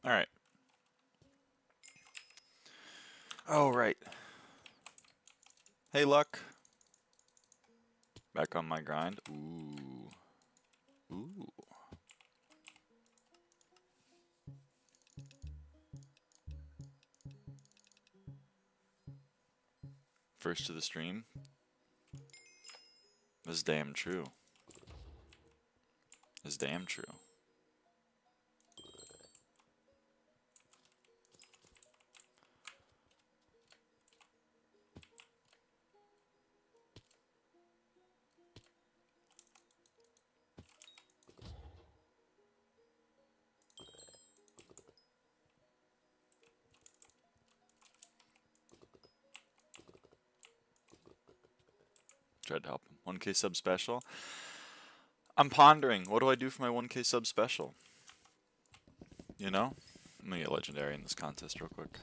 Alright. Oh, right. Hey, Luck. Back on my grind. Ooh. Ooh. First to the stream. That's damn true. That's damn true. Tried to help him. 1K sub special. I'm pondering, what do I do for my 1K sub special? You know? I'm gonna get legendary in this contest real quick.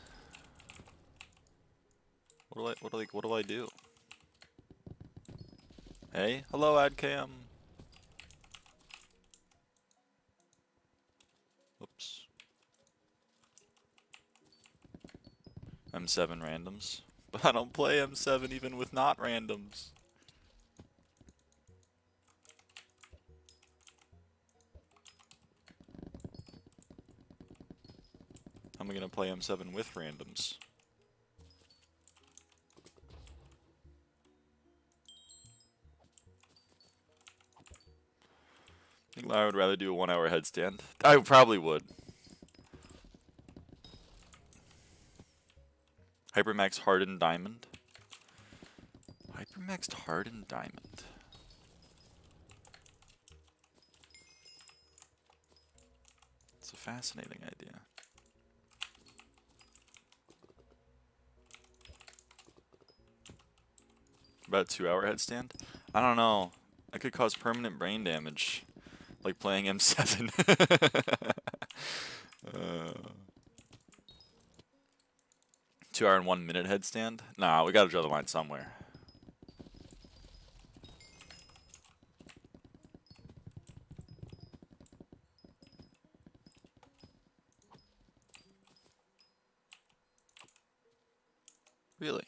What do I do? Hey, hello AdCam. Whoops. M7 randoms. But I don't play M7 even with not randoms. How am I gonna play M7 with randoms? I think I would rather do a 1 hour headstand. I probably would. Hypermax Hardened Diamond. Hypermaxed Hardened Diamond. It's a fascinating idea. About a 2 hour headstand? I don't know. I could cause permanent brain damage. Like playing M7. 2 hour and 1 minute headstand? Nah, we gotta draw the line somewhere. Really?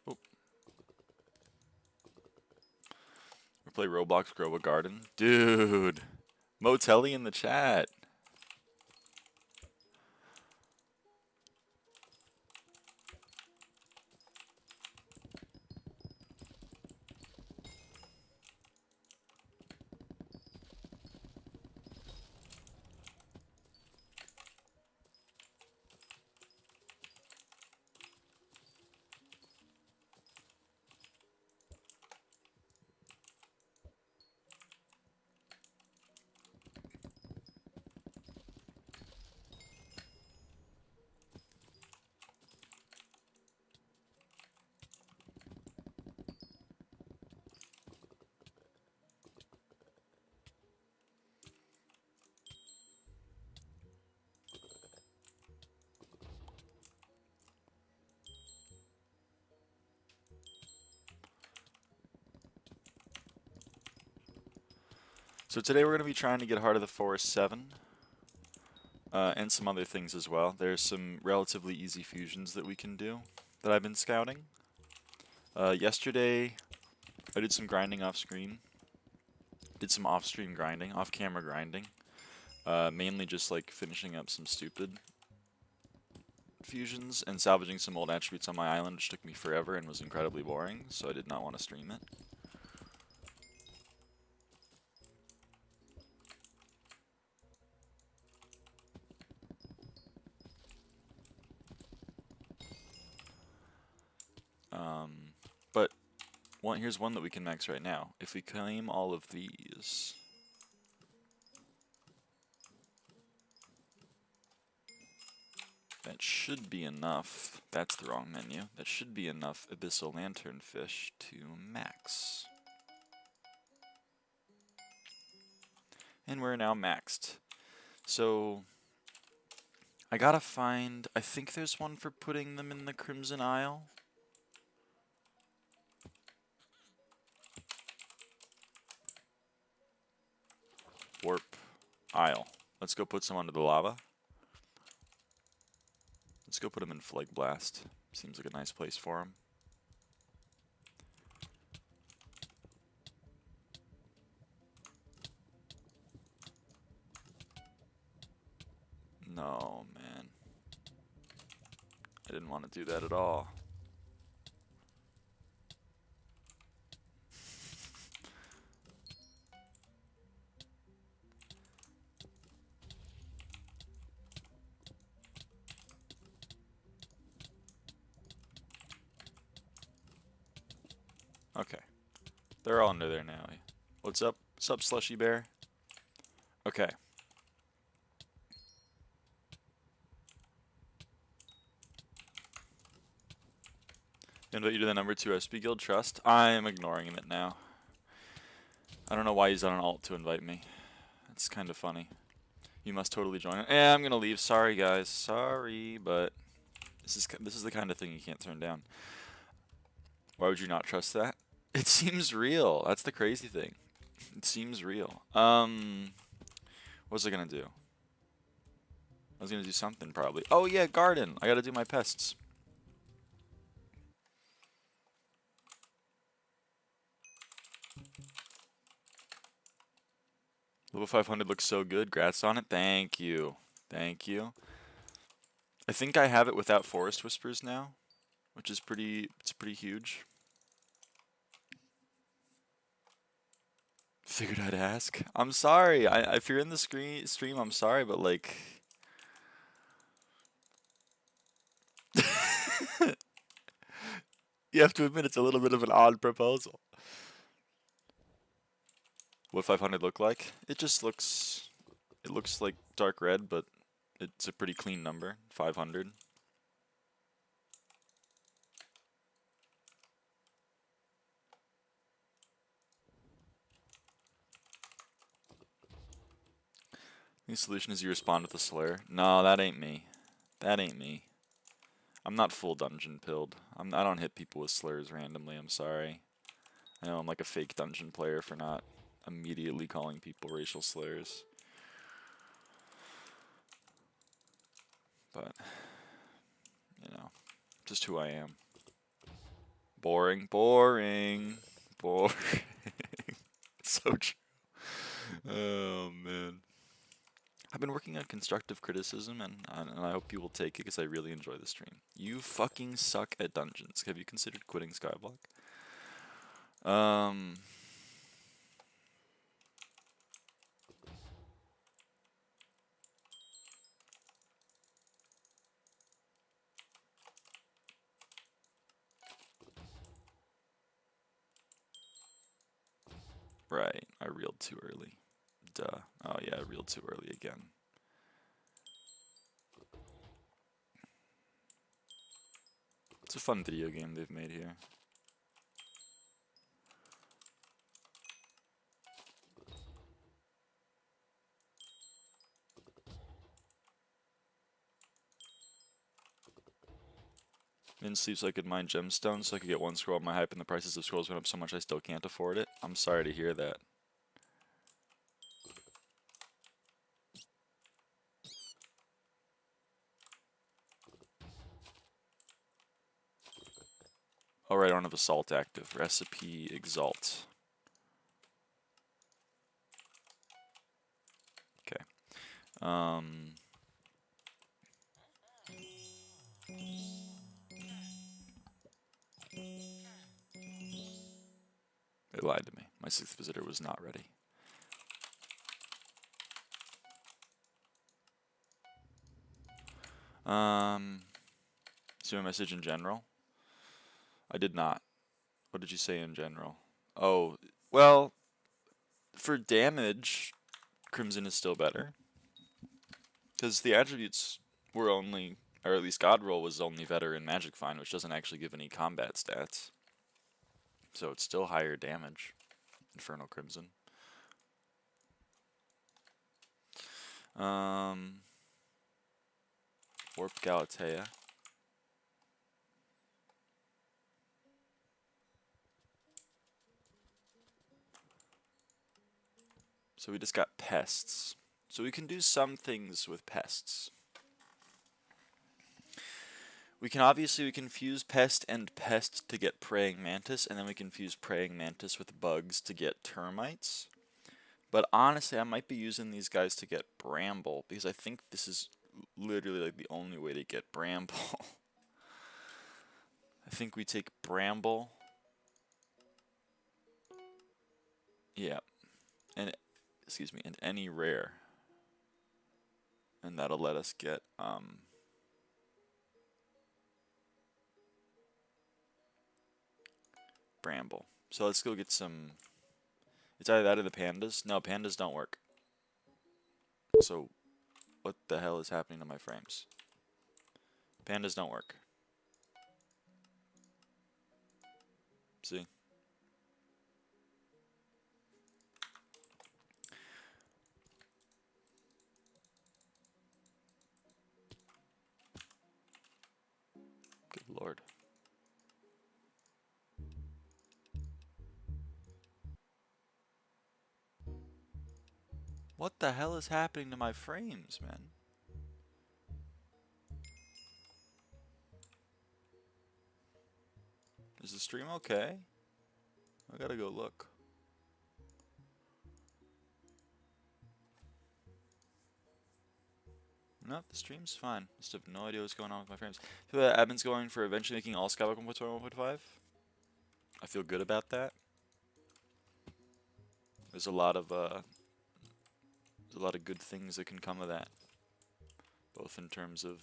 Oh. We play Roblox Grow a Garden? Dude! Motelli in the chat. So today we're going to be trying to get Heart of the Forest 7. And some other things as well. There's some relatively easy fusions that we can do that I've been scouting. Yesterday, I did some grinding off screen. Did some off-stream grinding, off-camera grinding. Mainly just like finishing up some stupid fusions and salvaging some old attributes on my island, which took me forever and was incredibly boring, so I did not want to stream it. But here's one that we can max right now. If we claim all of these, that should be enough. That's the wrong menu. That should be enough abyssal lanternfish to max. And we're now maxed. So I gotta find, I think there's one for putting them in the Crimson Isle. Warp Isle. Let's go put some under the lava. Let's go put him in Flag Blast. Seems like a nice place for him. No, man. I didn't want to do that at all. Okay. They're all under there now. What's up? What's up, Slushy Bear? Okay. Invite you to the number 2 SP Guild Trust. I'm ignoring it now. I don't know why he's on an alt to invite me. It's kind of funny. You must totally join it. Yeah, I'm gonna leave. Sorry, guys. Sorry, but this is the kind of thing you can't turn down. Why would you not trust that? It seems real. That's the crazy thing. It seems real. What was I gonna do? I was gonna do something probably. Oh yeah, garden. I gotta do my pests. Level 500 looks so good. Grats on it. Thank you. Thank you. I think I have it without Forest Whispers now, which is pretty huge. Figured I'd ask. I'm sorry. If you're in the stream, I'm sorry, but like you have to admit it's a little bit of an odd proposal. What 500 look like? It just looks like dark red, but it's a pretty clean number. 500. The solution is you respond with a Slayer. No, that ain't me. That ain't me. I'm not full dungeon pilled. I don't hit people with Slayers randomly. I'm sorry. I know I'm like a fake dungeon player for not immediately calling people racial slurs. But, you know, just who I am. Boring, boring, boring. So true. Oh, man. I've been working on constructive criticism, and I hope you will take it because I really enjoy the stream. You fucking suck at dungeons. Have you considered quitting SkyBlock? Right, I reeled too early. Duh. Oh yeah, I reeled too early again. It's a fun video game they've made here. Didn't sleep so I could mine gemstones so I could get one scroll on my hype, and the prices of scrolls went up so much I still can't afford it. I'm sorry to hear that. Alright, I don't have Assault active. Recipe Exalt. Okay. They lied to me. My 6th visitor was not ready. See my message in general? I did not. What did you say in general? Oh, well, for damage, Crimson is still better. Because the attributes were only, or at least God Roll was only Veteran Magic Find, which doesn't actually give any combat stats. So it's still higher damage. Infernal Crimson. Warp Galatea. So we just got pests. So we can do some things with pests. We can fuse pest and pest to get praying mantis, and then we can fuse praying mantis with bugs to get termites. But honestly, I might be using these guys to get Bramble, because I think this is literally like the only way to get Bramble. I think we take Bramble. Yeah. And excuse me, and any rare. And that'll let us get Bramble. So let's go get some. It's either that or the pandas. No, pandas don't work. So what the hell is happening to my frames? Pandas don't work. See? Good lord. What the hell is happening to my frames, man? Is the stream okay? I gotta go look. Nope, the stream's fine. Just have no idea what's going on with my frames. So admin's going for eventually making all SkyBlock 1.5. I feel good about that. There's a lot of good things that can come of that, both in terms of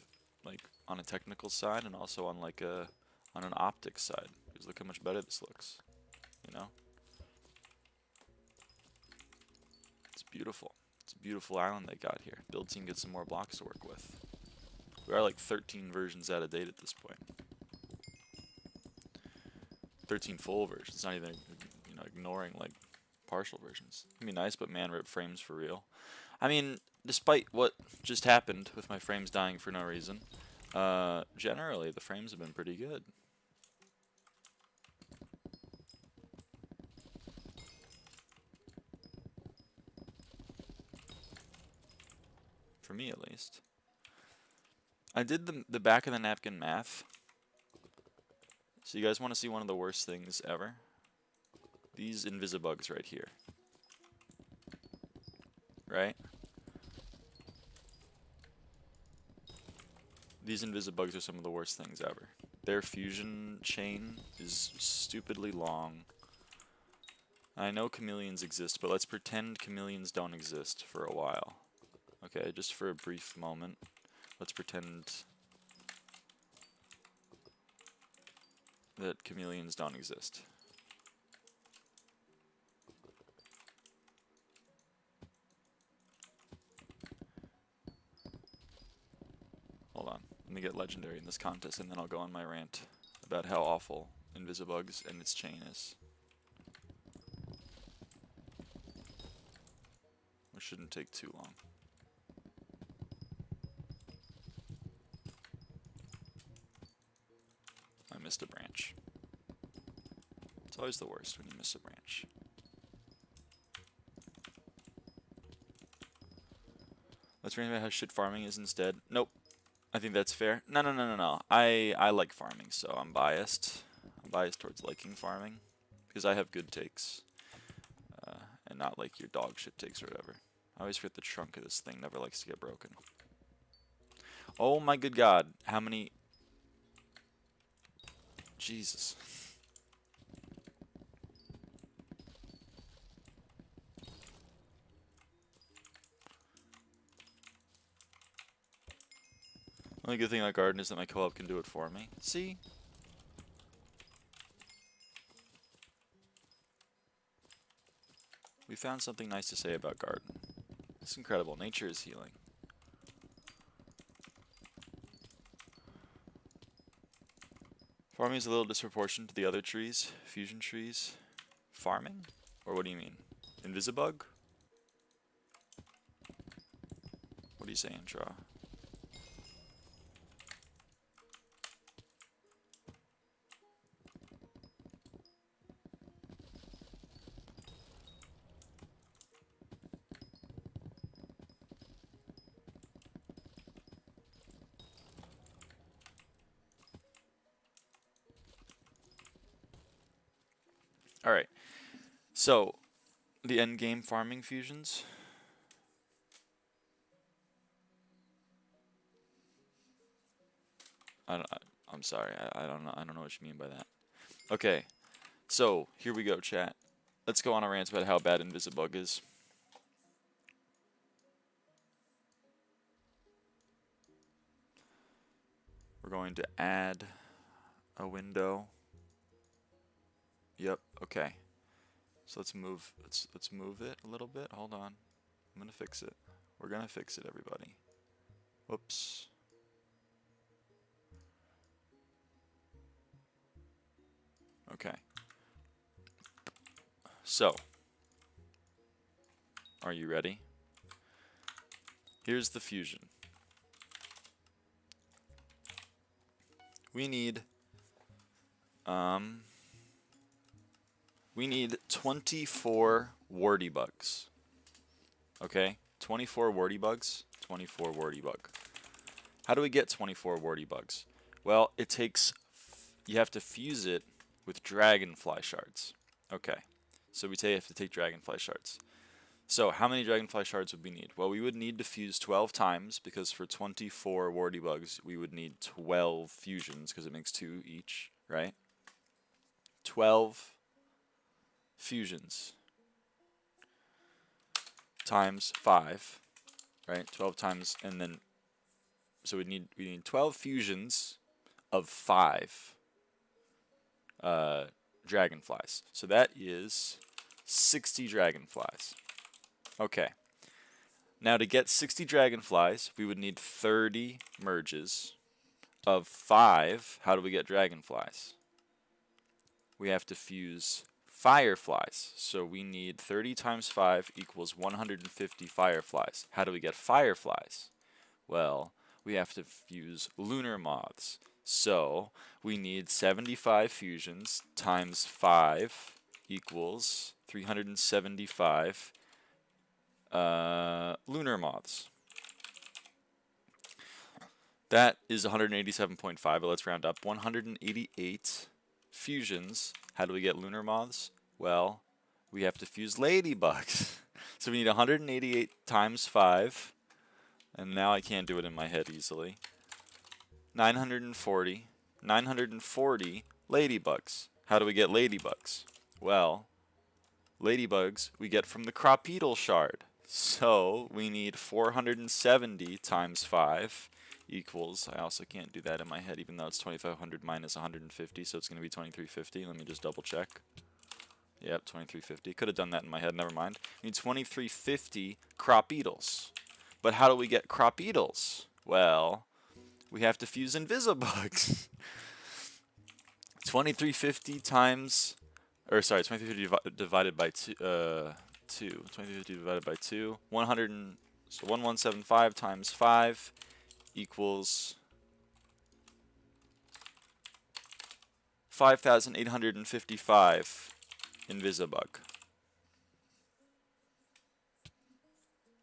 like on a technical side and also on like on an optics side. Because look how much better this looks, you know. It's beautiful. It's a beautiful island they got here. Build team gets some more blocks to work with. We are like 13 versions out of date at this point. 13 full versions, not even, you know, ignoring like partial versions. It'd be nice, but man, rip frames for real. I mean, despite what just happened with my frames dying for no reason, generally the frames have been pretty good. For me, at least. I did the back of the napkin math. So you guys want to see one of the worst things ever? These Invisibugs right here. Right? These Invisibugs are some of the worst things ever. Their fusion chain is stupidly long. I know chameleons exist, but let's pretend chameleons don't exist for a while. Okay, just for a brief moment. Let's pretend that chameleons don't exist. Hold on, let me get legendary in this contest and then I'll go on my rant about how awful Invisibugs and its chain is. Which shouldn't take too long. I missed a branch. It's always the worst when you miss a branch. Let's read about how shit farming is instead. Nope. I think that's fair. No. I like farming, so I'm biased. I'm biased towards liking farming. Because I have good takes. And not like your dog shit takes or whatever. I always forget the trunk of this thing never likes to get broken. Oh my good god. How many... Jesus. The only good thing about garden is that my co-op can do it for me. See? We found something nice to say about garden. It's incredible. Nature is healing. Farming is a little disproportionate to the other trees. Fusion trees. Farming? Or what do you mean? Invisibug? What are you saying, Tra? So, the endgame farming fusions. I'm sorry. I don't know. I don't know what you mean by that. Okay. So, here we go, chat. Let's go on a rant about how bad Invisibug is. We're going to add a window. Yep, okay. So let's move it a little bit. Hold on. I'm gonna fix it. We're gonna fix it, everybody. Whoops. Okay. So, are you ready? Here's the fusion. We need 24 warty bugs. Okay? 24 warty bugs. 24 warty bug. How do we get 24 warty bugs? Well, it takes, you have to fuse it with dragonfly shards. Okay. So we have to take dragonfly shards. So how many dragonfly shards would we need? Well, we would need to fuse 12 times, because for 24 warty bugs, we would need 12 fusions, because it makes 2 each, right? 12 fusions times 5, right? 12 times, and then, so we need 12 fusions of 5 dragonflies. So that is 60 dragonflies. Okay. Now to get 60 dragonflies, we would need 30 merges of 5. How do we get dragonflies? We have to fuse fireflies. So we need 30 times 5 equals 150 fireflies. How do we get fireflies? Well, we have to fuse lunar moths. So we need 75 fusions times 5 equals 375 lunar moths. That is 187.5, but let's round up. 188 fusions. How do we get lunar moths? Well, we have to fuse ladybugs. So we need 188 times 5, and now I can't do it in my head easily. 940 ladybugs. How do we get ladybugs? Well, ladybugs we get from the cropedal shard. So we need 470 times 5 equals, I also can't do that in my head even though it's 2500 minus 150, so it's going to be 2350. Let me just double check. Yep, 2350. Could have done that in my head, never mind. We need 2350 cropedals. But how do we get cropedals? Well, we have to fuse Invisibugs. 2350 times, or sorry, 2350 divided by 2, 2350 divided by 2, 100 and, so 1175 times 5 equals 5,855 Invisibug.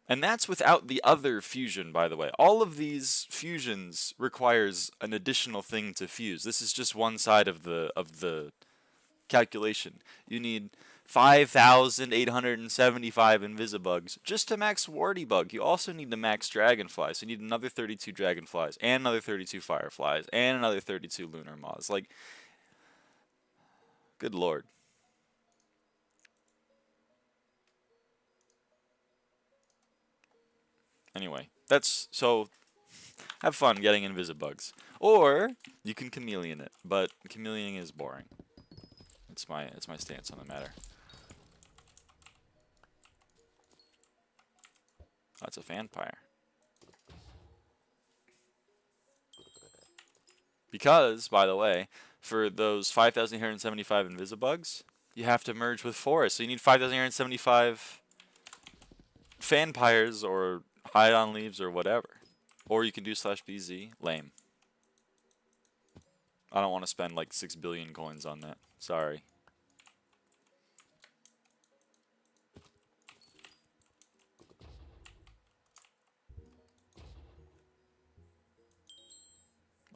And that's without the other fusion, by the way. All of these fusions requires an additional thing to fuse. This is just one side of the calculation. You need 5,875 Invisibugs just to max warty bug. You also need to max dragonflies. So you need another 32 dragonflies, and another 32 fireflies, and another 32 lunar moths. Like, good lord. Anyway, that's, so have fun getting Invisibugs. Or you can chameleon it, but chameleoning is boring. It's my stance on the matter. That's a vampire. Because, by the way, for those 5,875 Invisibugs, you have to merge with forests. So you need 5,875 vampires or hide on leaves or whatever. Or you can do /BZ. Lame. I don't want to spend like 6 billion coins on that. Sorry.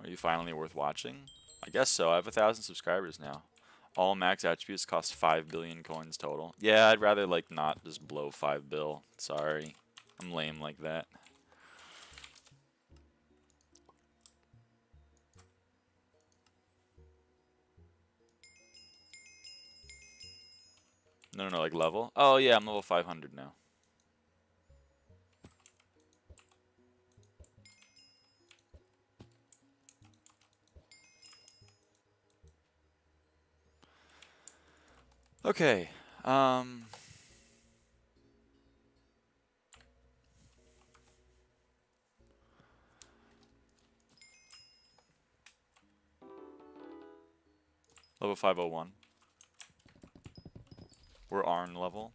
Are you finally worth watching? I guess so. I have 1,000 subscribers now. All max attributes cost 5 billion coins total. Yeah, I'd rather like not just blow 5 bill. Sorry. I'm lame like that. No, like level? Oh yeah, I'm level 500 now. Okay. Level 501. We're Arn level.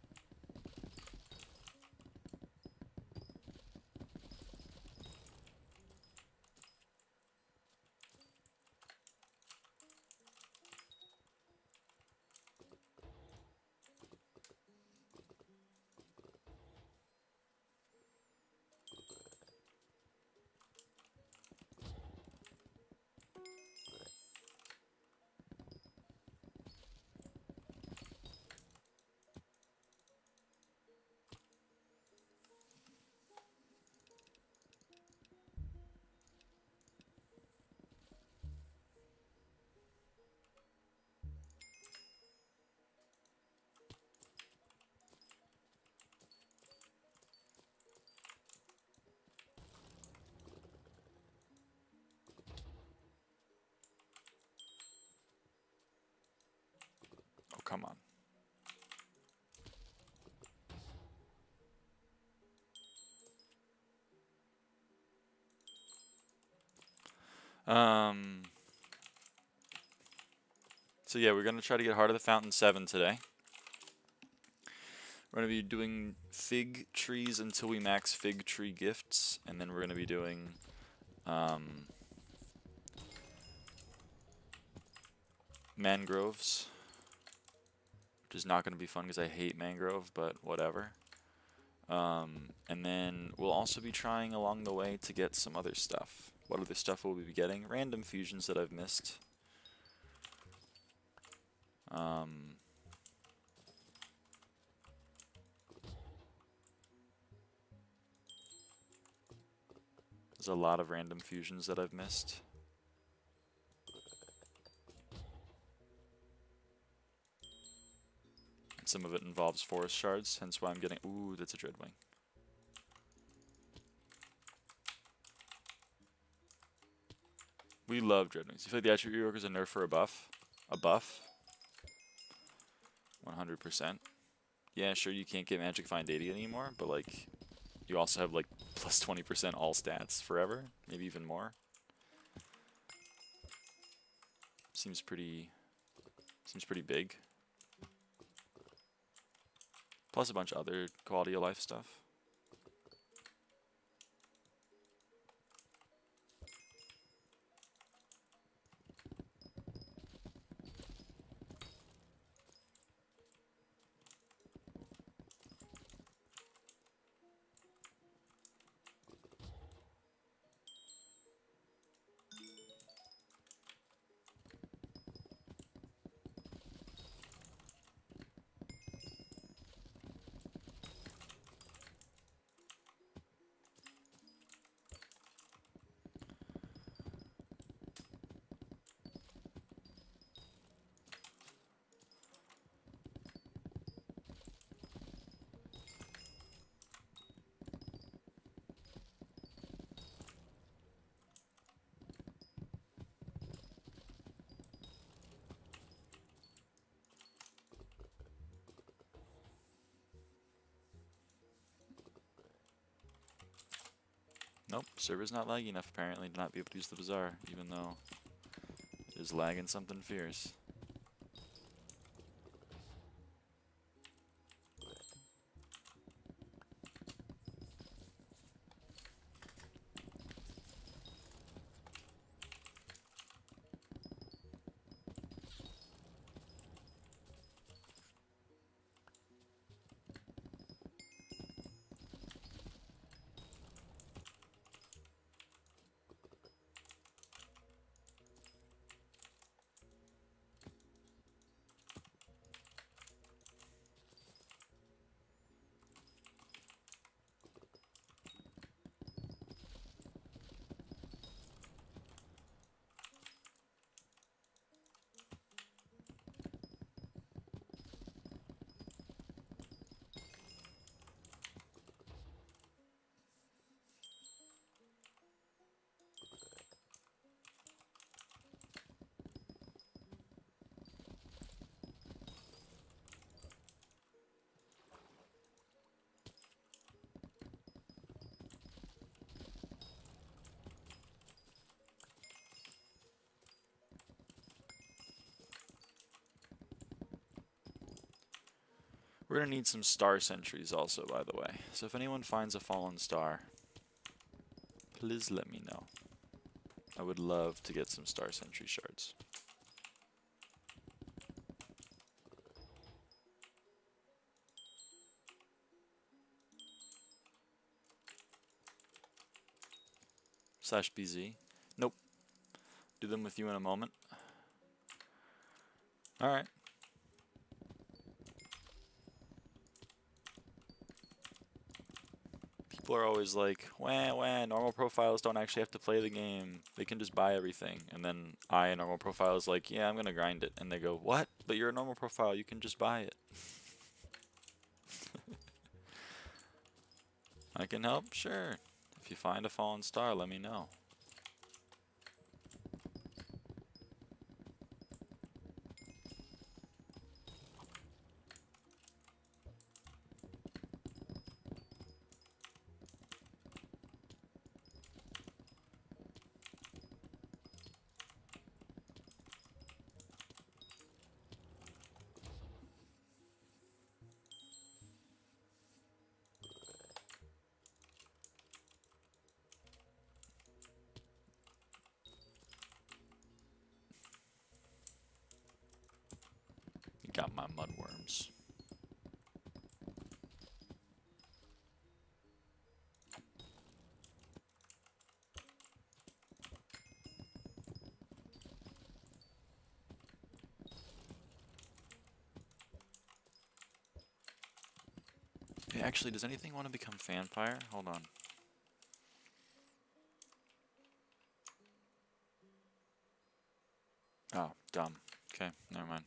Oh, come on. So yeah, we're gonna try to get Heart of the Fountain 7 today. We're gonna be doing fig trees until we max fig tree gifts, and then we're gonna be doing mangroves, which is not gonna be fun because I hate mangrove, but whatever. And then we'll also be trying along the way to get some other stuff. What other stuff will we be getting? Random fusions that I've missed. There's a lot of random fusions that I've missed. And some of it involves forest shards, hence why I'm getting... Ooh, that's a Dreadwing. We love Dreadwings. You feel like the attribute rework is a nerf or a buff? A buff? 100%. Yeah, sure, you can't get Magic Find 80 anymore, but like, you also have like plus 20% all stats forever, maybe even more. Seems pretty big. Plus a bunch of other quality of life stuff. Nope, server's not laggy enough apparently to not be able to use the Bazaar, even though it is lagging something fierce. We're gonna need some star sentries also, by the way. So if anyone finds a fallen star, please let me know. I would love to get some star sentry shards. /BZ. Nope. Do them with you in a moment. Alright. People are always like, wah, normal profiles don't actually have to play the game. They can just buy everything. And then a normal profile, is like, yeah, I'm going to grind it. And they go, what? But you're a normal profile. You can just buy it. I can help? Sure. If you find a fallen star, let me know. Got my mudworms. Hey, actually, does anything want to become Fanfire? Hold on. Oh, dumb. Okay, never mind.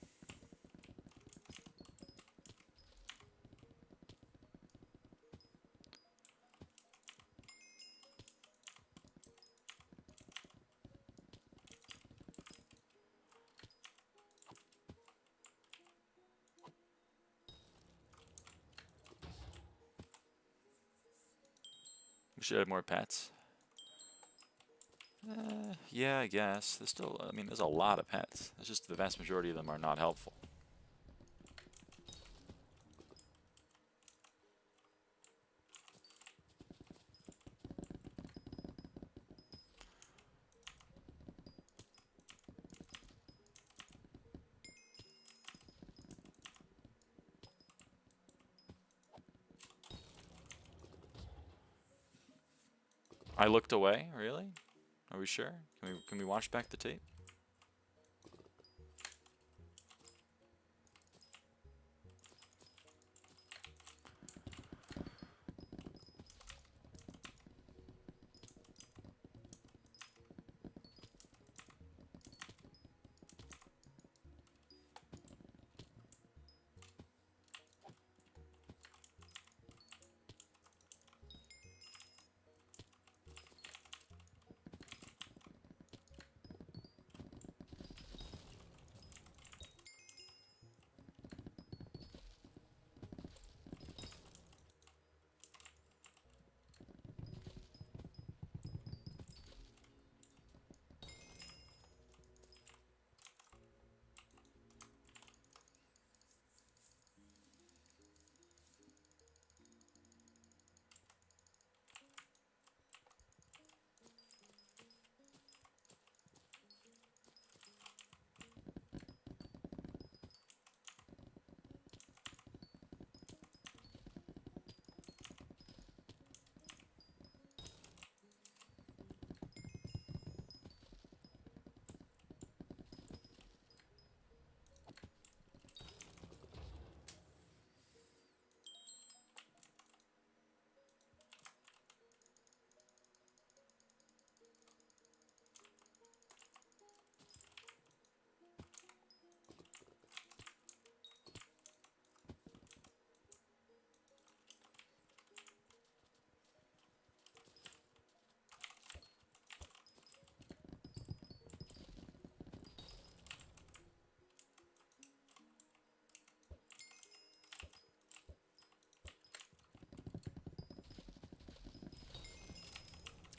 We should have more pets. Yeah, I guess. There's still, I mean, there's a lot of pets. It's just the vast majority of them are not helpful. I looked away? Really? Are we sure? Can we watch back the tape?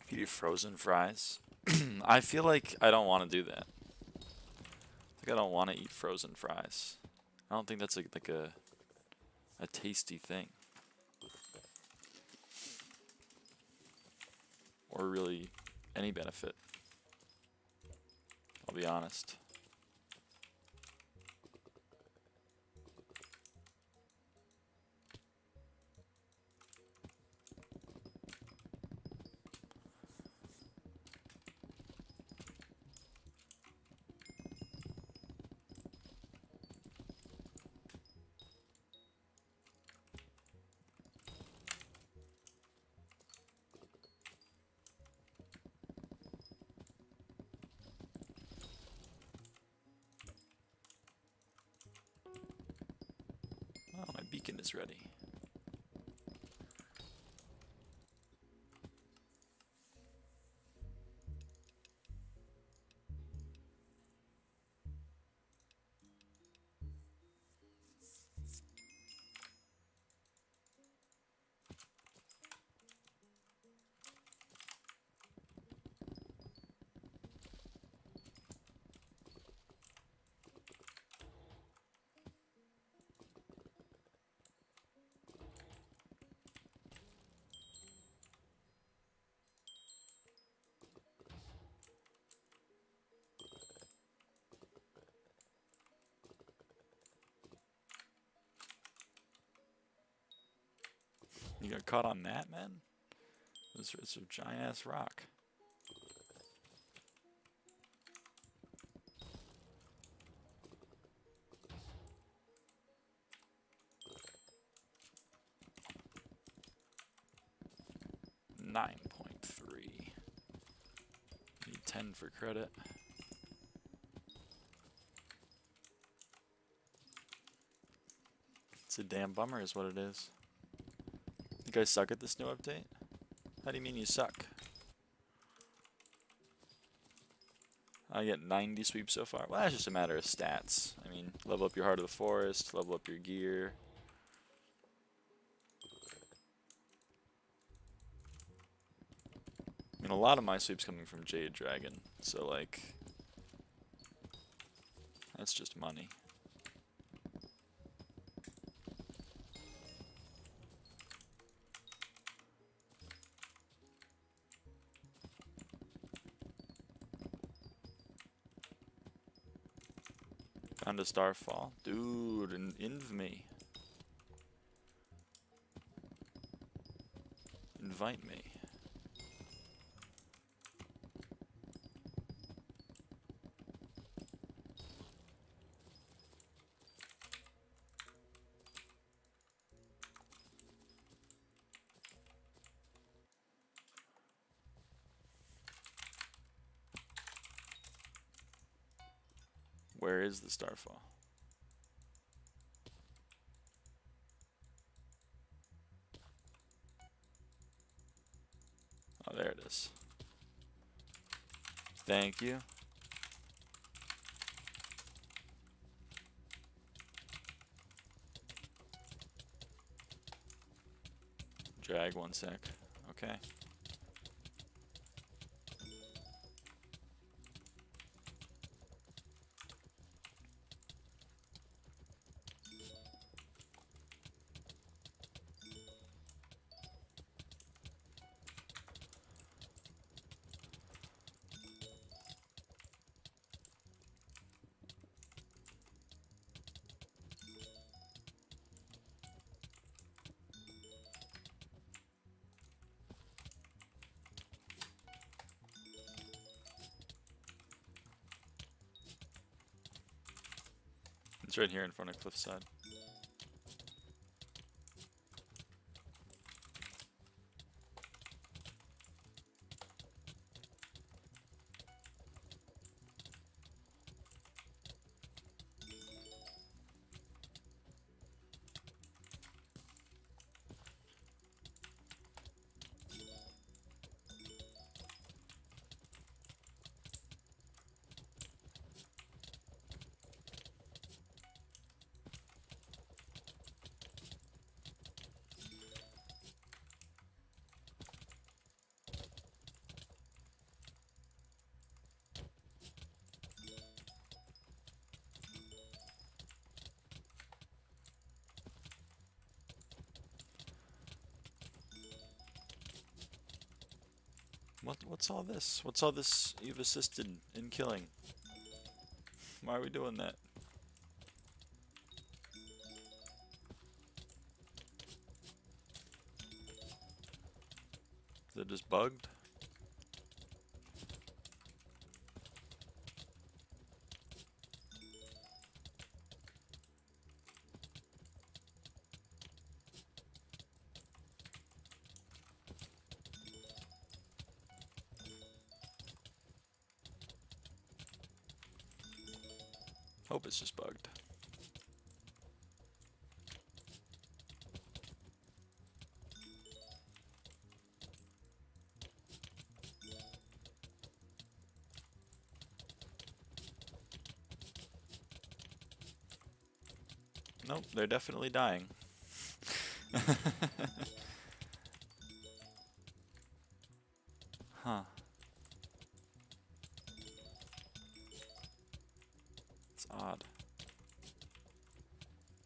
You do frozen fries? I feel like I don't want to do that. I think I don't want to eat frozen fries. I don't think that's like a... a tasty thing. Or really any benefit. I'll be honest. Oh, my beacon is ready. You got caught on that, man? It's a giant ass rock. $9.3. Need 10 for credit. It's a damn bummer is what it is. You guys suck at this new update? How do you mean you suck? I get 90 sweeps so far. Well, that's just a matter of stats. I mean, level up your Heart of the Forest, level up your gear. I mean, a lot of my sweeps coming from Jade Dragon, so like, that's just money. Found a Starfall. Dude, an me. Invite me. Where is the Starfall? Oh, there it is. Thank you. Drag 1 sec. Okay. It's right here in front of Cliffside. What's all this? What's all this you've assisted in killing? Why are we doing that? Is it just bugged? Hope it's just bugged. Nope, they're definitely dying. Huh. It's odd.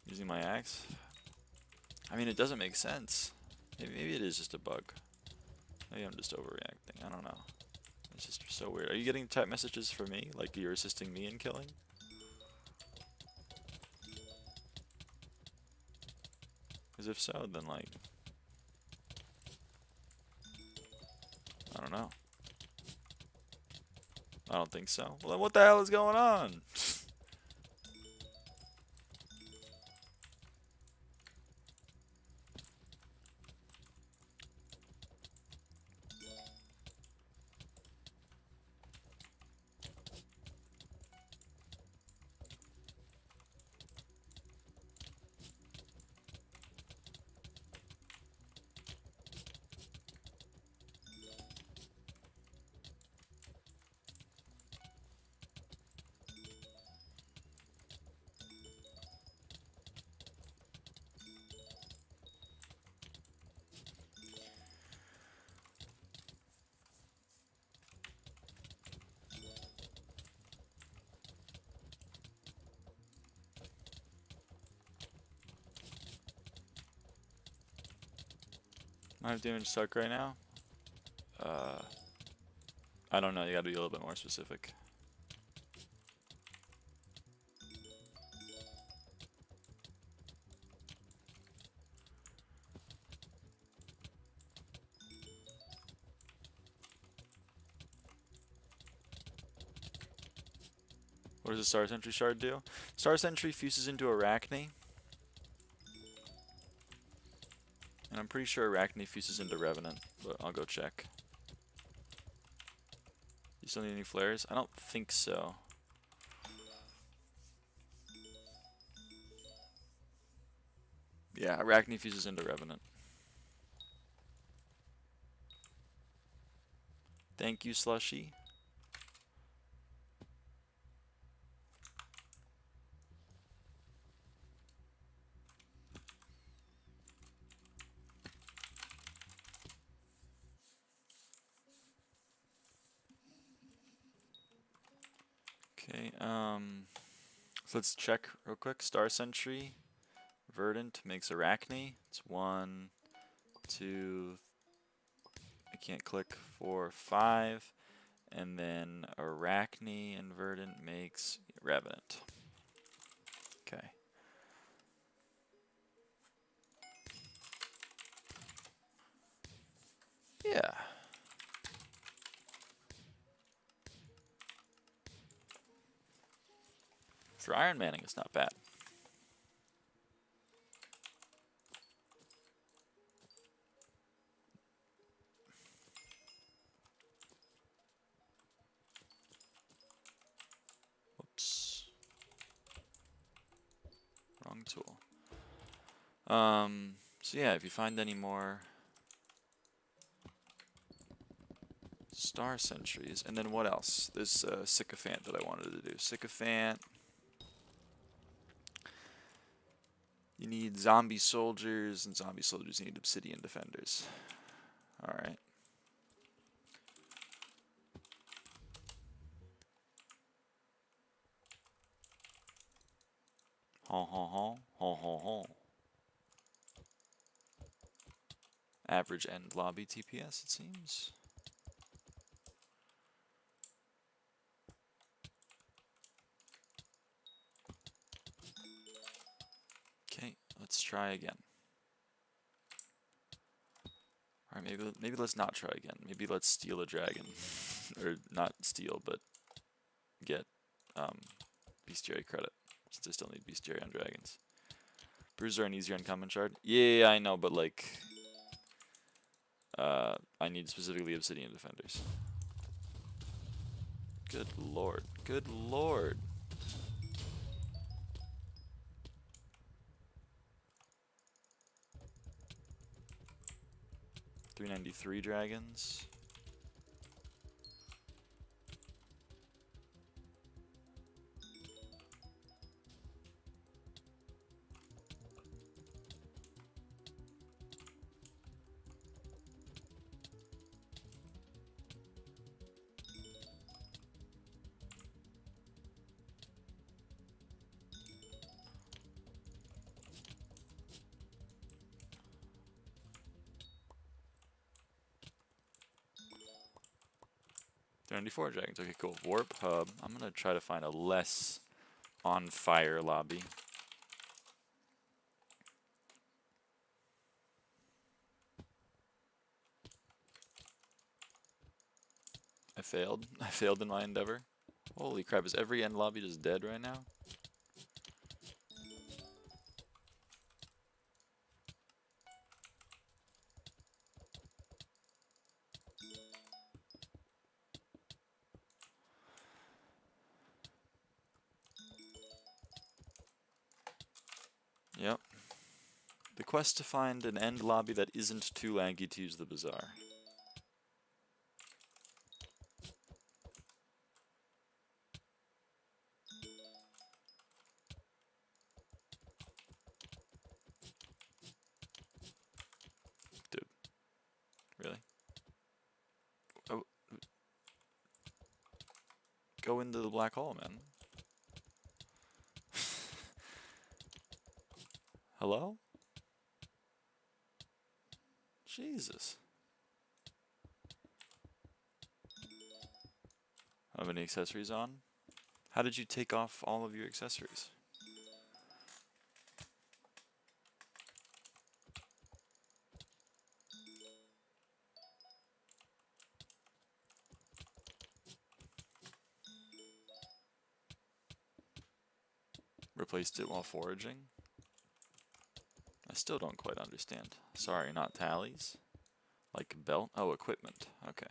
Using my axe? I mean, it doesn't make sense. Maybe it is just a bug. Maybe I'm just overreacting. I don't know. It's just so weird. Are you getting type messages for me? Like you're assisting me in killing? Because if so, then like... I don't know. I don't think so. Well, then what the hell is going on? I have damage suck right now? I don't know, you gotta be a little bit more specific. What does the Star Sentry shard do? Star Sentry fuses into Arachne. And I'm pretty sure Arachne fuses into Revenant, but I'll go check. You still need any flares? I don't think so. Yeah, Arachne fuses into Revenant. Thank you, Slushy. Okay, so let's check real quick. Star Sentry, Verdant makes Arachne. It's 1, 2, I can't click, 4, 5. And then Arachne and Verdant makes Revenant. Okay. Yeah. For Iron Manning, it's not bad. Whoops. Wrong tool. So yeah, if you find any more Star Sentries, and then what else? There's Sycophant that I wanted to do. Sycophant. You need zombie soldiers, and zombie soldiers need obsidian defenders. Alright. Ho ho ho, ho ho ho. Average end lobby TPS, it seems. try again. All right, maybe let's not try again. Maybe let's steal a dragon, or not steal, but get bestiary credit, since I still need bestiary on dragons. Bruiser an easier uncommon shard. Yeah, I know, but like, I need specifically obsidian defenders. Good lord. Good lord. $393 dragons. $94 dragons. Okay, cool. Warp hub. I'm gonna try to find a less on fire lobby. I failed. I failed in my endeavor. Holy crap, is every end lobby just dead right now? Yep. The quest to find an end lobby that isn't too laggy to use the bazaar. Dude. Really? Oh. Go into the black hole, man. Hello? Jesus. Have any accessories on? How did you take off all of your accessories? Replaced it while foraging? I still don't quite understand. Sorry, not tallies. Like belt? Oh, equipment. Okay.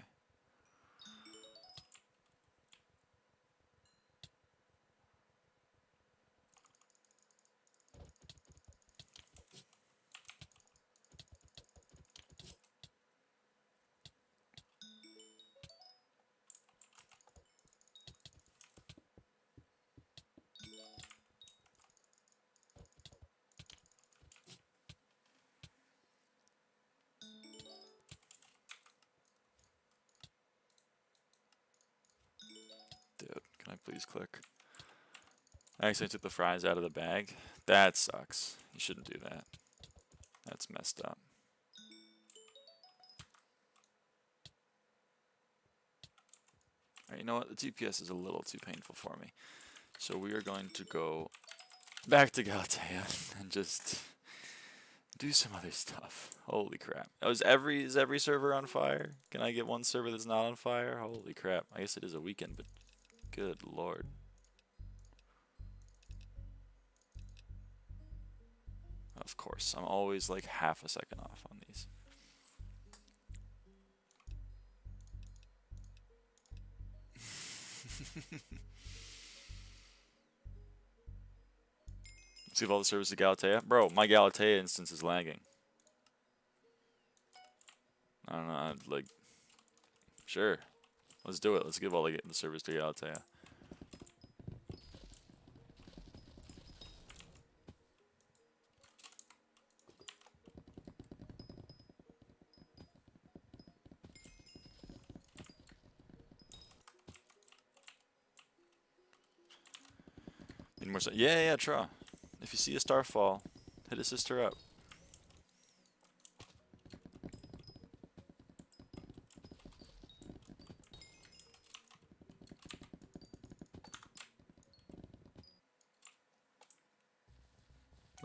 Dude, can I please click? I accidentally took the fries out of the bag. That sucks. You shouldn't do that. That's messed up. Alright, you know what? The TPS is a little too painful for me. So we are going to go back to Galatea and just do some other stuff. Holy crap. Oh, is every server on fire? Can I get one server that's not on fire? Holy crap. I guess it is a weekend, but good lord. Of course, I'm always like half a second off on these. Let's give all the servers to Galatea. Bro, my Galatea instance is lagging. I don't know, like, sure. Let's do it. Let's give all the servers to Galatea. Need more. Yeah, Tra. If you see a star fall, hit a sister up.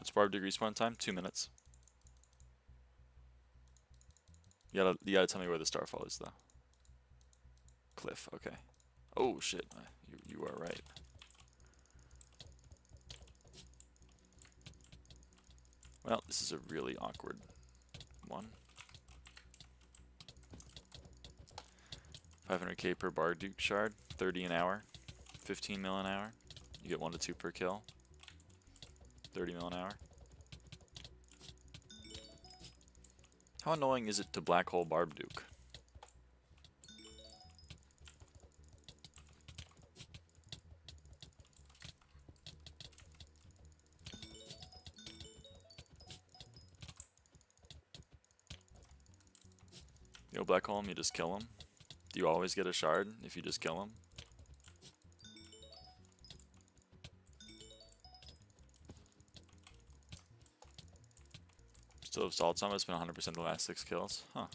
What's barb dig respawn time? 2 minutes. You gotta tell me where the starfall is though. Cliff, okay. Oh shit, you are right. Well, this is a really awkward one. 500k per bar duke shard, 30 an hour, 15 mil an hour. You get 1 to 2 per kill, 30 mil an hour. How annoying is it to black hole barb duke? You know, black hole him, you just kill him. Do you always get a shard if you just kill him? Still have salts on, but it's been 100% the last 6 kills. Huh.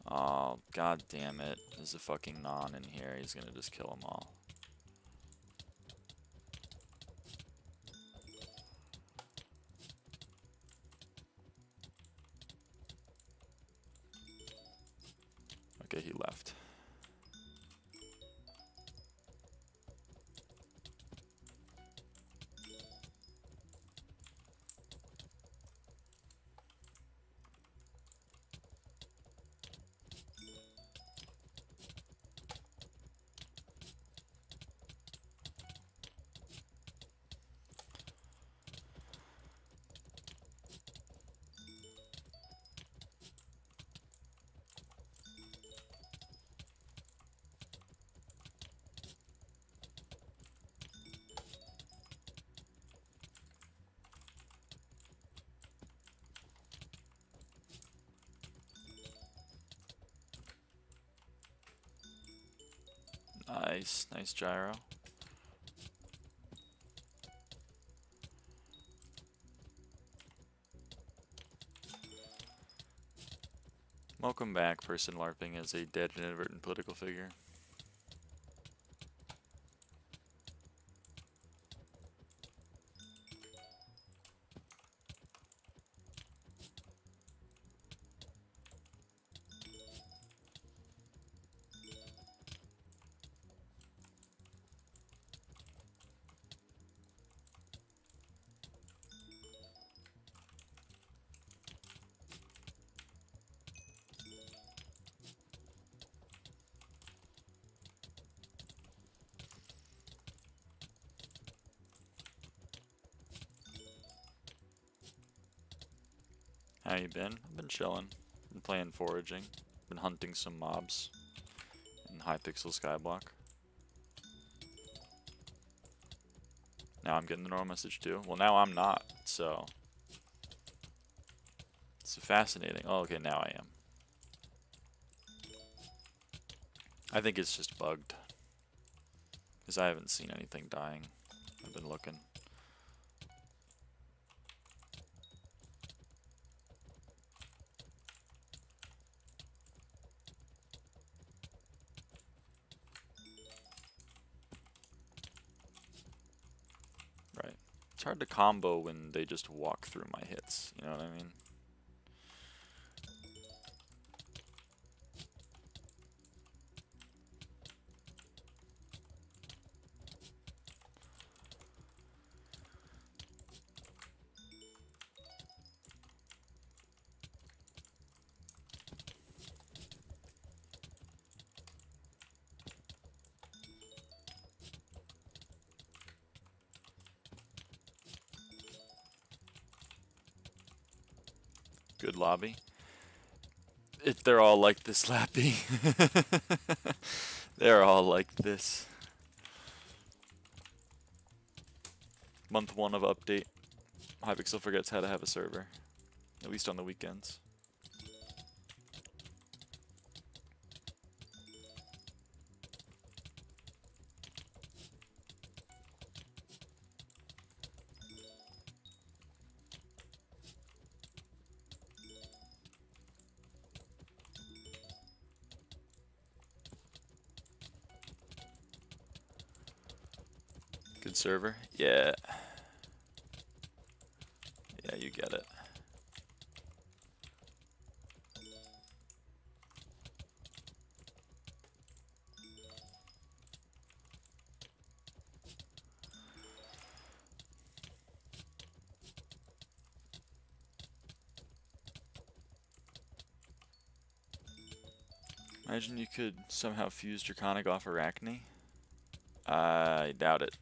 Oh, god damn it. There's a fucking non in here. He's gonna just kill them all. Okay, he left. Nice, nice gyro. Welcome back, person LARPing as a dead and inadvertent political figure. How you been? I've been chilling. Been playing Foraging. Been hunting some mobs in Hypixel SkyBlock. Now I'm getting the normal message too. Well, now I'm not, so it's fascinating. Oh, okay, now I am. I think it's just bugged because I haven't seen anything dying. I've been looking. Right. It's hard to combo when they just walk through my hits, you know what I mean? Good lobby. If they're all like this, Lappy. They're all like this. Month 1 of update. Hypixel forgets how to have a server. At least on the weekends. Good server? Yeah. Imagine you could somehow fuse Draconic off Arachne. I doubt it.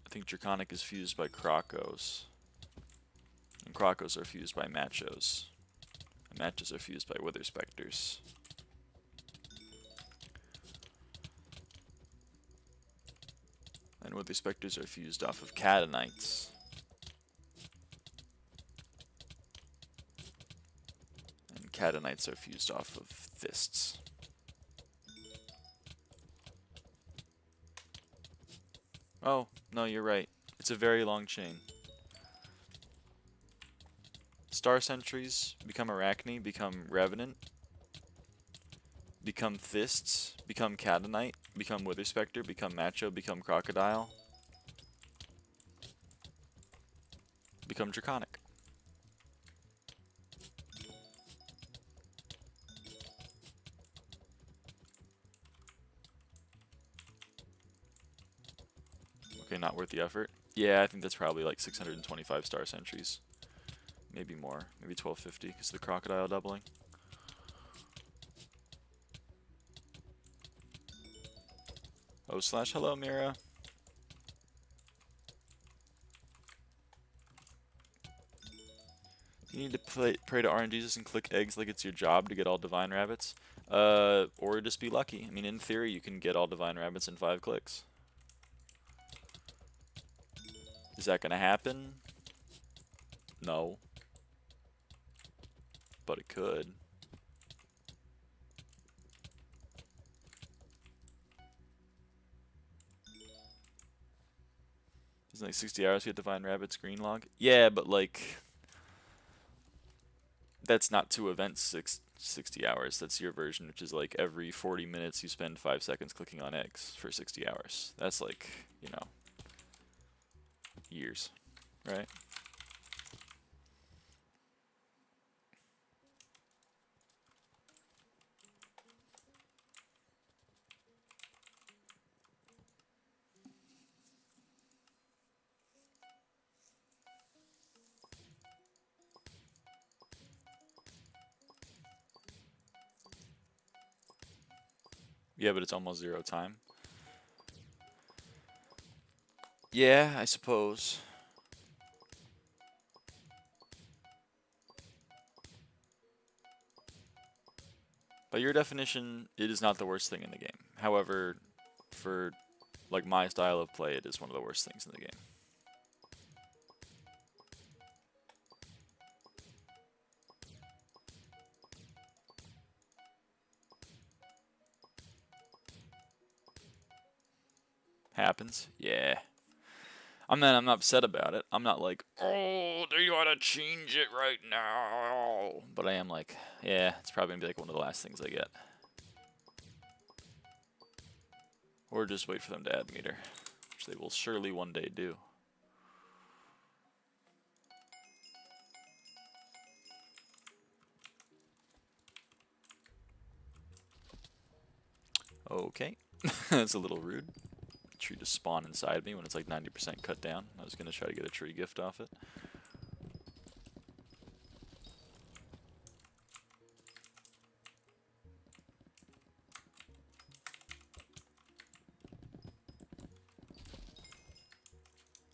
I think Draconic is fused by Crocos. And Crocos are fused by Machos. And Machos are fused by Wither Specters. And Wither Specters are fused off of Catanites. And Catanites are fused off of Fists. Oh, no, you're right. It's a very long chain. Star Sentries become Arachne, become Revenant, become Fists, become Catanite, become Wither Spectre, become Macho, become Crocodile, become Draconic. Okay, not worth the effort. Yeah, I think that's probably like 625 Star Sentries. Maybe more. Maybe 1250 because of the Crocodile doubling. /hello, Mira. You need to pray to RNGesus and click eggs like it's your job to get all Divine Rabbits. Or just be lucky. I mean, in theory, you can get all Divine Rabbits in 5 clicks. Is that going to happen? No. But it could. Isn't it like 60 hours to get Divine Rabbits green log? Yeah, but like... That's not 2 events 60 hours. That's your version, which is like every 40 minutes you spend 5 seconds clicking on eggs for 60 hours. That's like, you know, years, right? Yeah, but it's almost 0 time. Yeah, I suppose. By your definition, it is not the worst thing in the game. However, for like my style of play, it is one of the worst things in the game. Happens. Yeah. I'm not upset about it. I'm not like, oh, they gotta change it right now. But I am like, yeah, it's probably gonna be like one of the last things I get. Or just wait for them to add meter, which they will surely one day do. Okay. That's a little rude. Tree to spawn inside me when it's like 90% cut down. I was gonna try to get a tree gift off it.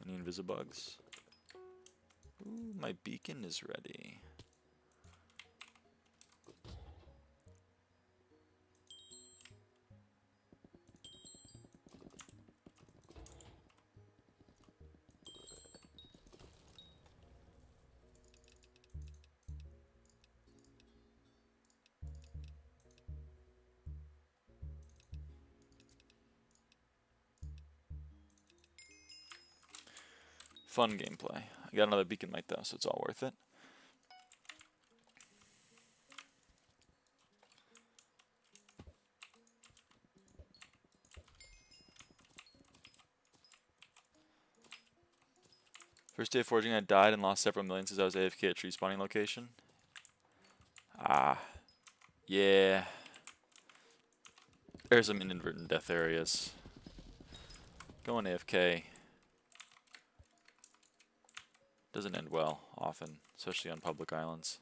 Any Invisibugs? Ooh, my beacon is ready. Fun gameplay. I got another beacon mite though, so it's all worth it. First day of foraging, I died and lost several million since I was AFK at tree spawning location. Ah, yeah. There's some inadvertent death areas. Going AFK doesn't end well often, especially on public islands.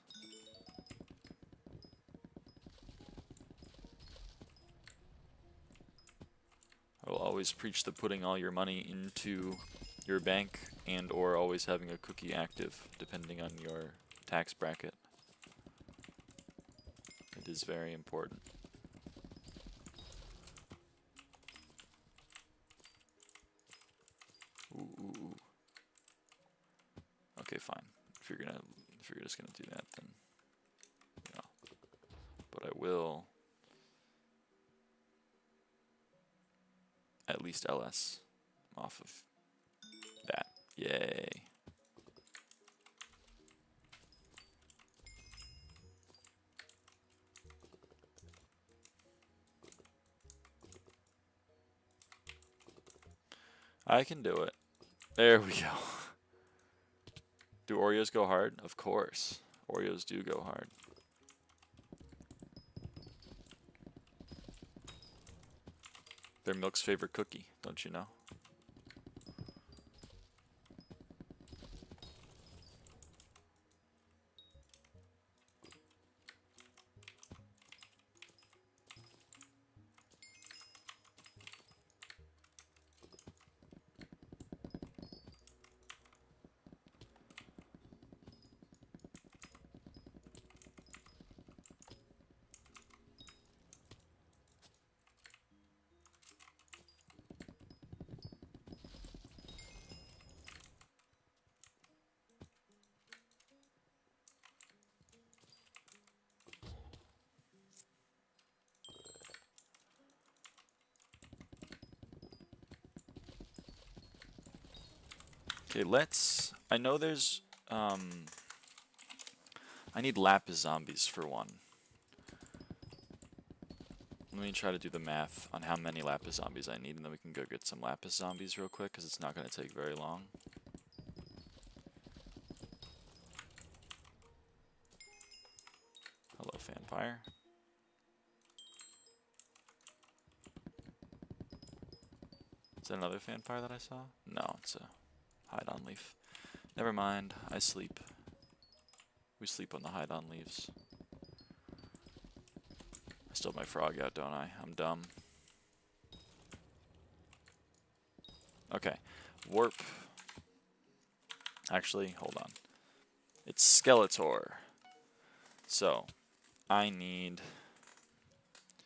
always preach the putting all your money into your bank and or always having a cookie active, depending on your tax bracket. It is very important. Ooh. Okay, fine. If you're just gonna do that, then yeah. But I will at least LS off of that. Yay. I can do it. There we go. Do Oreos go hard? Of course. Oreos do go hard. They're Milk's favorite cookie, don't you know? Okay, I know there's, I need Lapis zombies for one. Let me try to do the math on how many Lapis zombies I need, and then we can go get some Lapis zombies real quick, because it's not going to take very long. Hello, Fanfire. Is that another Fanfire that I saw? No, it's a hide-on leaf. Never mind, I sleep. We sleep on the hide-on leaves. I still have my frog out, don't I? I'm dumb. Okay, warp. Actually, hold on. It's Skeletor. So, I need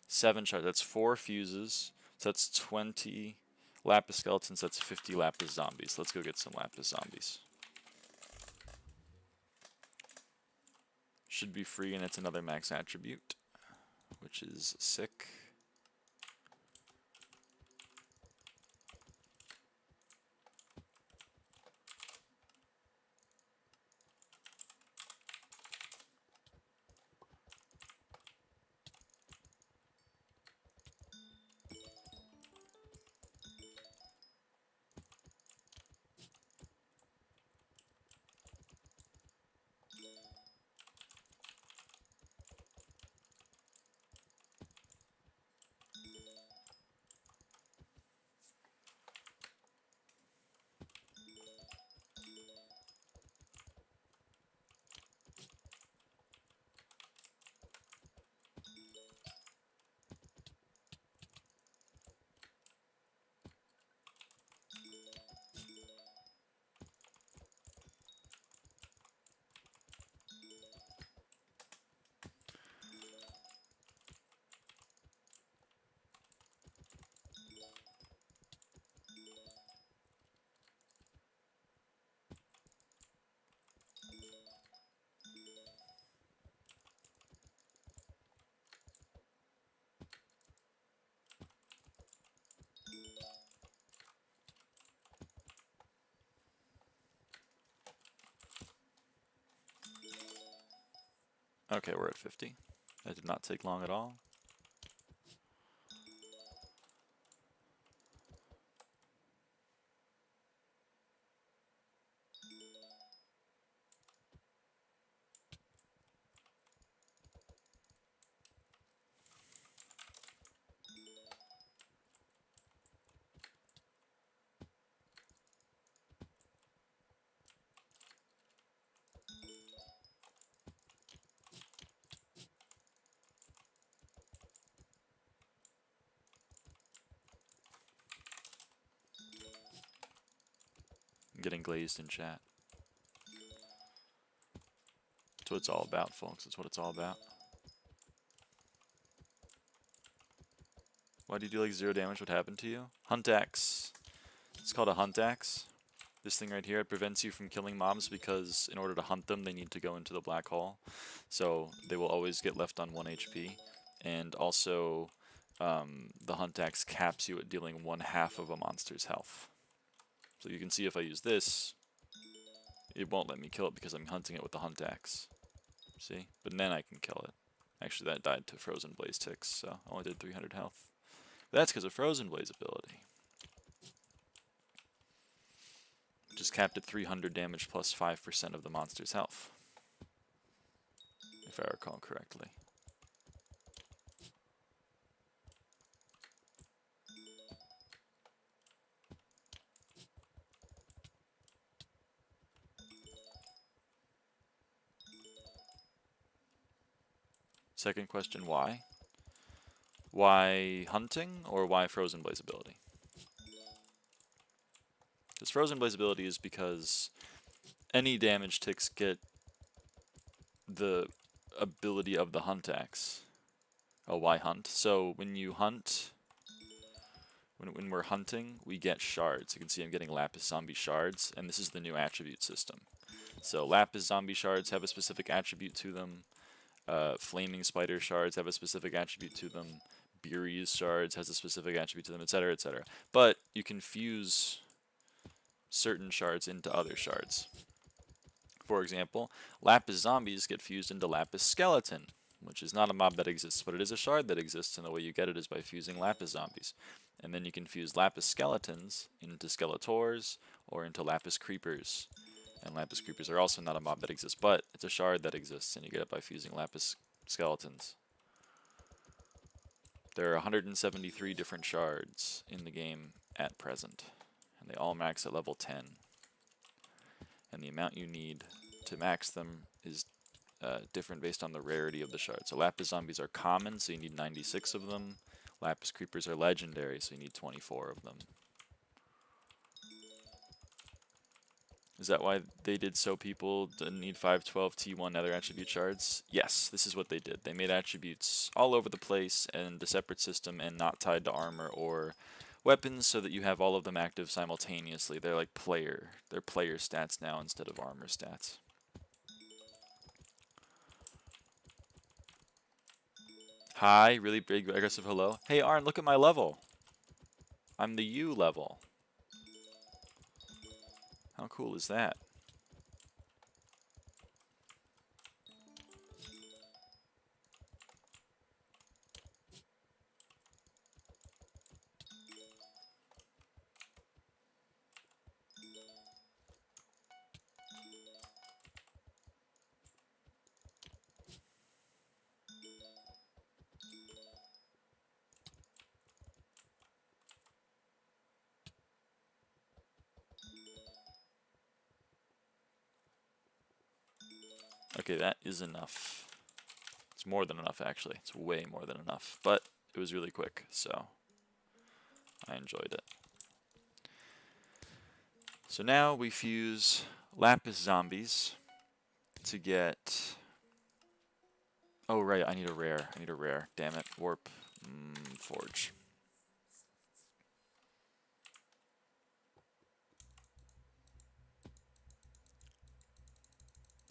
7 shards. That's 4 fuses. So that's 20 Lapis skeletons. That's 50 Lapis zombies. Let's go get some Lapis zombies. Should be free, and it's another max attribute, which is sick. Okay, we're at 50. That did not take long at all. getting glazed in chat. That's what it's all about, folks. That's what it's all about. Why do you do like 0 damage? What happened to you? Hunt axe. It's called a hunt axe. This thing right here, it prevents you from killing mobs because in order to hunt them, they need to go into the black hole. So they will always get left on 1 HP. And also, the hunt axe caps you at dealing 1/2 of a monster's health. So you can see if I use this, it won't let me kill it because I'm hunting it with the hunt axe. See? But then I can kill it. Actually, that died to Frozen Blaze ticks, so I only did 300 health. That's because of Frozen Blaze ability. Just capped at 300 damage plus 5% of the monster's health, if I recall correctly. Second question, why? Why hunting or why Frozen Blaze ability? Because Frozen Blaze ability is because any damage ticks get the ability of the hunt axe. Oh, why hunt? So when you hunt, when we're hunting, we get shards. You can see I'm getting Lapis zombie shards, and this is the new attribute system. So Lapis zombie shards have a specific attribute to them. Flaming spider shards have a specific attribute to them. Beery's shards has a specific attribute to them, etc., etc. But you can fuse certain shards into other shards. For example, Lapis zombies get fused into Lapis skeleton, which is not a mob that exists, but it is a shard that exists, and the way you get it is by fusing Lapis zombies. And then you can fuse Lapis skeletons into Skeletors or into Lapis creepers. And Lapis creepers are also not a mob that exists, but it's a shard that exists, and you get it by fusing Lapis skeletons. There are 173 different shards in the game at present, and they all max at level 10. And the amount you need to max them is different based on the rarity of the shard. So Lapis zombies are common, so you need 96 of them. Lapis creepers are legendary, so you need 24 of them. Is that why they did so people didn't need 512 T1 nether attribute shards? Yes, this is what they did. They made attributes all over the place and a separate system and not tied to armor or weapons so that you have all of them active simultaneously. They're like they're player stats now instead of armor stats. Hi, really big aggressive hello. Hey Arn, look at my level. I'm the U level. How cool is that? Okay, that is enough. It's more than enough, actually. It's way more than enough. But it was really quick, so I enjoyed it. So now we fuse Lapis zombies to get... Oh, right, I need a rare. I need a rare. Damn it. Warp. Forge.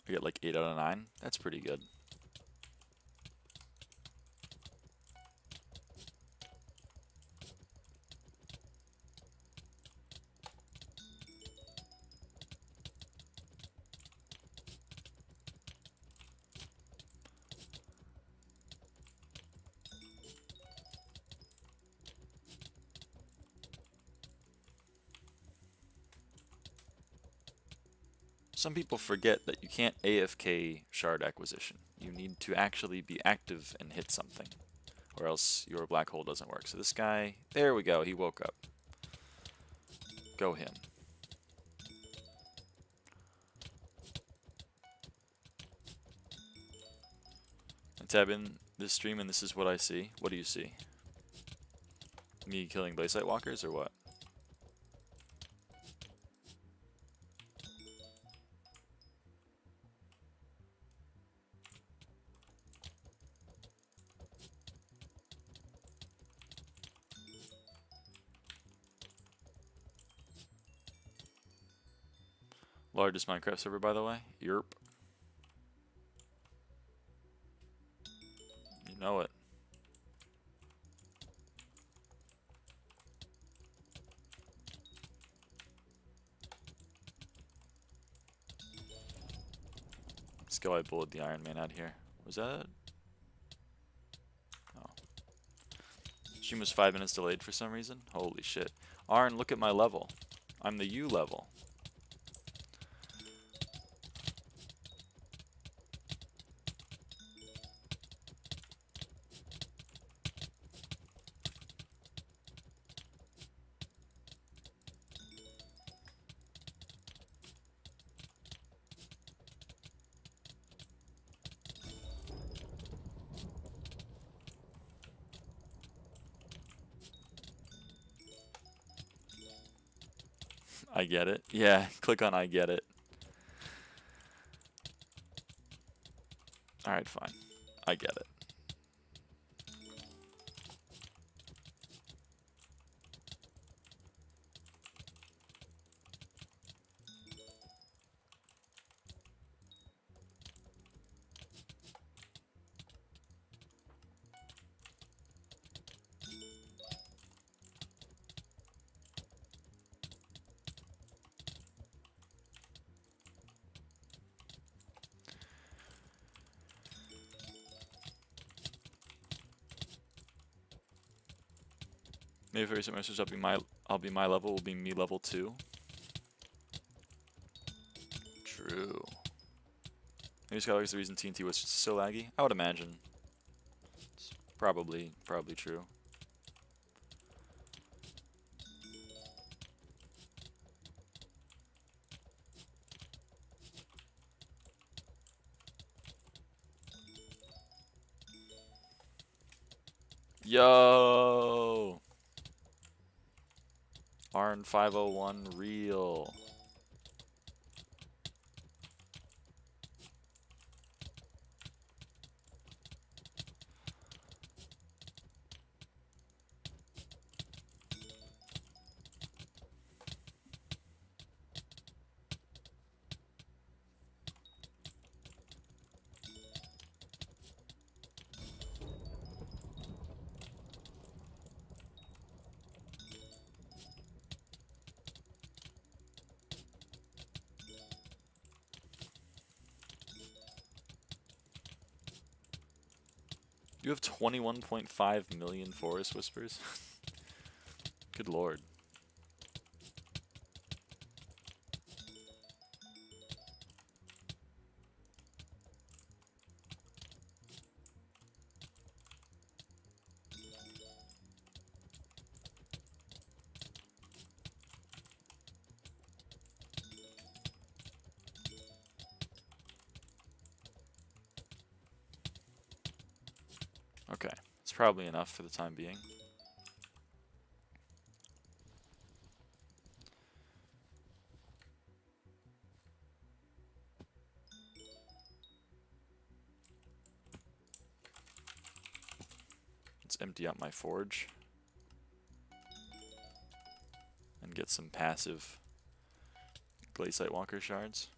I get like 8 out of 9. That's pretty good. Some people forget that you can't AFK shard acquisition. You need to actually be active and hit something, or else your black hole doesn't work. So this guy, there we go, he woke up. Go him. I tab in this stream and this is what I see. What do you see? Me killing Blaze Light Walkers or what? Largest Minecraft server, by the way. Yerp. You know it. Let's go. I bullet the Iron Man out here. Was that? Oh. Stream was 5 minutes delayed for some reason. Holy shit. Arn, look at my level. I'm the U level. I get it. Yeah, click on I get it. Alright, fine. I get it. Maybe for recent message I'll be my level will be me level 2. True. Maybe SkyBlock is the reason TNT was so laggy. I would imagine. It's probably true. Yo! Arn 501 real. You have 21.5 million forest whispers? Good lord. Okay, it's probably enough for the time being. Let's empty out my forge and get some passive Glaciate Walker shards.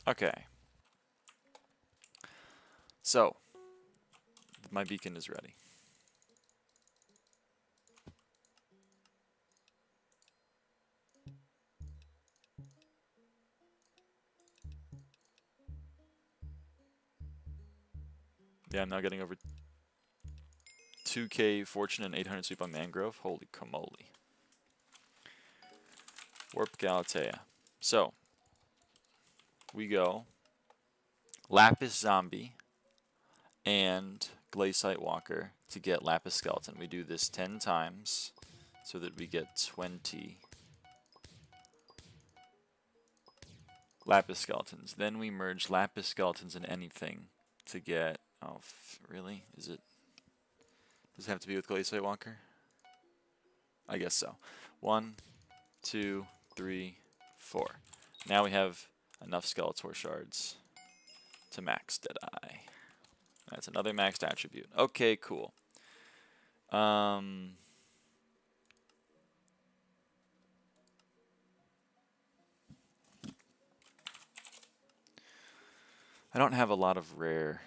Okay. So, my beacon is ready. Yeah, I'm now getting over 2k fortune and 800 sweep on mangrove. Holy camoli. Warp Galatea. So, we go Lapis Zombie and Glaciate Walker to get Lapis Skeleton. We do this 10 times so that we get 20 Lapis Skeletons. Then we merge Lapis Skeletons in anything to get... Oh, really? Is it... Does it have to be with Glaciate Walker? I guess so. 1, 2, 3, 4. Now we have enough Skeletor shards to max Deadeye. That's another maxed attribute. Okay, cool. I don't have a lot of rare,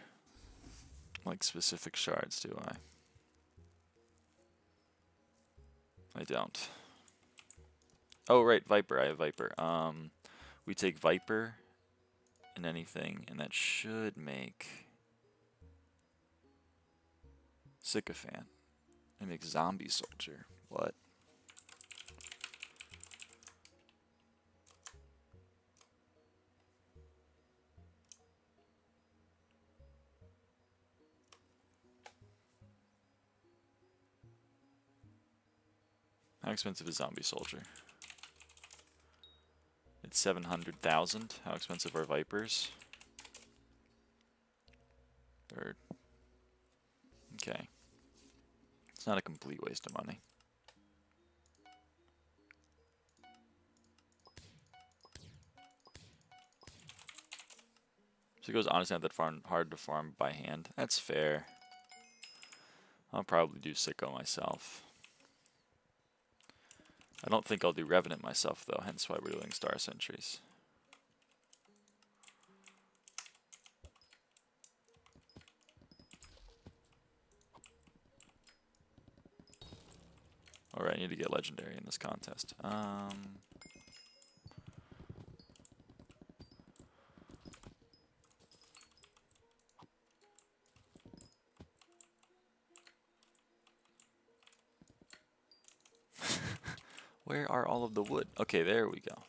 like, specific shards, do I? I don't. Oh, right, Viper. I have Viper. We take Viper and anything, and that should make Sycophant. It makes Zombie Soldier. What? How expensive is Zombie Soldier? It's 700,000. How expensive are Vipers? Third. Okay. It's not a complete waste of money. So it goes honestly not that hard to farm by hand. That's fair. I'll probably do Sicko myself. I don't think I'll do Revenant myself though, hence why we're doing Star Sentries. Alright, I need to get Legendary in this contest. Where are all of the wood? Okay, there we go.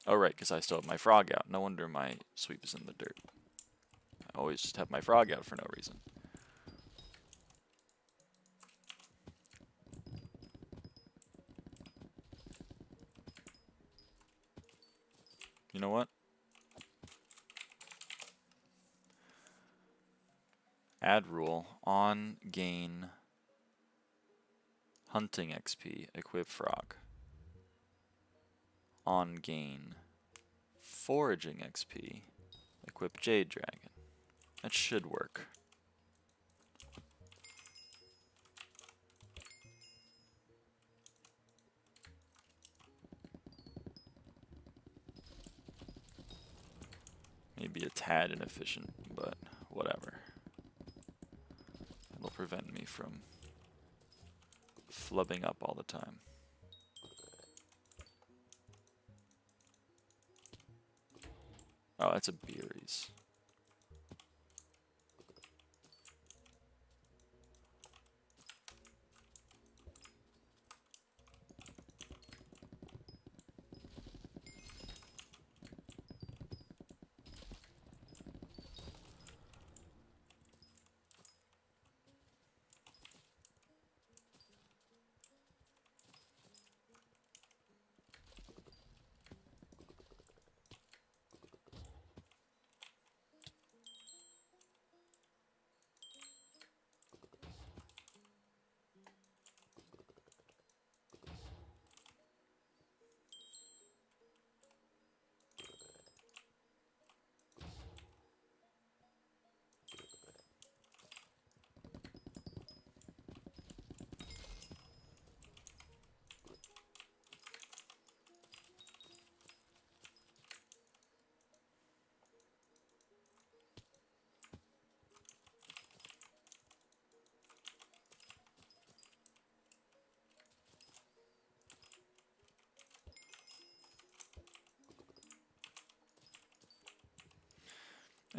Oh, right, because I still have my frog out. No wonder my sweep is in the dirt. I always just have my frog out for no reason. You know what? Add rule on gain hunting XP, equip frog. On gain foraging XP, equip jade dragon. That should work. Maybe a tad inefficient, but whatever. It'll prevent me from flubbing up all the time. Oh, that's a Beeries.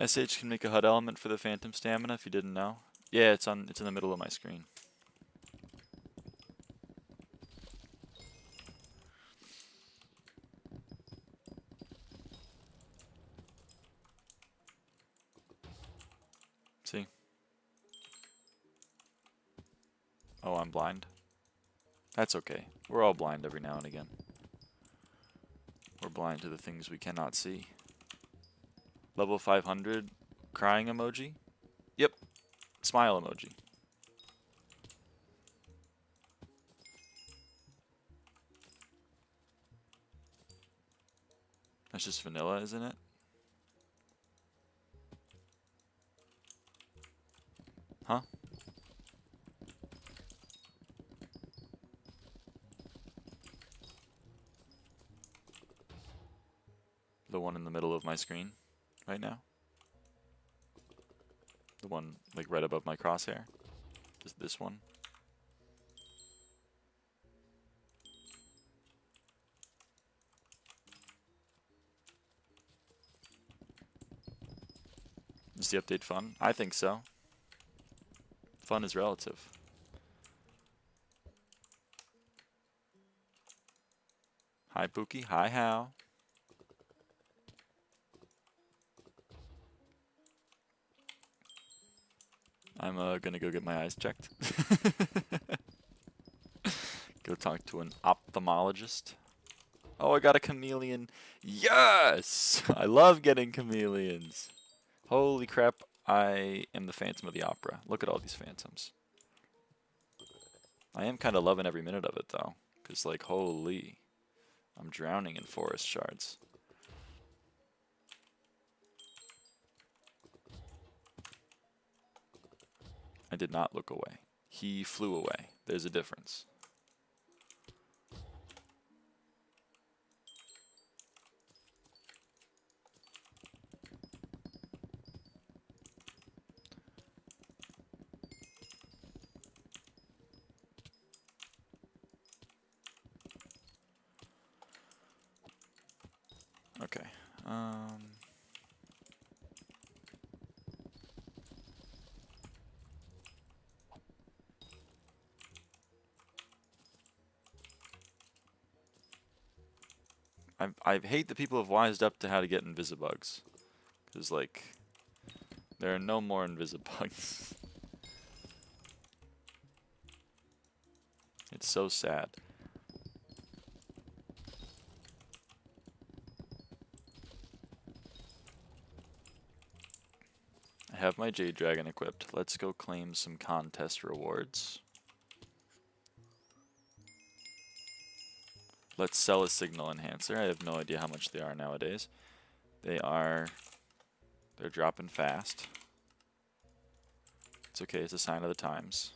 SH can make a HUD element for the Phantom Stamina if you didn't know. Yeah, it's in the middle of my screen. See? Oh, I'm blind. That's okay. We're all blind every now and again. We're blind to the things we cannot see. Level 500 crying emoji? Yep. Smile emoji. That's just vanilla, isn't it? Huh? The one in the middle of my screen right now. The one like right above my crosshair. Just this one. Is the update fun? I think so. Fun is relative. Hi Pookie, hi Hal. I'm gonna go get my eyes checked. Go talk to an ophthalmologist. Oh, I got a chameleon. Yes! I love getting chameleons. Holy crap, I am the Phantom of the Opera. Look at all these phantoms. I am kind of loving every minute of it, though. Because, like, holy. I'm drowning in forest shards. I did not look away. He flew away. There's a difference. Okay. I hate that people have wised up to how to get Invisibugs. Because, like, there are no more Invisibugs. It's so sad. I have my Jade Dragon equipped. Let's go claim some contest rewards. Let's sell a signal enhancer. I have no idea how much they are nowadays. They're dropping fast. It's okay, it's a sign of the times.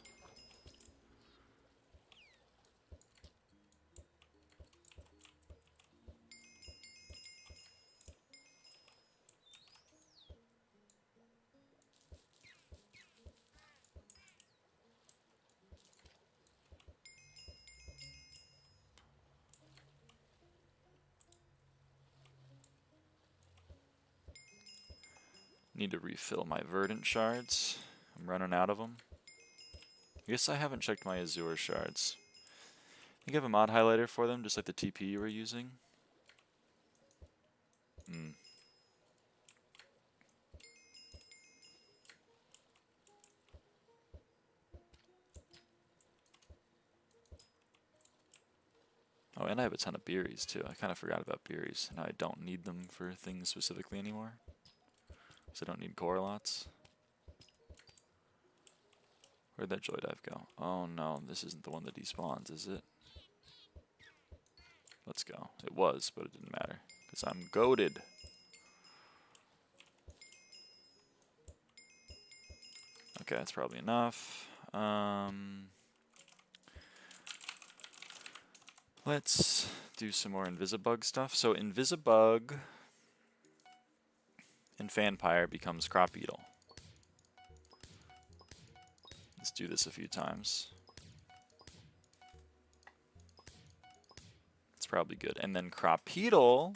Need to refill my verdant shards. I'm running out of them. I guess I haven't checked my azure shards. I think I have a mod highlighter for them, just like the TP you were using. Oh, and I have a ton of berries too. I kind of forgot about berries. Now I don't need them for things specifically anymore. So I don't need Coralots. Where'd that Joy Dive go? Oh no, this isn't the one that despawns, is it? Let's go. It was, but it didn't matter. Because I'm goated. Okay, that's probably enough. Let's do some more Invisibug stuff. So Invisibug and Fanpire becomes Crop Beetle. Let's do this a few times. It's probably good. And then Crop Beetle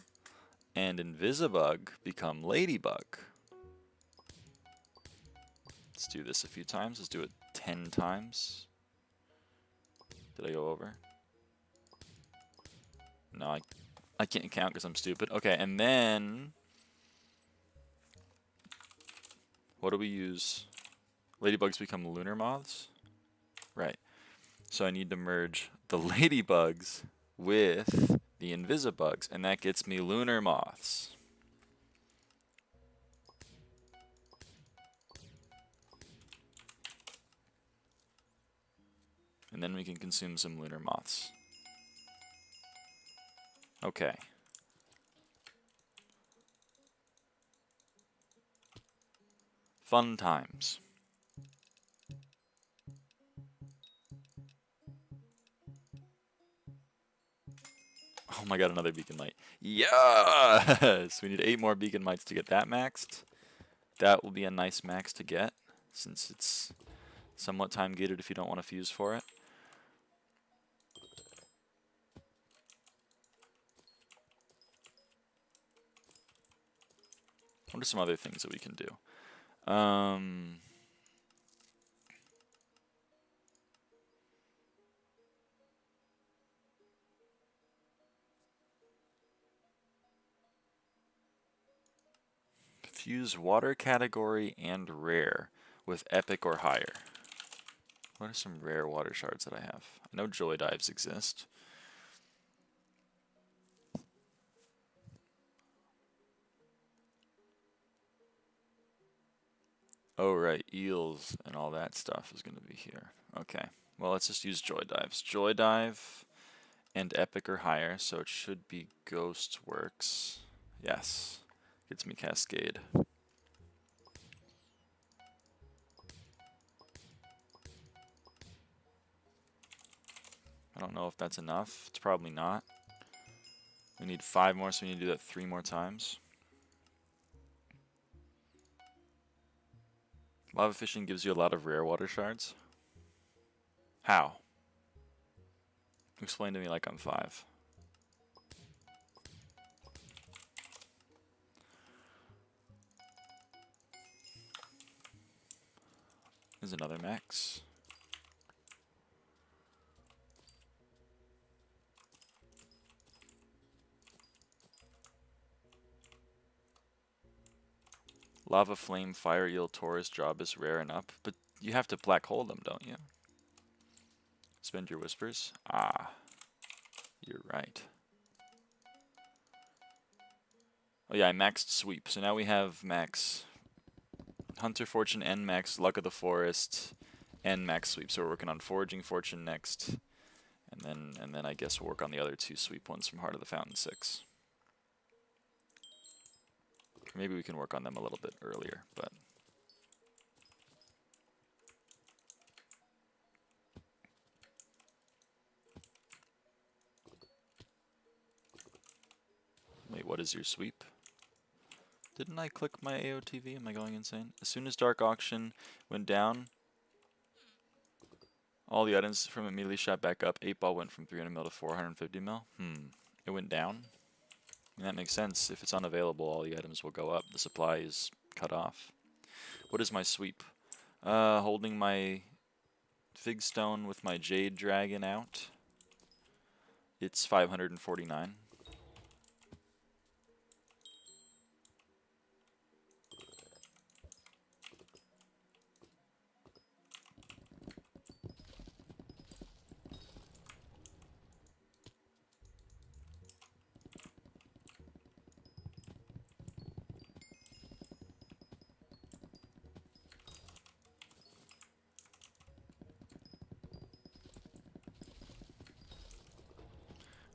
and Invisibug become Ladybug. Let's do this a few times. Let's do it 10 times. Did I go over? No, I can't count because I'm stupid. Okay, and then what do we use? Ladybugs become lunar moths? Right. So I need to merge the ladybugs with the Invisibugs, and that gets me lunar moths. And then we can consume some lunar moths. Okay. Fun times. Oh my god, another beacon light. Yes! We need 8 more beacon lights to get that maxed. That will be a nice max to get, since it's somewhat time gated if you don't want to fuse for it. What are some other things that we can do? Fuse water category and rare with epic or higher. What are some rare water shards that I have? I know joy dives exist. Oh right, eels and all that stuff is going to be here. Okay, well let's just use joy dives. Joy dive and epic or higher, so it should be ghost works. Yes, gets me cascade. I don't know if that's enough. It's probably not. We need 5 more, so we need to do that 3 more times. Lava fishing gives you a lot of rare water shards. How? Explain to me like I'm 5. There's another max. Lava flame, fire eel, Taurus, job is rare and up, but you have to black hole them, don't you? Spend your whispers. Ah, you're right. Oh yeah, I maxed sweep, so now we have max Hunter Fortune and max Luck of the Forest and max sweep. So we're working on Foraging Fortune next, and then I guess we'll work on the other 2 sweep ones from Heart of the Fountain 6. Maybe we can work on them a little bit earlier, but wait, what is your sweep? Didn't I click my AOTV? Am I going insane? As soon as Dark Auction went down, all the items from it immediately shot back up. 8 ball went from 300 mil to 450 mil. It went down. And that makes sense. If it's unavailable, all the items will go up. The supply is cut off. What is my sweep? Holding my Fig Stone with my Jade Dragon out. It's 549.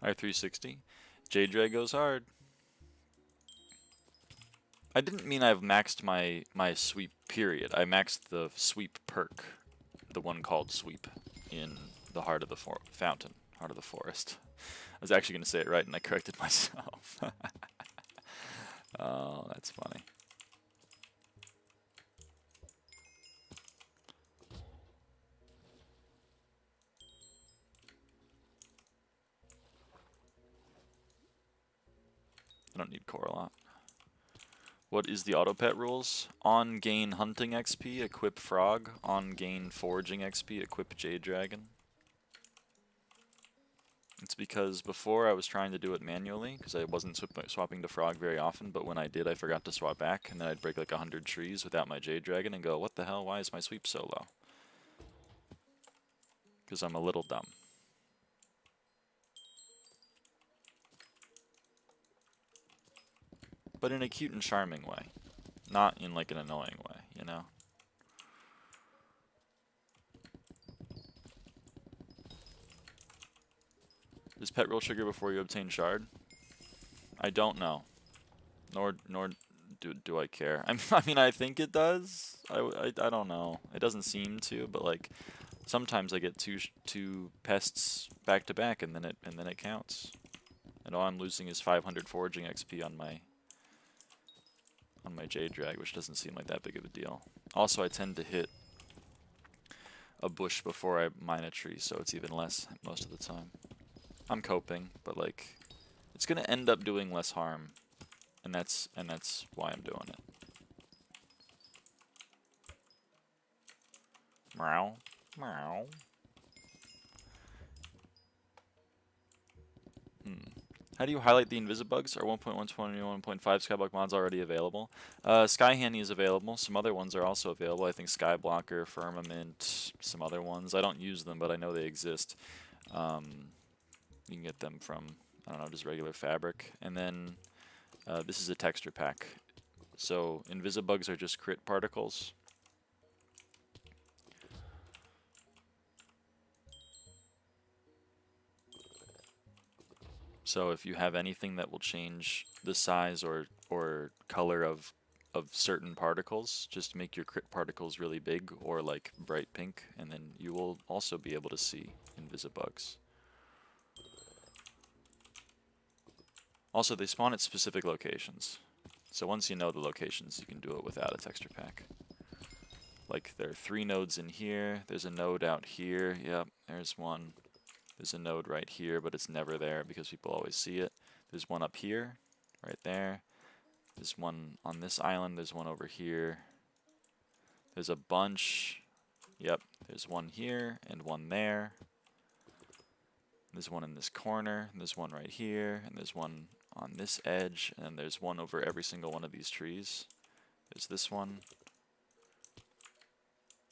Alright, 360. J-Drag goes hard. I didn't mean I've maxed my sweep period. I maxed the sweep perk. The one called sweep in the Heart of the Fountain. Heart of the Forest. I was actually going to say it right and I corrected myself. Oh, that's funny. I don't need core a lot. What is the auto pet rules? On gain hunting XP, equip frog. On gain foraging XP, equip Jade Dragon. It's because before I was trying to do it manually, because I wasn't swapping to frog very often, but when I did I forgot to swap back, and then I'd break like 100 trees without my Jade Dragon and go, what the hell, why is my sweep so low? Because I'm a little dumb. But in a cute and charming way. Not in like an annoying way, you know? Does pet roll trigger before you obtain shard? I don't know. Nor do I care? I mean, I think it does. I don't know. It doesn't seem to, but like sometimes I get two pests back to back, and then it counts. And all I'm losing is 500 foraging XP on my Jade Drag, which doesn't seem like that big of a deal. Also, I tend to hit a bush before I mine a tree, so it's even less most of the time. I'm coping, but like it's gonna end up doing less harm, and that's why I'm doing it. Meow, meow. How do you highlight the Invisibugs? Are 1.121.5 SkyBlock mods already available? SkyHanni is available. Some other ones are also available. I think Skyblocker, Firmament, some other ones. I don't use them, but I know they exist. You can get them from, I don't know, just regular fabric. And then this is a texture pack. So Invisibugs are just crit particles. So if you have anything that will change the size or color of certain particles, just make your crit particles really big or like bright pink, and then you will also be able to see Invisibugs. Also, they spawn at specific locations. So once you know the locations, you can do it without a texture pack. Like there are 3 nodes in here, there's a node out here, yep, there's one. There's a node right here, but it's never there because people always see it. There's one up here, right there. There's one on this island, there's one over here. There's a bunch. Yep, there's one here and one there. There's one in this corner, and there's one right here, and there's one on this edge, and there's one over every single one of these trees. There's this one.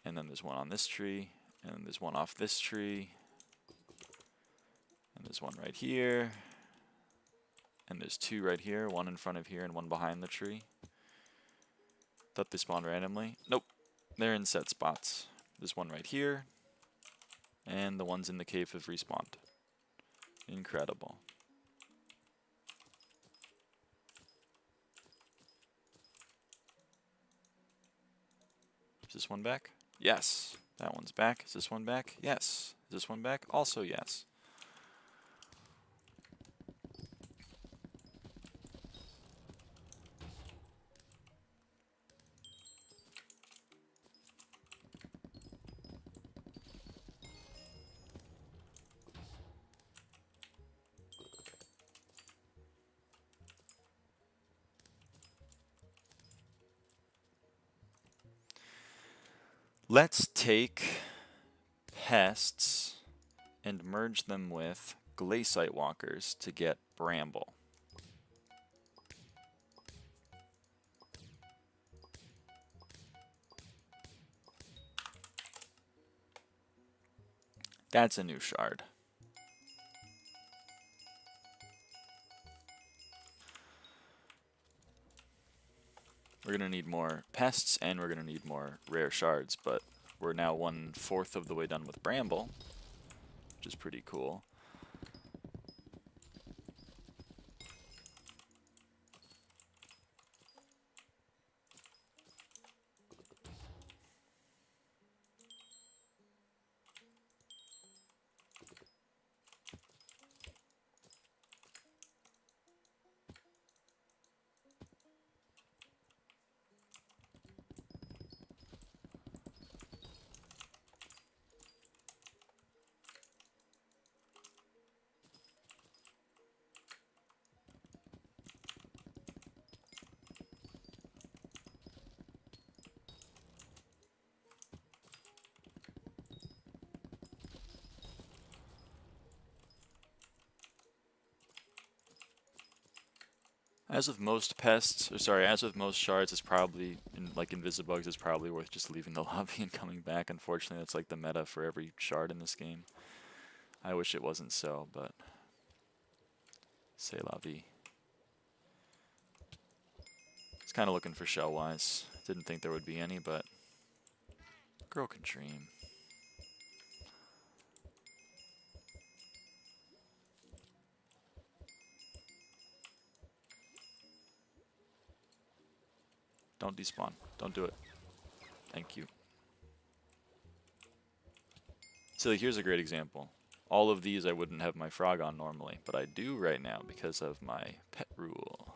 And then there's one on this tree, and there's one off this tree. And there's one right here, and there's 2 right here, one in front of here and one behind the tree. Thought they spawned randomly. Nope, they're in set spots. There's one right here, and the ones in the cave have respawned. Incredible. Is this one back? Yes. That one's back. Is this one back? Yes. Is this one back? Also yes. Let's take pests and merge them with glaciate walkers to get Bramble. That's a new shard. We're going to need more pests, and we're going to need more rare shards, but we're now 1/4 of the way done with Bramble, which is pretty cool. As with most pests, or sorry, as with most shards, it's probably, like Invisibugs, it's probably worth just leaving the lobby and coming back. Unfortunately, that's like the meta for every shard in this game. I wish it wasn't so, but c'est la vie. It's kind of looking for shell-wise. Didn't think there would be any, but girl can dream. Don't despawn. Don't do it. Thank you. So here's a great example. All of these I wouldn't have my frog on normally, but I do right now because of my pet rule.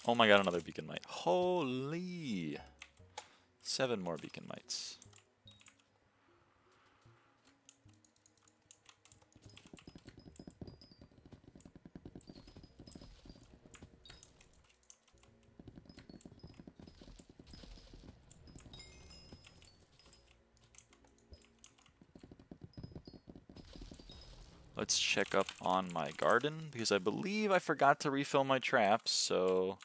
Oh my god, another beacon mite. Holy! 7 more beacon mites. Let's check up on my garden, because I believe I forgot to refill my traps, so...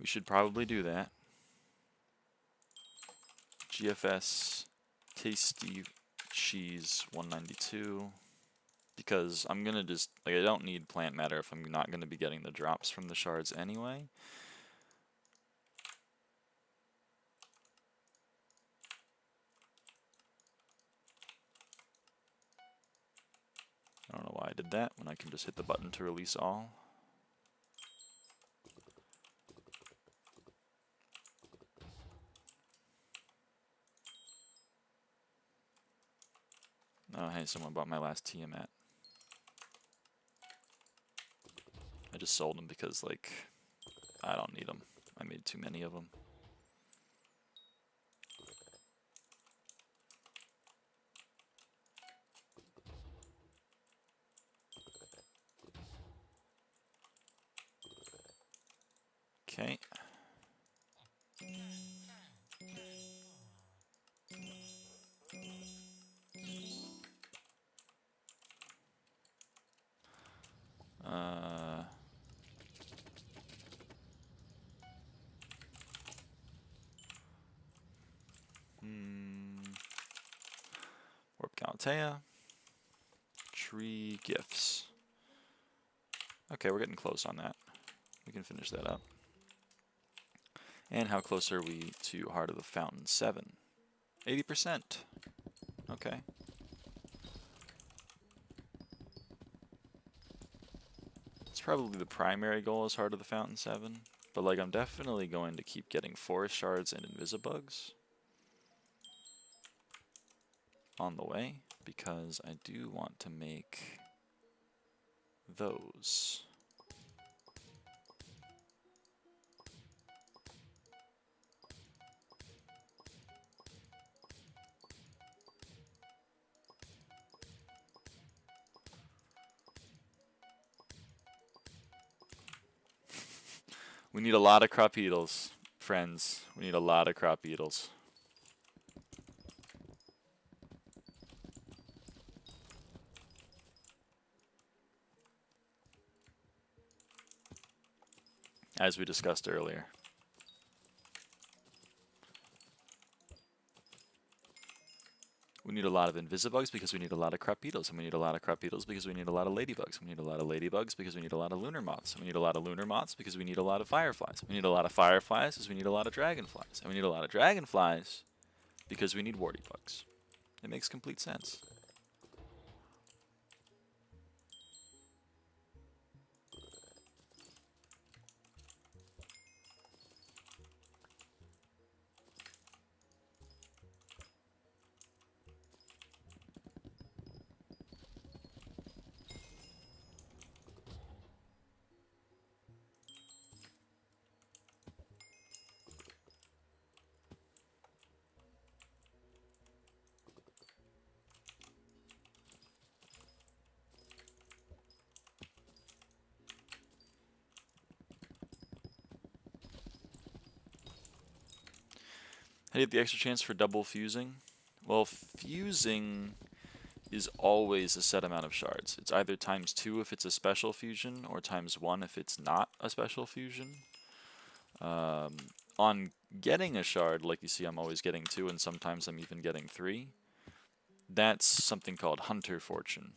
we should probably do that. GFS Tasty Cheese 192. Because I'm gonna just, like, I don't need plant matter if I'm not gonna be getting the drops from the shards anyway. I don't know why I did that when I can just hit the button to release all. Oh, hey, someone bought my last Tiamat. I just sold them because, like, I don't need them. I made too many of them. Okay. Warp Galatea. Tree gifts. Okay, we're getting close on that. We can finish that up. And how close are we to Heart of the Fountain 7? 80%. Okay. It's probably the primary goal is Heart of the Fountain 7. But, like, I'm definitely going to keep getting forest shards and Invisibugs on the way, because I do want to make those. We need a lot of crop beetles, friends. We need a lot of crop beetles. As we discussed earlier. We need a lot of Invisibugs because we need a lot of crop beetles, and we need a lot of crop beetles because we need a lot of ladybugs. We need a lot of ladybugs because we need a lot of lunar moths. We need a lot of lunar moths because we need a lot of fireflies. We need a lot of fireflies because we need a lot of dragonflies. And we need a lot of dragonflies because we need warty bugs. It makes complete sense. How do you get the extra chance for double fusing? Well, fusing is always a set amount of shards. It's either ×2 if it's a special fusion, or ×1 if it's not a special fusion. On getting a shard, like you see I'm always getting 2, and sometimes I'm even getting 3. that's something called Hunter Fortune,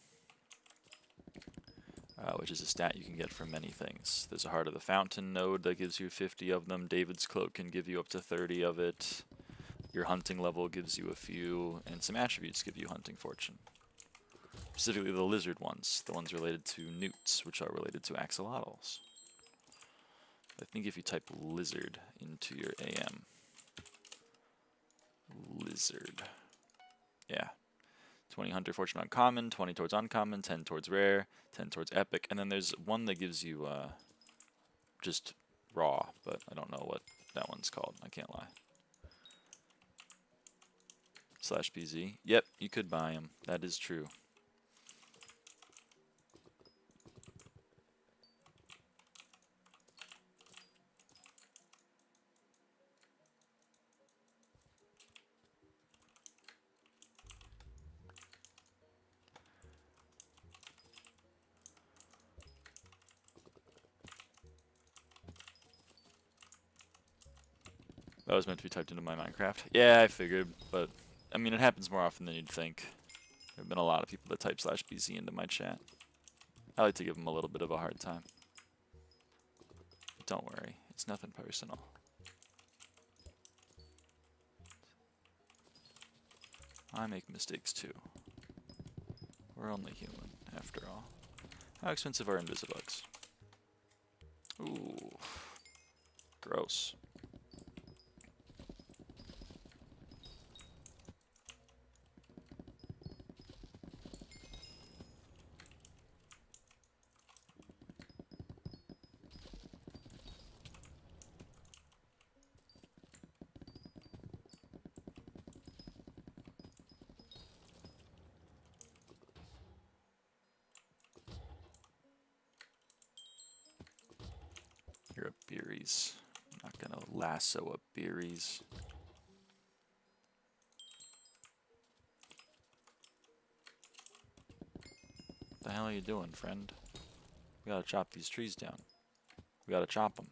which is a stat you can get from many things. There's a Heart of the Fountain node that gives you 50 of them. David's Cloak can give you up to 30 of it. Your hunting level gives you a few, and some attributes give you Hunting Fortune. Specifically the lizard ones, the ones related to newts, which are related to axolotls. I think if you type lizard into your AM, lizard, yeah, 20 Hunter Fortune on common, 20 towards uncommon, 10 towards rare, 10 towards epic, and then there's one that gives you just raw, but I don't know what that one's called, I can't lie. /BZ, yep, you could buy them, that is true. That was meant to be typed into my Minecraft. Yeah, I figured, but I mean, it happens more often than you'd think. There have been a lot of people that type /BZ into my chat. I like to give them a little bit of a hard time. But don't worry, it's nothing personal. I make mistakes too. We're only human, after all. How expensive are Invisibugs? Ooh, gross. You're a Beeries. I'm not gonna lasso a Beeries. What the hell are you doing, friend? We gotta chop these trees down. We gotta chop them.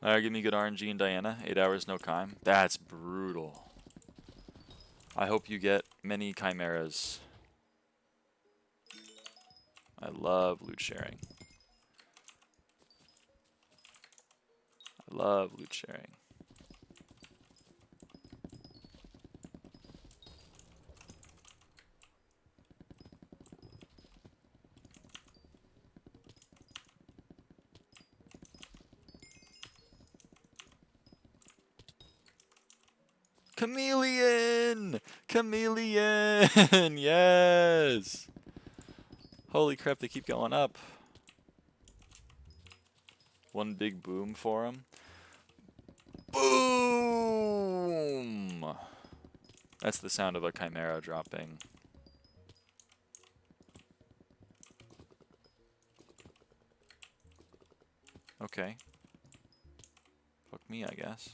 Alright, give me good RNG and Diana. 8 hours, no chime. That's brutal. I hope you get many chimeras. I love loot sharing. I love loot sharing. Chameleon! Chameleon! Yes! Holy crap, they keep going up. One big boom for them. Boom! That's the sound of a chimera dropping. Okay. Fuck me, I guess.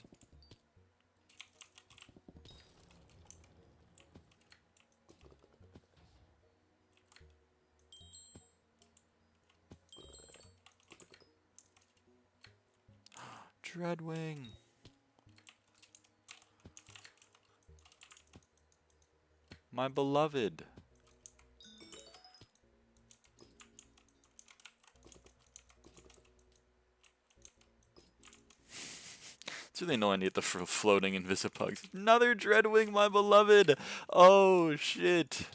Dreadwing. My beloved. It's really annoying to get the floating Invisibugs. Another Dreadwing, my beloved. Oh, shit.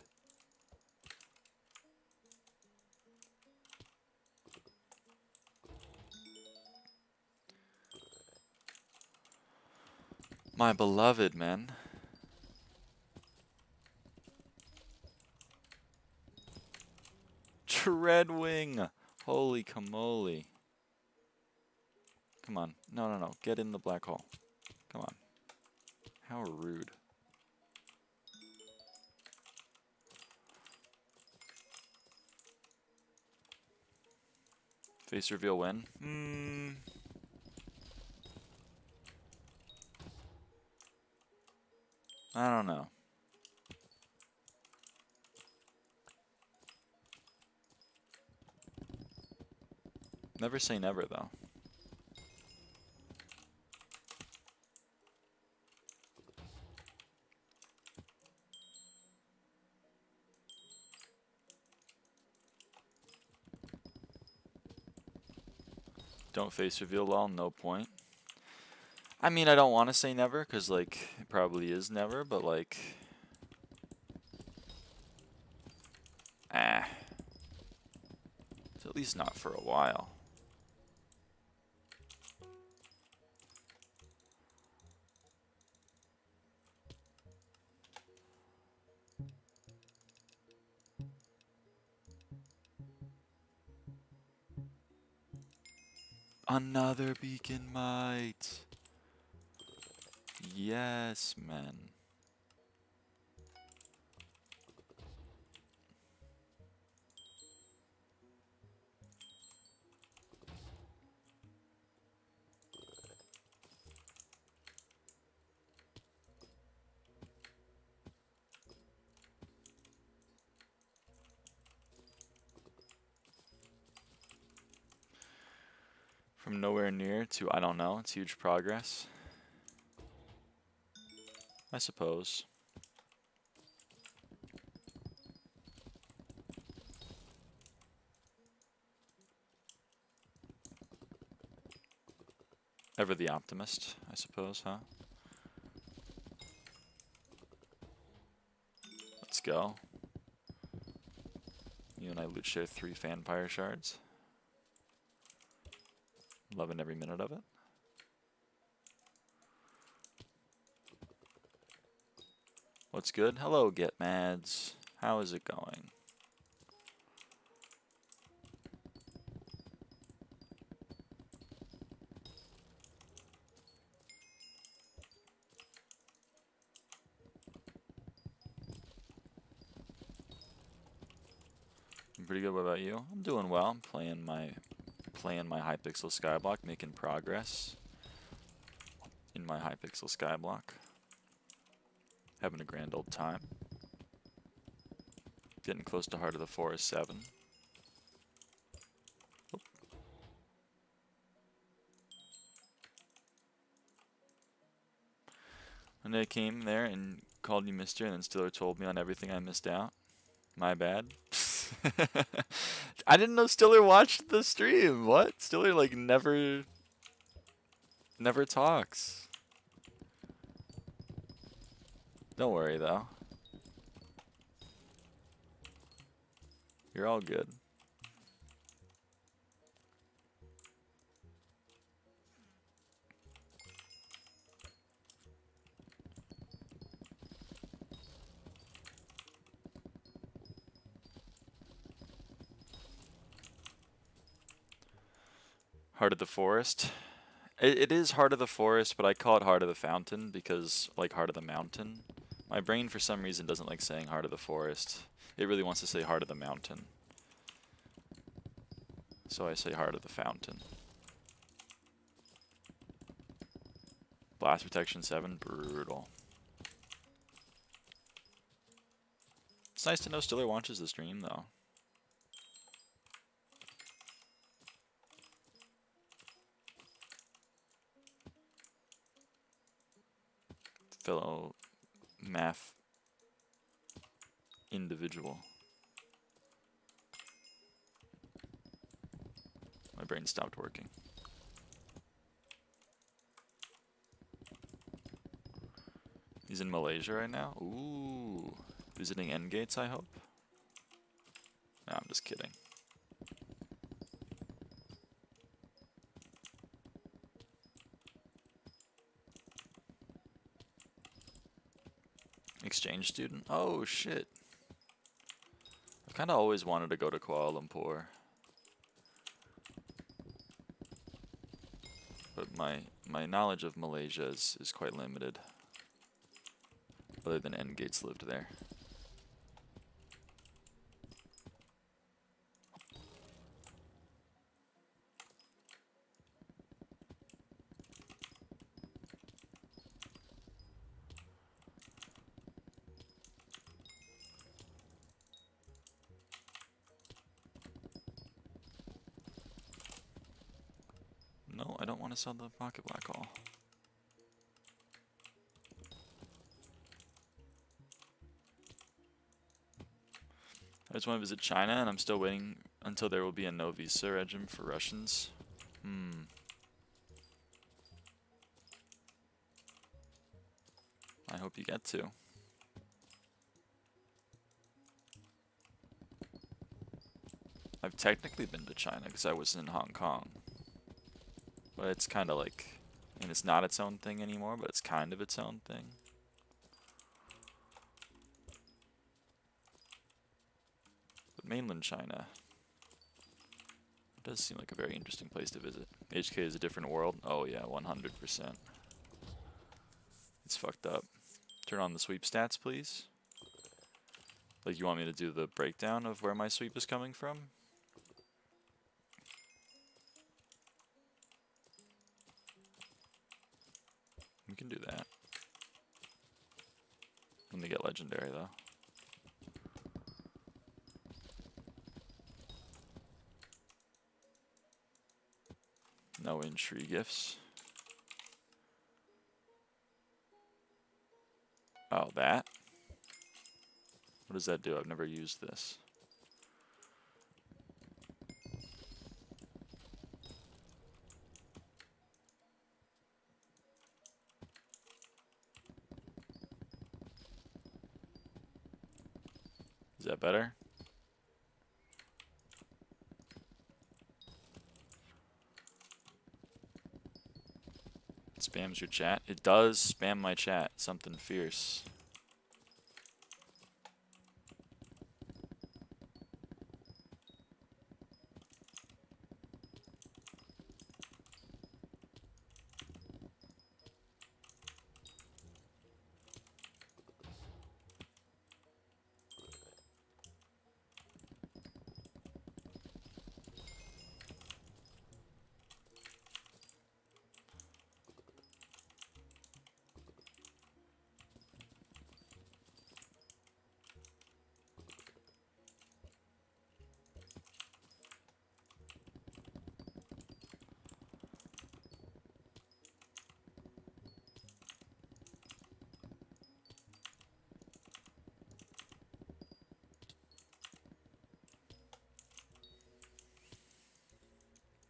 My beloved, man. Dreadwing. Holy camole. Come on. No, no, no. Get in the black hole. Come on. How rude. Face reveal when? I don't know. Never say never, though. Don't face reveal lol, no point. I mean, I don't want to say never, because, like, it probably is never, but, like... It's at least not for a while. Another beacon mite. Yes, man. From nowhere near to I don't know, it's huge progress. I suppose. Ever the optimist, I suppose, huh? Let's go. You and I loot share 3 Fanfire shards. Loving every minute of it. What's good? Hello, Get Mads. How is it going? I'm pretty good. What about you? I'm doing well. I'm playing my Hypixel SkyBlock, making progress in my Hypixel SkyBlock. Having a grand old time. Getting close to Heart of the Forest 7. Oop. And I came there and called you mister, and then Stiller told me on everything I missed out. My bad. I didn't know Stiller watched the stream. What? Stiller like never talks. Don't worry though. You're all good. Heart of the Forest. It is Heart of the Forest, but I call it Heart of the Fountain because, like, Heart of the Mountain. My brain, for some reason, doesn't like saying Heart of the Forest. It really wants to say Heart of the Mountain. So I say Heart of the Fountain. Blast Protection 7, brutal. It's nice to know Stiller watches the stream, though. Fellow math individual. My brain stopped working. He's in Malaysia right now? Ooh. Visiting Endgates, I hope? No, I'm just kidding. Exchange student? Oh, shit. I've kind of always wanted to go to Kuala Lumpur. But my knowledge of Malaysia is quite limited. Other than Endgates lived there. No, I don't want to sell the pocket black hole. I just want to visit China, and I'm still waiting until there will be a no visa regime for Russians. I hope you get to. I've technically been to China because I was in Hong Kong. But it's kind of like, and it's not its own thing anymore, but it's kind of its own thing. But mainland China does seem like a very interesting place to visit. HK is a different world. Oh yeah, 100%. It's fucked up. Turn on the sweep stats, please. Like, you want me to do the breakdown of where my sweep is coming from? We can do that. When they get legendary, though. No entry gifts. Oh, that? What does that do? I've never used this. Is that better? It spams your chat? It does spam my chat. Something fierce.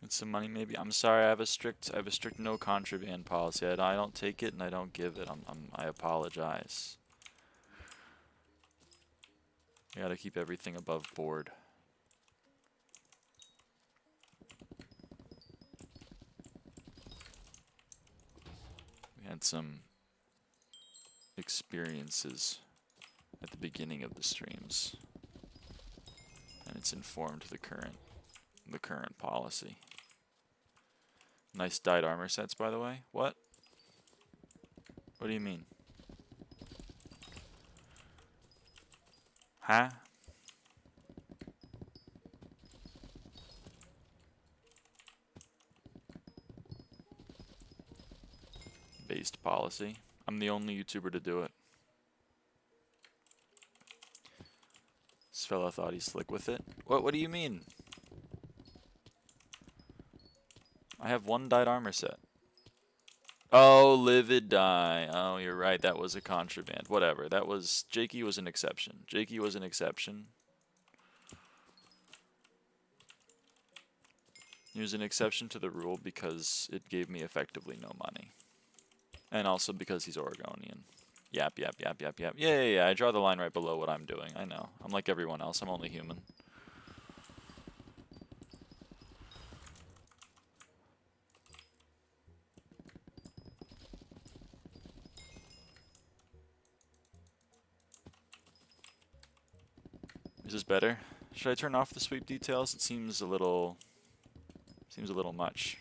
Some money maybe. I'm sorry, I have a strict no contraband policy. I don't take it and I don't give it. I apologize. We gotta keep everything above board. We had some experiences at the beginning of the streams, and it's informed the current policy. Nice dyed armor sets, by the way. What? What do you mean? Huh? Based policy. I'm the only YouTuber to do it. This fella thought he's slick with it. What do you mean? I have one dyed armor set. Oh, livid dye. Oh, you're right. That was a contraband. Whatever. That was... Jakey was an exception. Jakey was an exception. He was an exception to the rule because it gave me effectively no money. And also because he's Oregonian. Yap. Yeah. I draw the line right below what I'm doing. I know. I'm like everyone else. I'm only human. Is this better? Should I turn off the sweep details? It seems a little much.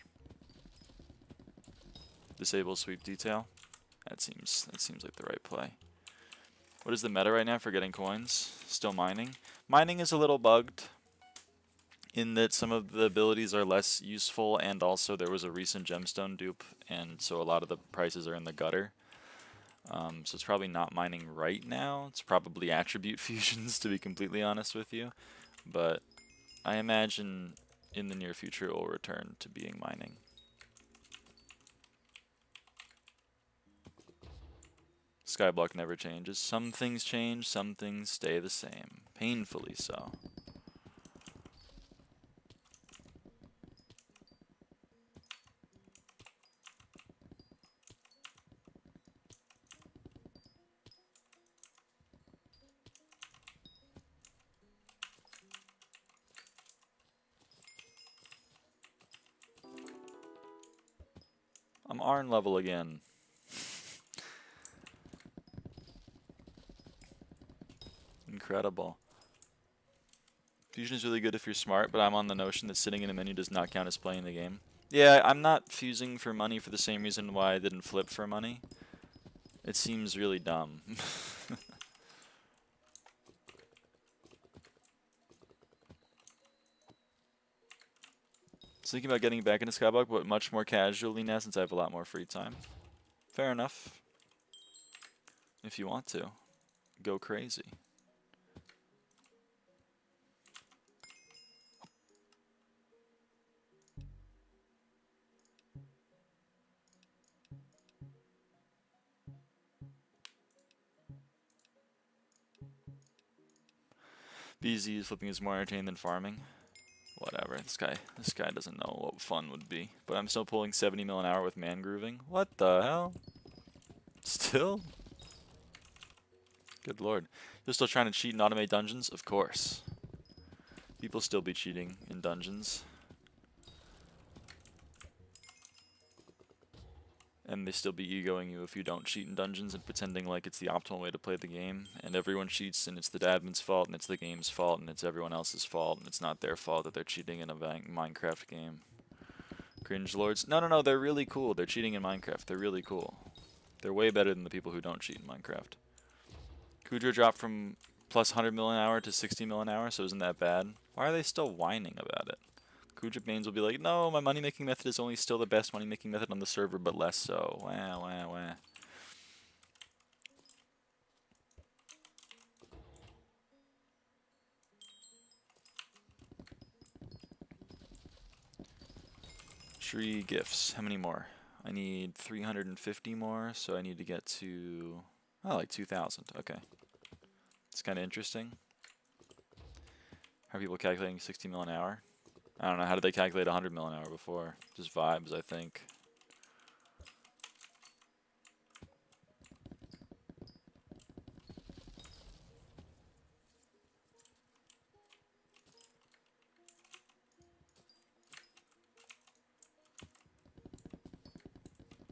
Disable sweep detail. That seems like the right play. What is the meta right now for getting coins? Still mining. Mining is a little bugged in that some of the abilities are less useful, and also there was a recent gemstone dupe, and so a lot of the prices are in the gutter. So it's probably not mining right now. It's probably attribute fusions, to be completely honest with you. But I imagine in the near future it will return to being mining. SkyBlock never changes. Some things change, some things stay the same. Painfully so. I'm Arn level again. Incredible. Fusion is really good if you're smart, but I'm on the notion that sitting in a menu does not count as playing the game. Yeah, I'm not fusing for money for the same reason why I didn't flip for money. It seems really dumb. Thinking about getting back into SkyBlock, but much more casually now since I have a lot more free time. Fair enough. If you want to. Go crazy. BZ flipping is more entertaining than farming. Whatever. This guy doesn't know what fun would be. But I'm still pulling 70 mil an hour with man grooving. What the hell? Still? Good lord. You're still trying to cheat and automate dungeons? Of course. People still be cheating in dungeons. And they still be egoing you if you don't cheat in dungeons and pretending like it's the optimal way to play the game. And everyone cheats and it's the admin's fault and it's the game's fault and it's everyone else's fault and it's not their fault that they're cheating in a Minecraft game. Cringe lords. No, they're really cool. They're cheating in Minecraft. They're really cool. They're way better than the people who don't cheat in Minecraft. Kudra dropped from plus 100 mil an hour to 60 mil an hour, so isn't that bad? Why are they still whining about it? Kudra Baines will be like, no, my money-making method is only still the best money-making method on the server, but less so. Wah, wah, wah. Tree gifts. How many more? I need 350 more, so I need to get to... oh, like 2,000. Okay. It's kind of interesting. How are people calculating 60 mil an hour? I don't know. How did they calculate 100 mil an hour before? Just vibes, I think.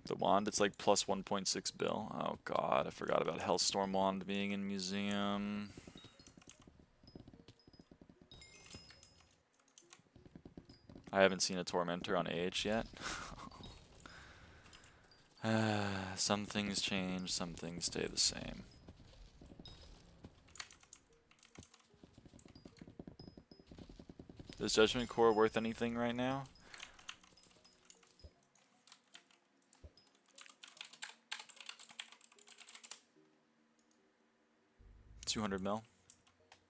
The wand, it's like plus 1.6 bill. Oh god, I forgot about Hellstorm wand being in museum. I haven't seen a Tormentor on AH yet. Some things change, some things stay the same. Is Judgment Core worth anything right now? $200 mil.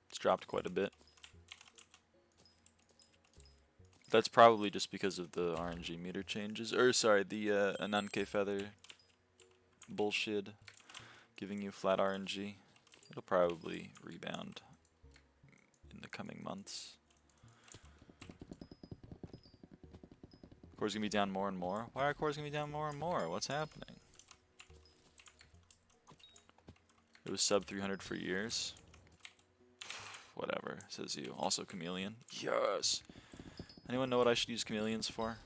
It's dropped quite a bit. That's probably just because of the RNG meter changes. Or, sorry, the Ananke Feather bullshit giving you flat RNG. It'll probably rebound in the coming months. Core's gonna be down more and more. Why are cores gonna be down more and more? What's happening? It was sub 300 for years. Whatever, says you. Also chameleon. Yes! Anyone know what I should use chameleons for?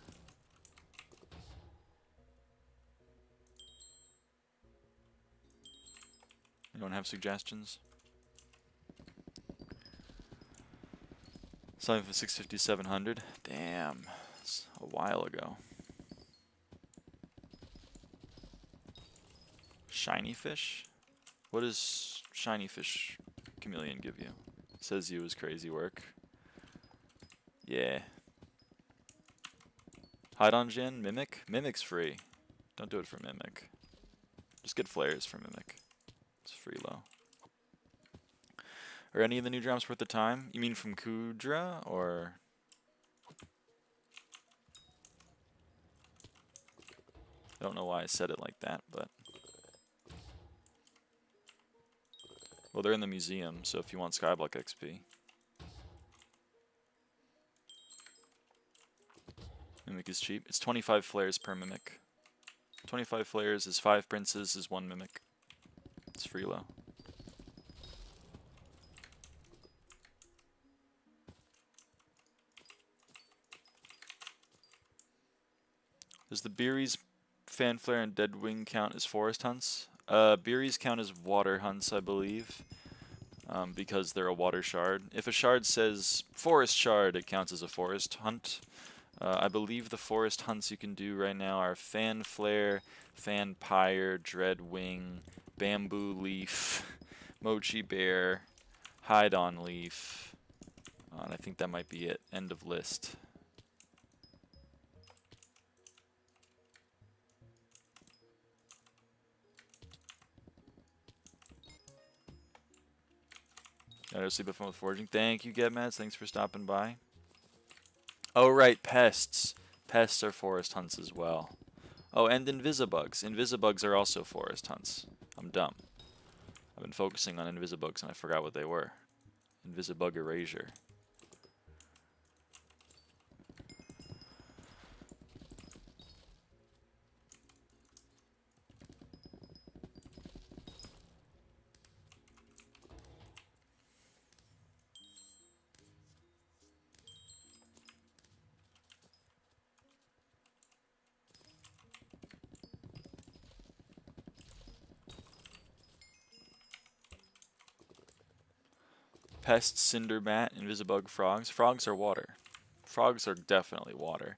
Anyone have suggestions? Selling for 650, 700. Damn, it's a while ago. Shiny fish? What does shiny fish chameleon give you? Says you is crazy work. Yeah. Hide on Jin? Mimic? Mimic's free. Don't do it for Mimic. Just get flares for Mimic. It's free low. Are any of the new drops worth the time? You mean from Kudra, or...? I don't know why I said it like that, but... well, they're in the museum, so if you want SkyBlock XP. Mimic is cheap. It's 25 flares per Mimic. 25 flares is 5 princes is 1 Mimic. It's free low. Does the Beery's Fanflare and Deadwing count as forest hunts? Beeries count as water hunts, I believe, because they're a water shard. If a shard says forest shard, it counts as a forest hunt. I believe the forest hunts you can do right now are Fanflare, Fanpire, Dreadwing, Bamboo Leaf, Mochi Bear, Hide on Leaf, and I think that might be it. End of list. Gotta sleep with Foraging. Thank you, Getmats. Thanks for stopping by. Oh, right, pests. Pests are forest hunts as well. Oh, and Invisibugs. Invisibugs are also forest hunts. I'm dumb. I've been focusing on Invisibugs and I forgot what they were. Invisibug erasure. Pests, Cinderbat, Invisibug, frogs. Frogs are water. Frogs are definitely water.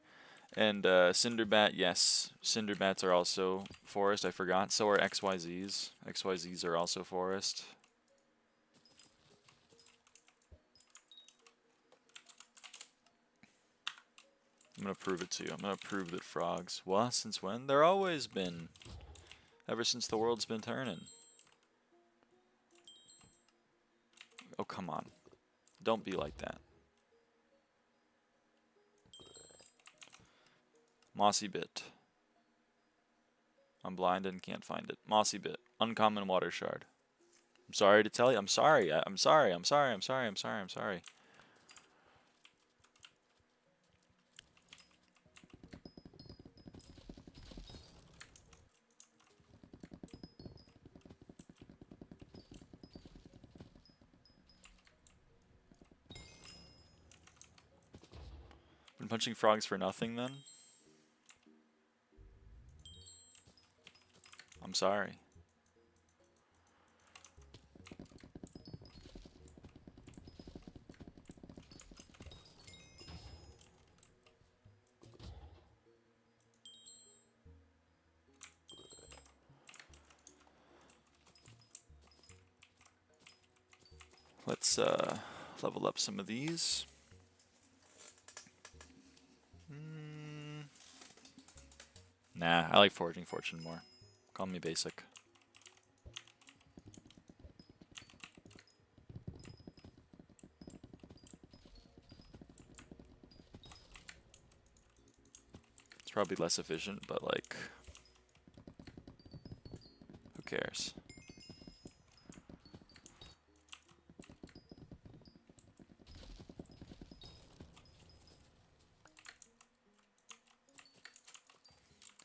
And Cinderbat, yes. Cinderbats are also forest, I forgot. So are XYZs. XYZs are also forest. I'm going to prove it to you. I'm going to prove that frogs... What? Since when? They're always been. Ever since the world's been turning. Oh, come on. Don't be like that. Mossy Bit. I'm blind and can't find it. Mossy Bit. Uncommon water shard. I'm sorry to tell you. I'm sorry. I'm sorry. I'm sorry. I'm sorry. I'm sorry. I'm sorry. Been punching frogs for nothing then? I'm sorry. Let's level up some of these. Nah, I like Foraging Fortune more. Call me basic. It's probably less efficient, but like, who cares?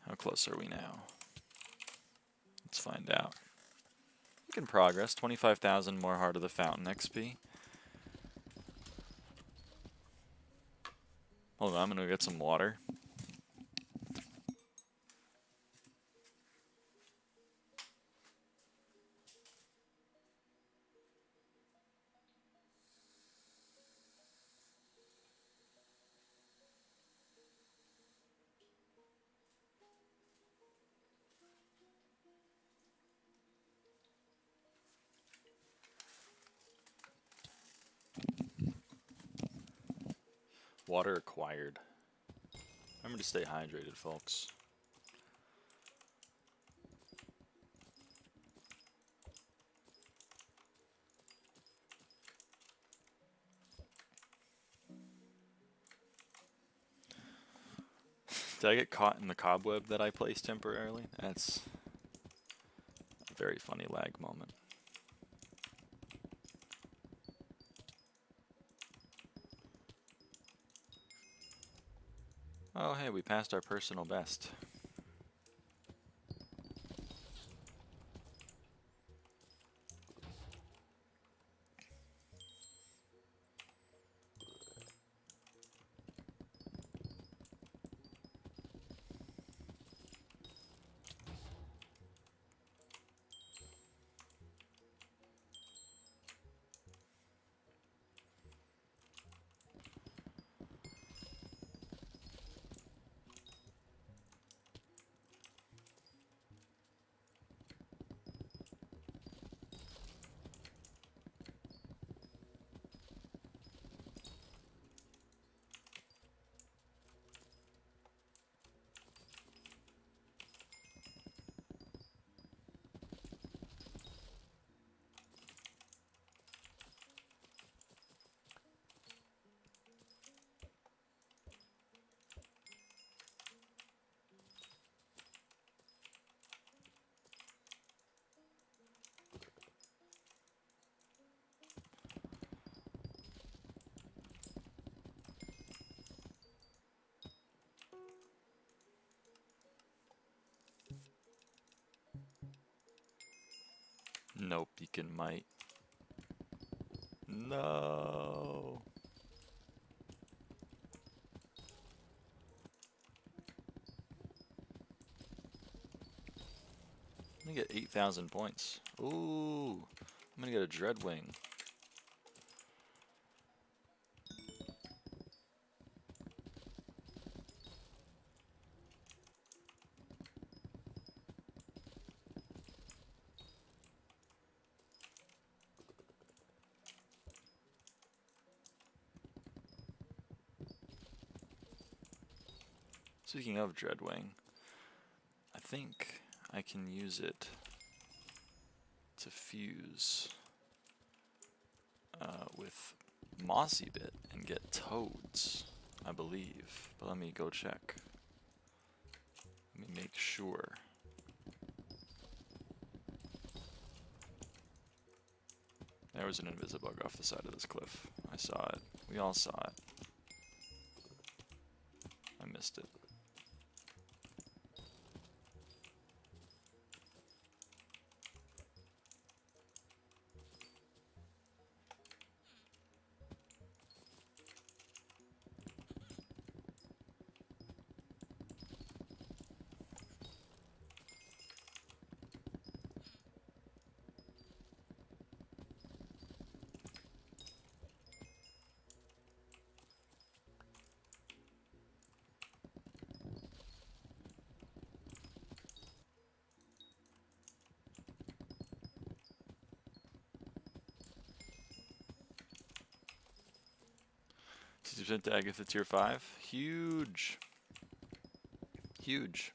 How close are we now? Let's find out. Making progress. 25,000 more Heart of the Fountain XP. Hold on, I'm gonna go get some water. Water acquired. Remember to stay hydrated, folks. Did I get caught in the cobweb that I placed temporarily? That's a very funny lag moment. Oh, hey, we passed our personal best. Nope, you can might. No. I'm gonna get 8,000 points. Ooh, I'm gonna get a Dreadwing. Speaking of Dreadwing, I think I can use it to fuse with Mossy Bit and get toads, I believe. But let me go check. Let me make sure. There was an Invisibug off the side of this cliff. I saw it. We all saw it. I missed it. To Agatha tier 5. Huge. Huge.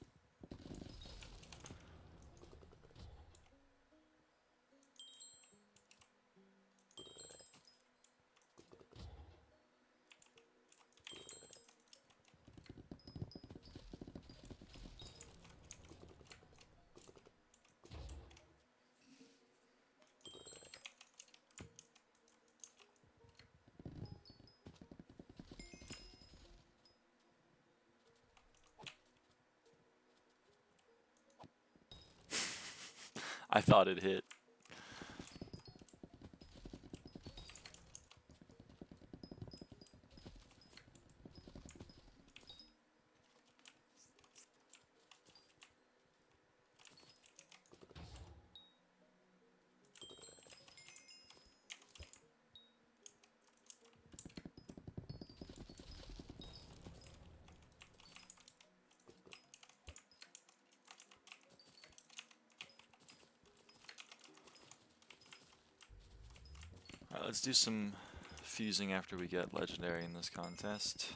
I thought it hit. Alright, let's do some fusing after we get legendary in this contest.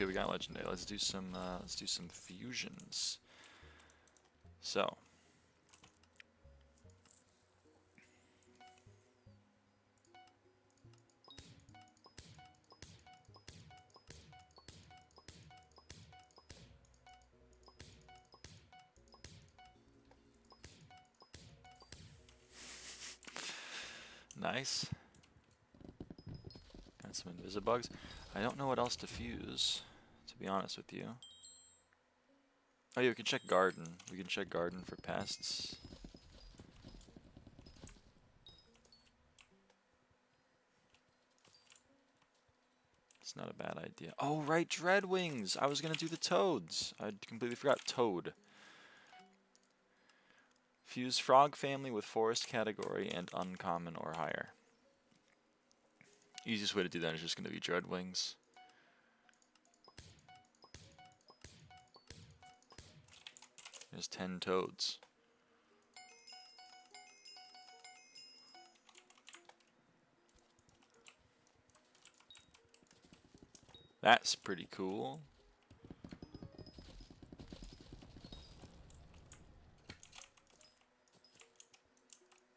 Okay, we got legendary. Let's do some fusions. So. Nice. Got some Invisibugs. I don't know what else to fuse, to be honest with you. Oh yeah, we can check garden. We can check garden for pests. It's not a bad idea. Oh right, Dreadwings! I was gonna do the toads. I completely forgot toad. Fuse frog family with forest category and uncommon or higher. Easiest way to do that is just gonna be Dreadwings. There's 10 toads. That's pretty cool.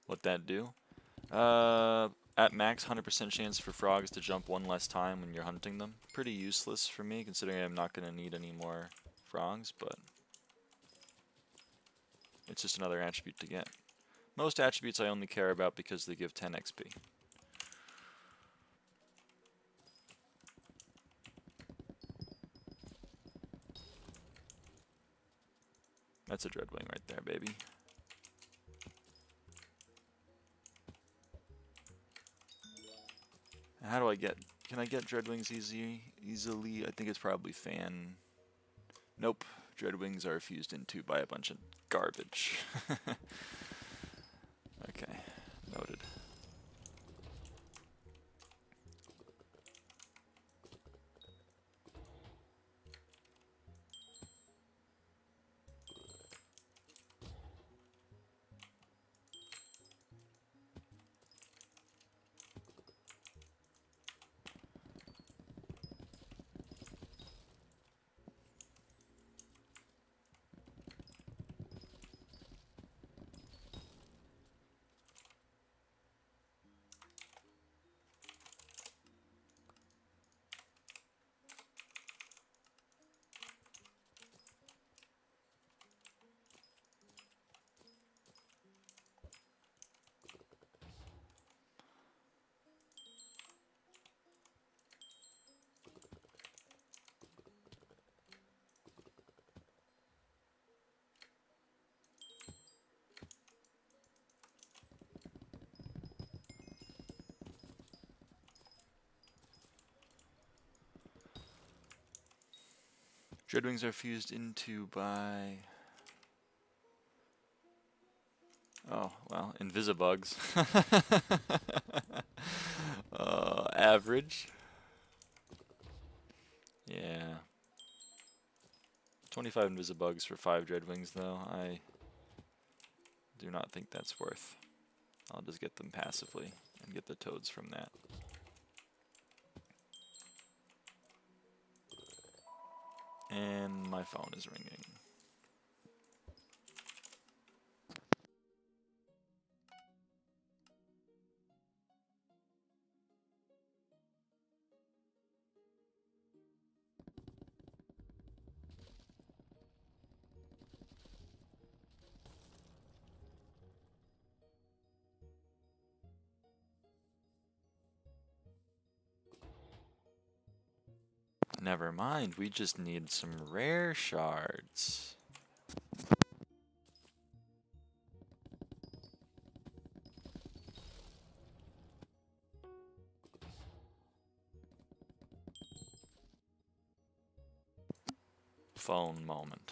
What'd that do? At max 100% chance for frogs to jump one less time when you're hunting them. Pretty useless for me considering I'm not going to need any more frogs, but it's just another attribute to get. Most attributes I only care about because they give 10 XP. That's a Dreadwing right there, baby. How do I get... Can I get Dreadwings easily? I think it's probably fan... Nope. Dreadwings are fused into by a bunch of garbage. Okay. Noted. Dreadwings are fused into by... Oh, well, Invisibugs. Average. Yeah. 25 Invisibugs for 5 Dreadwings, though. I do not think that's worth. I'll just get them passively and get the toads from that. And my phone is ringing. Never mind, we just need some rare shards. Phone moment.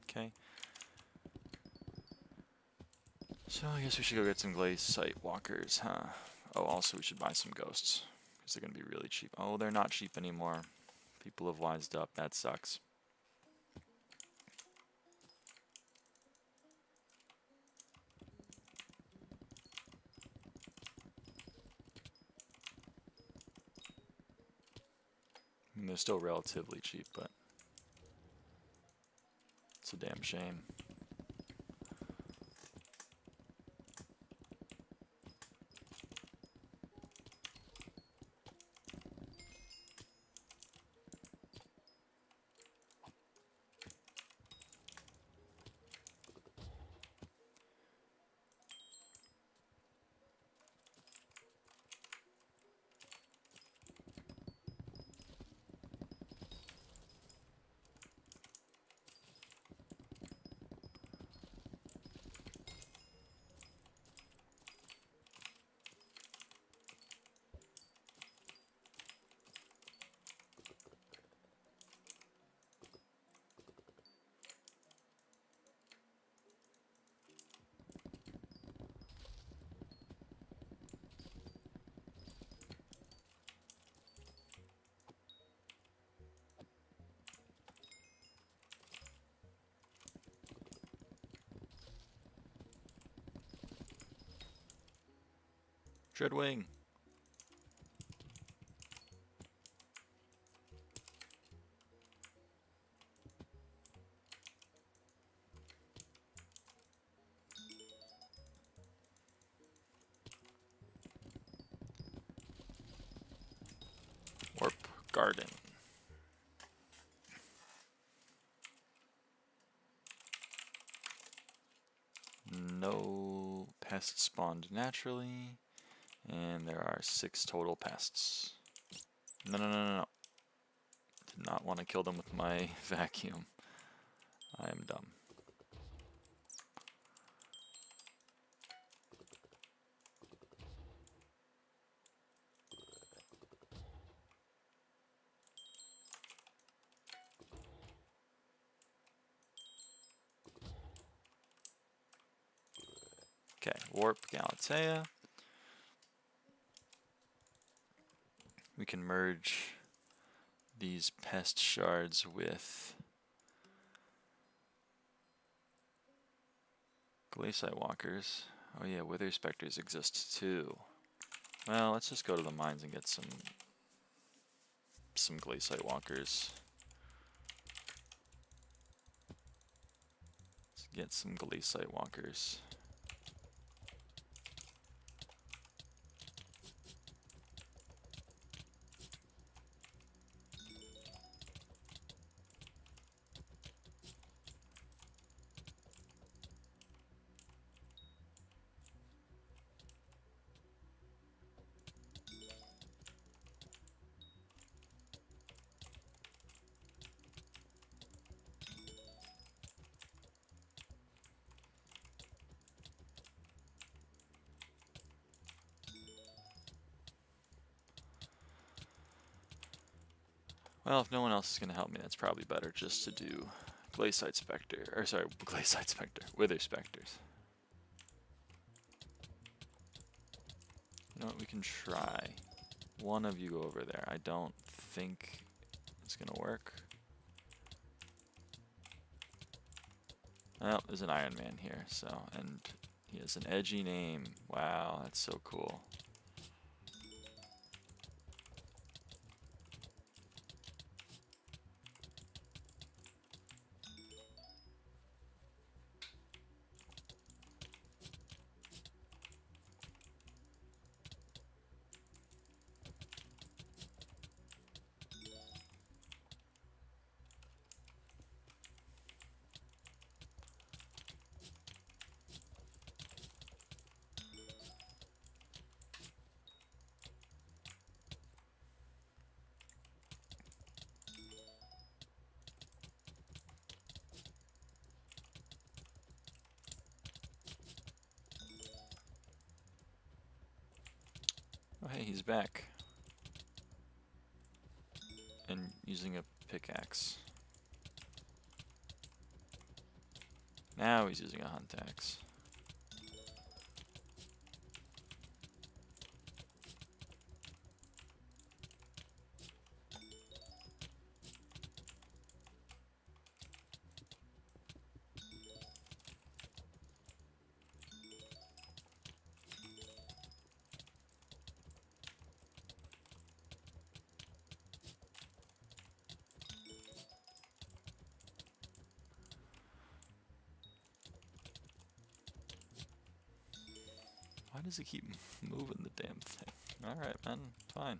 Okay. So I guess we should go get some glaze site walkers, huh? Oh, also we should buy some ghosts, because they're going to be really cheap. Oh, they're not cheap anymore. People have wised up. That sucks. I mean, they're still relatively cheap, but it's a damn shame. Dreadwing. Warp Garden. No pests spawned naturally, and there are 6 total pests. No, no, no, no, no. Did not want to kill them with my vacuum. I am dumb. Okay, Warp Galatea. We can merge these pest shards with Glaciite Walkers. Oh yeah, Wither Specters exist too. Well, let's just go to the mines and get some Glaciite Walkers. Let's get some Glaciite Walkers. Well, if no one else is going to help me, that's probably better just to do Glaciite Spectre, or sorry, Glaciite Spectre, Wither Specters. You know what, we can try. One of you go over there. I don't think it's going to work. Well, there's an Iron Man here, so, and he has an edgy name. Wow, that's so cool. Oh hey, he's back. And using a pickaxe. Now he's using a hunt axe. Why does it keep moving the damn thing? Alright, man. Fine.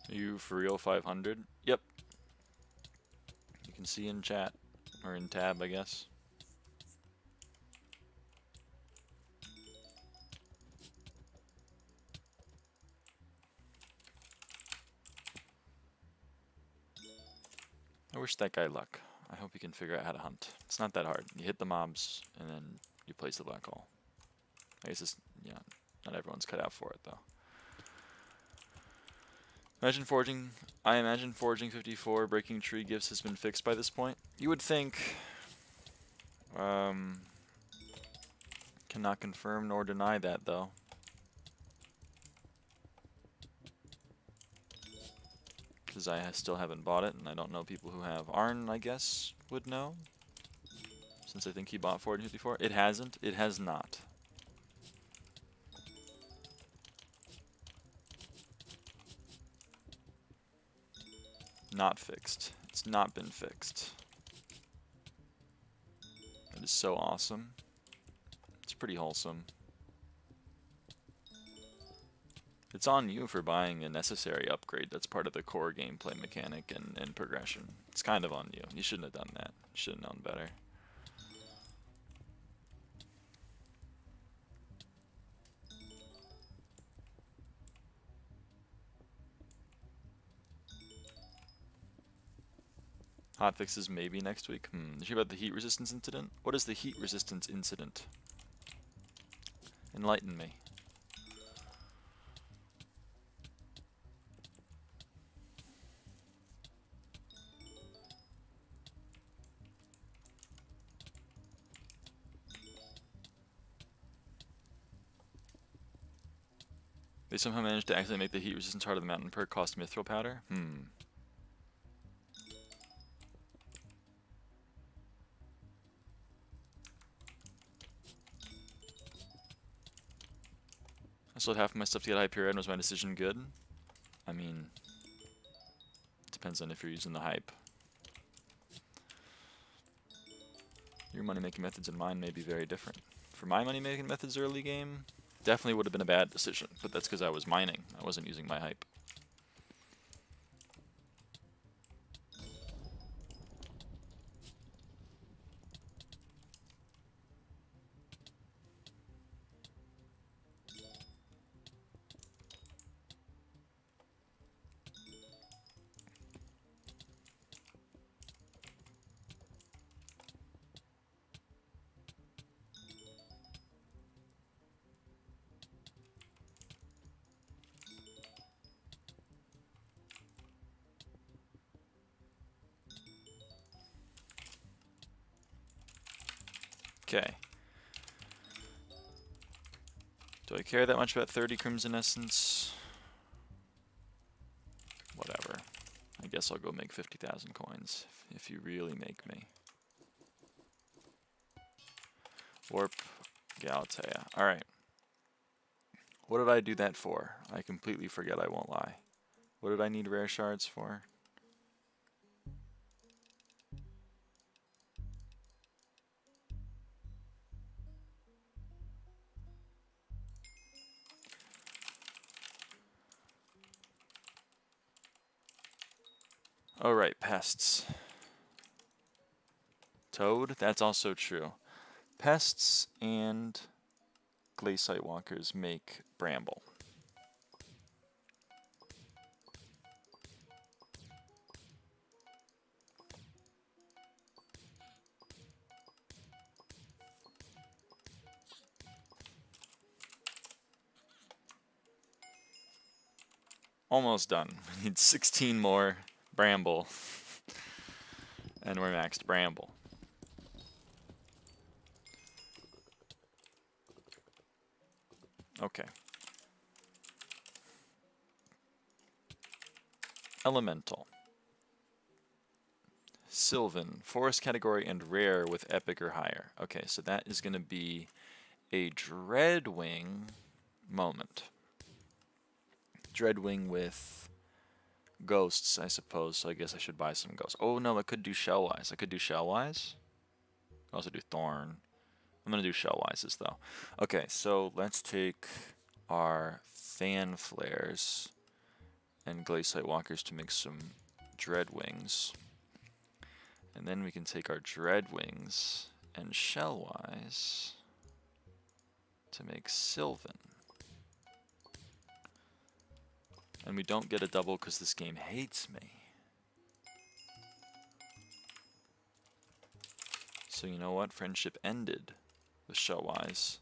Are you for real 500? Yep. You can see in chat, or in tab, I guess. I wish that guy luck. I hope he can figure out how to hunt. It's not that hard. You hit the mobs, and then you place the black hole. I guess it's, yeah, not everyone's cut out for it, though. Imagine foraging. I imagine foraging 54 breaking tree gifts has been fixed by this point. You would think. Cannot confirm nor deny that, though. Because I still haven't bought it, and I don't know people who have. Arn, I guess, would know. Since I think he bought foraging 54. It hasn't. It has not. Not fixed. It's not been fixed. It is so awesome. It's pretty wholesome. It's on you for buying a necessary upgrade that's part of the core gameplay mechanic and progression. It's kind of on you. You shouldn't have done that. You should have known better. Hotfixes maybe next week. Did you hear about the heat resistance incident? What is the heat resistance incident? Enlighten me. They somehow managed to accidentally make the heat resistance heart of the mountain perk cost mithril powder? I sold half of my stuff to get Hyperion. Was my decision good? I mean, it depends on if you're using the hype. Your money-making methods and mine may be very different. For my money-making methods early game, definitely would have been a bad decision, but that's because I was mining. I wasn't using my hype. Okay. Do I care that much about 30 Crimson Essence? Whatever. I guess I'll go make 50,000 coins, if you really make me. Warp Galatea. Alright. What did I do that for? I completely forget, I won't lie. What did I need rare shards for? Oh right, pests. Toad, that's also true. Pests and glaciate walkers make Bramble. Almost done. We need 16 more Bramble. And we're maxed Bramble. Okay. Elemental. Sylvan, forest category, and rare with epic or higher. Okay, so that is going to be a Dreadwing moment. Dreadwing with ghosts, I suppose, so I guess I should buy some ghosts. Oh no, I could do Shellwise. I could do Shellwise. I could also do Thorn. I'm going to do Shellwises though. Okay, so let's take our Fan Flares and Glaciate Walkers to make some Dreadwings. And then we can take our Dreadwings and Shellwise to make Sylvan. And we don't get a double because this game hates me. So you know what? Friendship ended with Shellwise.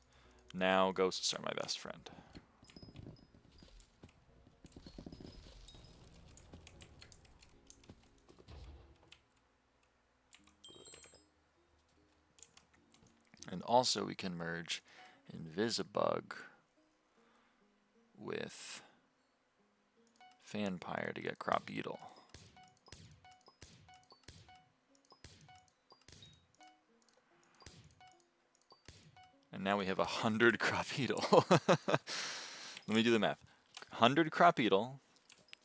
Now ghosts are my best friend. And also we can merge Invisibug with Vampire to get Crop Beetle. And now we have 100 Crop Beetle. Let me do the math. 100 Crop Beetle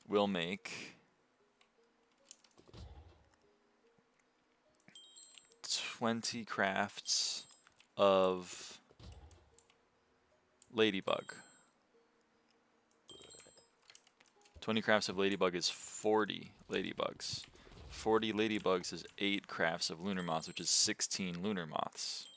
will make 20 crafts of Ladybug. 20 crafts of Ladybug is 40 Ladybugs. 40 Ladybugs is 8 crafts of Lunar Moths, which is 16 Lunar Moths.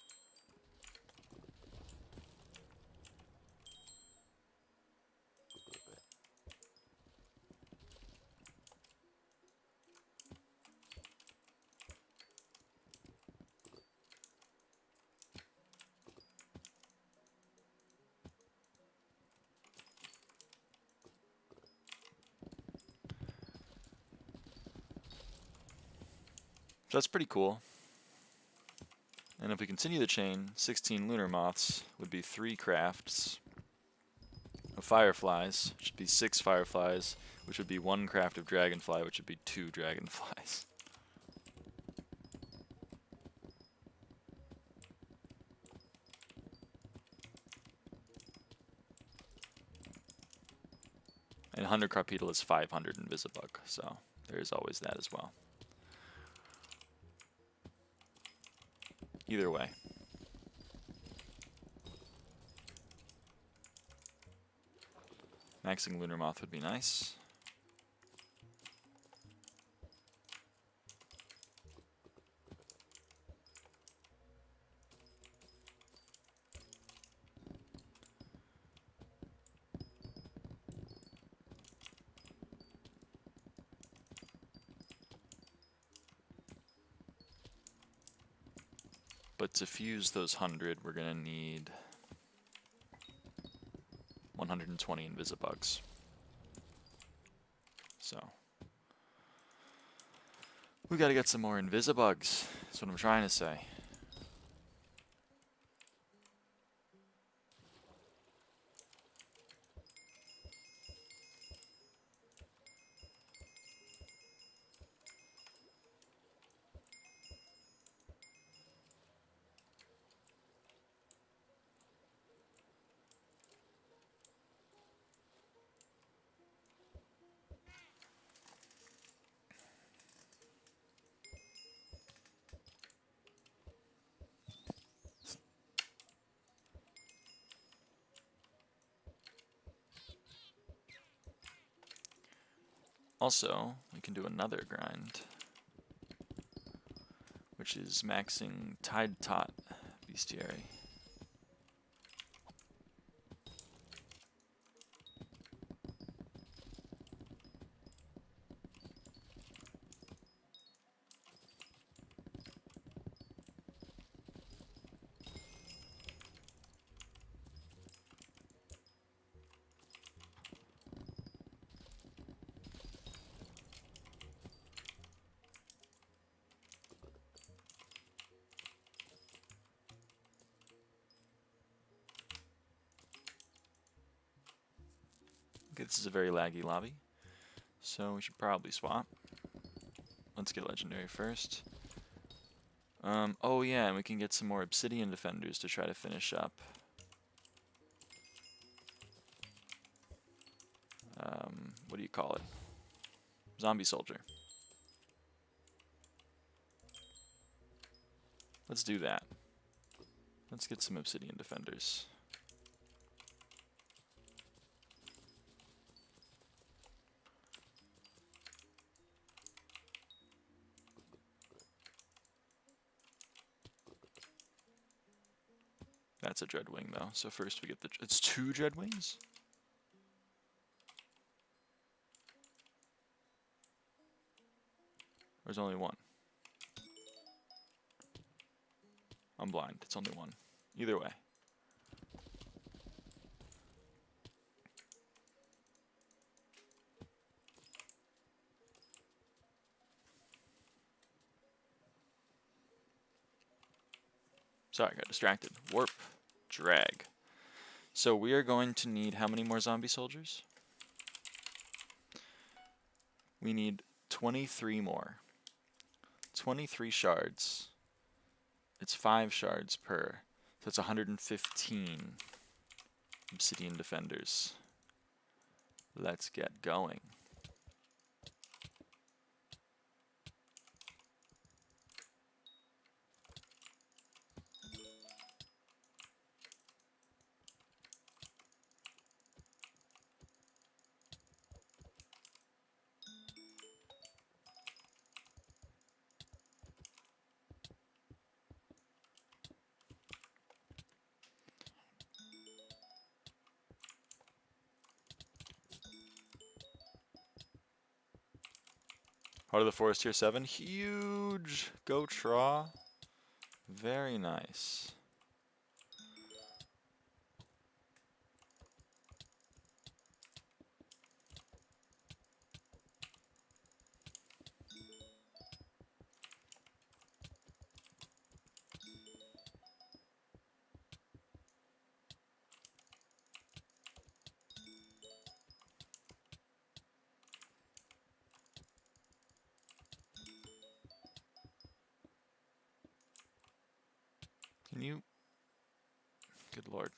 So that's pretty cool. And if we continue the chain, 16 Lunar Moths would be 3 crafts of Fireflies, which would be 6 Fireflies, which would be 1 craft of Dragonfly, which would be 2 Dragonflies. And 100 Crop Beetle is 500 Invisibug, so there is always that as well. Either way. Maxing Lunar Moth would be nice. But to fuse those 100, we're going to need 120 Invisibugs. So we got to get some more Invisibugs. That's what I'm trying to say. Also, we can do another grind, which is maxing Tide Tot Bestiary. Okay, this is a very laggy lobby, so we should probably swap. Let's get legendary first. Oh yeah, and we can get some more obsidian defenders to try to finish up. What do you call it? Zombie soldier. Let's do that. Let's get some obsidian defenders. That's a Dreadwing though, so first we get the... It's 2 Dreadwings? Or is only 1? I'm blind, it's only 1. Either way. Sorry, I got distracted. Warp. Drag. So we are going to need how many more zombie soldiers? We need 23 more. 23 shards. It's 5 shards per. So it's 115 obsidian defenders. Let's get going. Heart of the Forest tier 7. Huge. Go Traw. Very nice. Can you? Good lord.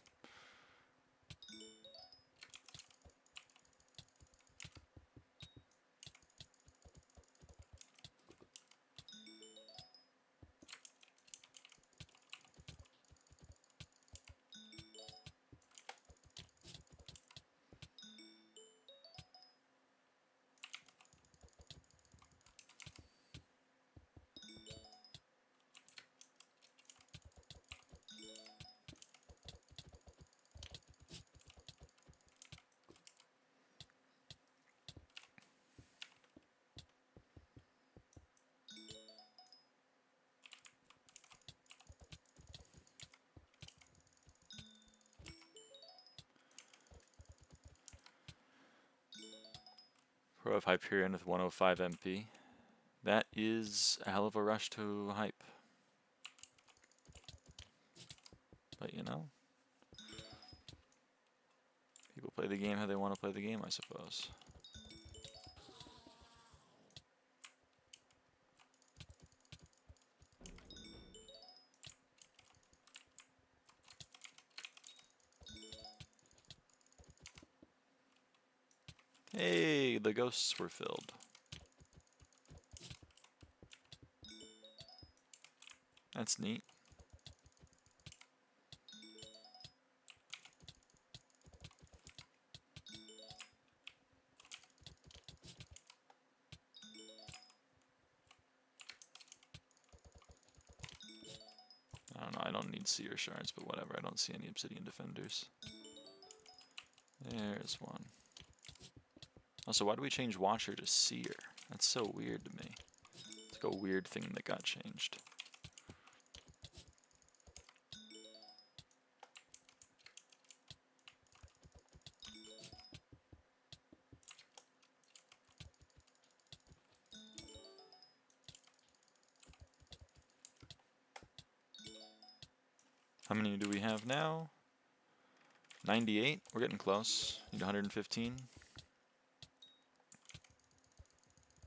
Pro of Hyperion with 105 MP. That is a hell of a rush to hype. But you know, people play the game how they want to play the game, I suppose. Hey, the ghosts were filled. That's neat. know, I don't need seer shards, but whatever. I don't see any obsidian defenders. There's one. Also, why do we change watcher to seer? That's so weird to me. It's like a weird thing that got changed. How many do we have now? 98? We're getting close. Need 115.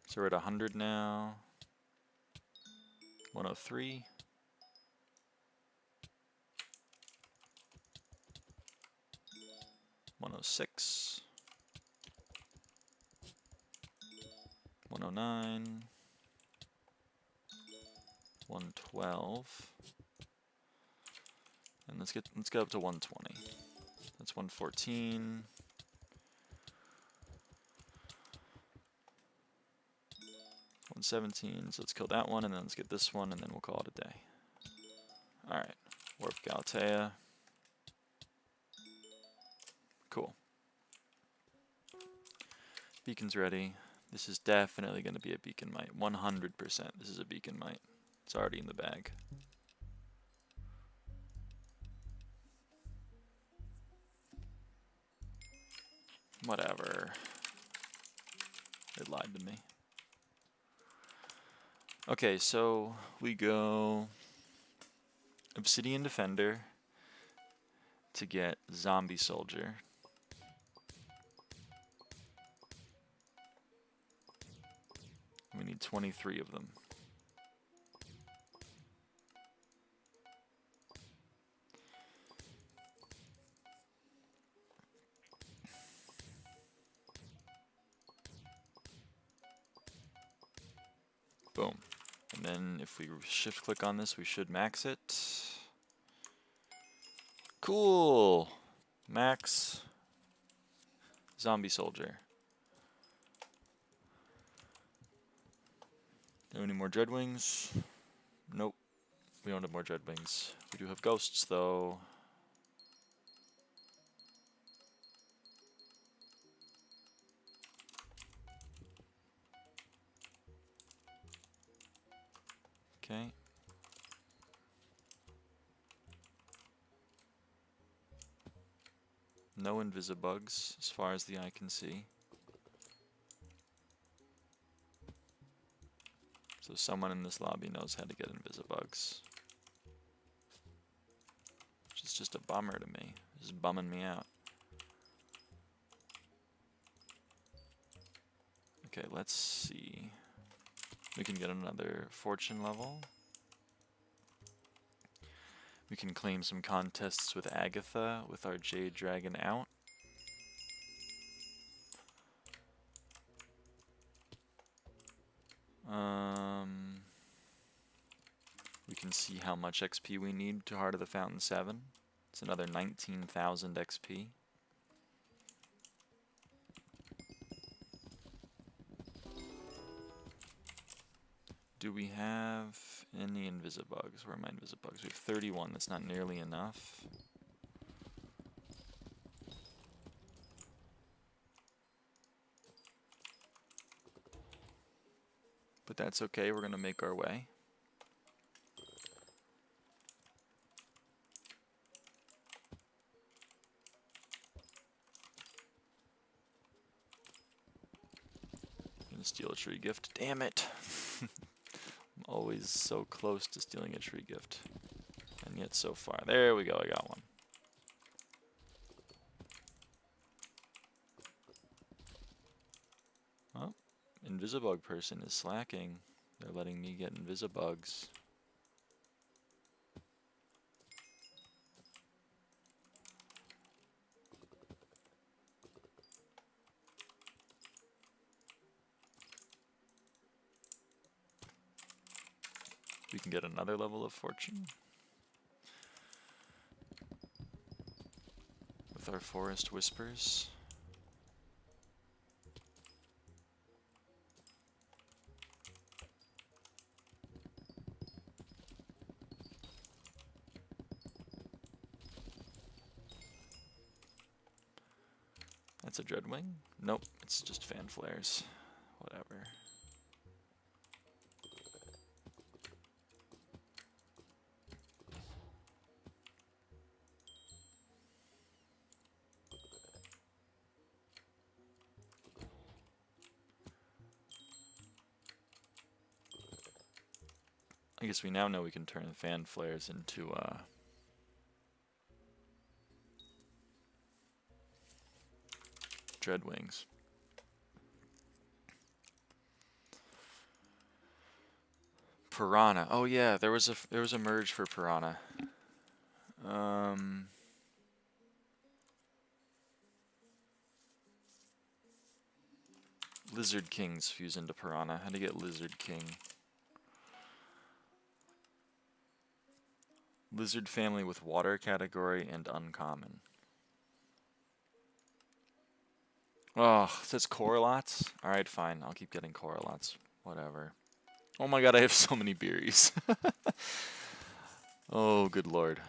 So we're at 100 now. 103. 106. 109. 112. And let's get up to 120. That's 114. 117. So let's kill that one, and then let's get this one, and then we'll call it a day. Alright. Warp Galatea. Cool. Beacon's ready. This is definitely going to be a beacon mite. 100% this is a beacon mite. It's already in the bag. Whatever. It lied to me. Okay, so we go Obsidian Defender to get Zombie Soldier. We need 23 of them. Boom. And then if we shift click on this, we should max it. Cool. Max Zombie Soldier. Do any more Dreadwings? Nope. We don't have more Dreadwings. We do have Ghosts though. Okay. No Invisibugs as far as the eye can see. So someone in this lobby knows how to get Invisibugs. Which is just a bummer to me. It's just bumming me out. Okay, let's see. We can get another fortune level. We can claim some contests with Agatha with our Jade Dragon out. We can see how much XP we need to Heart of the Fountain 7. It's another 19,000 XP. Do we have any Invisibugs? Where are my Invisibugs? We have 31. That's not nearly enough. But that's okay. We're going to make our way. Gonna steal a tree gift. Damn it! I'm always so close to stealing a tree gift. And yet so far. There we go, I got one. Oh, Invisibug person is slacking. They're letting me get Invisibugs. We can get another level of fortune with our Forest Whispers. That's a dreadwing? Nope, it's just fan flares. Whatever. I guess we now know we can turn fan flares into dreadwings. Piranha. Oh yeah, there was a merge for Piranha. Lizard Kings fuse into Piranha. How to get Lizard King? Lizard family with water category and uncommon. Oh, it says Coralots? Alright, fine. I'll keep getting Coralots. Whatever. Oh my god, I have so many berries. Oh, good lord.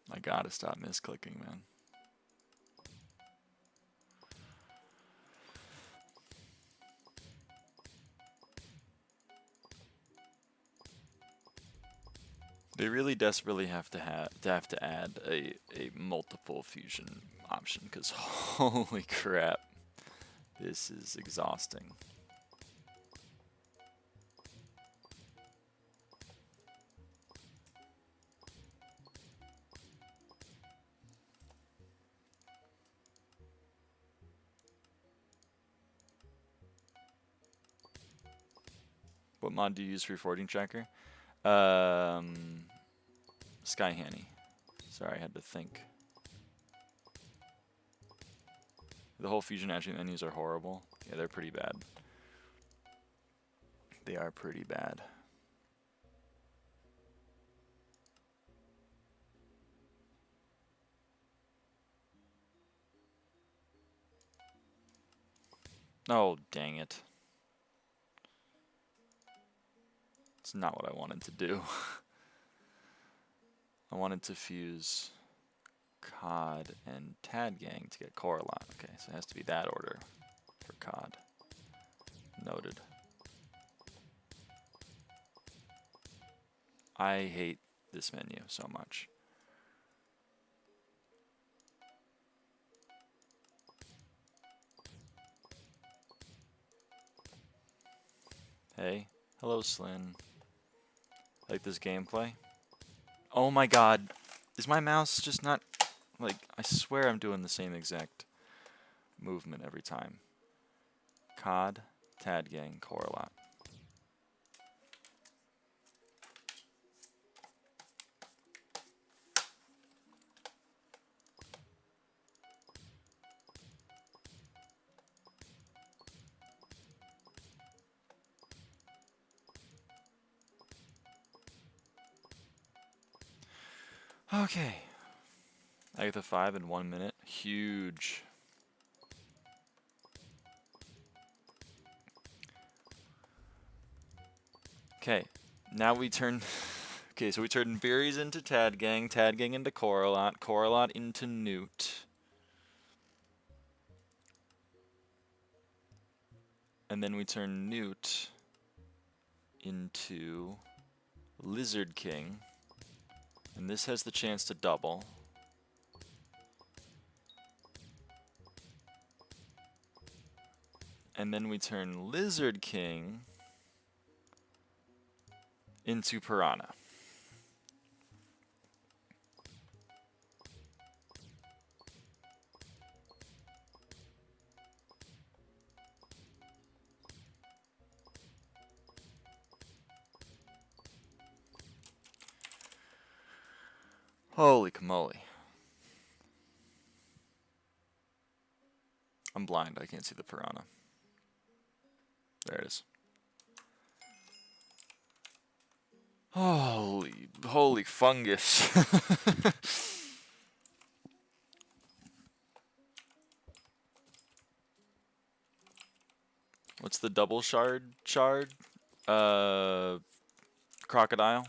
I gotta stop misclicking, man. They really desperately have to add a multiple fusion option, because holy crap, this is exhausting. What mod do you use for your foraging tracker? SkyHanni. Sorry, I had to think. The whole fusion attribute menus are horrible. Yeah, they're pretty bad. They are pretty bad. Oh, dang it. It's not what I wanted to do. I wanted to fuse COD and Tadgang to get Coralot. Okay, so it has to be that order for COD. Noted. I hate this menu so much. Hey, hello Slyn. Like this gameplay? Oh my god, is my mouse just not, like, I swear I'm doing the same exact movement every time. COD, Tadgang, Coralot. Okay. I get the 5 in 1 minute. Huge. Okay, now we turn... Okay, so we turn berries into Tadgang, Tadgang into Coralot, Coralot into Newt. And then we turn Newt into Lizard King. And this has the chance to double. And then we turn Lizard King into Piranha. Holy camoly. I'm blind. I can't see the piranha. There it is. Holy fungus. What's the double shard? Crocodile.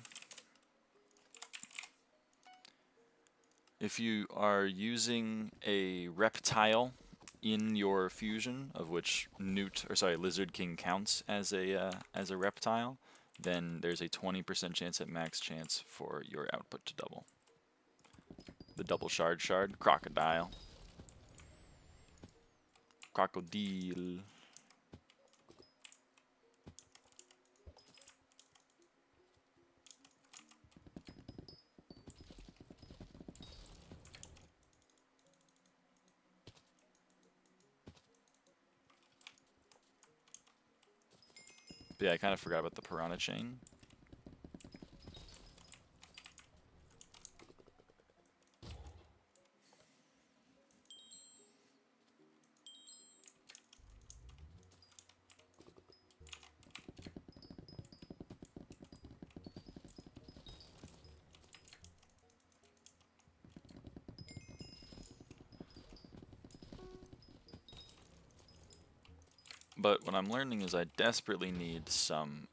If you are using a reptile in your fusion, of which Lizard King counts as a reptile, then there's a 20% chance at max chance for your output to double. The double shard, crocodile. Crocodile. But yeah, I kind of forgot about the piranha chain. But what I'm learning is I desperately need some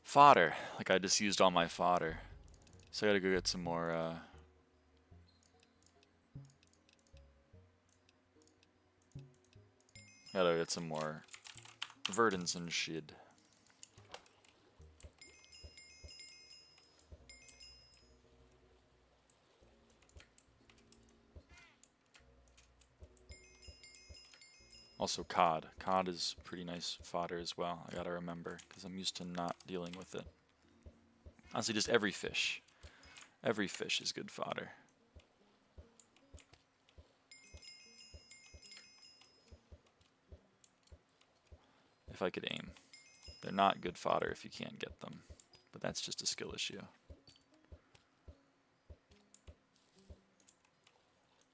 fodder. Like, I just used all my fodder. So I gotta go get some more gotta get some more verdants and shit. Also cod. Cod is pretty nice fodder as well, I gotta remember, because I'm used to not dealing with it. Honestly, just every fish. Every fish is good fodder. If I could aim. They're not good fodder if you can't get them, but that's just a skill issue.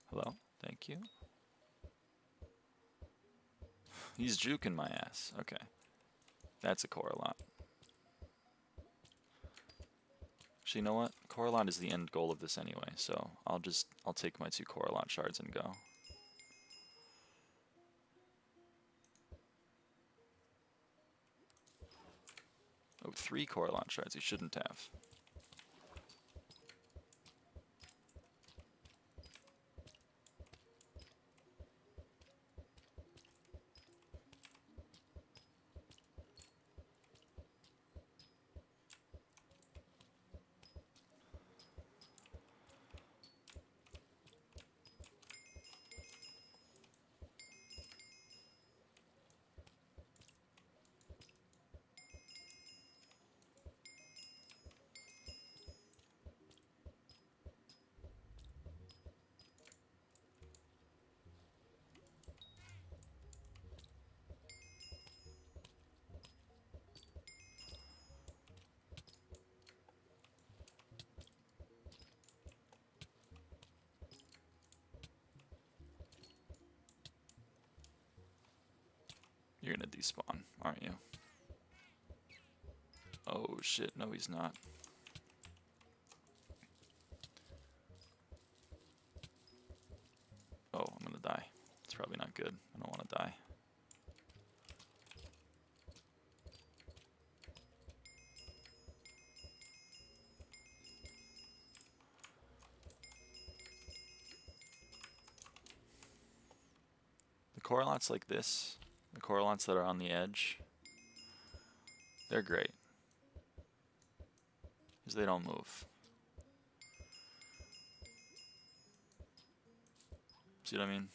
Hello? Thank you. He's juking my ass. Okay. That's a Coralot. Actually, you know what? Coralot is the end goal of this anyway, so I'll take my 2 Coralot shards and go. Oh, 3 Coralot shards. You shouldn't have. You're gonna despawn, aren't you? Oh shit, no he's not. Oh, I'm gonna die. It's probably not good. I don't want to die. The Coralots like this, the Coralots that are on the edge, they're great. Because they don't move. See what I mean?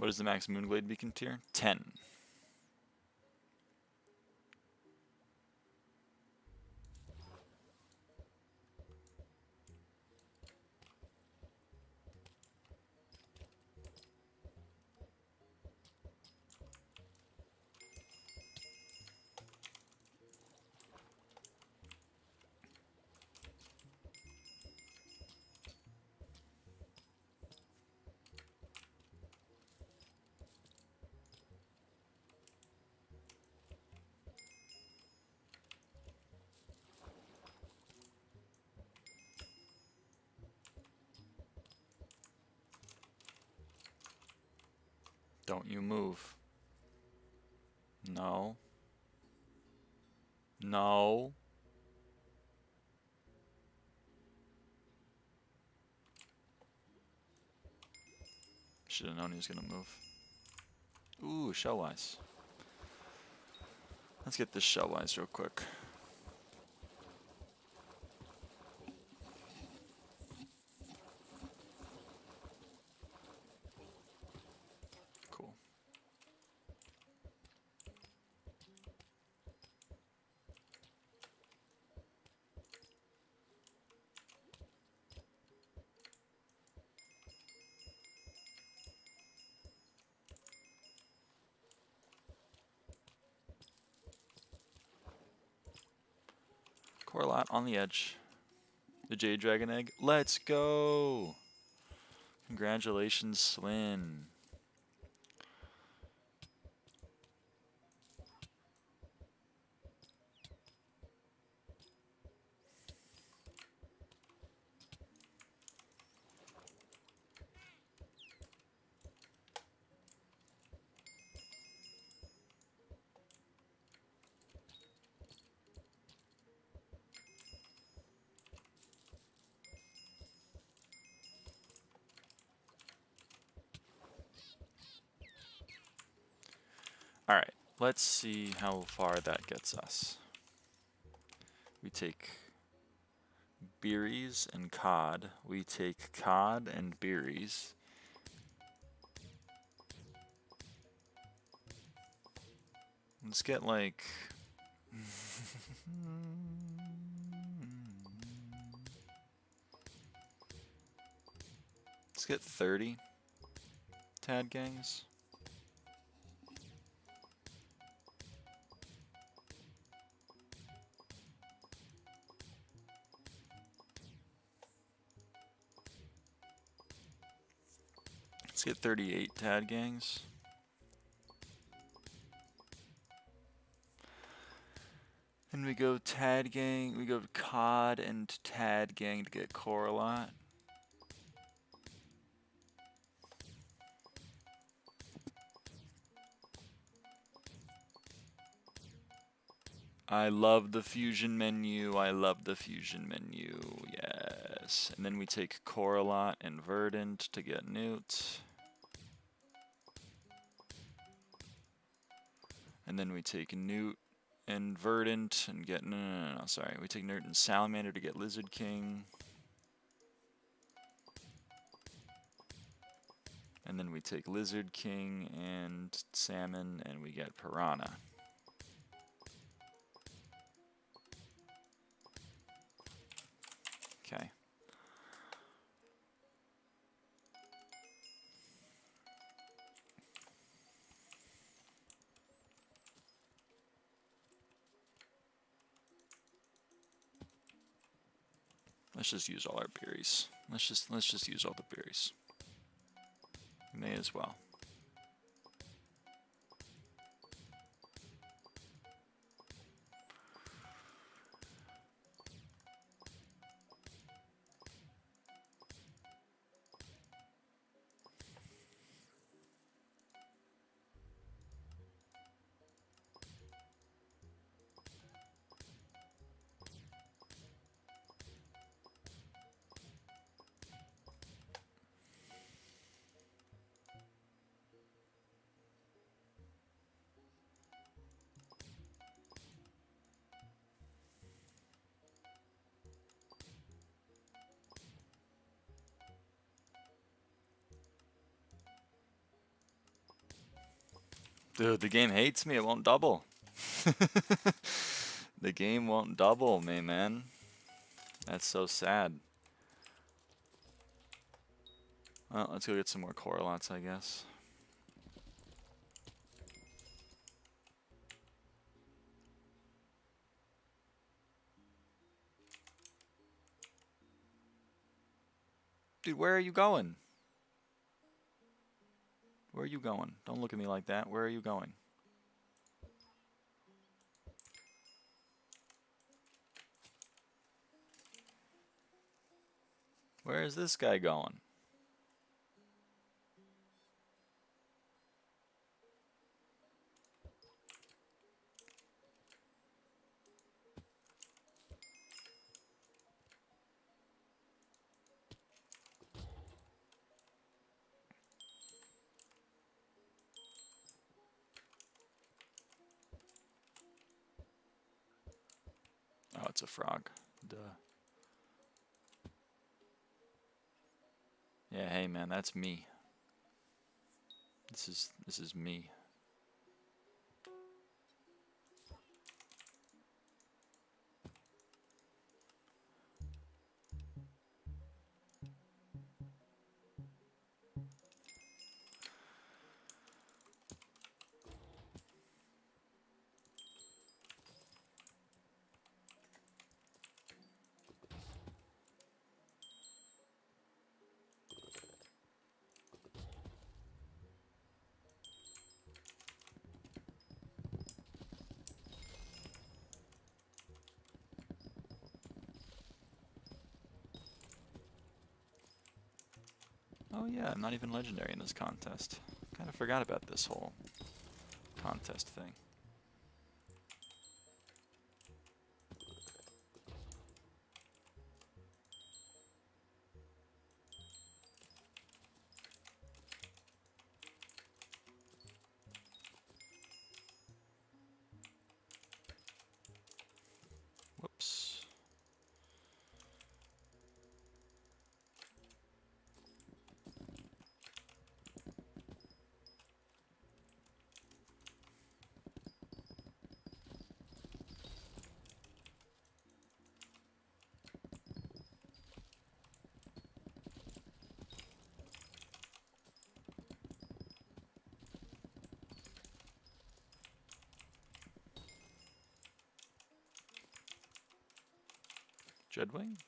What is the max Moonglade beacon tier? 10. Don't you move. No. No. Should have known he was gonna move. Ooh, Shellwise. Let's get this Shellwise real quick. Cool. Coralot on the edge. The Jade Dragon Egg. Let's go! Congratulations, Swin. Alright, let's see how far that gets us. We take berries and cod. We take cod and berries. Let's get like... let's get 30 Tad gangs. Let's get 38 Tad gangs. And we go Tad gang, we go cod and Tad gang to get Coralot. I love the fusion menu. I love the fusion menu. Yes. And then we take Coralot and Verdant to get Newt. And then we take Newt and Verdant and get... No, sorry. We take Newt and Salamander to get Lizard King. And then we take Lizard King and Salmon and we get Piranha. Okay. Let's just use all our berries. Let's just use all the berries. May as well. Dude, the game hates me. It won't double. The game won't double me, man. That's so sad. Well, let's go get some more correlates, I guess. Dude, where are you going? Where are you going? Don't look at me like that. Where are you going? Where is this guy going? Oh, it's a frog. Duh. Yeah, hey man, that's me. This is me. Oh yeah, I'm not even legendary in this contest. Kind of forgot about this whole contest thing. Whoops. Dreadwing?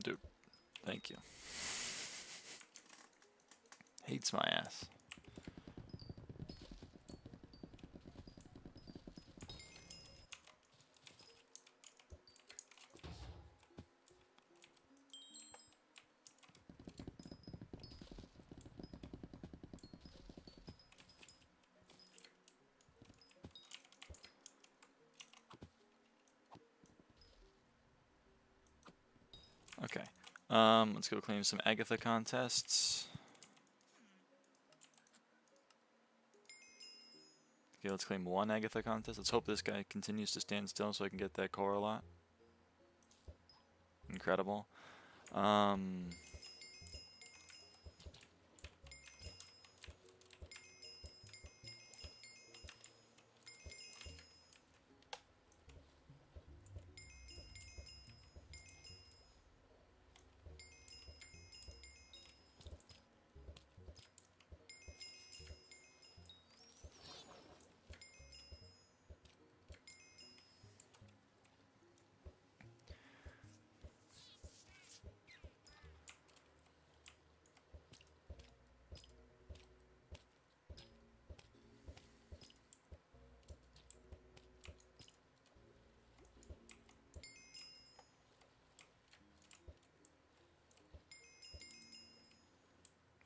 Dude, thank you. Hates my ass. Okay. Let's go claim some Agatha contests. Okay, let's claim one Agatha contest. Let's hope this guy continues to stand still so I can get that core a lot. Incredible.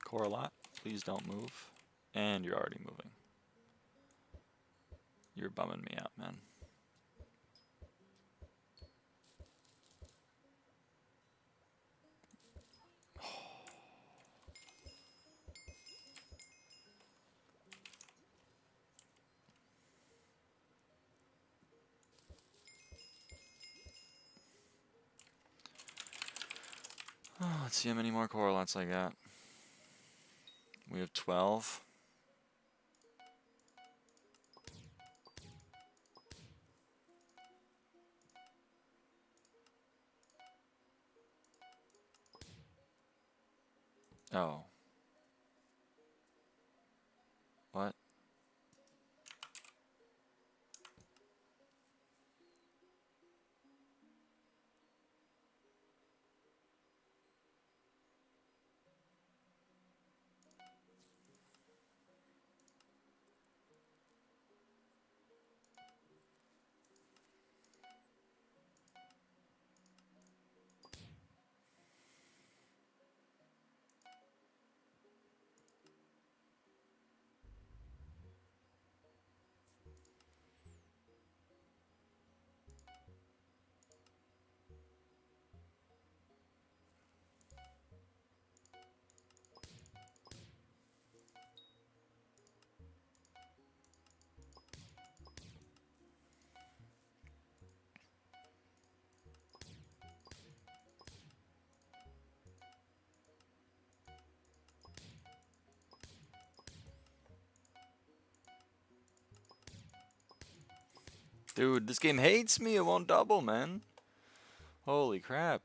Core a lot. Please don't move. And you're already moving. You're bumming me out, man. Oh, let's see how many more correlates I got. We have 12. Oh. What? Dude, this game hates me. It won't double, man. Holy crap.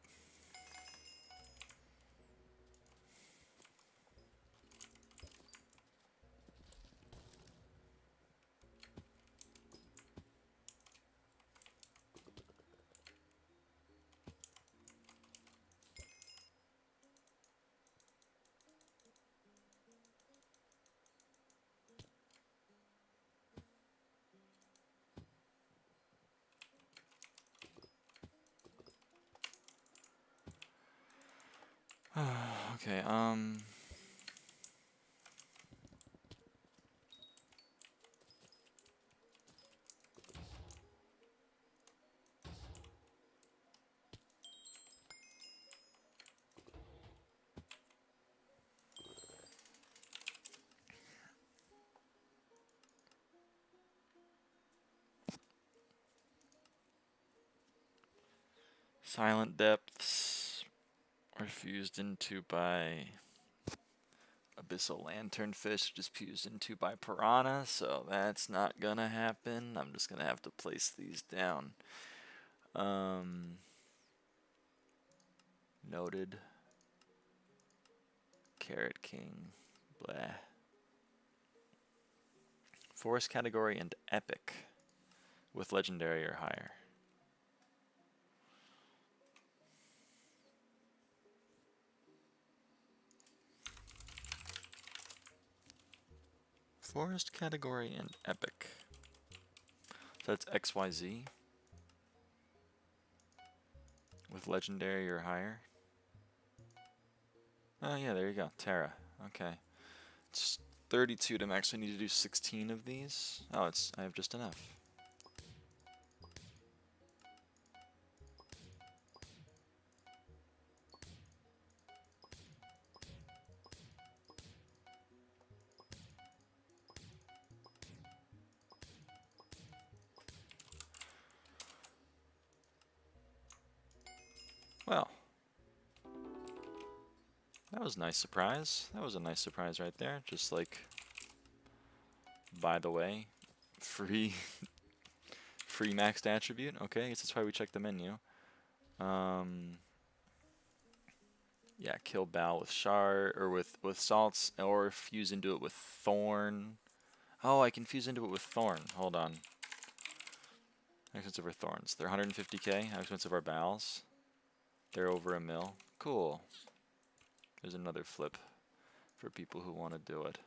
Okay, Silent Depths are fused into by Abyssal Lanternfish, just fused into by Piranha, so that's not gonna happen. I'm just gonna have to place these down. Noted. Carrot King. Blah. Forest category and epic with legendary or higher. Forest category and epic. So that's XYZ with legendary or higher. Oh yeah, there you go. Terra. Okay. It's 32 to max. I need to do 16 of these. Oh, I have just enough. Well, that was a nice surprise. That was a nice surprise right there. Just like, by the way, free free maxed attribute. Okay, I guess that's why we check the menu. Yeah, kill Bow with shard or with salts, or fuse into it with thorn. Oh, I can fuse into it with thorn. Hold on. How expensive are thorns? They're 150k. How expensive are bows? They're over a mil. Cool. There's another flip for people who want to do it.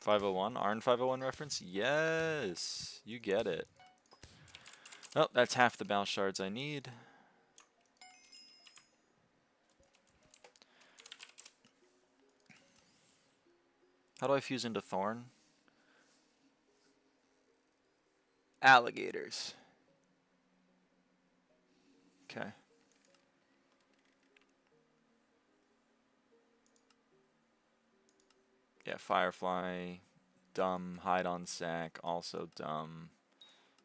.501, ARN 501 reference? Yes, you get it. Oh, that's half the bow shards I need. How do I fuse into thorn? Alligators. Okay. Yeah, Firefly, dumb. Hide on sack, also dumb.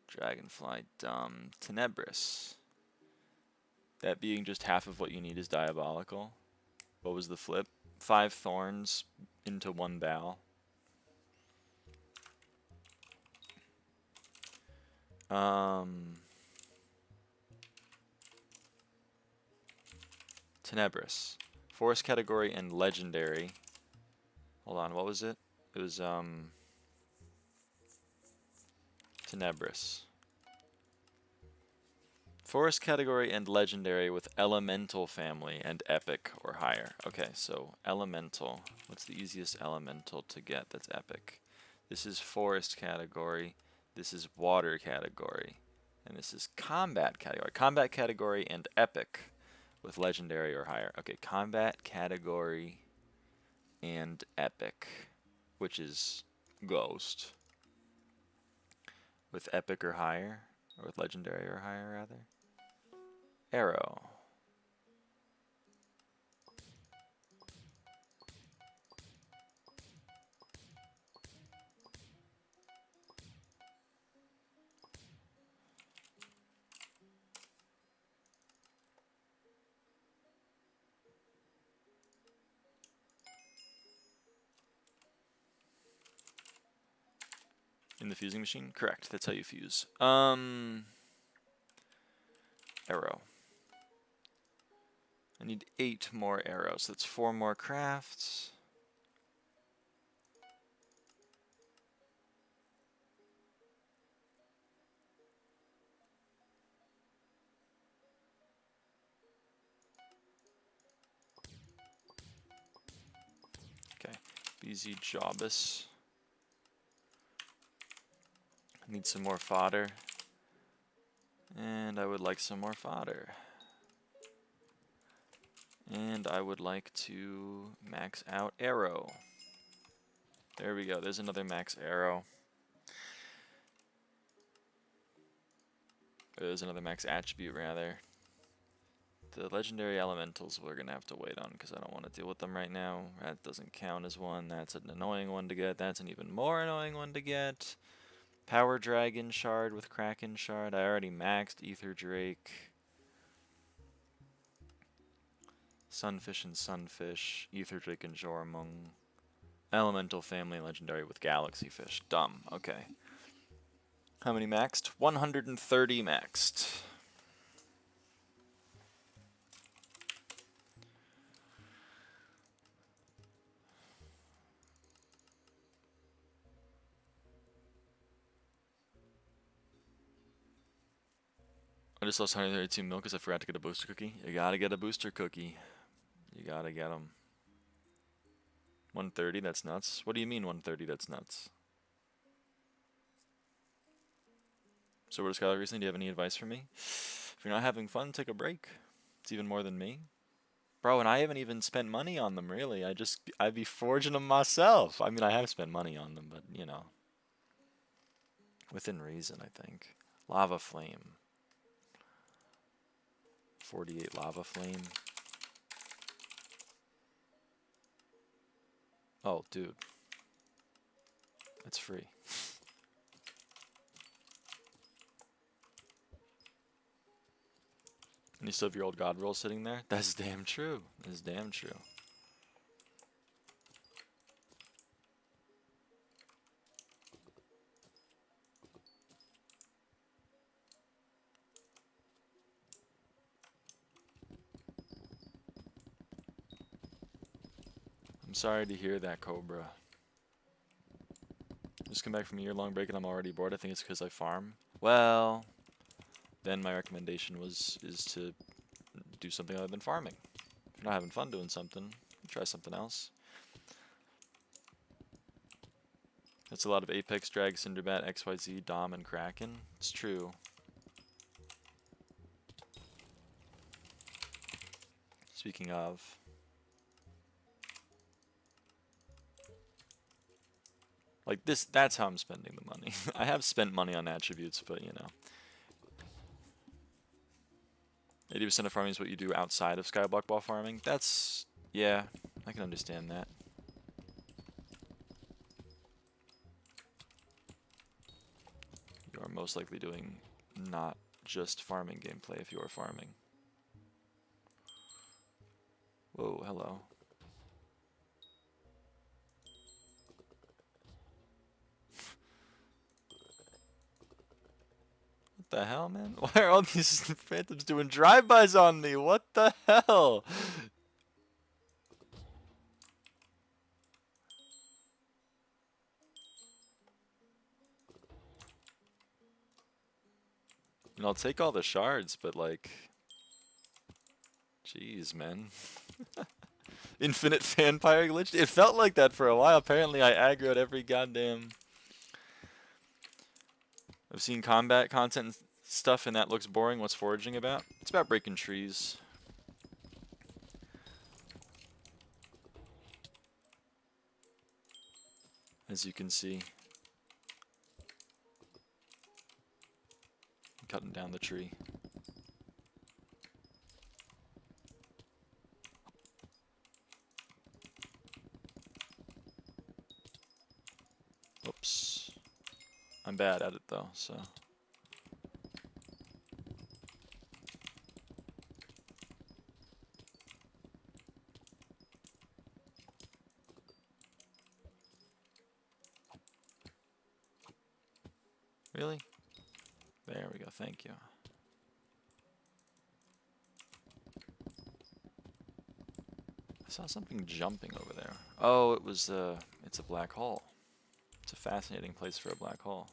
Dragonfly, dumb. Tenebris. That being just half of what you need is diabolical. What was the flip? 5 thorns into 1 bow. Tenebris. Forest category and legendary. Hold on, what was it? It was Tenebris. Forest category and legendary with elemental family and epic or higher. Okay, so elemental. What's the easiest elemental to get that's epic? This is forest category. This is water category. And this is combat category. Combat category and epic with legendary or higher. Okay, combat category and epic, which is ghost. With epic or higher, or with legendary or higher rather. Arrow. In the fusing machine? Correct. That's how you fuse. Arrow. I need 8 more arrows. That's 4 more crafts. Okay. BZ Jobus. Need some more fodder. And I would like some more fodder. And I would like to max out arrow. There we go. There's another max arrow. There's another max attribute, rather. The legendary elementals we're going to have to wait on because I don't want to deal with them right now. That doesn't count as one. That's an annoying one to get. That's an even more annoying one to get. Power Dragon Shard with Kraken Shard. I already maxed Ether Drake. Sunfish and Sunfish. Ether Drake and Jormung. Elemental Family Legendary with Galaxy Fish. Dumb. Okay. How many maxed? 130 maxed. I just lost 132 mil because I forgot to get a booster cookie. You gotta get a booster cookie. You gotta get them. 130, that's nuts. What do you mean 130, that's nuts? So where's Skylar recently? Do you have any advice for me? If you're not having fun, take a break. It's even more than me. Bro, and I haven't even spent money on them, really. I'd be forging them myself. I mean, I have spent money on them, but, you know. Within reason, I think. Lava Flame. 48 Lava Flame. Oh, dude. It's free. And you still have your old God roll sitting there? That's damn true. That's damn true. I'm sorry to hear that, Cobra. Just come back from a year-long break and I'm already bored. I think it's because I farm. Well, then my recommendation is to do something other than farming. If you're not having fun doing something, try something else. That's a lot of Apex, Drag, Cinderbat, XYZ, Dom, and Kraken. It's true. Speaking of... Like this, that's how I'm spending the money. I have spent money on attributes, but you know. 80% of farming is what you do outside of SkyBlock while farming. That's, yeah, I can understand that. You are most likely doing not just farming gameplay if you are farming. Whoa, hello. What the hell, man? Why are all these phantoms doing drive-bys on me? What the hell? And I'll take all the shards, but like... Jeez, man. Infinite vampire glitch? It felt like that for a while. Apparently I aggroed every goddamn... I've seen combat content and stuff and that looks boring. What's foraging about? It's about breaking trees. As you can see. I'm cutting down the tree. Oops. I'm bad at it though, so. Really? There we go, thank you. I saw something jumping over there. Oh, it was it's a black hole. It's a fascinating place for a black hole.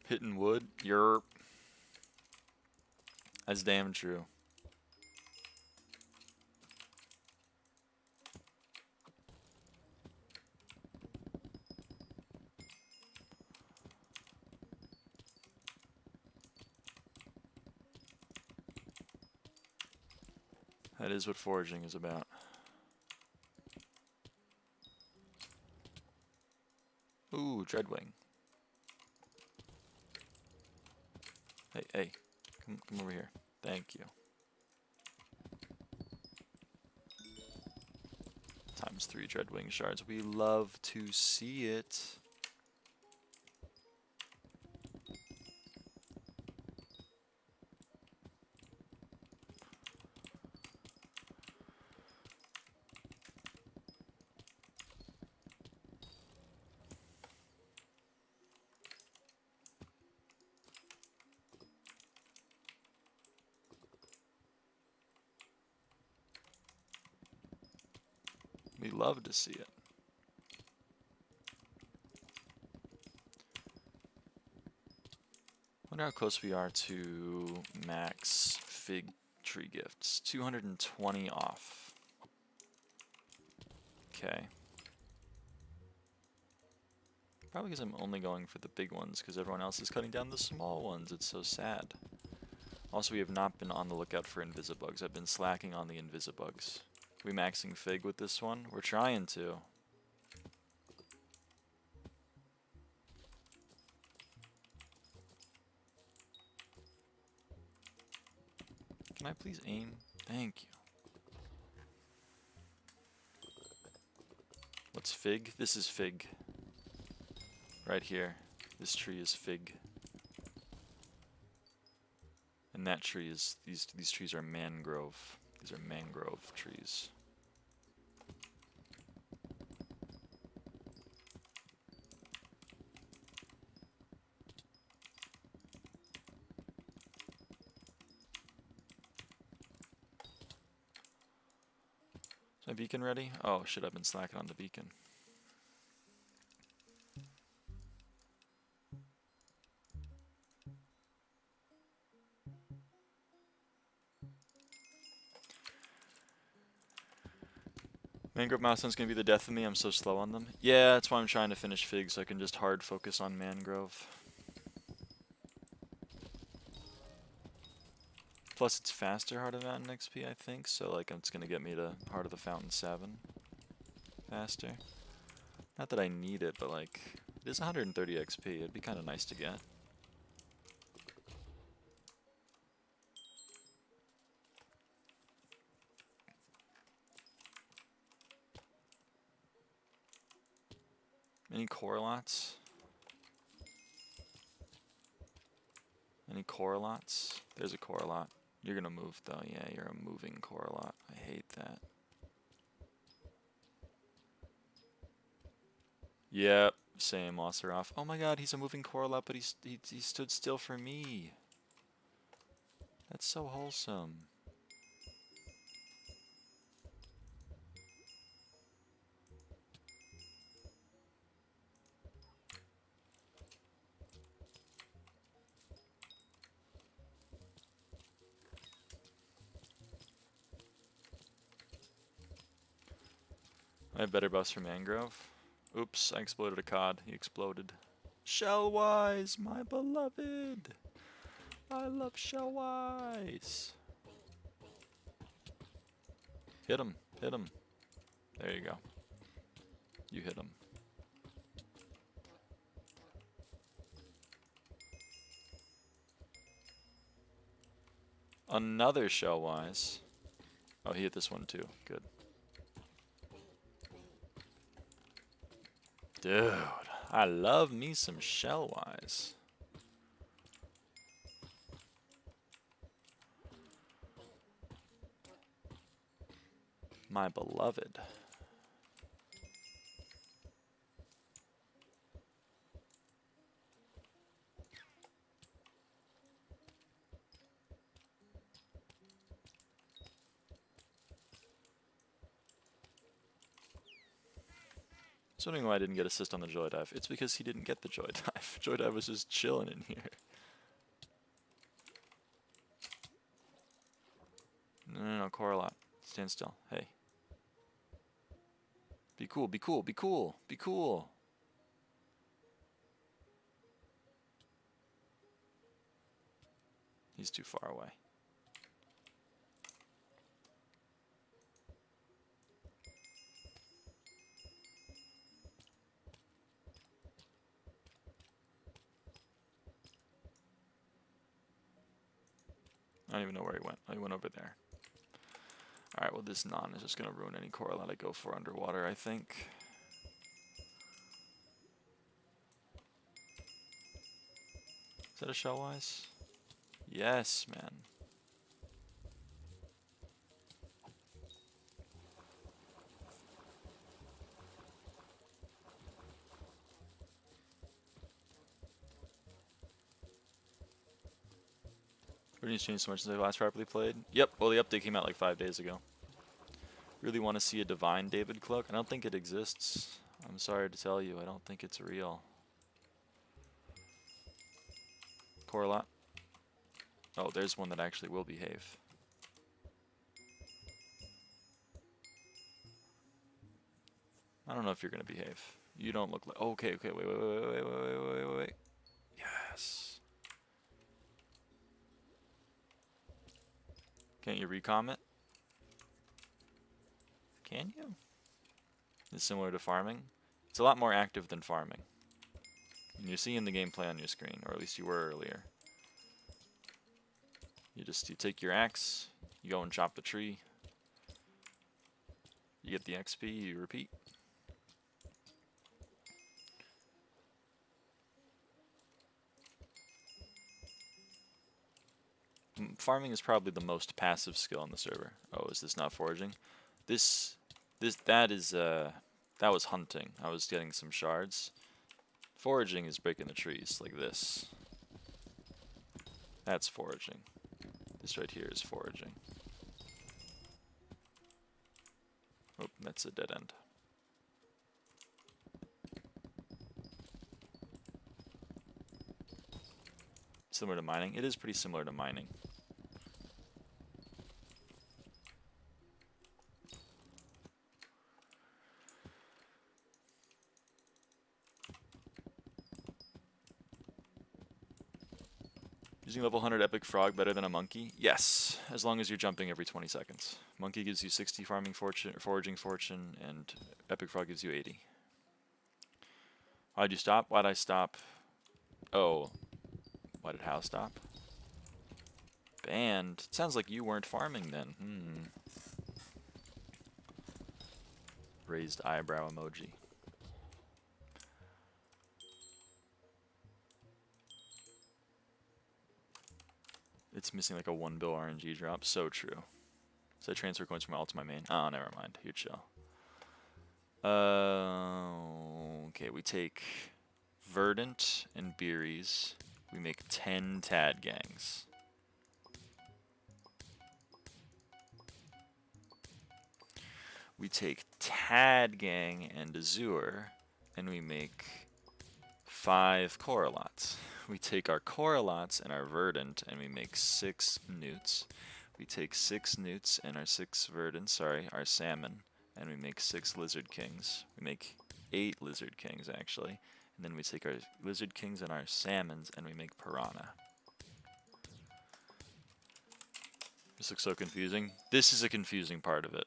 Hitting wood, you're... That's damn true. That is what foraging is about. Ooh, Dreadwing. Hey, hey, come over here. Thank you. ×3 Dreadwing shards. We love to see it. We love to see it. Wonder how close we are to max fig tree gifts. 220 off. Okay. Probably because I'm only going for the big ones because everyone else is cutting down the small ones. It's so sad. Also, we have not been on the lookout for Invisibugs. I've been slacking on the Invisibugs. We maxing fig with this one? We're trying to. Can I please aim? Thank you. What's fig? This is fig. Right here. This tree is fig. And that tree is, these trees are mangrove. These are mangrove trees. Is my beacon ready? Oh shit, I've been slacking on the beacon. Mangrove Milestone's gonna be the death of me. I'm so slow on them. Yeah, that's why I'm trying to finish Fig so I can just hard focus on Mangrove. Plus, it's faster Heart of the Mountain XP, I think. So, like, it's gonna get me to Heart of the Fountain 7 faster. Not that I need it, but like, it is 130 XP. It'd be kind of nice to get. Any Coralots? Any Coralots? There's a Coralot. You're gonna move though. Yeah, you're a moving Coralot. I hate that. Yep, same Oceroff. Oh my god, he's a moving Coralot, but he stood still for me. That's so wholesome. I have better buffs for Mangrove. Oops, I exploded a cod. He exploded. Shellwise, my beloved. I love Shellwise. Hit him, hit him. There you go. You hit him. Another Shellwise. Oh, he hit this one too. Good. Dude, I love me some Shellwise. My beloved. I was wondering why I didn't get assist on the Joy Dive. It's because he didn't get the Joy Dive. Joy Dive was just chilling in here. No, Coralot. Stand still. Hey. Be cool, be cool, be cool, be cool. He's too far away. I don't even know where he went. Oh, he went over there. Alright, well this non is just going to ruin any Coralot I go for underwater, I think. Is that a Shellwise? Yes, man. Everything's changed so much since I last properly played. Yep, well the update came out like 5 days ago. Really want to see a Divine David Cloak? I don't think it exists. I'm sorry to tell you, I don't think it's real. Coralot. Oh, there's one that actually will behave. I don't know if you're going to behave. You don't look like... Oh, okay, okay, wait. Yes. Can't you recom it? Can you? It's similar to farming. It's a lot more active than farming. And you're seeing the gameplay on your screen, or at least you were earlier. You take your axe, you go and chop the tree. You get the XP, you repeat. Farming is probably the most passive skill on the server. Oh, is this not foraging? That was hunting. I was getting some shards. Foraging is breaking the trees like this. That's foraging. This right here is foraging. Oh, that's a dead end. Similar to mining? It is pretty similar to mining. Using level 100 Epic Frog better than a monkey? Yes, as long as you're jumping every 20 seconds. Monkey gives you 60 farming fortune, foraging fortune, and Epic Frog gives you 80. Why'd you stop? Why'd I stop? Oh, why did Hal stop? Banned? It sounds like you weren't farming then. Raised eyebrow emoji. It's missing like a 1 bill RNG drop. So true. So I transfer coins from my alt to my main. Oh, never mind. Huge shell. Okay, we take Verdant and Beeries. We make 10 Tad Gangs. We take Tad Gang and Azure, and we make 5 Coralots. We take our Coralots and our Verdant, and we make 6 Newts. We take 6 Newts and our 6 Verdant, sorry, our Salmon, and we make 6 Lizard Kings. We make 8 Lizard Kings, actually. And then we take our Lizard Kings and our Salmons, and we make Piranha. This looks so confusing. This is a confusing part of it.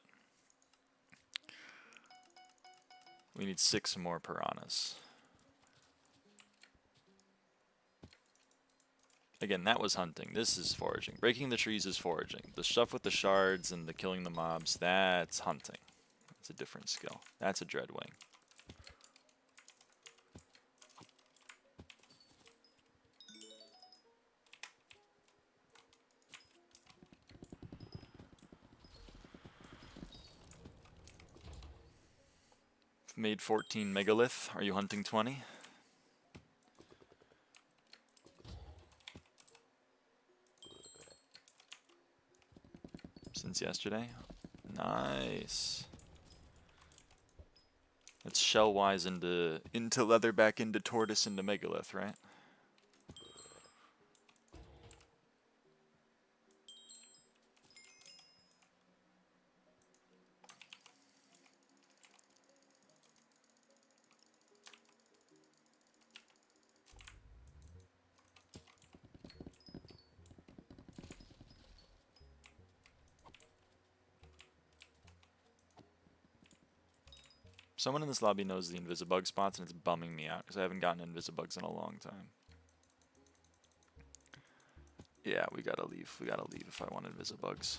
We need 6 more Piranhas. Again, that was hunting. This is foraging. Breaking the trees is foraging. The stuff with the shards and the killing the mobs, that's hunting. That's a different skill. That's a Dreadwing. Made 14 megalith. Are you hunting 20? Since yesterday? Nice. That's shell-wise into leather, back into tortoise, into megalith, right? Someone in this lobby knows the Invisibug spots, and it's bumming me out because I haven't gotten Invisibugs in a long time. Yeah, we gotta leave. We gotta leave if I want Invisibugs.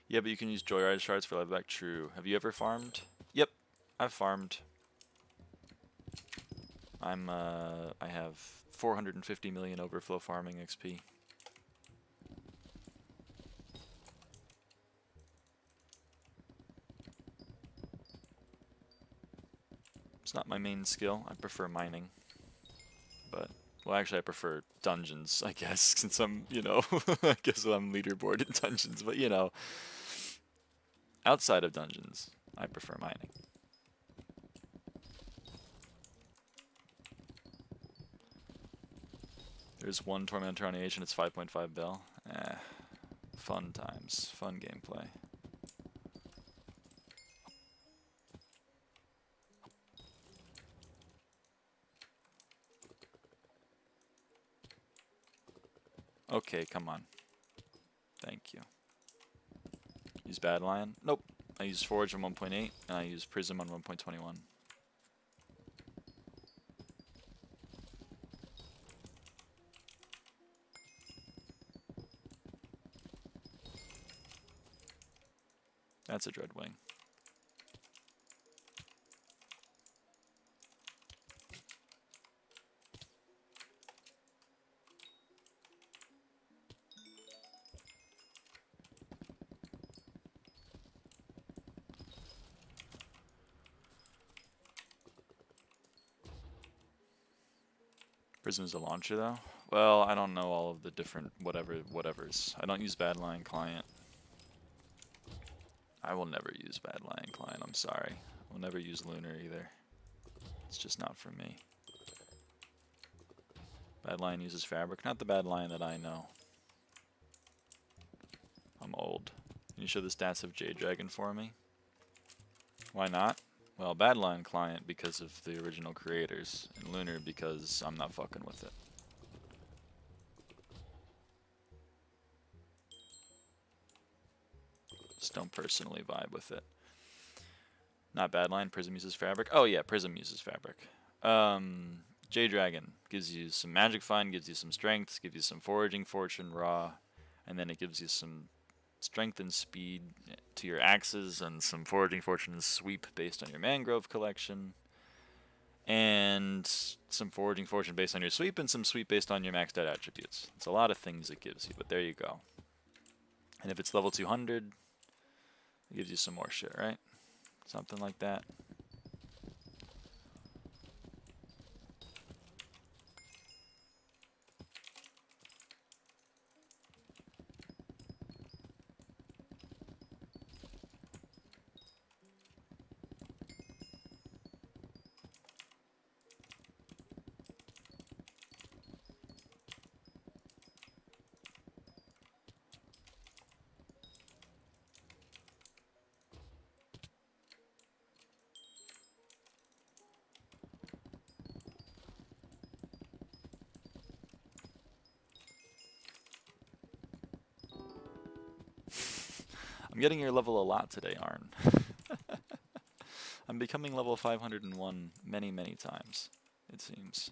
Yeah, but you can use Joyride shards for leatherback. True. Have you ever farmed? Yep, I've farmed. I have 450 million overflow farming XP. It's not my main skill. I prefer mining. But, well, actually I prefer dungeons, I guess, since I'm, you know, I guess I'm leaderboard in dungeons, but, you know, outside of dungeons, I prefer mining. There's one Tormentor on AH and it's 5.5 bill. Fun times. Fun gameplay. Okay, come on. Thank you. Use Bad Lion? Nope. I use Forage on 1.8 and I use Prism on 1.21. That's a Dreadwing. Prism's a launcher though? Well, I don't know all of the different whatevers. I don't use Bad Lion Client. I will never use Bad Lion Client, I'm sorry. I will never use Lunar either. It's just not for me. Bad Lion uses Fabric, not the Bad Lion that I know. I'm old. Can you show the stats of Jade Dragon for me? Why not? Well, Bad Lion Client because of the original creators, and Lunar because I'm not fucking with it. Just don't personally vibe with it. Not bad line. Prism uses fabric. Oh yeah, Prism uses fabric. J-Dragon gives you some magic find, gives you some strength, gives you some foraging fortune raw, and then it gives you some strength and speed to your axes and some foraging fortune and sweep based on your mangrove collection, and some foraging fortune based on your sweep and some sweep based on your maxed out attributes. It's a lot of things it gives you, but there you go. And if it's level 200, it gives you some more shit, right? Something like that. I'm getting your level a lot today, Arn. I'm becoming level 501 many, many times, it seems.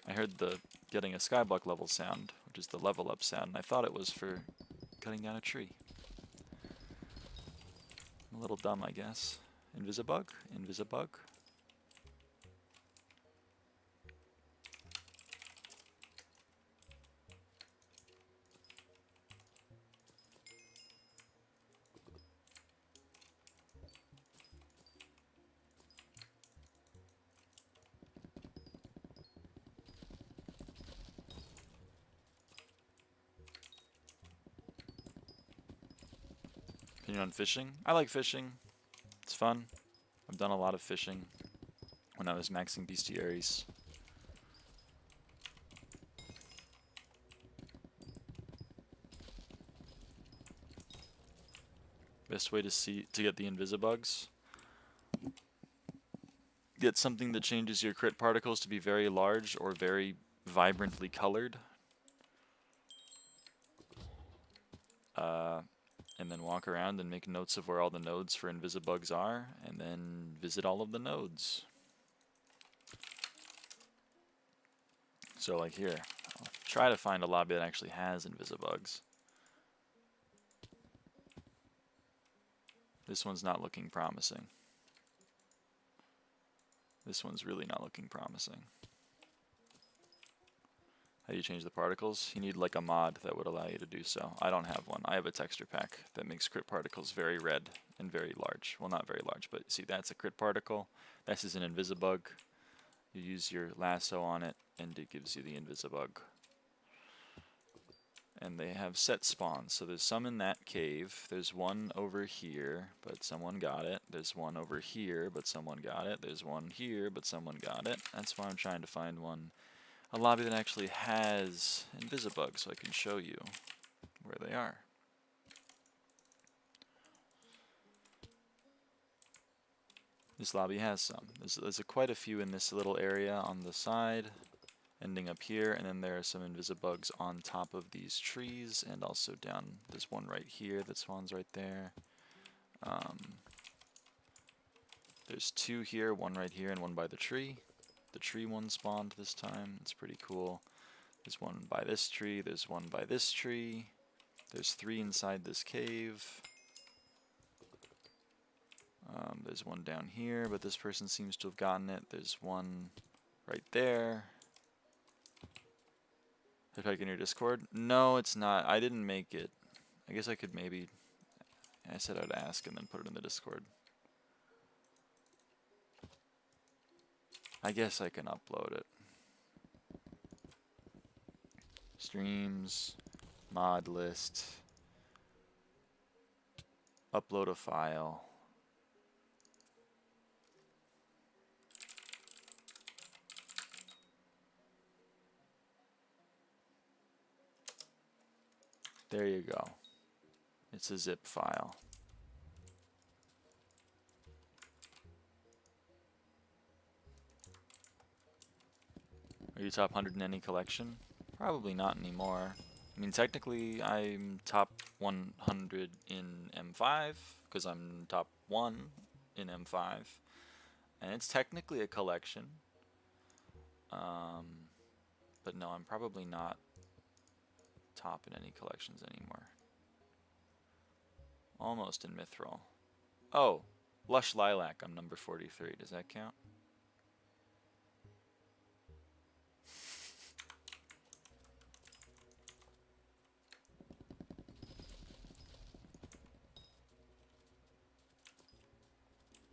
I heard the getting a skyblock level sound, which is the level up sound, and I thought it was for cutting down a tree. I'm a little dumb, I guess. Invisibug? Invisibug? Opinion on fishing? I like fishing. It's fun. I've done a lot of fishing when I was maxing bestiaries. Best way to get the Invisibugs? Get something that changes your crit particles to be very large or very vibrantly colored. And then walk around and make notes of where all the nodes for Invisibugs are, and then visit all of the nodes. So like here, I'll try to find a lobby that actually has Invisibugs. This one's not looking promising. This one's really not looking promising. How do you change the particles? You need like a mod that would allow you to do so. I don't have one. I have a texture pack that makes crit particles very red and very large. Well, not very large, but see, that's a crit particle. This is an Invisibug. You use your lasso on it, and it gives you the Invisibug. And they have set spawns. So there's some in that cave. There's one over here, but someone got it. There's one over here, but someone got it. There's one here, but someone got it. That's why I'm trying to find one. A lobby that actually has Invisibug, so I can show you where they are. This lobby has some. There's quite a few in this little area on the side, ending up here, and then there are some Invisibugs on top of these trees, and also down. There's one right here that spawns right there. There's two here, one right here, and one by the tree. The tree one spawned this time. It's pretty cool. There's one by this tree. There's one by this tree. There's three inside this cave. There's one down here, but this person seems to have gotten it. There's one right there. Is it in your Discord? No, it's not. I didn't make it. I guess I could maybe... I said I'd ask and then put it in the Discord. I guess I can upload it. Streams, mod list, upload a file. There you go. It's a zip file. Are you top 100 in any collection? Probably not anymore. I mean, technically, I'm top 100 in M5, because I'm top 1 in M5. And it's technically a collection. But no, I'm probably not top in any collections anymore. Almost in Mithril. Oh, Lush Lilac, I'm number 43. Does that count?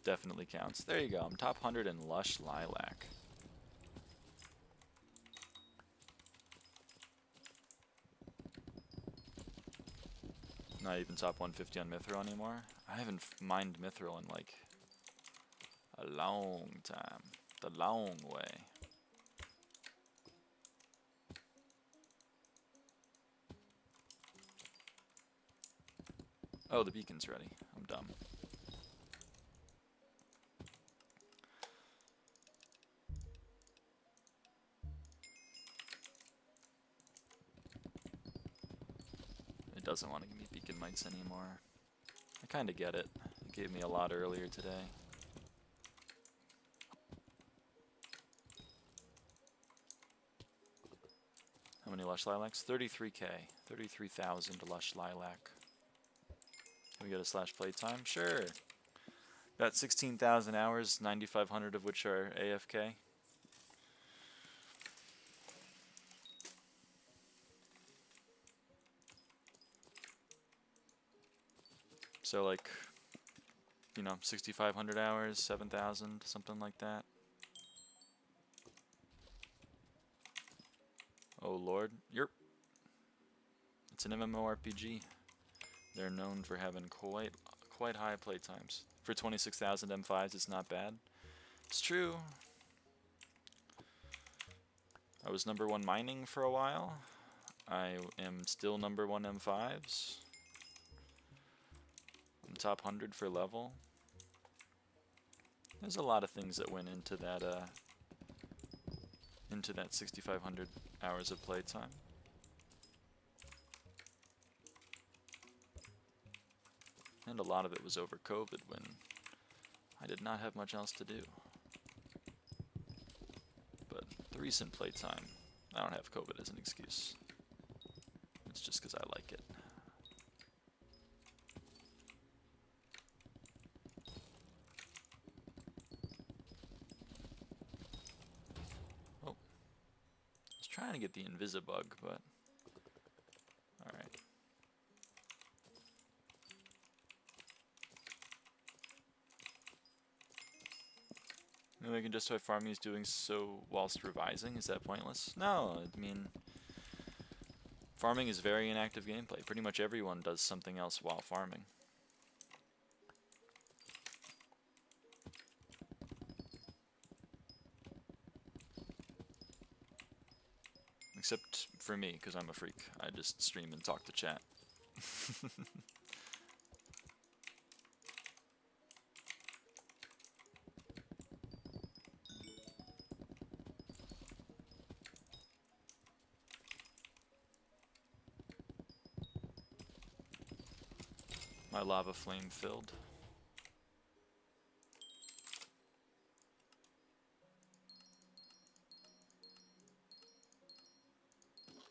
Definitely counts. There you go. I'm top 100 in Lush Lilac. Not even top 150 on Mithril anymore. I haven't mined Mithril in like a long time. The long way. Oh, the beacon's ready. I'm dumb. It doesn't want to give me beacon mites anymore. I kind of get it. It gave me a lot earlier today. How many Lush Lilacs? 33k. 33,000 Lush Lilac. Can we get a slash playtime? Sure. Got 16,000 hours, 9,500 of which are AFK. So like, you know, 6,500 hours, 7,000, something like that. Oh lord, yerp. It's an MMORPG. They're known for having quite high playtimes. For 26,000 M5s, it's not bad. It's true. I was number 1 mining for a while. I am still number 1 M5s. I'm top 100 for level. There's a lot of things that went into that 6,500 hours of playtime. And a lot of it was over COVID when I did not have much else to do. But the recent playtime, I don't have COVID as an excuse. It's just because I like it. Oh. I was trying to get the Invisibug, but alright. Maybe I can justify farming is doing so whilst revising. Is that pointless? No, I mean, farming is very inactive gameplay. Pretty much everyone does something else while farming. Except for me, because I'm a freak. I just stream and talk to chat. My lava flame filled.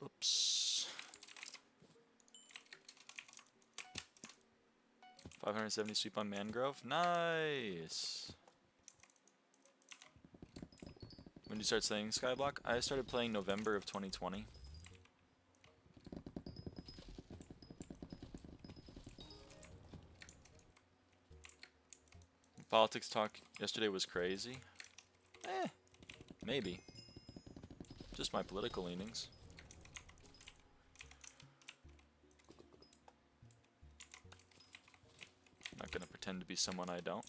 Oops. 570 sweep on mangrove. Nice. When did you start playing SkyBlock? I started playing November of 2020. Politics talk yesterday was crazy. Maybe. Just my political leanings. I'm not gonna pretend to be someone I don't.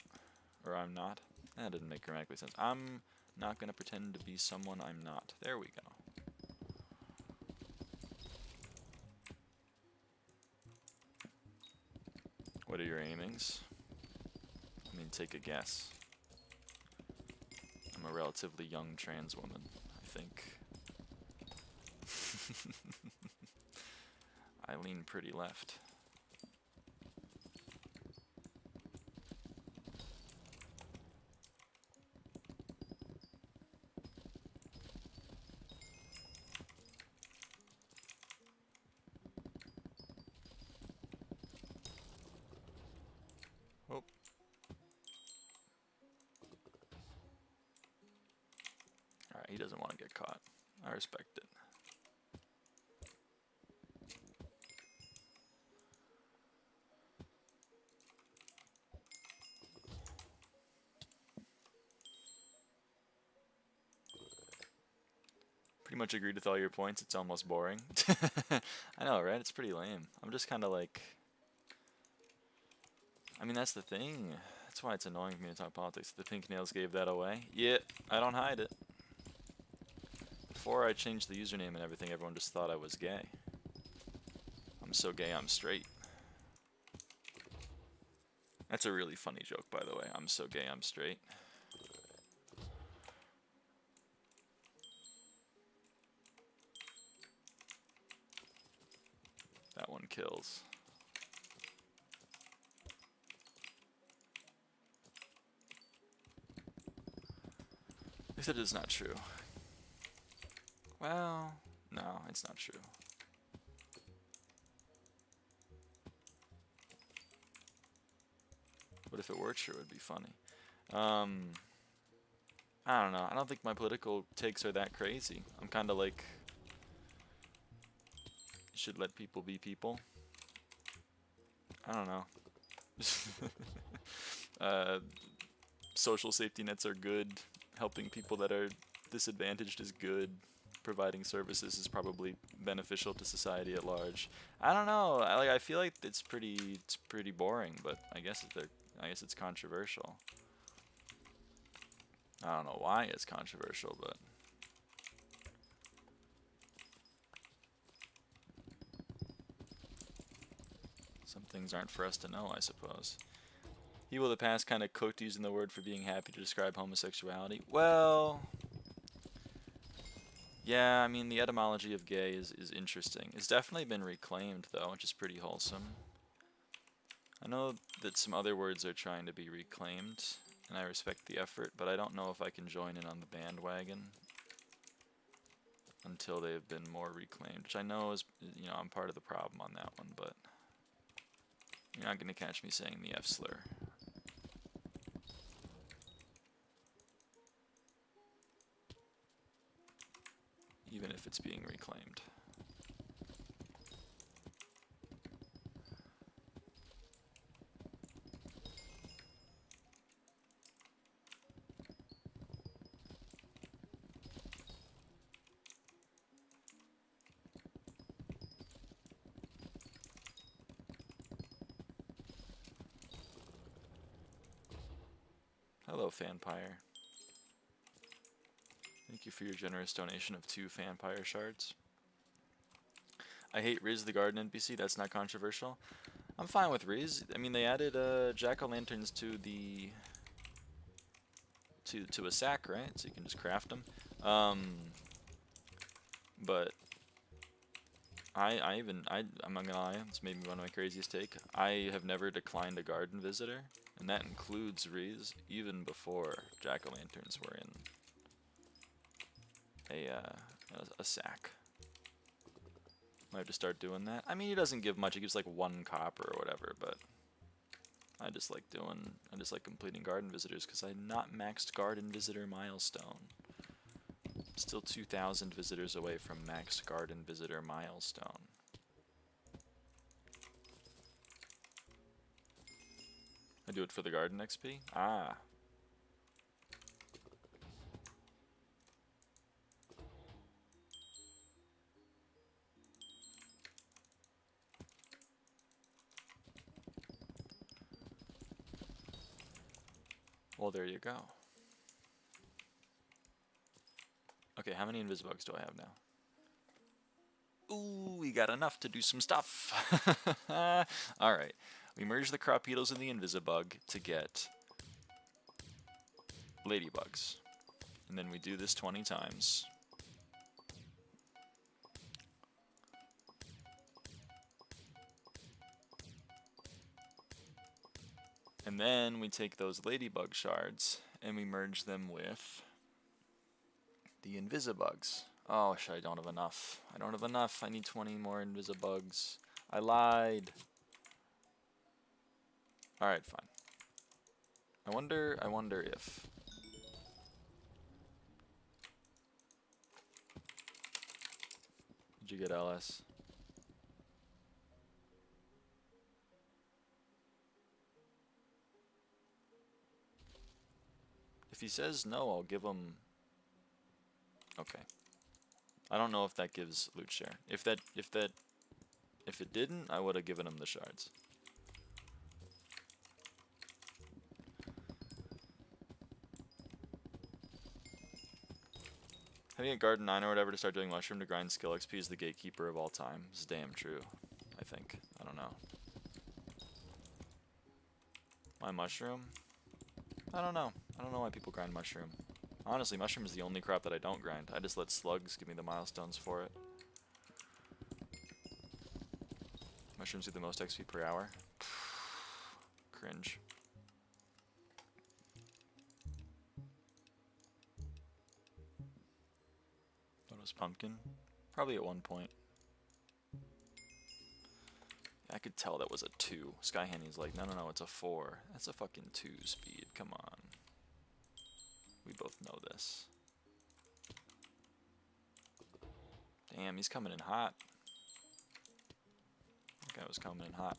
Or I'm not. That didn't make grammatically sense. I'm not gonna pretend to be someone I'm not. There we go. What are your aimings? I mean, take a guess. I'm a relatively young trans woman, I think. I lean pretty left. Oh. Alright, he doesn't want to get caught. I respect it. Pretty much agreed with all your points. It's almost boring. I know, right? It's pretty lame. I'm just kind of like... I mean, that's the thing. That's why it's annoying for me to talk politics. The pink nails gave that away. Yeah, I don't hide it. Before I changed the username and everything, everyone just thought I was gay. I'm so gay, I'm straight. That's a really funny joke, by the way. I'm so gay, I'm straight. That one kills. Except it's not true. Well, no, it's not true. But if it were true, it'd be funny. I don't know. I don't think my political takes are that crazy. I'm kind of like, you should let people be people. I don't know. Social safety nets are good. Helping people that are disadvantaged is good. Providing services is probably beneficial to society at large. I don't know. I feel like it's pretty boring, but I guess it's controversial. I don't know why it's controversial, but some things aren't for us to know, I suppose. People of the past kind of cooked using the word for being happy to describe homosexuality. Well, yeah, I mean, the etymology of gay is interesting. It's definitely been reclaimed, though, which is pretty wholesome. I know that some other words are trying to be reclaimed, and I respect the effort, but I don't know if I can join in on the bandwagon until they've been more reclaimed, which I know is, you know, I'm part of the problem on that one, but you're not going to catch me saying the F slur. Even if it's being reclaimed. Hello, Fanpire. Thank you for your generous donation of 2 Fanpire shards. I hate Riz the Garden NPC, that's not controversial. I'm fine with Riz. I mean, they added jack-o'-lanterns to the... to a sack, right? So you can just craft them. But I'm not gonna lie, it's maybe one of my craziest take. I have never declined a garden visitor, and that includes Riz, even before jack-o'-lanterns were in a sack. Might have to start doing that. I mean, he doesn't give much. He gives like 1 copper or whatever, but I just like completing garden visitors because I'm not maxed garden visitor milestone. Still 2,000 visitors away from maxed garden visitor milestone. I do it for the garden XP? Ah. Well, there you go. Okay, how many Invisibugs do I have now? Ooh, we got enough to do some stuff. Alright. We merge the Crapedos and the Invisibug to get ladybugs. And then we do this 20 times. And then we take those ladybug shards and we merge them with the Invisibugs. Oh, shit, I don't have enough. I don't have enough. I need 20 more Invisibugs. I lied. Alright, fine. I wonder if... Did you get LS? If he says no, I'll give him... Okay. I don't know if that gives loot share. If it didn't, I would have given him the shards. Having a garden 9 or whatever to start doing mushroom to grind skill XP is the gatekeeper of all time. It's damn true, I think. I don't know. My mushroom? I don't know. I don't know why people grind mushroom. Honestly, mushroom is the only crop that I don't grind. I just let slugs give me the milestones for it. Mushrooms do the most XP per hour. Cringe. What was pumpkin? Probably at one point. I could tell that was a 2. SkyHanni's like, no, it's a 4. That's a fucking 2 speed. Come on. We both know this. Damn, he's coming in hot. That guy was coming in hot.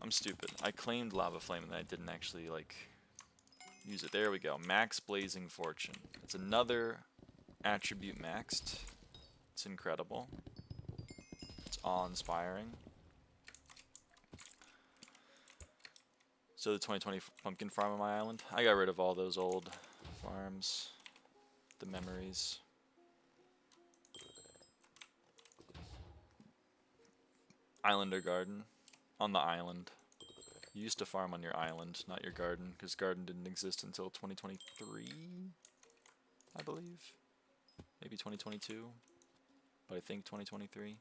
I'm stupid. I claimed Lava Flame and then I didn't actually, like, use it. There we go. Max Blazing Fortune. It's another attribute maxed. It's incredible. It's awe-inspiring. So the 2020 pumpkin farm on my island. I got rid of all those old farms. The memories. Islander garden. On the island. You used to farm on your island, not your garden, because garden didn't exist until 2023, I believe. Maybe 2022, but I think 2023.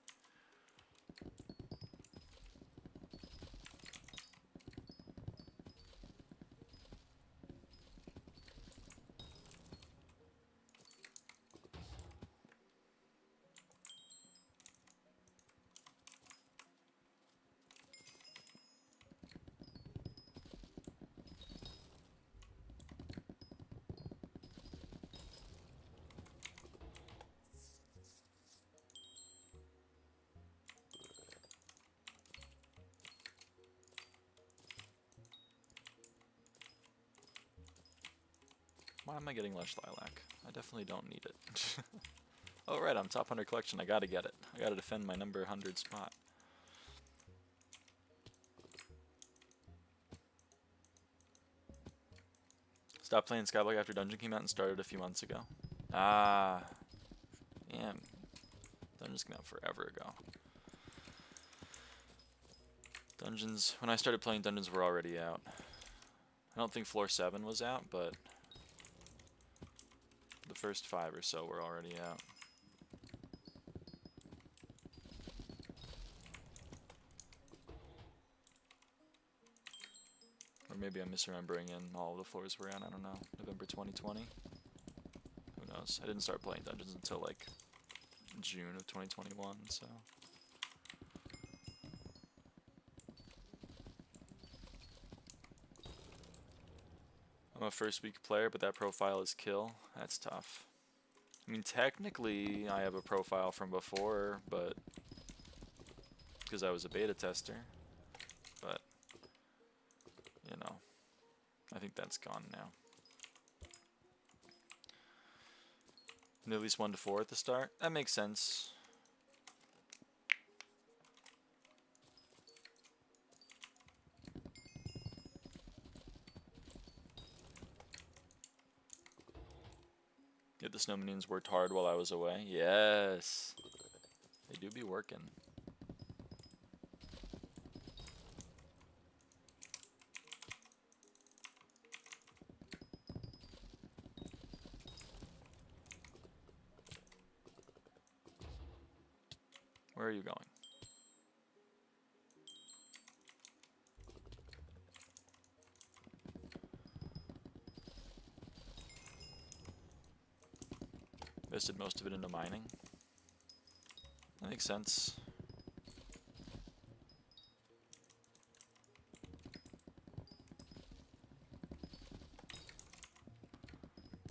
Why am I getting less lilac? I definitely don't need it. Oh right, I'm top 100 collection, I gotta get it. I gotta defend my number 100 spot. Stopped playing SkyBlock after Dungeon came out and started a few months ago. Ah, damn. Dungeons came out forever ago. Dungeons, when I started playing Dungeons were already out. I don't think Floor 7 was out, but the first 5 or so were already out. Or maybe I'm misremembering and all the floors were out, I don't know. November 2020? Who knows? I didn't start playing Dungeons until like June of 2021, so. I'm a first week player, but that profile is kill. That's tough. I mean, technically, I have a profile from before, but because I was a beta tester. But, you know, I think that's gone now. And at least 1 to 4 at the start. That makes sense. Yeah, The snow minions worked hard while I was away. Yes. They do be working. Where are you going? Invested most of it into mining. That makes sense.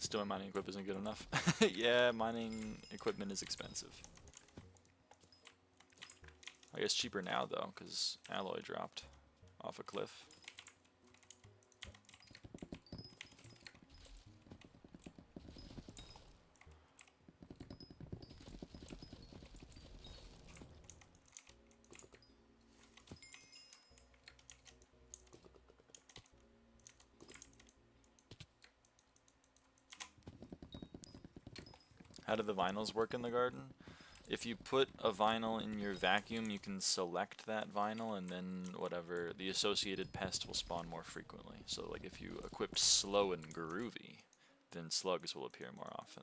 Still, my mining equipment isn't good enough. Yeah, mining equipment is expensive. I guess cheaper now though, because alloy dropped off a cliff. How do the vinyls work in the garden? If you put a vinyl in your vacuum, you can select that vinyl, and then whatever, the associated pest will spawn more frequently. So like if you equipped slow and groovy, then slugs will appear more often.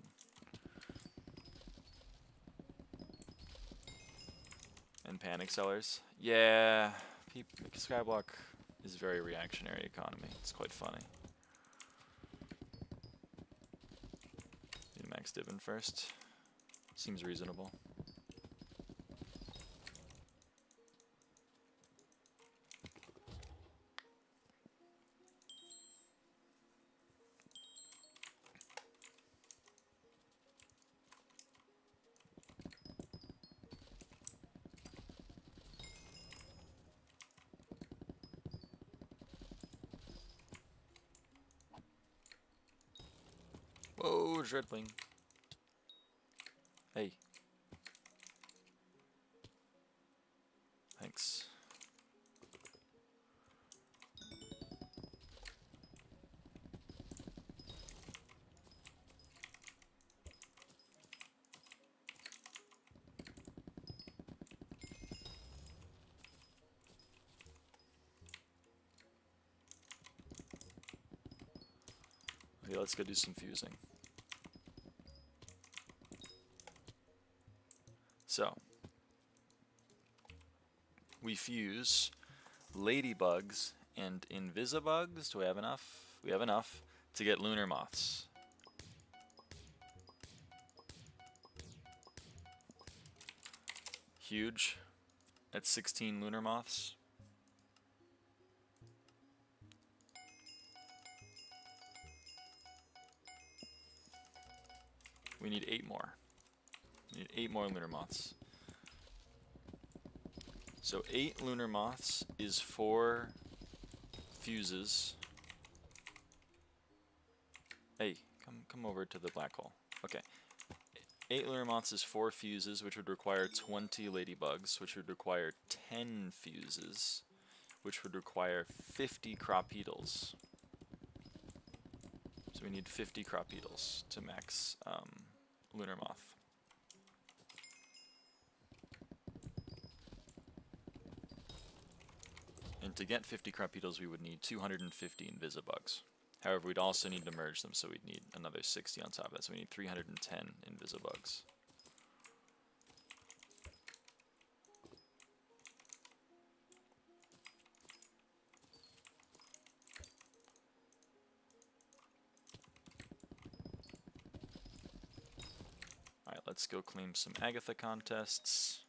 And panic sellers? Yeah, SkyBlock is a very reactionary economy. It's quite funny. Do max divin first. Seems reasonable. Whoa, Dreadwing. Hey. Thanks. Okay, let's go do some fusing. So, we fuse ladybugs and invisibugs. Do we have enough? We have enough to get lunar moths. Huge. That's 16 lunar moths. We need 8 more. We need 8 more lunar moths. So 8 lunar moths is 4 fuses. Hey, come over to the black hole. Okay. 8 lunar moths is 4 fuses, which would require 20 ladybugs, which would require 10 fuses, which would require 50 cropedals. So we need 50 cropedals to max lunar moth. And to get 50 cropedals, we would need 250 invisibugs. However, we'd also need to merge them, so we'd need another 60 on top of that. So we need 310 invisibugs. Alright, let's go claim some Agatha contests.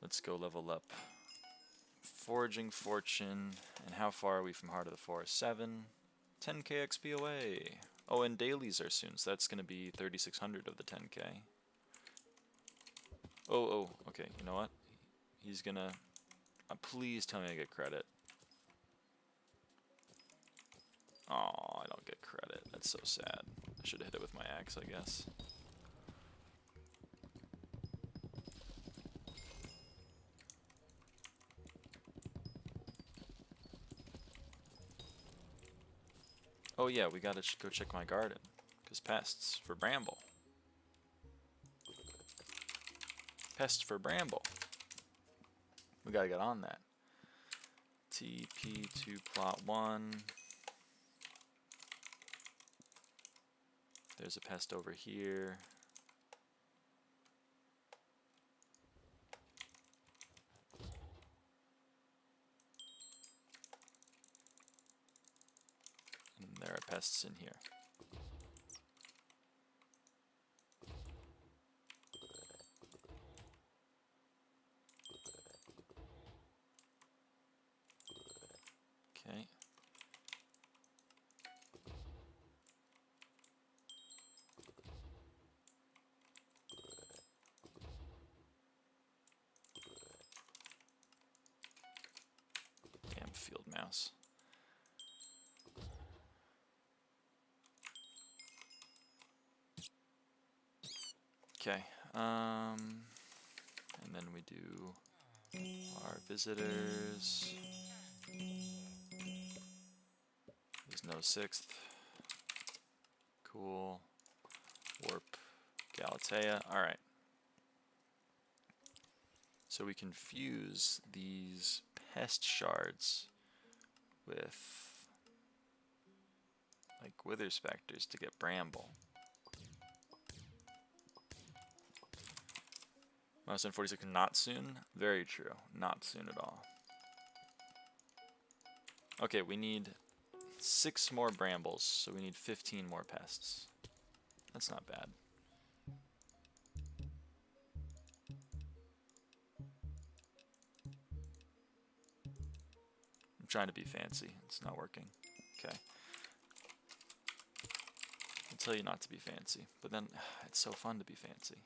Let's go level up Foraging Fortune. And how far are we from Heart of the Forest? 7. 10k XP away. Oh, and dailies are soon, so that's going to be 3,600 of the 10k. Oh, okay, you know what? He's going to... please tell me I get credit. Oh, I don't get credit. That's so sad. I should have hit it with my axe, I guess. Oh yeah, we gotta go check my garden. Because pests for Bramble. Pests for Bramble. We gotta get on that. TP to plot 1. There's a pest over here. And there are pests in here. Okay. Damn field mouse. Okay. And then we do our visitors. There's no 6th. Cool. Warp Galatea. Alright. So we can fuse these pest shards with like wither specters to get Bramble. Mouse 46, not soon? Very true. Not soon at all. Okay, we need 6 more Brambles, so we need 15 more pests. That's not bad. I'm trying to be fancy. It's not working. Okay. I'll tell you not to be fancy, but then it's so fun to be fancy.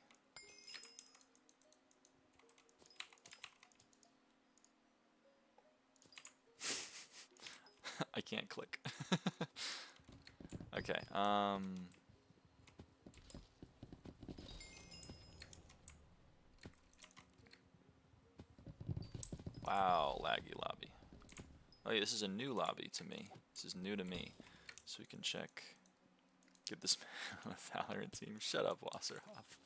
I can't click. Okay, wow, laggy lobby. Oh yeah, this is a new lobby to me. This is new to me. So we can check. Give this man a Valorant team. Shut up, Wasserhoff.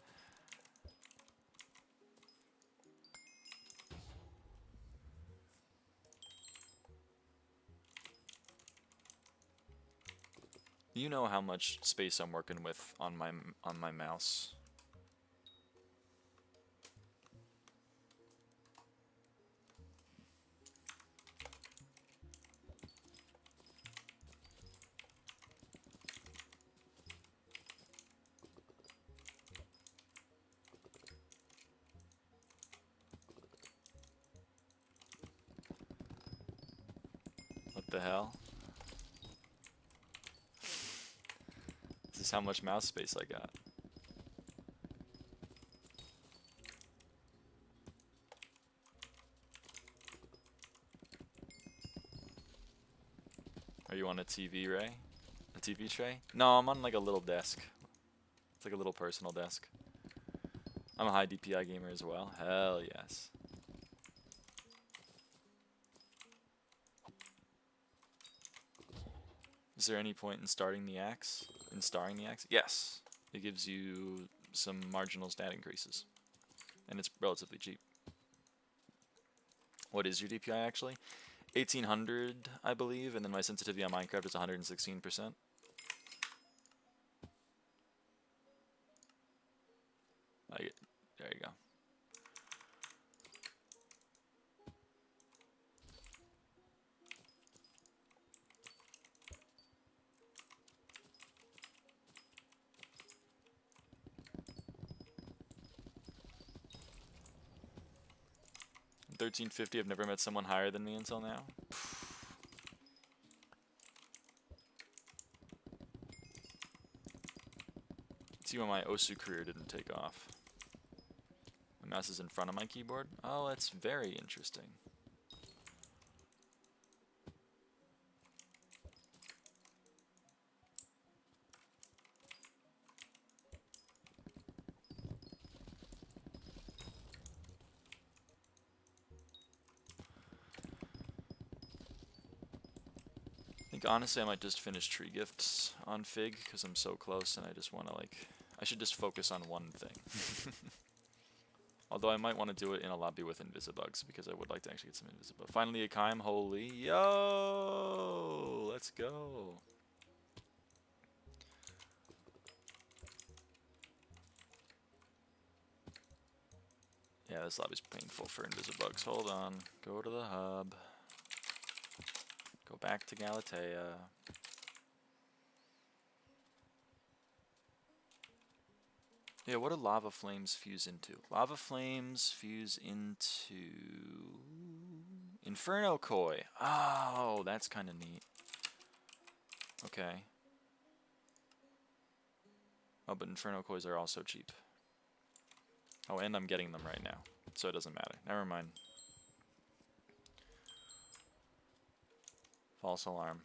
You know how much space I'm working with on my mouse. What the hell? This is how much mouse space I got. Are you on a TV, Ray? A TV tray? No, I'm on like a little desk. It's like a little personal desk. I'm a high DPI gamer as well. Hell yes. Is there any point in starting the axe? In starring the axe? Yes. It gives you some marginal stat increases. And it's relatively cheap. What is your DPI actually? 1800, I believe, and then my sensitivity on Minecraft is 116%. There you go. $13.50. I've never met someone higher than me until now. See why my Osu career didn't take off. My mouse is in front of my keyboard. Oh, that's very interesting. think honestly I might just finish tree gifts on Fig because I'm so close and I just want to like, I should just focus on one thing. Although I might want to do it in a lobby with Invisibugs because I would like to actually get some Invisibug. Finally a Kime, holy, yo, let's go. Yeah, this lobby's painful for Invisibugs. Hold on, go to the hub. Go back to Galatea. Yeah, what do lava flames fuse into? Lava flames fuse into Inferno Koi. Oh, that's kind of neat. Okay. Oh, but Inferno Kois are also cheap. Oh, and I'm getting them right now, so it doesn't matter. Never mind. False alarm.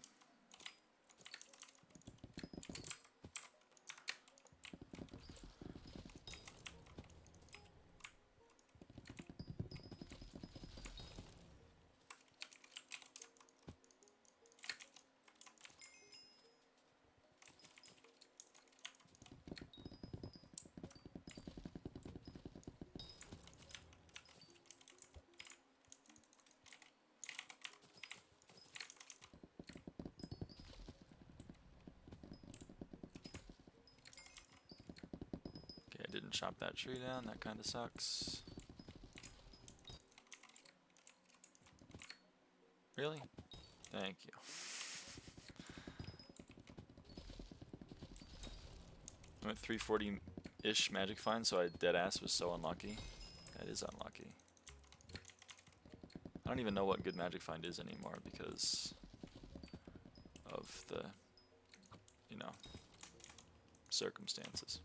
Okay, I didn't chop that tree down. That kind of sucks. Really? Thank you. I'm at 340-ish magic find, so I deadass was so unlucky. That is unlucky. I don't even know what good magic find is anymore because of the, you know, circumstances.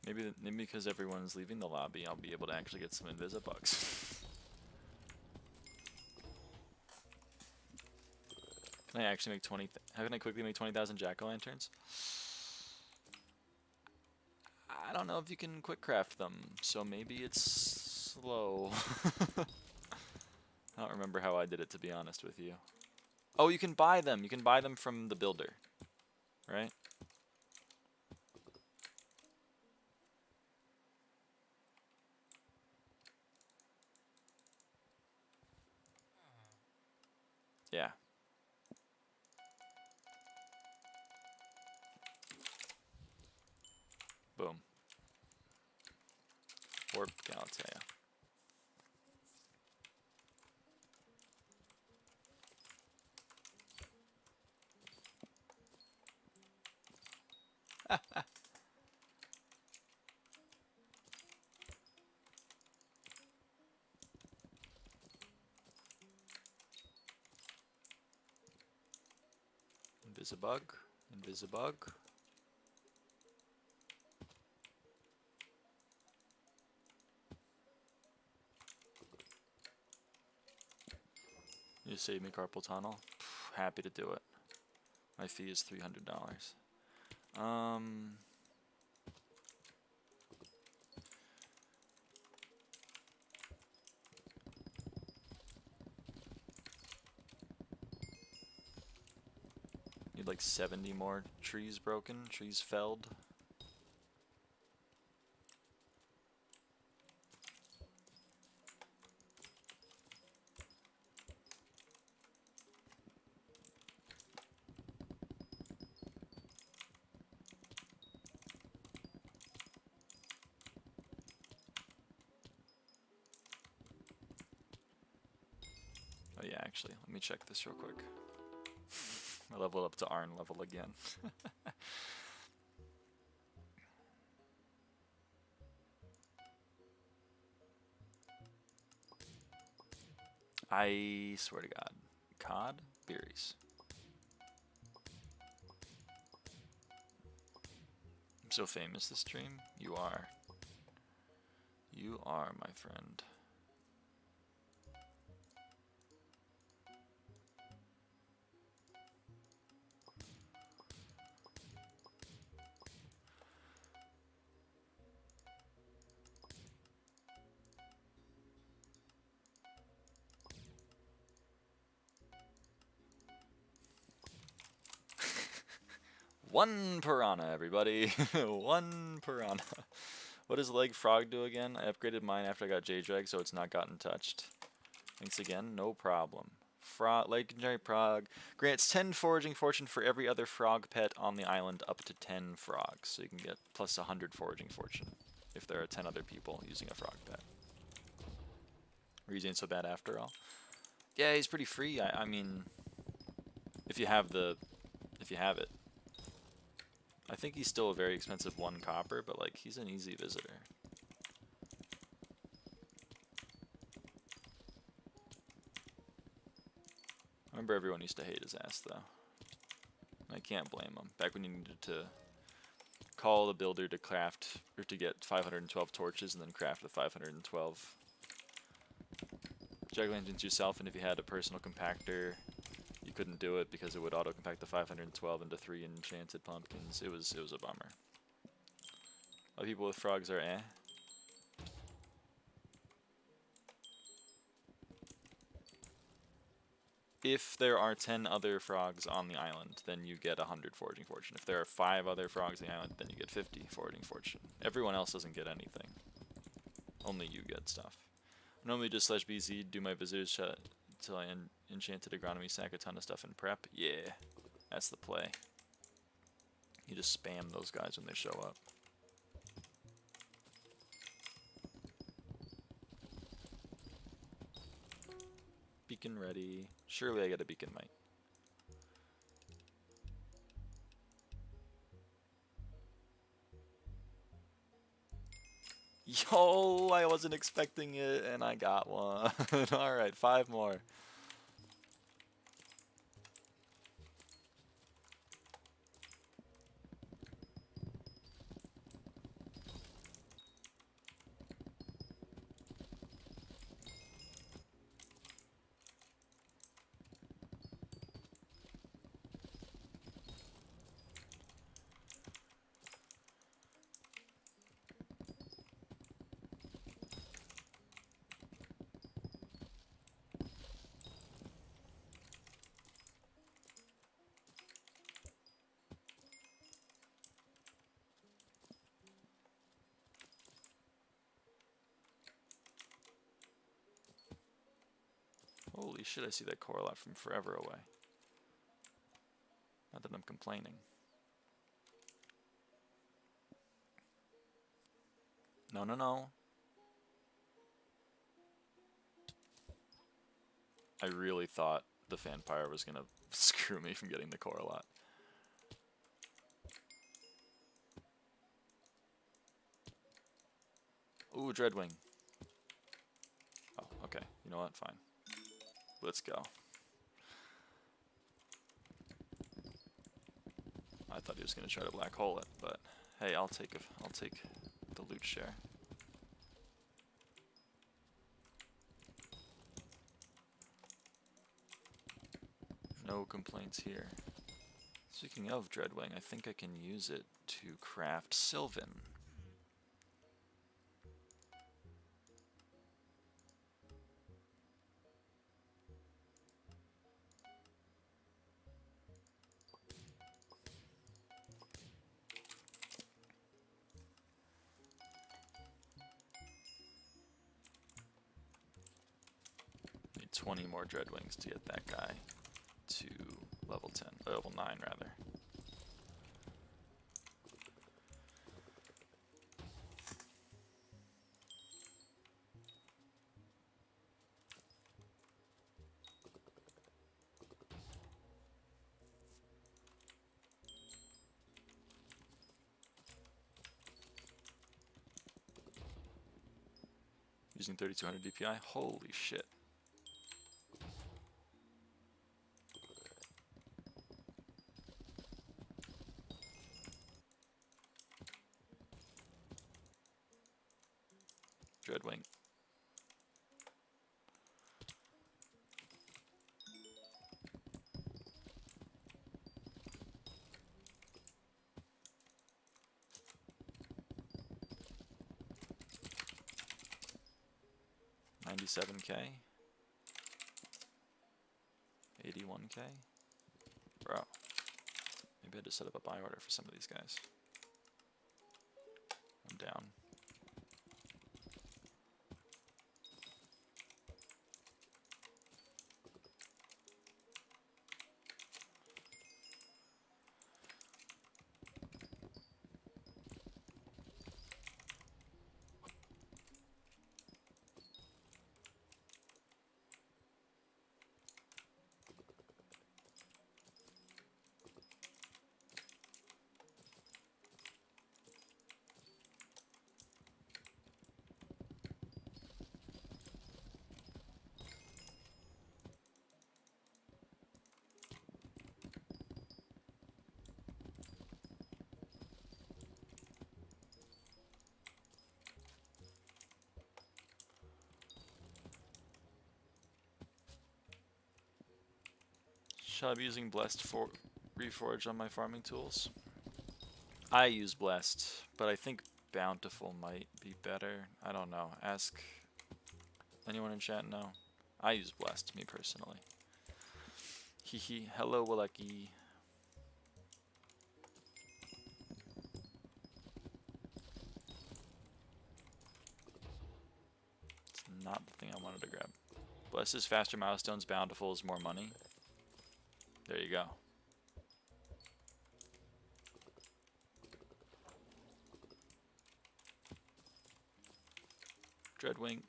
Maybe because everyone's leaving the lobby, I'll be able to actually get some Invisibugs. Can I actually make 20? How can I quickly make 20,000 jack-o'-lanterns? I don't know if you can quick craft them, so maybe it's slow. I don't remember how I did it, to be honest with you. Oh, you can buy them. You can buy them from the builder, right? Yeah. Boom. Warp Galatea. Invisibug. Invisibug. You save me carpal tunnel? Happy to do it. My fee is $300. Need like 70 more trees broken, trees felled. Oh yeah, actually, let me check this real quick. I leveled up to Arn level again. I swear to God. Cod berries. I'm so famous this stream. You are. You are, my friend. One piranha, everybody. One piranha. What does leg frog do again? I upgraded mine after I got J-Drag, so it's not gotten touched. Thanks again, no problem. Legendary frog grants 10 foraging fortune for every other frog pet on the island up to 10 frogs. So you can get plus 100 foraging fortune if there are 10 other people using a frog pet. Were you using it so bad after all? Yeah, he's pretty free. I mean, if you have it. I think he's still a very expensive 1 copper, but like he's an easy visitor. I remember everyone used to hate his ass though. I can't blame him. Back when you needed to call the builder to craft or to get 512 torches and then craft the 512 jack-o'-lanterns yourself, and if you had a personal compactor, you couldn't do it because it would auto-compact the 512 into 3 enchanted pumpkins. It was a bummer. A lot of people with frogs are eh. If there are 10 other frogs on the island, then you get 100 foraging fortune. If there are 5 other frogs on the island, then you get 50 foraging fortune. Everyone else doesn't get anything. Only you get stuff. I normally just /BZ, do my visitors until I enchanted agronomy, sack a ton of stuff in prep. Yeah, that's the play. You just spam those guys when they show up. Beacon ready. Surely I get a beacon mite. Yo, I wasn't expecting it and I got one. Alright, 5 more. Holy shit, I see that correlate from forever away. Not that I'm complaining. No, no, no. I really thought the Vampire was gonna screw me from getting the correlate. Ooh, Dreadwing. Oh, okay. You know what? Fine. Let's go. I thought he was gonna try to black hole it, but hey, I'll take the loot share. No complaints here. Speaking of Dreadwing, I think I can use it to craft Sylvan. Need 20 more Dreadwings to get that guy to level 10, level 9 rather. Using 3200 DPI? Holy shit. Dreadwing. $97K, 81K, bro. Maybe I just set up a buy order for some of these guys. I'm down. Should I be using Blessed for Reforge on my farming tools? I use Blessed, but I think Bountiful might be better. I don't know. Ask anyone in chat. No, I use Blessed, me personally. Hehe. Hello, Waleki. It's not the thing I wanted to grab. Blessed is faster milestones. Bountiful is more money. There you go. Dreadwing.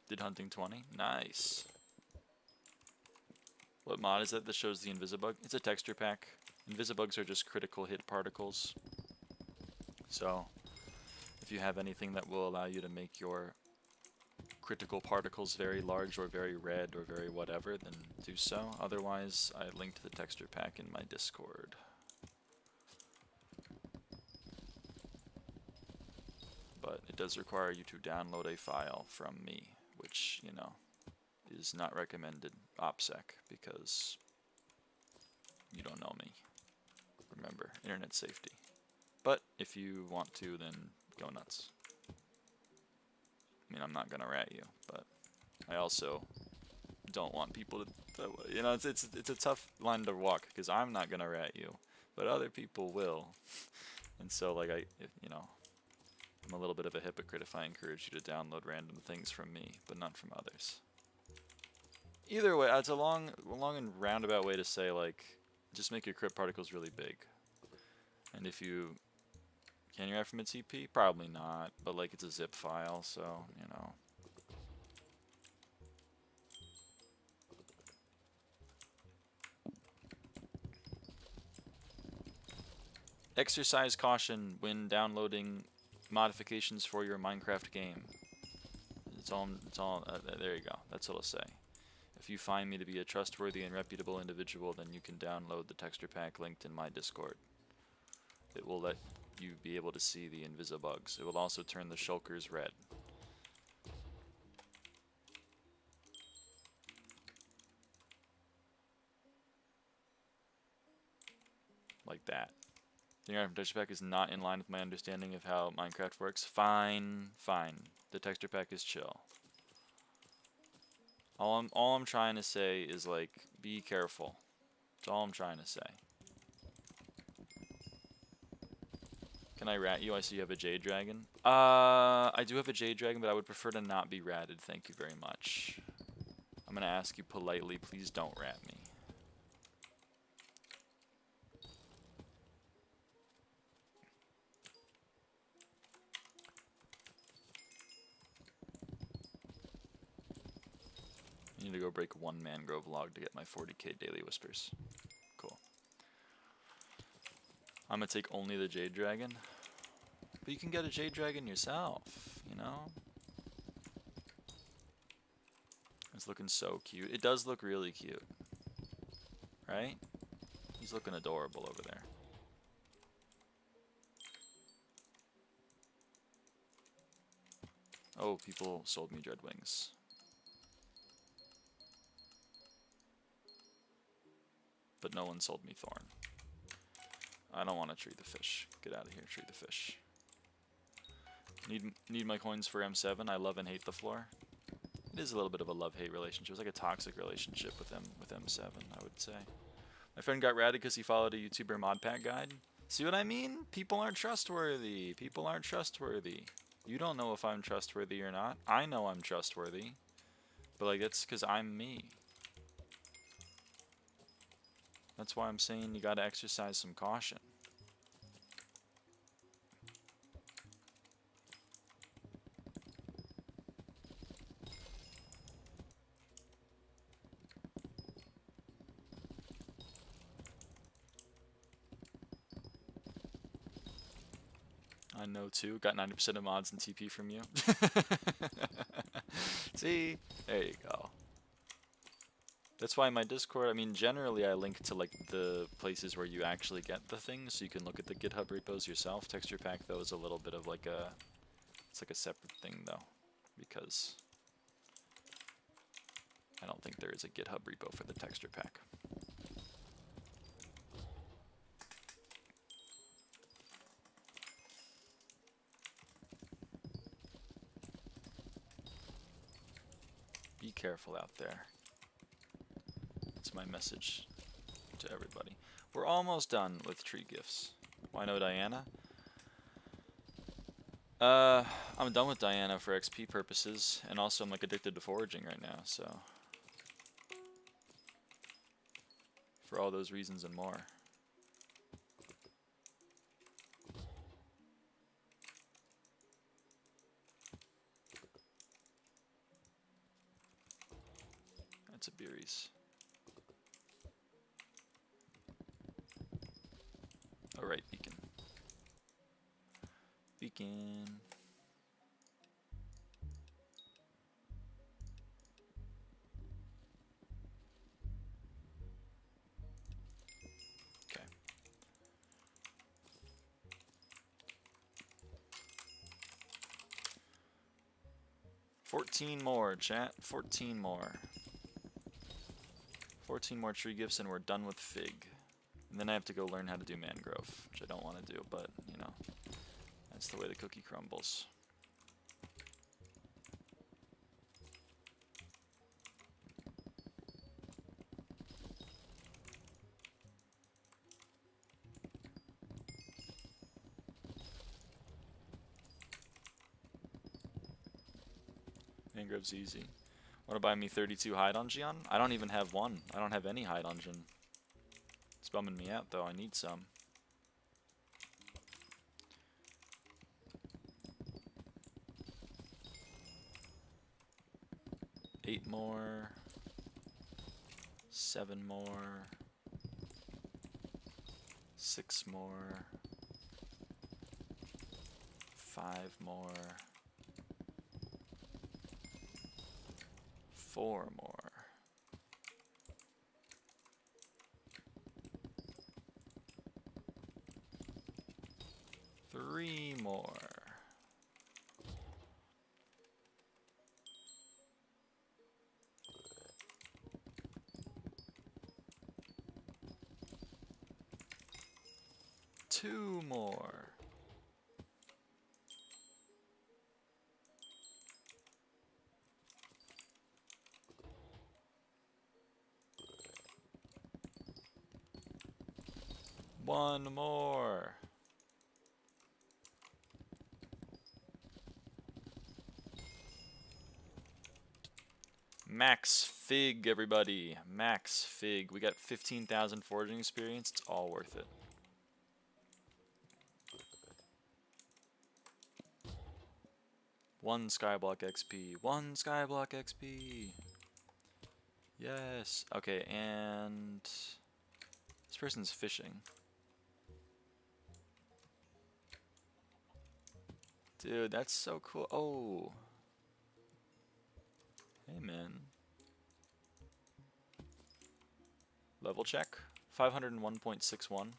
Did hunting 20? Nice. What mod is that shows the Invisibug? It's a texture pack. Invisibugs are just critical hit particles. So, if you have anything that will allow you to make your critical particles very large or very red or very whatever, then do so. Otherwise, I linked the texture pack in my Discord. But it does require you to download a file from me, which, you know, is not recommended OPSEC because you don't know me. Remember, internet safety. But if you want to, then go nuts. I mean, I'm not gonna rat you, but I also don't want people to, you know, it's a tough line to walk because I'm not gonna rat you, but other people will. And so, like, you know, I'm a little bit of a hypocrite if I encourage you to download random things from me, but not from others. Either way, it's a long and roundabout way to say, like, just make your crypt particles really big. And if you can you write from a TP? Probably not, but like it's a zip file, so you know. Exercise caution when downloading modifications for your Minecraft game. It's all there you go. That's what I'll say. If you find me to be a trustworthy and reputable individual, then you can download the texture pack linked in my Discord. It will let you be able to see the Invisibugs. It will also turn the shulkers red. Like that. The texture pack is not in line with my understanding of how Minecraft works. Fine, fine. The texture pack is chill. All I'm trying to say is, like, be careful. That's all I'm trying to say. Can I rat you? I see you have a Jade Dragon. I do have a Jade Dragon, but I would prefer to not be ratted. Thank you very much. I'm gonna ask you politely, please don't rat me. I need to go break one mangrove log to get my 40k daily whispers. Cool. I'm gonna take only the Jade Dragon. But you can get a Jade Dragon yourself, you know? It's looking so cute. It does look really cute. Right? He's looking adorable over there. Oh, people sold me Dreadwings. But no one sold me Thorn. I don't want to tree the fish. Get out of here, tree the fish. Need my coins for M7. I love and hate the floor. It is a little bit of a love-hate relationship. It's like a toxic relationship with M7, I would say. My friend got ratted because he followed a YouTuber mod pack guide. See what I mean? People aren't trustworthy. People aren't trustworthy. You don't know if I'm trustworthy or not. I know I'm trustworthy. But like, that's because I'm me. That's why I'm saying you gotta exercise some caution. I know too. Got 90% of mods and TP from you. See? There you go. That's why my Discord, I mean, generally I link to like the places where you actually get the things, so you can look at the GitHub repos yourself. Texture pack though is a little bit of like a, it's like a separate thing though, because I don't think there is a GitHub repo for the texture pack. Be careful out there. That's my message to everybody. We're almost done with tree gifts. Why no Diana? I'm done with Diana for XP purposes, and also I'm like addicted to foraging right now, so for all those reasons and more. That's a Beeries. Alright, Beacon. Beacon. Okay. $14 more, chat. 14 more. 14 more tree gifts and we're done with Fig. And then I have to go learn how to do Mangrove, which I don't want to do, but, you know, that's the way the cookie crumbles. Mangrove's easy. Want to buy me 32 high dungeon? I don't even have one. I don't have any high dungeon. It's bumming me out though. I need some. Eight more. 7 more. 6 more. 5 more. 4 more. 3 more. 2 more. 1 more. Max Fig, everybody. Max Fig. We got 15,000 foraging experience. It's all worth it. One SkyBlock XP. 1 SkyBlock XP. Yes. Okay, and this person's fishing. Dude, that's so cool. Oh. Hey, man. Level check. 501.61.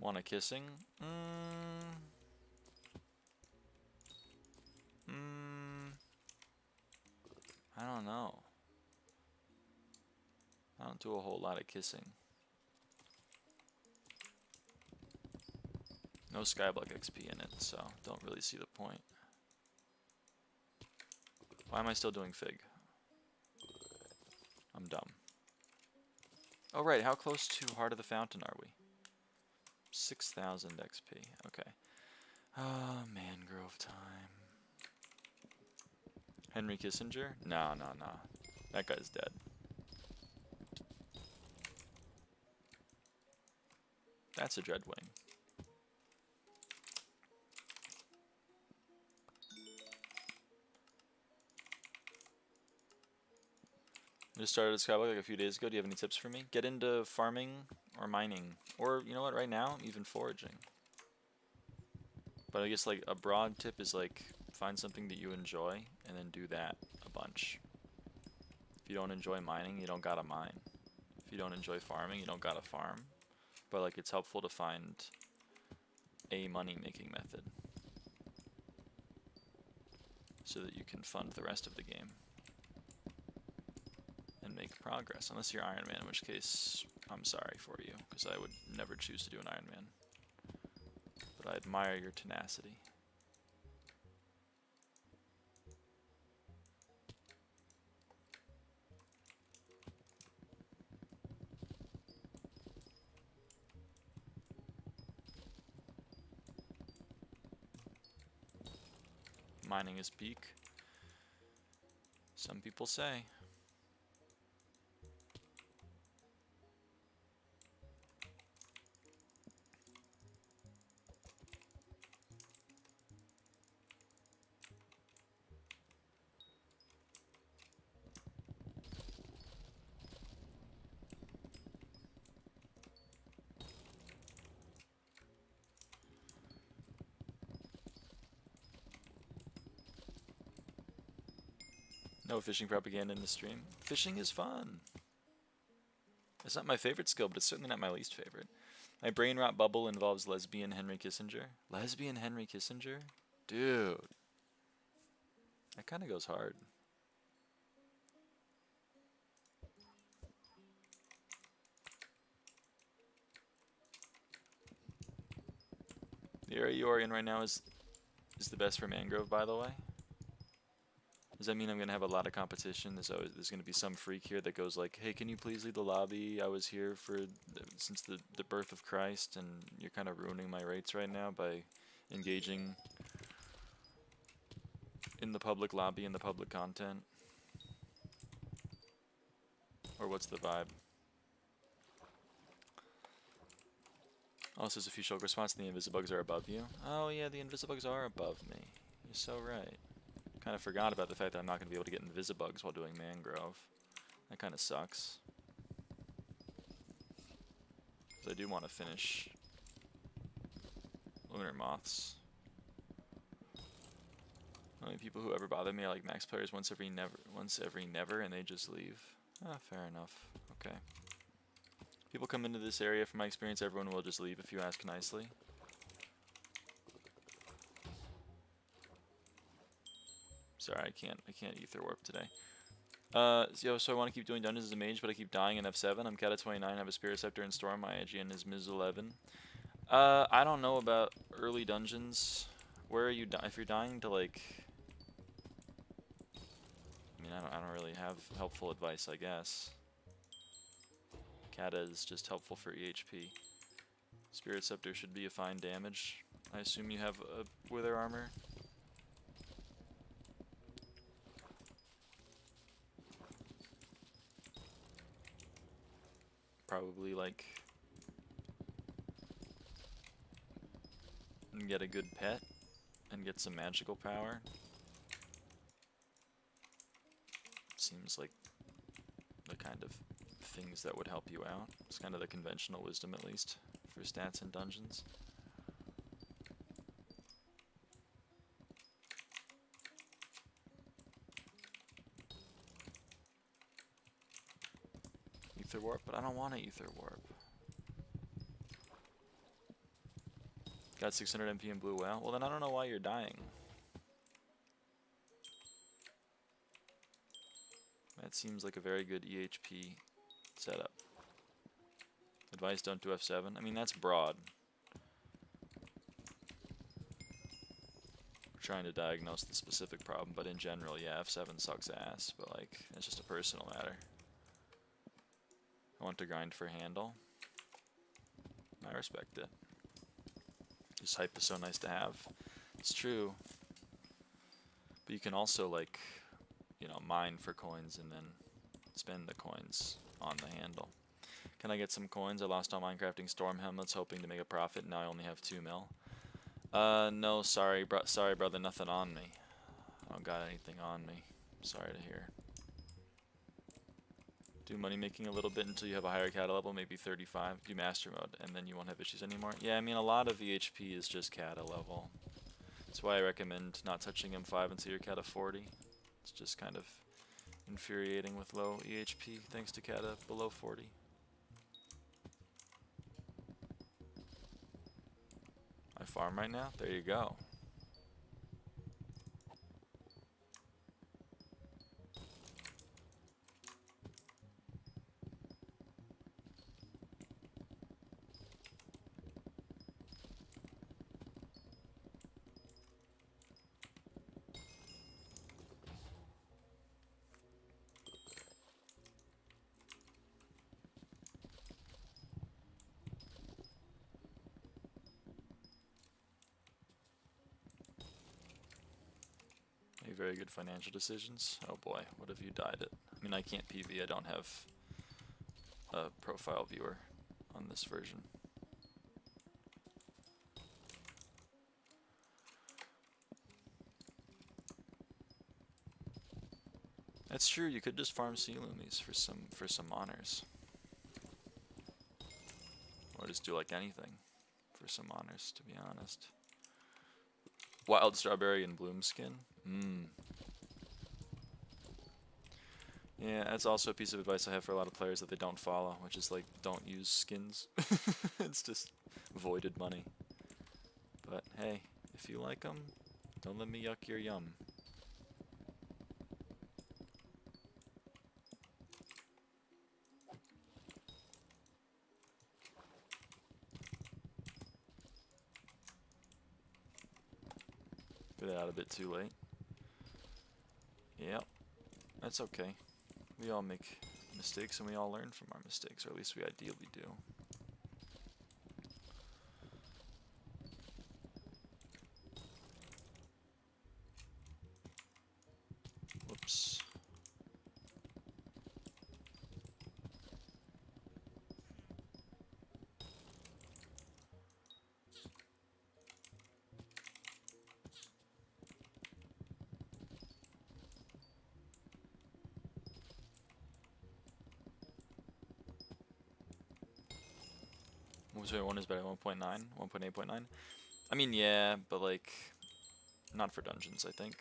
Want a kissing? I don't know. I don't do a whole lot of kissing. No SkyBlock XP in it, so don't really see the point. Why am I still doing Fig? I'm dumb. Oh right, how close to Heart of the Fountain are we? 6,000 XP, okay. Mangrove time. Henry Kissinger? No. That guy's dead. That's a Dreadwing. I just started SkyBlock like a few days ago. Do you have any tips for me? Get into farming or mining. Or, you know what, right now, even foraging. But I guess like a broad tip is like find something that you enjoy and then do that a bunch. If you don't enjoy mining, you don't gotta mine. If you don't enjoy farming, you don't gotta farm. But like it's helpful to find a money making method so that you can fund the rest of the game and make progress. Unless you're Iron Man, in which case I'm sorry for you, because I would never choose to do an Iron Man. But I admire your tenacity. Mining is peak. Some people say. No fishing propaganda in the stream. Fishing is fun. It's not my favorite skill, but it's certainly not my least favorite. My brain rot bubble involves lesbian Henry Kissinger. Lesbian Henry Kissinger? Dude. That kind of goes hard. The area you are in right now is the best for mangrove, by the way. Does that mean I'm going to have a lot of competition? There's going to be some freak here that goes like, hey, can you please leave the lobby? I was here since the birth of Christ, and you're kind of ruining my rates right now by engaging in the public lobby and the public content. Or what's the vibe? Also, there's a few shulk response, and the Invisibugs are above you. Oh yeah, the Invisibugs are above me. You're so right. Kind of forgot about the fact that I'm not going to be able to get Invisibugs while doing mangrove. That kind of sucks. Because I do want to finish lunar moths. Only people who ever bother me are like max players once every never, and they just leave. Ah, fair enough. Okay. People come into this area, from my experience, everyone will just leave if you ask nicely. Sorry, I can't ether warp today. So I want to keep doing dungeons as a mage, but I keep dying in F7. I'm cat at 29, have a Spirit Scepter in Storm, my IGN is Ms. 11. I don't know about early dungeons. Where are you if you're dying to like... I mean, I don't really have helpful advice, I guess. Kata is just helpful for EHP. Spirit Scepter should be a fine damage. I assume you have a Wither Armor. Probably like and get a good pet and get some magical power. Seems like the kind of things that would help you out. It's kind of the conventional wisdom, at least for stats in dungeons. Ether warp, but I don't want to ether warp. Got 600 MP in blue whale. Well, then I don't know why you're dying. That seems like a very good EHP setup. Advice, don't do F7. I mean, that's broad. We're trying to diagnose the specific problem, but in general, yeah, F7 sucks ass. But, like, it's just a personal matter. I want to grind for handle. I respect it. This hype is so nice to have. It's true. But you can also, like, you know, mine for coins and then spend the coins on the handle. Can I get some coins? I lost all Minecrafting storm helmets hoping to make a profit. Now I only have 2 mil. No, sorry, brother, nothing on me. I don't got anything on me. Sorry to hear. Do money making a little bit until you have a higher kata level, maybe 35. Do master mode, and then you won't have issues anymore. Yeah, I mean, a lot of VHP is just kata level. That's why I recommend not touching M5 until you're kata 40. It's just kind of infuriating with low EHP thanks to kata below 40. I farm right now? There you go. Very good financial decisions. Oh boy, what if you died it? I mean, I can't PV, I don't have a profile viewer on this version. That's true, you could just farm sea loomies for some honors. Or just do like anything for some honors, to be honest. Wild strawberry and bloom skin? Yeah, that's also a piece of advice I have for a lot of players that they don't follow, which is like, don't use skins. It's just voided money. But hey, if you like them, don't let me yuck your yum. Get it out a bit too late. Yep, that's okay. We all make mistakes and we all learn from our mistakes, or at least we ideally do. Whoops. So 1 is better than 1.9, 1.8.9. I mean, yeah, but like, not for dungeons, I think.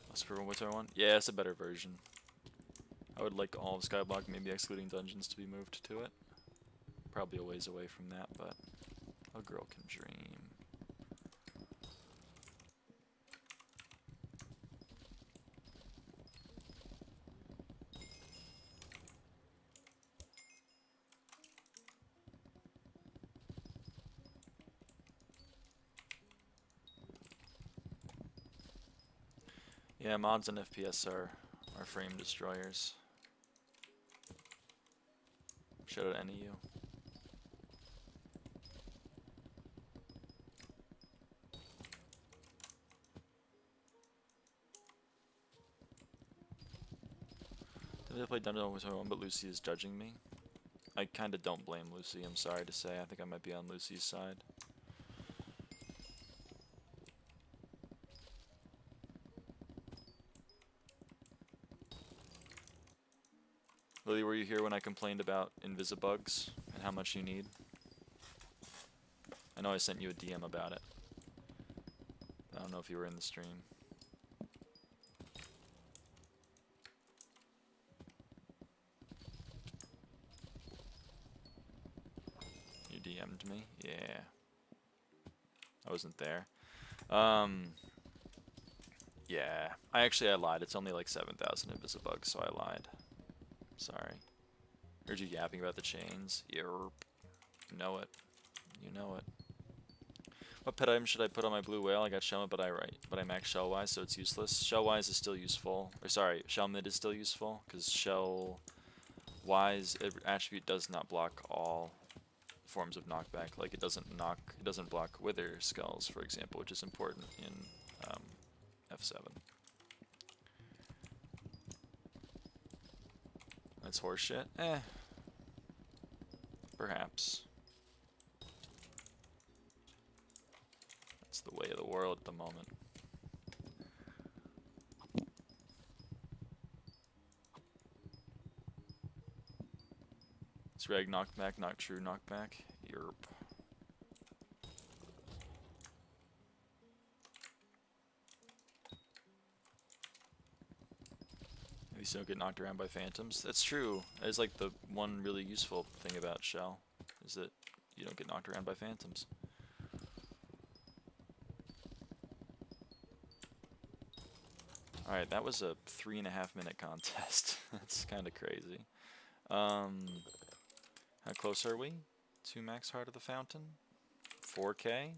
That's for 1.1. Yeah, it's a better version. I would like all of SkyBlock, maybe excluding dungeons, to be moved to it. Probably a ways away from that, but a girl can dream. Yeah, mods and FPS are frame destroyers. Shout out NEU. Did I play Dungeon 1, but Lucy is judging me? I kinda don't blame Lucy, I'm sorry to say. I think I might be on Lucy's side. Lily, were you here when I complained about Invisibugs and how much you need? I know I sent you a DM about it. don't know if you were in the stream. You DM'd me? Yeah. I wasn't there. Yeah. I lied. It's only like 7,000 Invisibug, so I lied. Sorry. Heard you yapping about the chains. Yerp. You know it. You know it. What pet item should I put on my blue whale? I got Shellmid, but I max Shellwise, so it's useless. Shellwise is still useful. Or sorry, Shellmid is still useful, because Shellwise attribute does not block all forms of knockback. Like it doesn't block wither skulls, for example, which is important in F7. That's horseshit. Perhaps. That's the way of the world at the moment. Is reg knockback not true knockback? Yerp. At least you don't get knocked around by phantoms. That's true. That is like the one really useful thing about Shell, is that you don't get knocked around by phantoms. Alright, that was a 3.5-minute contest. That's kind of crazy. How close are we to max Heart of the Fountain? 4K?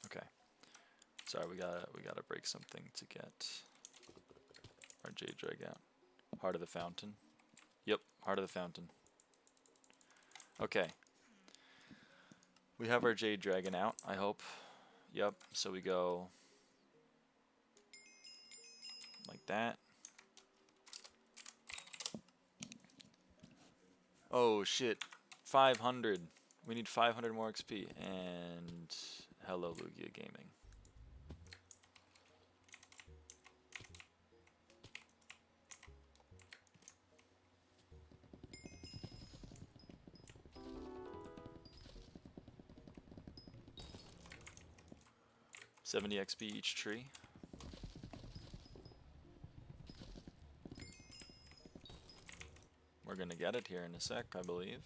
Okay. Sorry, we gotta break something to get our Jade Drag out. Heart of the Fountain. Yep, Heart of the Fountain. Okay. We have our Jade Dragon out, I hope. Yep, so we go like that. Oh shit, 500. We need 500 more XP. And hello, Lugia Gaming. $70 XP each tree. We're gonna get it here in a sec, I believe.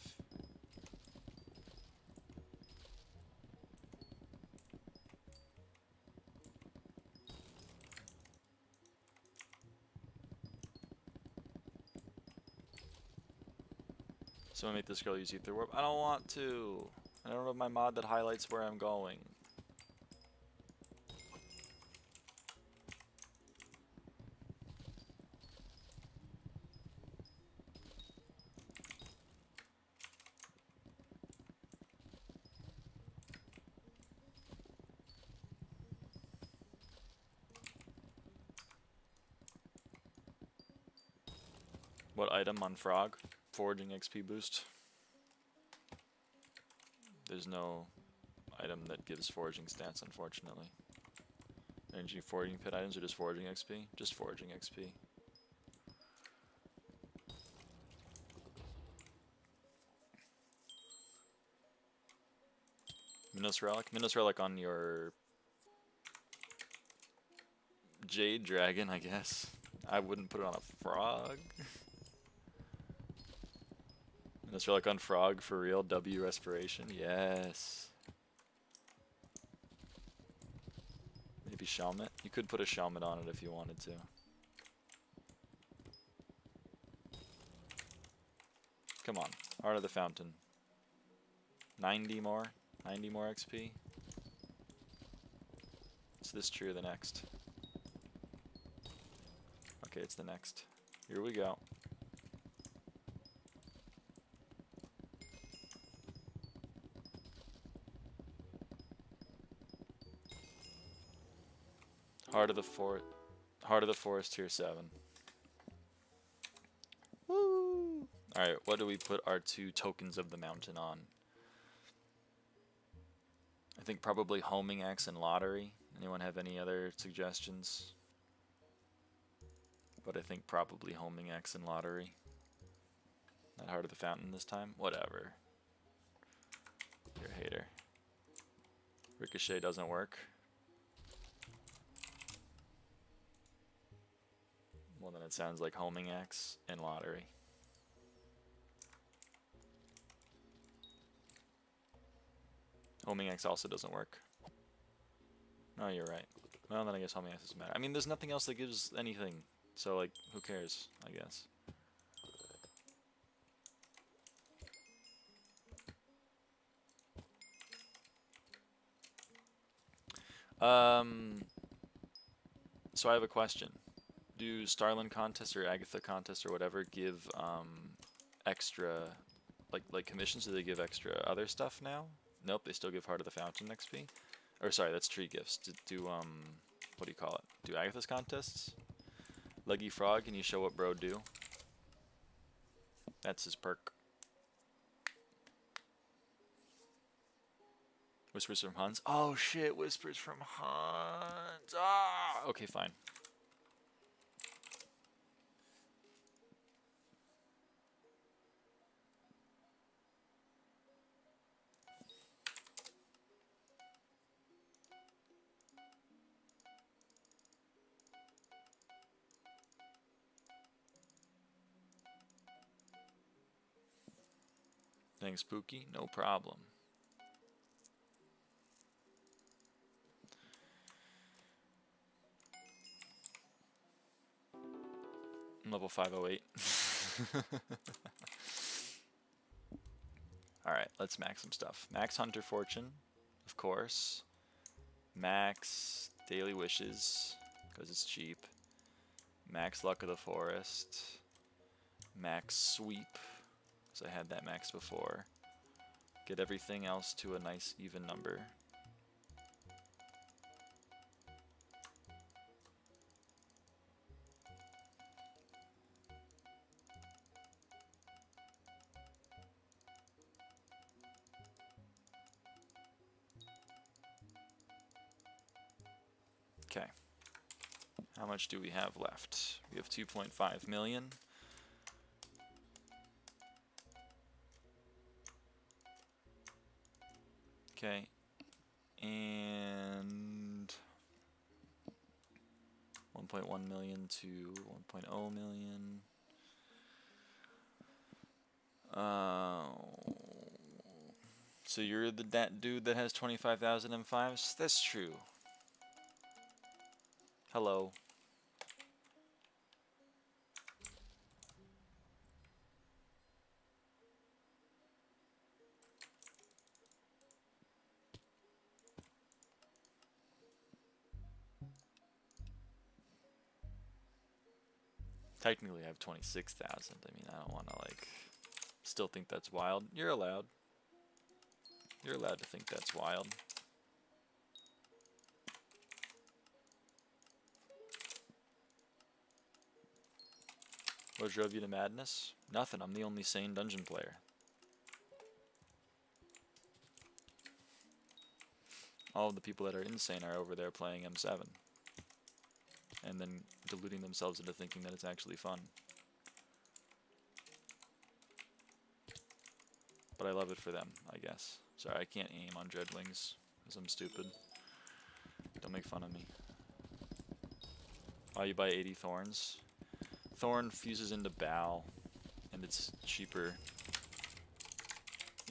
Someone make this girl use Ether Warp. I don't want to. I don't have my mod that highlights where I'm going. What item on Frog? Foraging XP boost. There's no item that gives foraging stats, unfortunately. Energy foraging pit items or just foraging XP? Just foraging XP. Minos Relic? Minos Relic on your Jade Dragon, I guess. I wouldn't put it on a frog. Minos Relic on frog for real. W respiration. Yes. Maybe Shelmet. You could put a Shelmet on it if you wanted to. Come on. Heart of the Fountain. 90 more? 90 more XP? Is this true or the next? Okay, it's the next. Here we go. Heart of the Forest tier 7. Woo! Alright, what do we put our 2 tokens of the mountain on? I think probably Homing Axe and Lottery. Anyone have any other suggestions? but I think probably homing X and lottery. Not Heart of the Fountain this time. Whatever. You're a hater. Ricochet doesn't work. Well, then it sounds like homing X and lottery. Homing X also doesn't work. No, you're right. Well, then I guess homing X doesn't matter. I mean, there's nothing else that gives anything. So, like, who cares, I guess. So I have a question. Do Starland contests or Agatha contests or whatever give extra, like commissions? Do they give extra other stuff now? Nope, they still give Heart of the Fountain XP. Or sorry, that's tree gifts. Do what do you call it? Do Agatha's contests? Leggy Frog, can you show what bro do? That's his perk. Whispers from Hans. Oh shit, Whispers from Hans. Ah, okay, fine. Thanks, Pookie. No problem. I'm level 508. Alright, let's max some stuff. Max Hunter Fortune, of course. Max Daily Wishes, because it's cheap. Max Luck of the Forest. Max Sweep, because I had that max before. Get everything else to a nice even number. Okay. How much do we have left? We have 2.5 million. Okay. And 1.1 million to 1.0 million. So you're that dude that has 25,000 M5s? That's true. Hello. Technically I have 26,000. I mean, I don't want to like still think that's wild. You're allowed. You're allowed to think that's wild. What drove you to madness? Nothing. I'm the only sane dungeon player. All of the people that are insane are over there playing M7. And then deluding themselves into thinking that it's actually fun. But I love it for them, I guess. Sorry, I can't aim on Dreadwings because I'm stupid. Don't make fun of me. Oh, you buy 80 thorns? Thorn fuses into Bow, and it's cheaper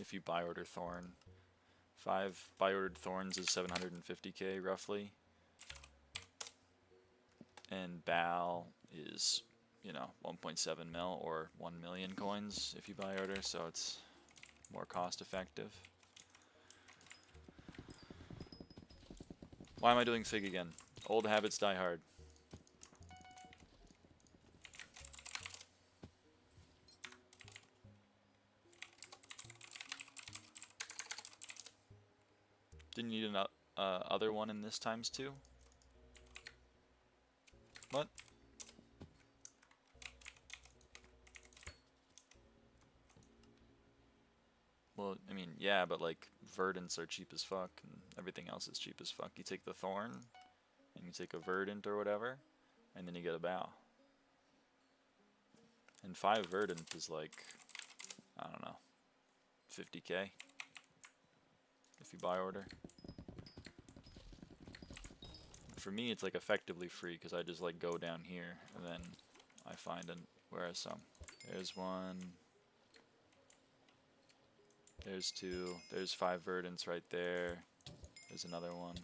if you buy order Thorn. 5 buy ordered Thorns is 750k roughly. And Bow is, you know, 1.7 mil or 1 million coins if you buy order, so it's more cost effective. Why am I doing Fig again? Old habits die hard. Didn't you need an other one in this times too? What? Well, I mean, yeah, but like verdants are cheap as fuck, and everything else is cheap as fuck. You take the thorn, and you take a verdant or whatever, and then you get a bow. And 5 verdant is like, I don't know, 50k if you buy order. For me, it's like effectively free because I just like go down here and then I find where are some. There's one. There's 2. There's 5 verdants right there. There's another one.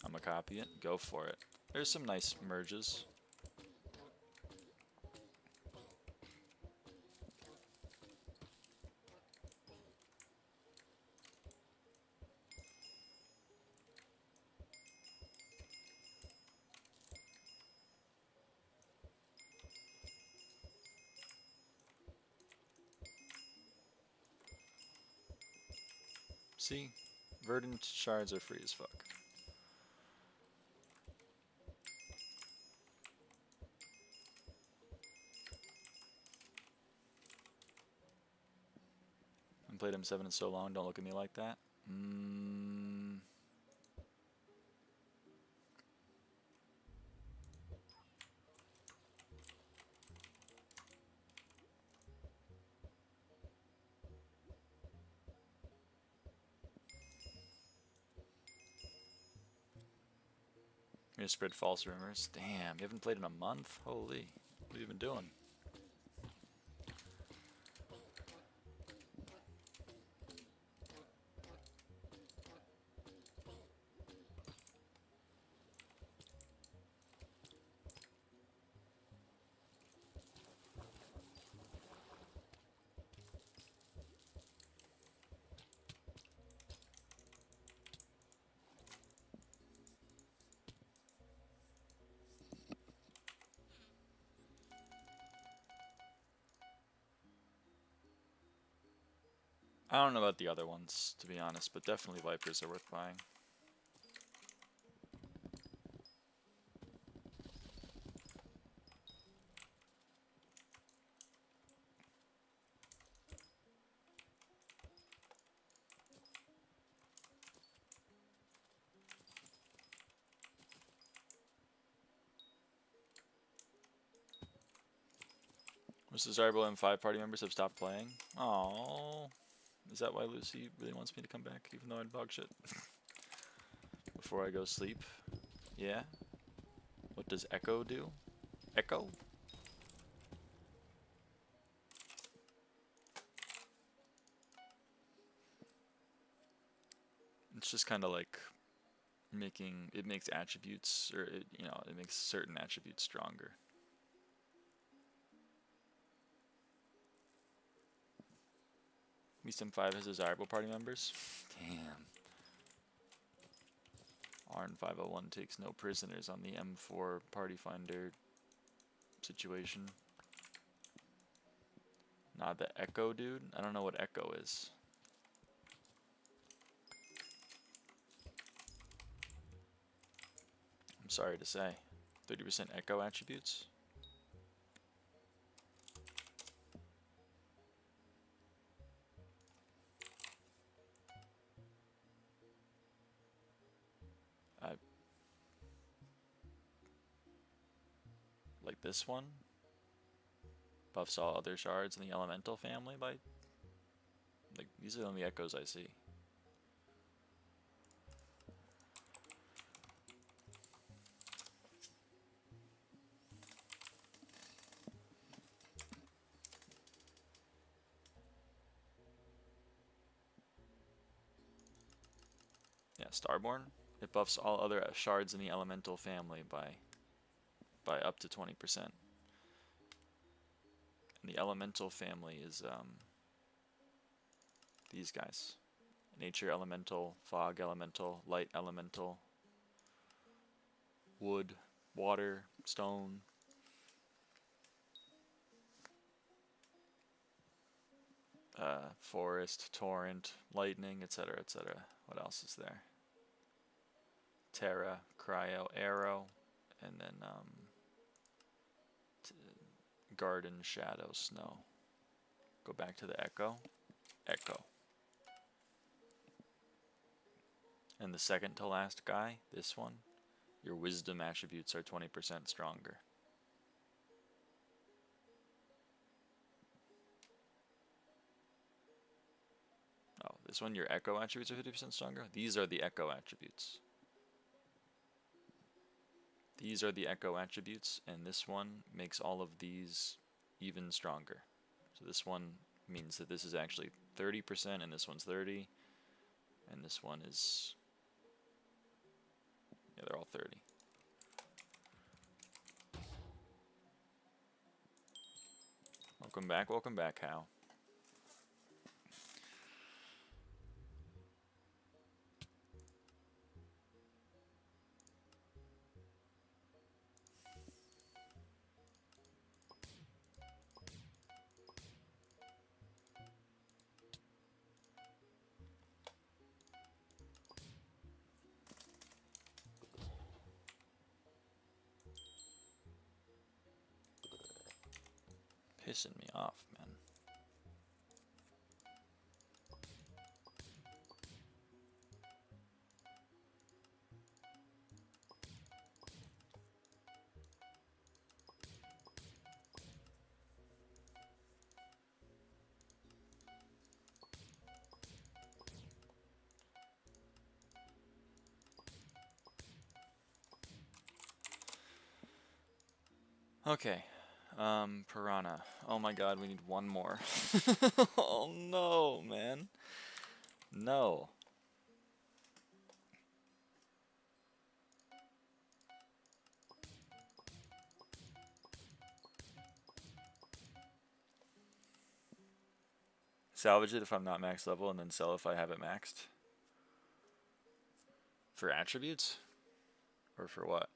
I'm gonna copy it. Go for it. There's some nice merges. See? Verdant shards are free as fuck. I played M7 in so long, don't look at me like that. You're gonna spread false rumors. Damn, you haven't played in a month? Holy, what have you been doing? I don't know about the other ones, to be honest, but definitely Vipers are worth buying. Most desirable M5 party members have stopped playing. Oh, is that why Lucy really wants me to come back, even though I'm dog shit? Before I go sleep? Yeah? What does Echo do? Echo? It's just kind of like it makes attributes, or it makes certain attributes stronger. Beast M5 has desirable party members? Damn. RN501 takes no prisoners on the M4 party finder situation. Nah, the Echo dude? I don't know what Echo is. I'm sorry to say. 30% Echo attributes? Like this one? Buffs all other shards in the elemental family by... Like, these are the only Echoes I see. Yeah, Starborn. It buffs all other shards in the elemental family by up to 20%. And the elemental family is these guys. Nature elemental, fog elemental, light elemental, wood, water, stone. Forest, torrent, lightning, etc., etc. What else is there? Terra, cryo, arrow, and then garden, shadow, snow. Go back to the Echo. Echo. And the second to last guy, this one, your wisdom attributes are 20% stronger. This one, your echo attributes are 50% stronger. These are the echo attributes. These are the echo attributes, and this one makes all of these even stronger. So this one means that this is actually 30%, and this one's 30, and this one is, yeah, they're all 30. Welcome back, Hal. Pissing me off, man. Okay, Piranha. Oh my god, we need one more. Oh no, man. No. Salvage it if I'm not max level, and then sell if I have it maxed. For attributes? Or for what?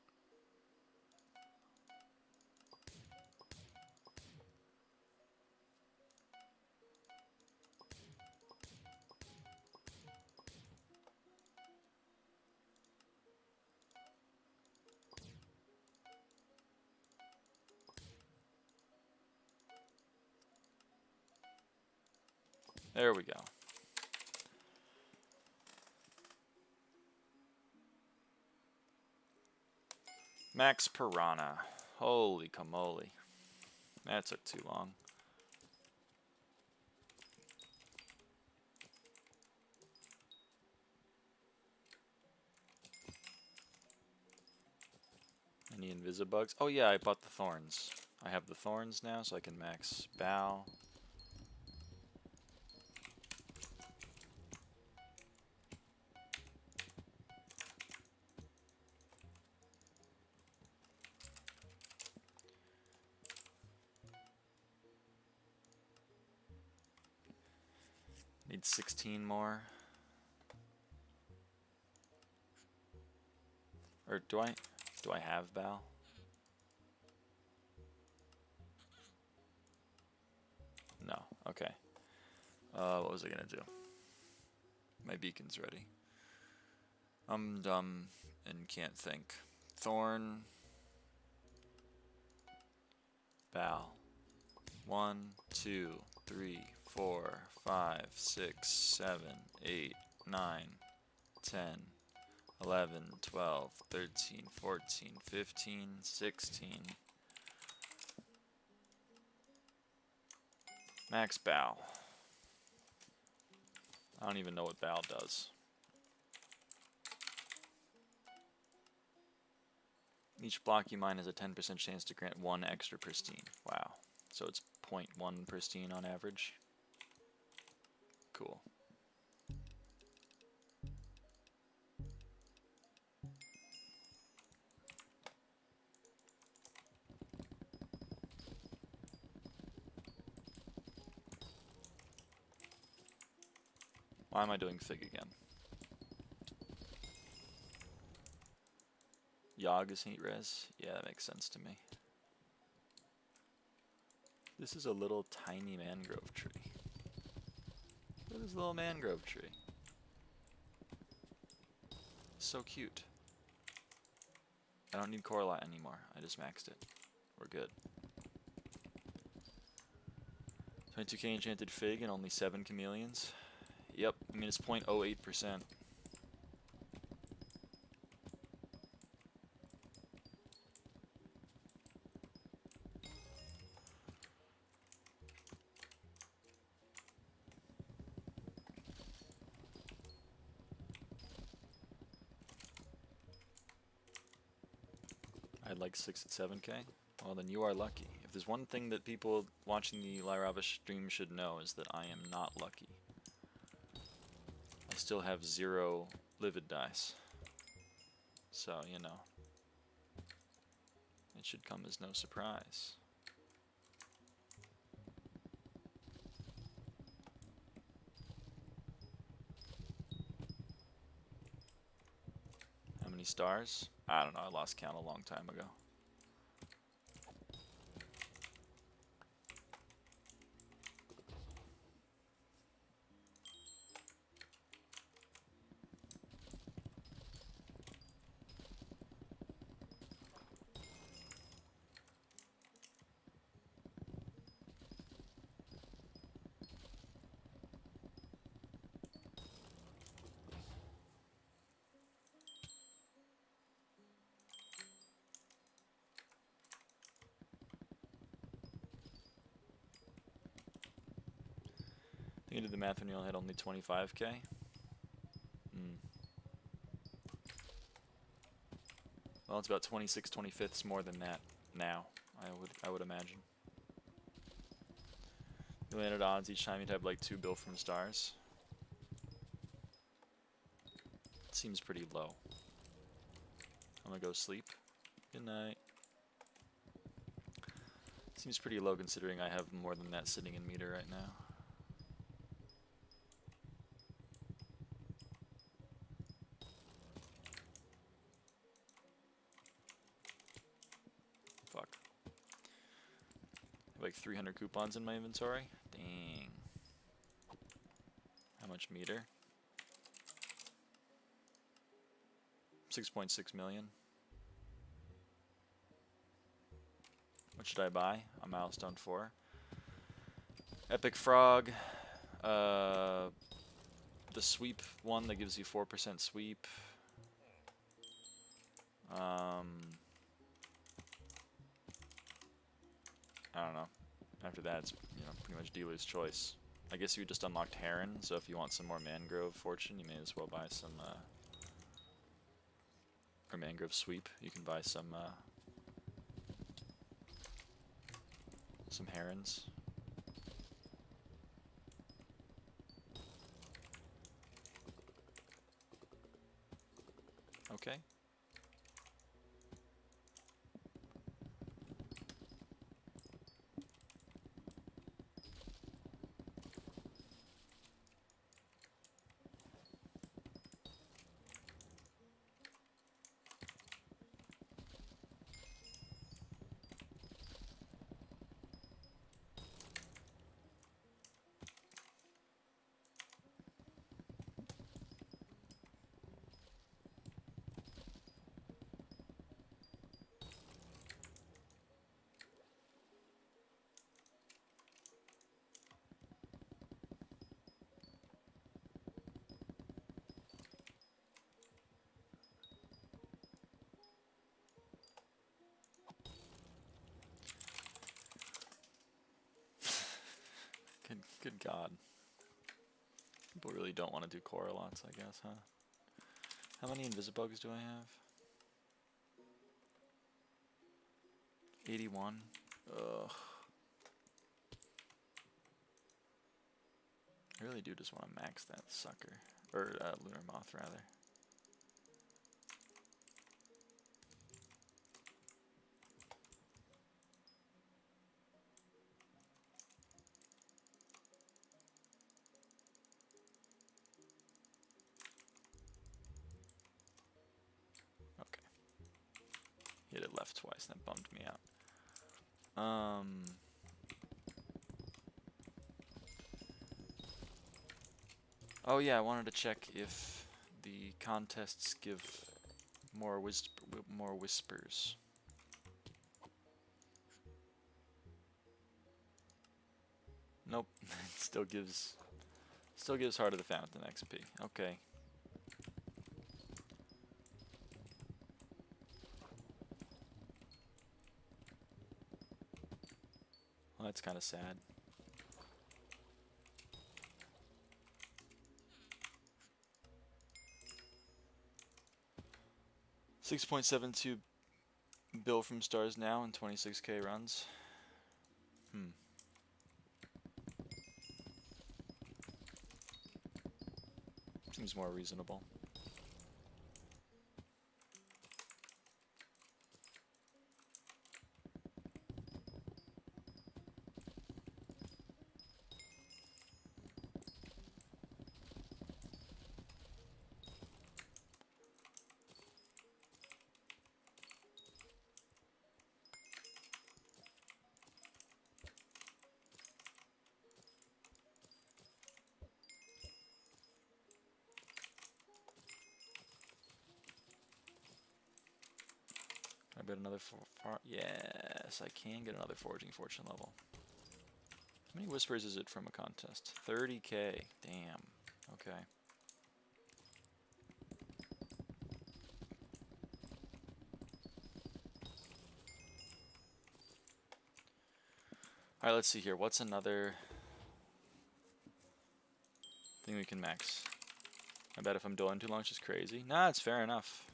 There we go. Max Piranha. Holy camole. That took too long. Any Invisibugs? Oh yeah, I bought the thorns. I have the thorns now, so I can max bow. Need 16 more. Or do I have bow? No. Okay. What was I gonna do? My beacon's ready. I'm dumb and can't think. Thorn. Bow. 1, 2, 3, 4, 5, 6, 7, 8, 9, 10, 11, 12, 13, 14, 15, 16. Max bow. I don't even know what bow does. Each block you mine has a 10% chance to grant 1 extra pristine. Wow. So it's 0.1 pristine on average. Cool. Why am I doing Fig again? Yogg is heat res? Yeah, that makes sense to me. This is a little tiny mangrove tree. Look at this little mangrove tree. So cute. I don't need Coralite anymore. I just maxed it. We're good. 22k enchanted Fig and only 7 chameleons. Yep, I mean it's 0.08%. had like 6 at 7K. Well, then you are lucky. If there's one thing that people watching the lyraava stream should know is that I am not lucky. I still have 0 livid dice. So, you know, it should come as no surprise. How many stars? I don't know, I lost count a long time ago. You did the math when you only had only 25K? Well, it's about 26, 25ths more than that now, I would imagine. You landed odds each time you'd have like 2 bill from stars. It seems pretty low. I'm gonna go sleep. Good night. Seems pretty low considering I have more than that sitting in meter right now. Fuck. I have like 300 coupons in my inventory. Dang. How much meter? 6.6 million. What should I buy? A milestone 4. Epic Frog. The sweep one that gives you 4% sweep. I don't know. After that, it's, you know, pretty much dealer's choice. I guess you just unlocked Heron, so if you want some more Mangrove Fortune, you may as well buy some, or Mangrove Sweep. You can buy some Herons. Okay. Good God. People really don't want to do core lots, I guess, huh? How many Invisibugs do I have? 81. Ugh. I really do just want to max that sucker. Or Lunar Moth, rather. Hit it left twice, and that bummed me out. Oh yeah, I wanted to check if the contests give more whispers. Nope, it still gives Heart of the Fountain XP. Okay. Well, that's kind of sad. $6.72 Bill from Stars Now and 26k runs. Seems more reasonable. I bet another yes, I can get another Foraging Fortune level. How many whispers is it from a contest? 30k. Damn. Okay. Alright, let's see here. What's another thing we can max? I bet if I'm doing too long, it's just crazy. Nah, it's fair enough.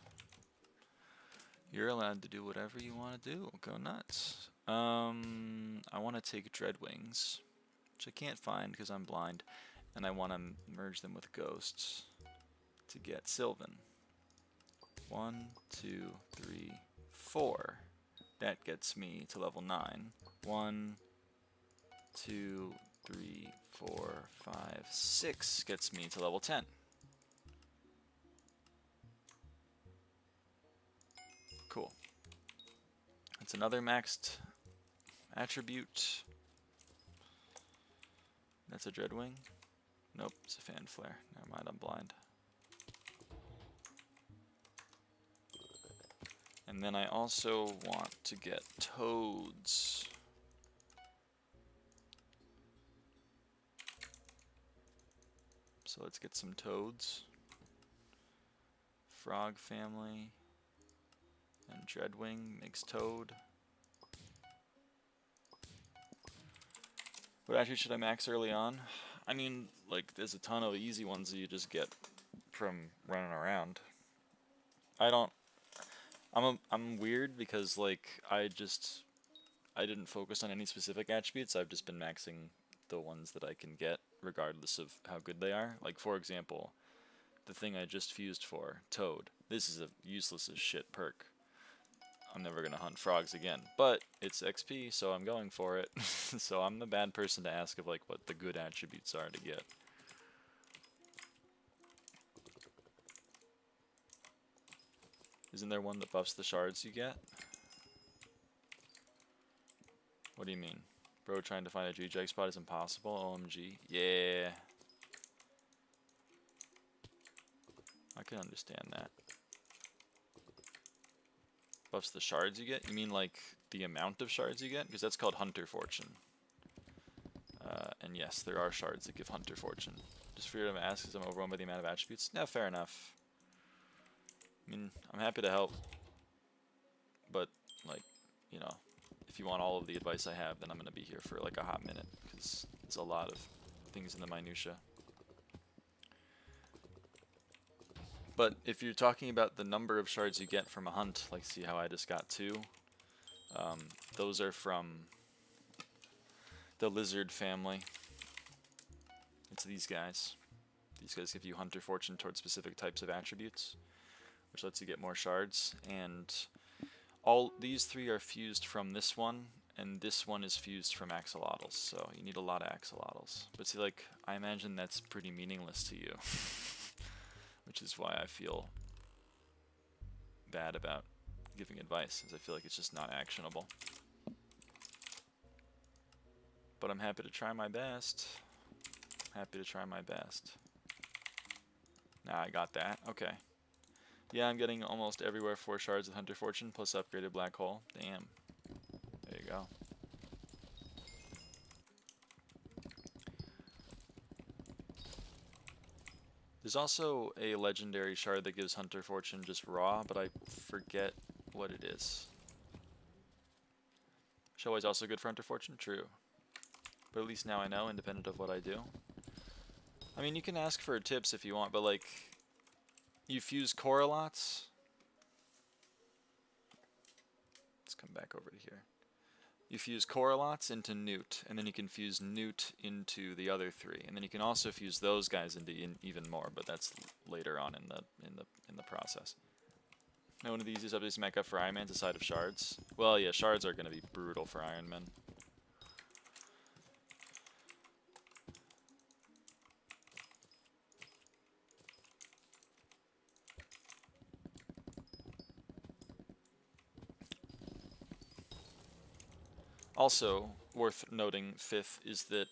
You're allowed to do whatever you want to do. Go nuts. I want to take Dreadwings, which I can't find because I'm blind, and I want to merge them with Ghosts to get Sylvan. 1, 2, 3, 4. That gets me to level 9. 1, 2, 3, 4, 5, 6 gets me to level 10. Cool. That's another maxed attribute. That's a Dreadwing. Nope, it's a Fan Flare. Never mind, I'm blind. And then I also want to get Toads. So let's get some Toads. Frog family. And Dreadwing makes Toad. What actually should I max early on? I mean, like, there's a ton of easy ones that you just get from running around. I'm weird because, like, I didn't focus on any specific attributes. I've just been maxing the ones that I can get, regardless of how good they are. Like, for example, the thing I just fused for, Toad. This is a useless as shit perk. I'm never going to hunt frogs again. But it's XP, so I'm going for it. So I'm the bad person to ask of like what the good attributes are to get. Isn't there one that buffs the shards you get? What do you mean? Bro, trying to find a G-Jag spot is impossible? OMG. Yeah. I can understand that. Buffs the shards you get? You mean like the amount of shards you get? Because that's called Hunter Fortune. And yes, there are shards that give Hunter Fortune. Just for you to ask because I'm overwhelmed by the amount of attributes. No, fair enough. I mean, I'm happy to help. But, like, you know, if you want all of the advice I have, then I'm going to be here for like a hot minute. Because there's a lot of things in the minutia. But if you're talking about the number of shards you get from a hunt, like see how I just got 2, those are from the lizard family. It's these guys. These guys give you Hunter Fortune towards specific types of attributes, which lets you get more shards. And all these 3 are fused from this one, and this one is fused from axolotls. So you need a lot of axolotls. But see, like, I imagine that's pretty meaningless to you. Which is why I feel bad about giving advice, as I feel like it's just not actionable. But I'm happy to try my best. Happy to try my best. Nah, I got that. Okay. Yeah, I'm getting almost everywhere 4 shards with Hunter Fortune plus upgraded black hole. Damn. There you go. There's also a legendary shard that gives Hunter Fortune just raw, but I forget what it is. Show is also good for Hunter Fortune? True. But at least now I know, independent of what I do. I mean, you can ask for tips if you want, but like, you fuse Coralots. come back over to here. You fuse correlates into newt, and then you can fuse newt into the other three, and then you can also fuse those guys into even more, but that's later on in the process. Now, one of the easiest updates to make up for Iron Man's aside of shards. Well, yeah, shards are going to be brutal for Iron Man. Also, worth noting, fifth, is that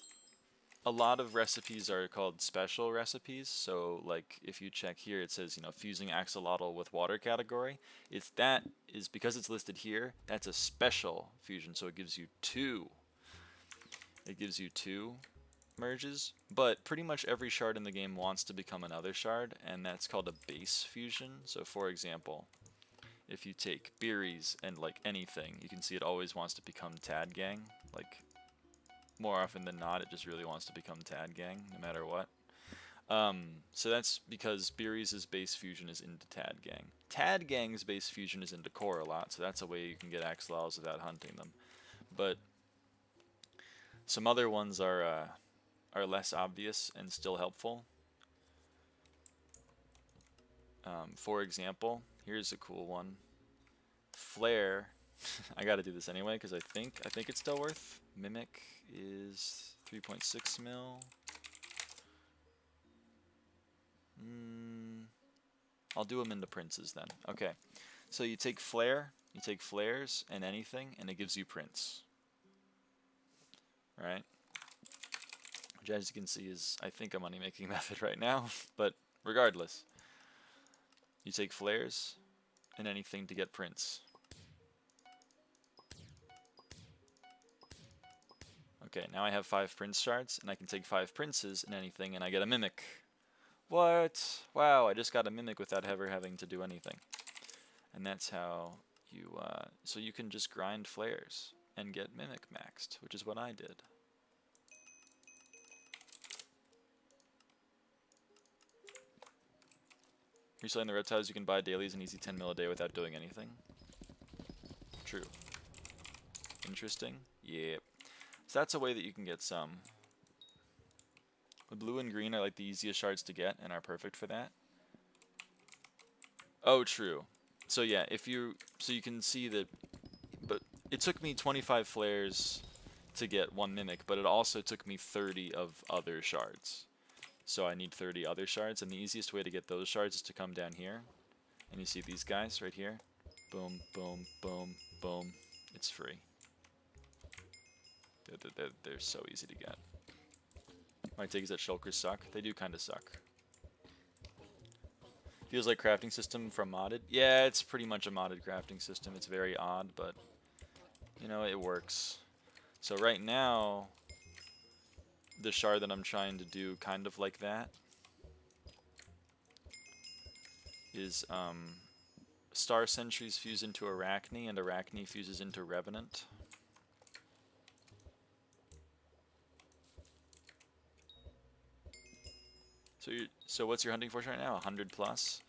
a lot of recipes are called special recipes. So, like, if you check here, it says, you know, fusing axolotl with water category. That is because it's listed here, that's a special fusion, so it gives you two. It gives you two merges, but pretty much every shard in the game wants to become another shard, and that's called a base fusion. So, for example, if you take berries and like anything, you can see it always wants to become Tad Gang. Like, more often than not, it just really wants to become Tad Gang, no matter what. So that's because berries' base fusion is into Tad Gang. Tad Gang's base fusion is into correlate, so that's a way you can get axolotls without hunting them. But some other ones are less obvious and still helpful. For example, here's a cool one. Flare. I gotta do this anyway because I think it's still worth. Mimic is 3.6 mil. I'll do them into princes then. Okay, so you take flare, you take flares and anything, and it gives you prints. Right? Which, as you can see, is I think a money making method right now. But regardless, you take flares and anything to get prints. Okay, now I have 5 prince shards, and I can take 5 princes and anything, and I get a mimic. What? Wow, I just got a mimic without ever having to do anything. And that's how you, so you can just grind flares and get mimic maxed, which is what I did. Reselling the reptiles, you can buy dailies an easy 10 mil a day without doing anything. True. Interesting. Yep. So that's a way that you can get some. The blue and green are like the easiest shards to get and are perfect for that. Oh, true. So yeah, so you can see that, but it took me 25 flares to get 1 mimic, but it also took me 30 of other shards. So I need 30 other shards, and the easiest way to get those shards is to come down here, and you see these guys right here. Boom, boom, boom, boom. It's free. They're so easy to get. My take is that shulkers suck. They do kind of suck. Feels like crafting system from modded. Yeah, it's pretty much a modded crafting system. It's very odd, but you know, it works. So right now, the shard that I'm trying to do kind of like that is Star Sentries fuse into Arachne, and Arachne fuses into Revenant. So what's your hunting force right now? 100 plus?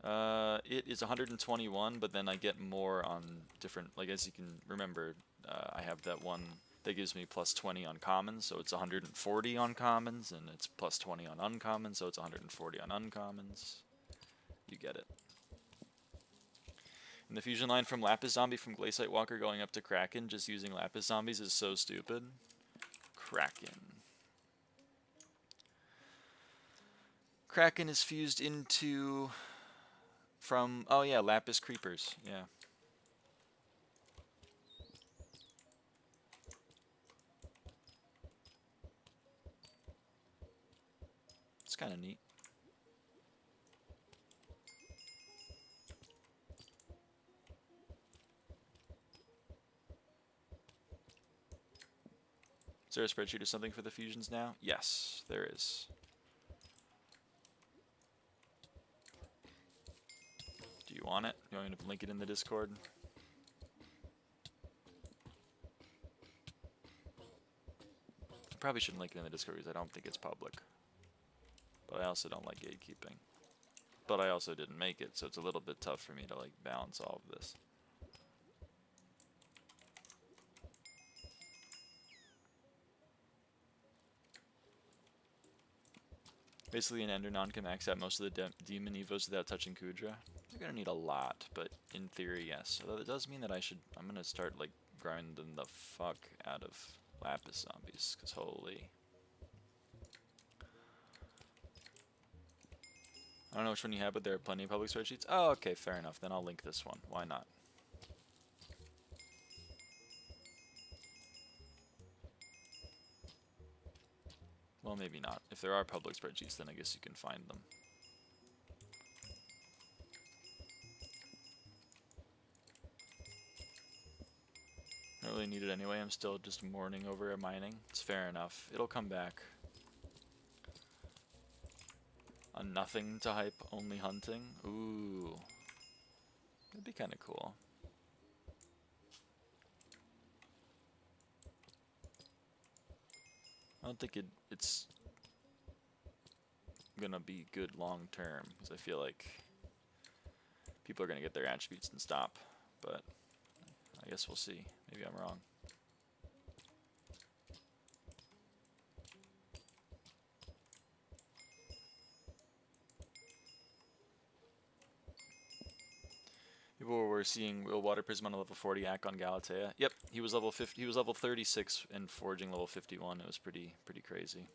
It is 121, but then I get more on different, like as you can remember, I have that one that gives me plus 20 on commons, so it's 140 on commons, and it's plus 20 on uncommons, so it's 140 on uncommons. You get it. And the fusion line from Lapis Zombie from Glaciate Walker going up to Kraken, just using Lapis Zombies is so stupid. Kraken. Kraken is fused into from, oh yeah, Lapis Creepers, yeah. It's kind of neat. Is there a spreadsheet or something for the fusions now? Yes, there is. Do you want it? You want me to link it in the Discord? I probably shouldn't link it in the Discord because I don't think it's public. But I also don't like gatekeeping. But I also didn't make it, so it's a little bit tough for me to like balance all of this. Basically, an Ender non can max out most of the demon evos without touching Kudra. You're gonna need a lot, but in theory, yes. Although it does mean that I'm gonna start like grinding the fuck out of Lapis zombies, cause holy. I don't know which one you have, but there are plenty of public spreadsheets. Oh, okay, fair enough. Then I'll link this one. Why not? Well, maybe not. If there are public spreadsheets, then I guess you can find them. I don't really need it anyway. I'm still just mourning over mining. It's fair enough. It'll come back. A nothing to hype, only hunting. Ooh. That'd be kind of cool. I don't think it's gonna be good long term, because I feel like people are gonna get their attributes and stop, but I guess we'll see. Maybe I'm wrong. People were seeing Will Water Prism on a level 40 hack on Galatea. Yep, he was level 50. He was level 36 and Foraging level 51. It was pretty crazy.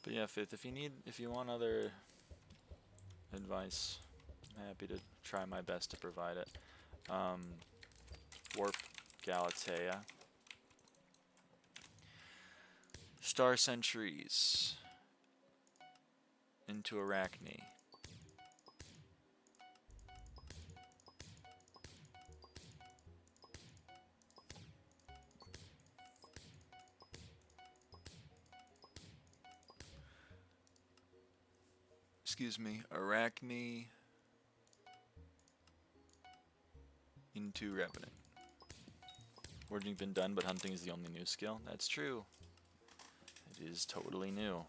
But yeah, Fifth, if you want other advice, I'm happy to try my best to provide it. Warp Galatea. Star Sentries into Arachne. Excuse me, Arachne into Revenant. Foraging's been done, but hunting is the only new skill. That's true. It is totally new.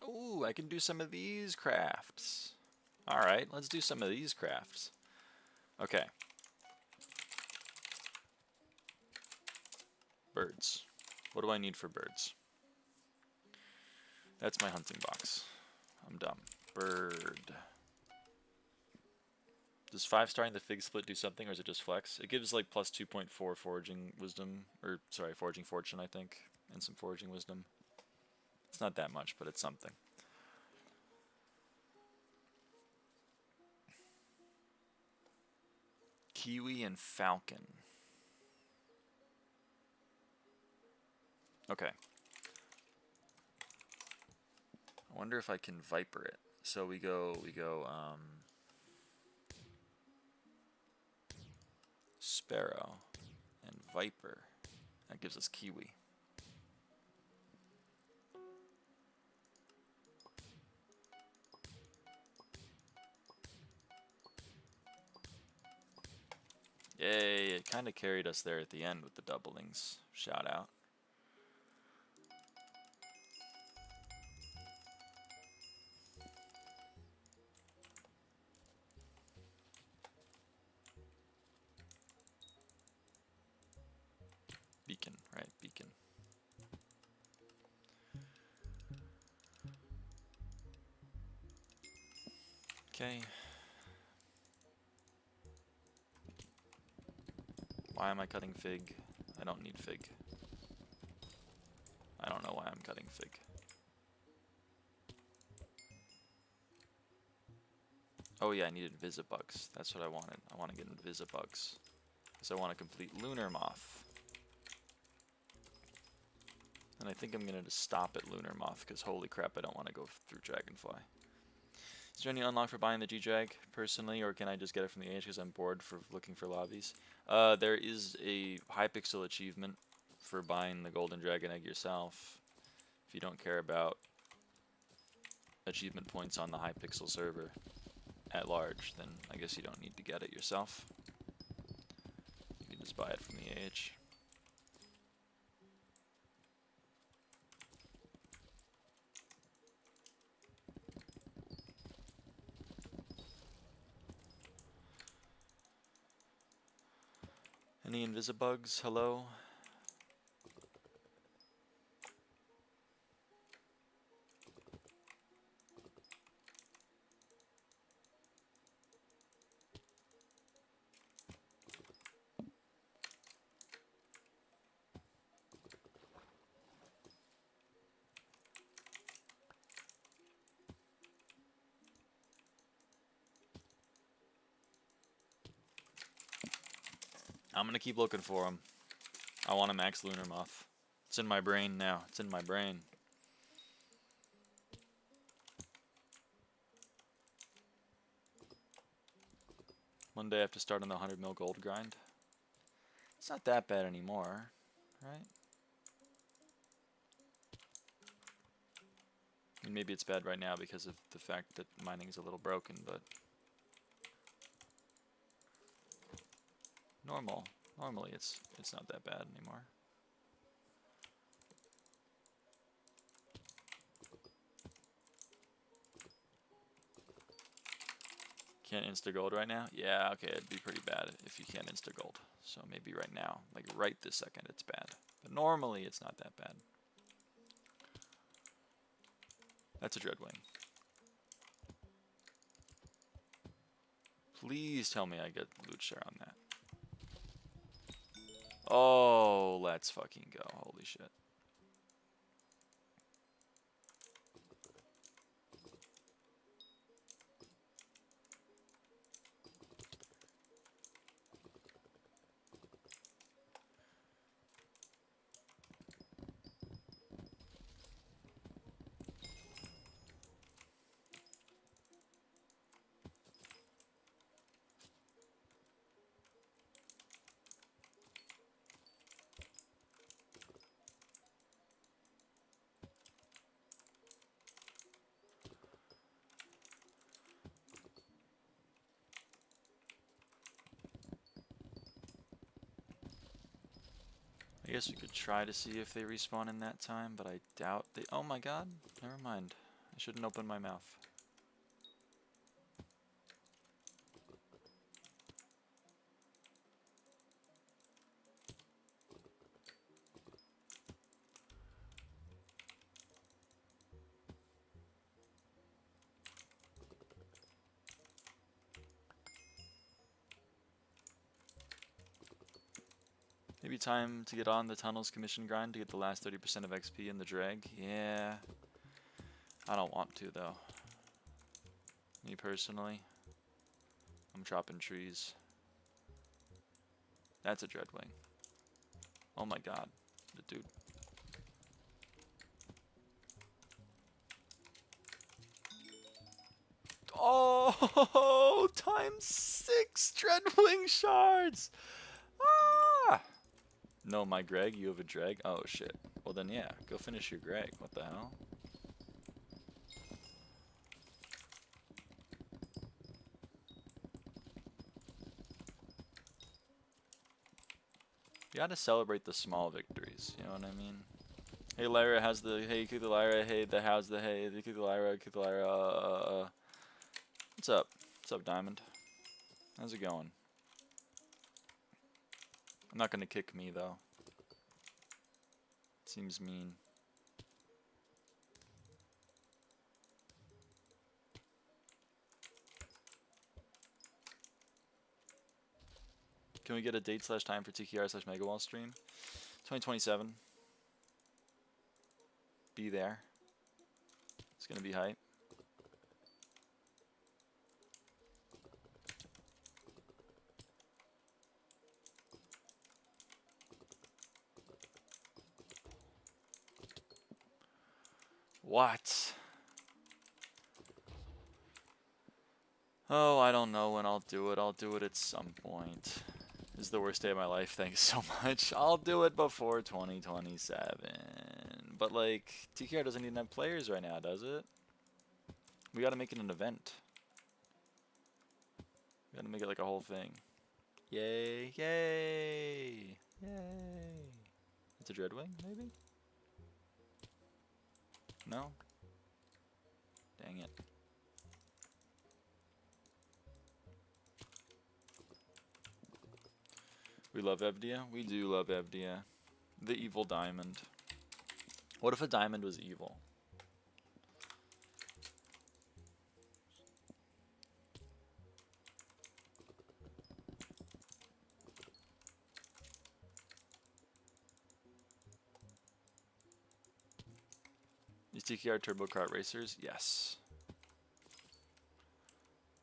Ooh, I can do some of these crafts. Alright, let's do some of these crafts. Okay. Birds. What do I need for birds? That's my hunting box. I'm dumb. Bird. Does 5-starring the Fig Split do something, or is it just flex? It gives like plus 2.4 foraging wisdom, or sorry, foraging fortune, I think, and some foraging wisdom. It's not that much, but it's something. Kiwi and Falcon. Okay. I wonder if I can Viper it. So we go Sparrow and Viper. That gives us Kiwi. Yay, it kind of carried us there at the end with the doublings. Shout out. Beacon, right, beacon. Okay. Why am I cutting fig? I don't need fig. I don't know why I'm cutting fig. Oh yeah, I need Invisibugs. That's what I wanted. I want to get Invisibugs. Because I want to complete Lunar Moth. And I think I'm going to just stop at Lunar Moth, because holy crap, I don't want to go through Dragonfly. Is there any unlock for buying the G-Drag, personally, or can I just get it from the age because I'm bored for looking for lobbies? There is a Hypixel achievement for buying the Golden Dragon Egg yourself. If you don't care about achievement points on the Hypixel server at large, then I guess you don't need to get it yourself. You can just buy it from the age. Any Invisibugs? Hello? I'm gonna keep looking for them. I want a max Lunar Moth. It's in my brain now. It's in my brain. One day I have to start on the 100 mil gold grind. It's not that bad anymore, right? I mean, maybe it's bad right now because of the fact that mining is a little broken, but normally it's not that bad anymore. Can't insta gold right now? Yeah, okay, it'd be pretty bad if you can't insta gold. So maybe right now, like right this second, it's bad. But normally it's not that bad. That's a Dreadwing. Please tell me I get loot share on that. Oh, let's fucking go. Holy shit. I guess we could try to see if they respawn in that time, but I doubt they... Oh my god, never mind. I shouldn't open my mouth. Maybe time to get on the tunnels commission grind to get the last 30% of XP in the drag. Yeah. I don't want to though. Me personally. I'm chopping trees. That's a Dreadwing. Oh my god. The dude. Oh, times 6 Dreadwing shards! Ah! No, my Greg, you have a drag? Oh shit. Well then yeah, go finish your Greg. What the hell? You gotta celebrate the small victories, you know what I mean? Hey Lyra, how's the... Hey, cook the Lyra, hey, the how's the... Hey, the cook the Lyra, cook the Lyra, What's up? What's up, Diamond? How's it going? I'm not gonna kick me, though. Seems mean. Can we get a date / time for TKR / Megawall stream? 2027. Be there. It's gonna be hype. What? Oh, I don't know when I'll do it. I'll do it at some point. This is the worst day of my life. Thanks so much. I'll do it before 2027. But, like, TKR doesn't even have players right now, does it? We gotta make it an event. We gotta make it like a whole thing. Yay, yay, yay. It's a Dreadwing, maybe? No? Dang it. We love Evdia? We do love Evdia. The evil diamond. What if a diamond was evil? Is TKR Turbo Kart Racers? Yes.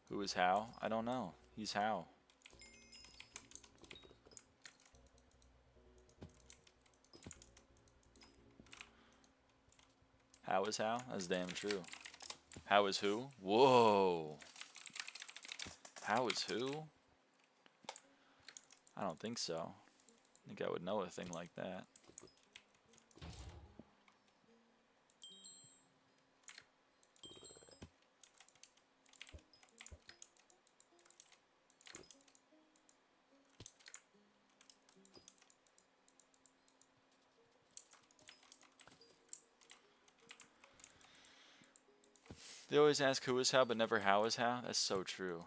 Who is how? I don't know. He's how. How is how? That's damn true. How is who? Whoa. How is who? I don't think so. I think I would know a thing like that. They always ask who is how, but never how is how. That's so true.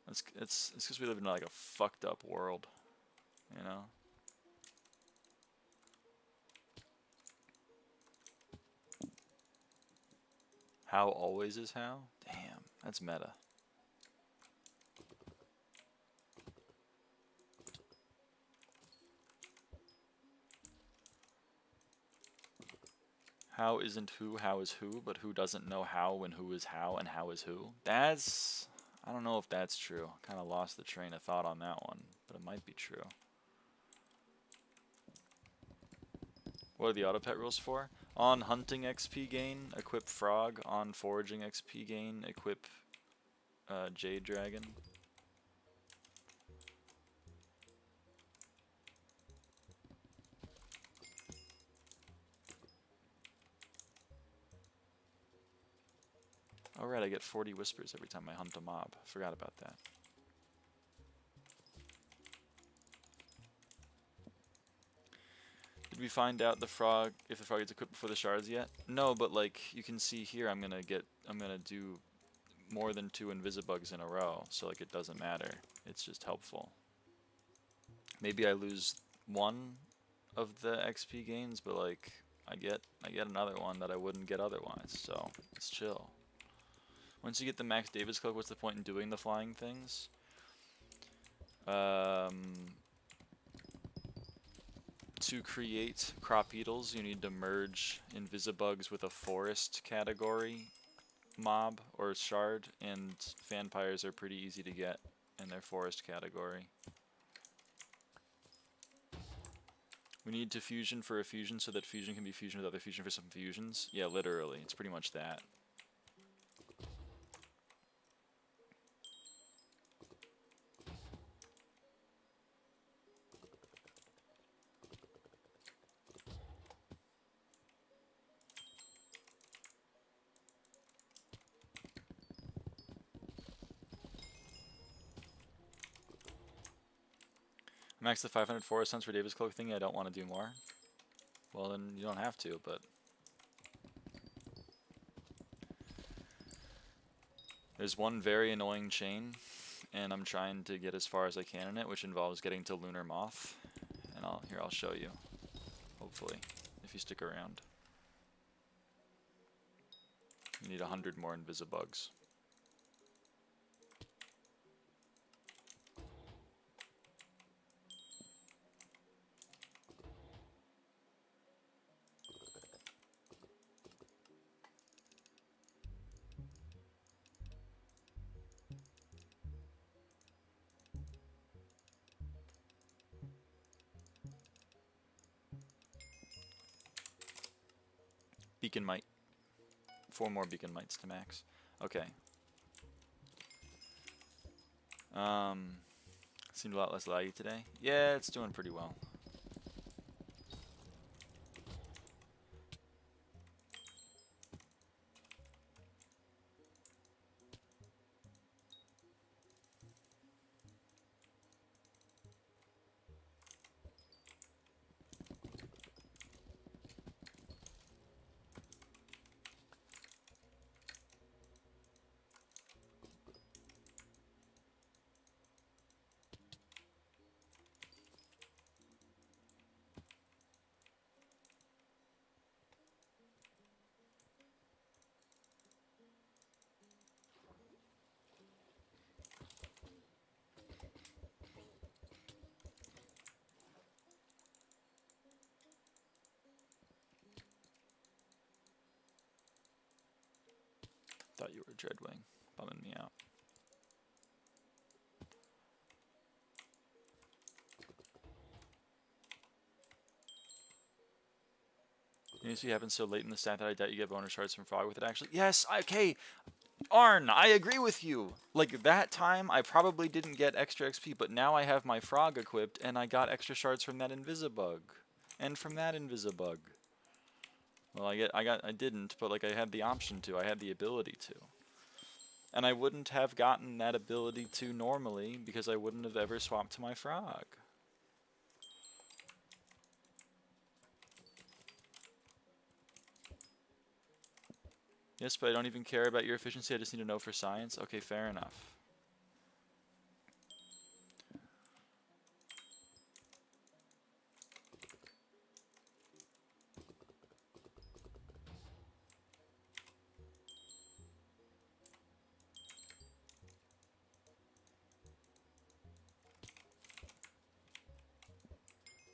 It's because we live in like a fucked up world, you know. How always is how? Damn, that's meta. How isn't who, how is who, but who doesn't know how when who is how and how is who? That's, I don't know if that's true. Kind of lost the train of thought on that one, but it might be true. What are the auto pet rules for? On hunting XP gain, equip frog. On foraging XP gain, equip jade dragon. Alright, I get 40 whispers every time I hunt a mob. Forgot about that. Did we find out the frog, if the frog gets equipped before the shards yet? No, but like you can see here, I'm gonna do more than 2 Invisibugs in a row, so like it doesn't matter. It's just helpful. Maybe I lose 1 of the XP gains, but like I get another one that I wouldn't get otherwise, so it's chill. Once you get the Max Davis cloak, what's the point in doing the flying things? To create crop beetles, you need to merge Invisibugs with a forest category mob or shard, and vampires are pretty easy to get in their forest category. We need to fusion for a fusion so that fusion can be fusion with other fusion for some fusions. Yeah, literally. It's pretty much that. Max the 500 forest hunts for Davis cloak thingy. I don't want to do more. Well, then you don't have to, but there's one very annoying chain, and I'm trying to get as far as I can in it, which involves getting to Lunar Moth. And I'll show you. Hopefully, if you stick around. You need 100 more Invisibugs. Beacon mite. 4 more beacon mites to max. Okay. Seemed a lot less laggy today. Yeah, it's doing pretty well. Thought you were Dreadwing, bumming me out. It usually happens so late in the stat that I doubt you get bonus shards from Frog with it actually. Yes, okay, Arn, I agree with you. Like, that time, I probably didn't get extra XP, but now I have my Frog equipped, and I got extra shards from that Invisibug. And from that Invisibug. Well, I didn't, but like I had the option to, I had the ability to. And I wouldn't have gotten that ability to normally because I wouldn't have ever swapped to my Frog. Yes, but I don't even care about your efficiency, I just need to know for science. Okay, fair enough.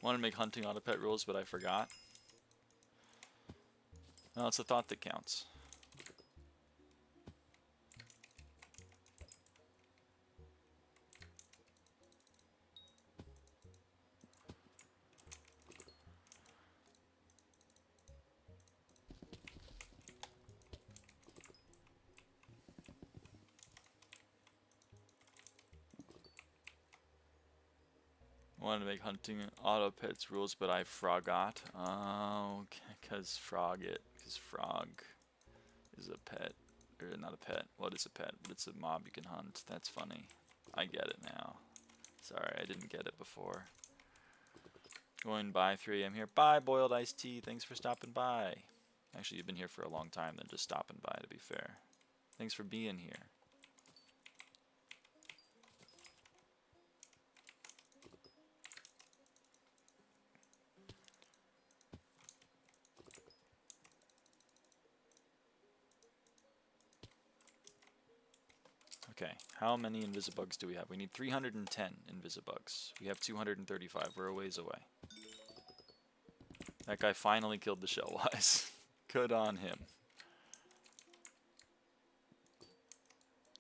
Wanted to make hunting auto pet rules, but I forgot. No, it's a thought that counts. Wanted to make hunting auto pets rules, but I forgot. Oh, because Frog is a pet. Or not a pet. What is a pet? It's a mob you can hunt. That's funny. I get it now. Sorry, I didn't get it before. Going by 3 AM here. Bye, Boiled Iced Tea. Thanks for stopping by. Actually, you've been here for a long time than just stopping by, to be fair. Thanks for being here. Okay, how many Invisibugs do we have? We need 310 Invisibugs. We have 235. We're a ways away. That guy finally killed the Shellwise. Good on him.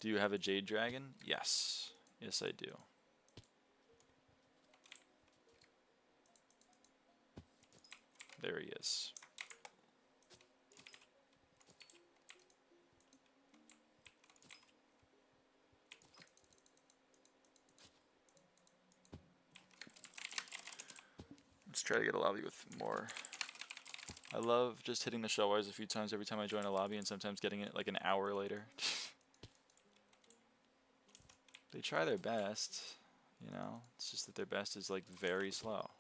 Do you have a Jade Dragon? Yes. Yes, I do. There he is. Let's try to get a lobby with more. I love just hitting the Shellwise a few times every time I join a lobby and sometimes getting it like an hour later. They try their best, you know, it's just that their best is like very slow.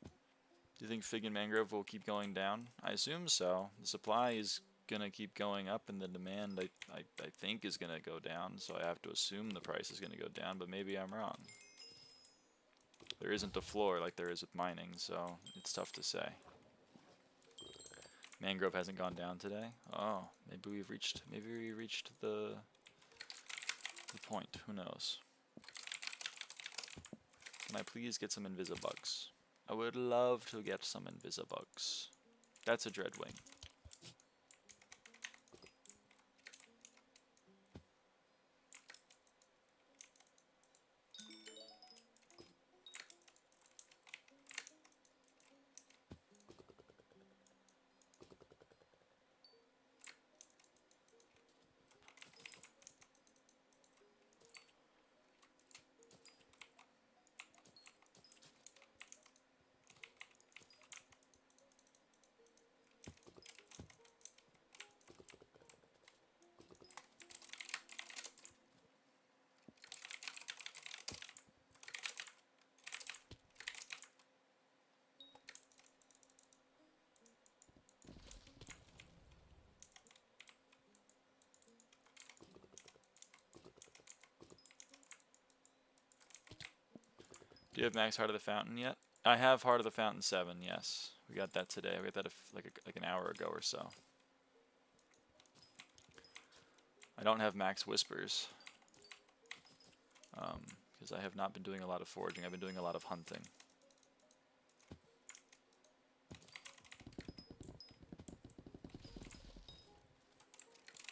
Do you think Fig and Mangrove will keep going down? I assume so. The supply is gonna keep going up and the demand I think is gonna go down, so I have to assume the price is gonna go down, but maybe I'm wrong. There isn't a floor like there is with mining, so it's tough to say. Mangrove hasn't gone down today. Oh, maybe we reached the point. Who knows? Can I please get some Invisibugs? I would love to get some Invisibugs. That's a Dreadwing. you have max Heart of the Fountain yet? I have Heart of the Fountain 7, yes. We got that today. We got that like an hour ago or so. I don't have max Whispers. Because I have not been doing a lot of foraging. I've been doing a lot of hunting.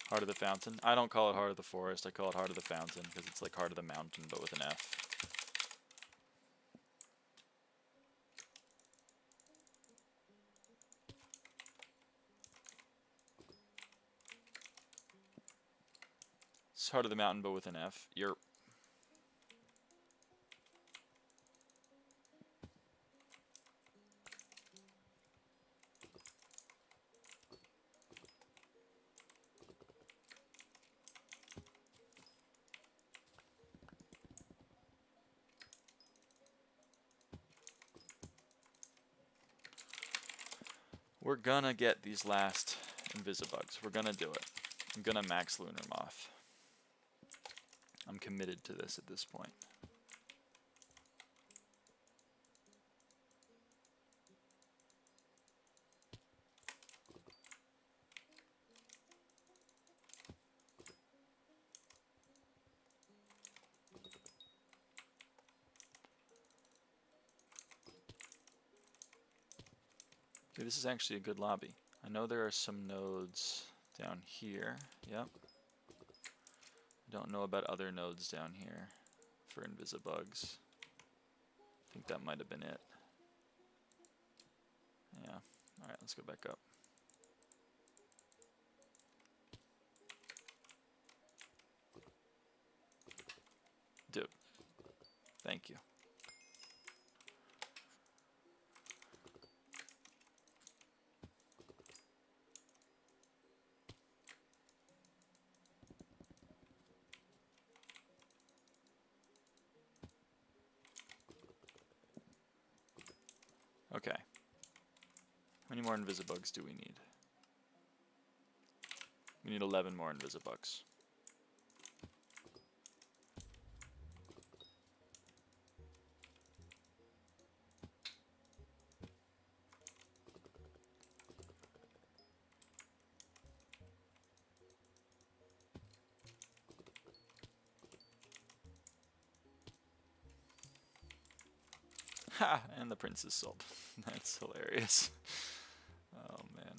Heart of the Fountain. I don't call it Heart of the Forest. I call it Heart of the Fountain because it's like Heart of the Mountain but with an F. It's Heart of the Mountain but with an F. You're... We're gonna get these last Invisibugs. We're gonna do it. I'm gonna max Lunar Moth. I'm committed to this at this point. Okay, this is actually a good lobby. I know there are some nodes down here. Yep. I don't know about other nodes down here for Invisibugs. I think that might have been it. Yeah. Alright, let's go back up. Dude. Thank you. Okay. How many more Invisibugs do we need? We need 11 more Invisibugs. Ha! And the prince is sold. That's hilarious. Oh man.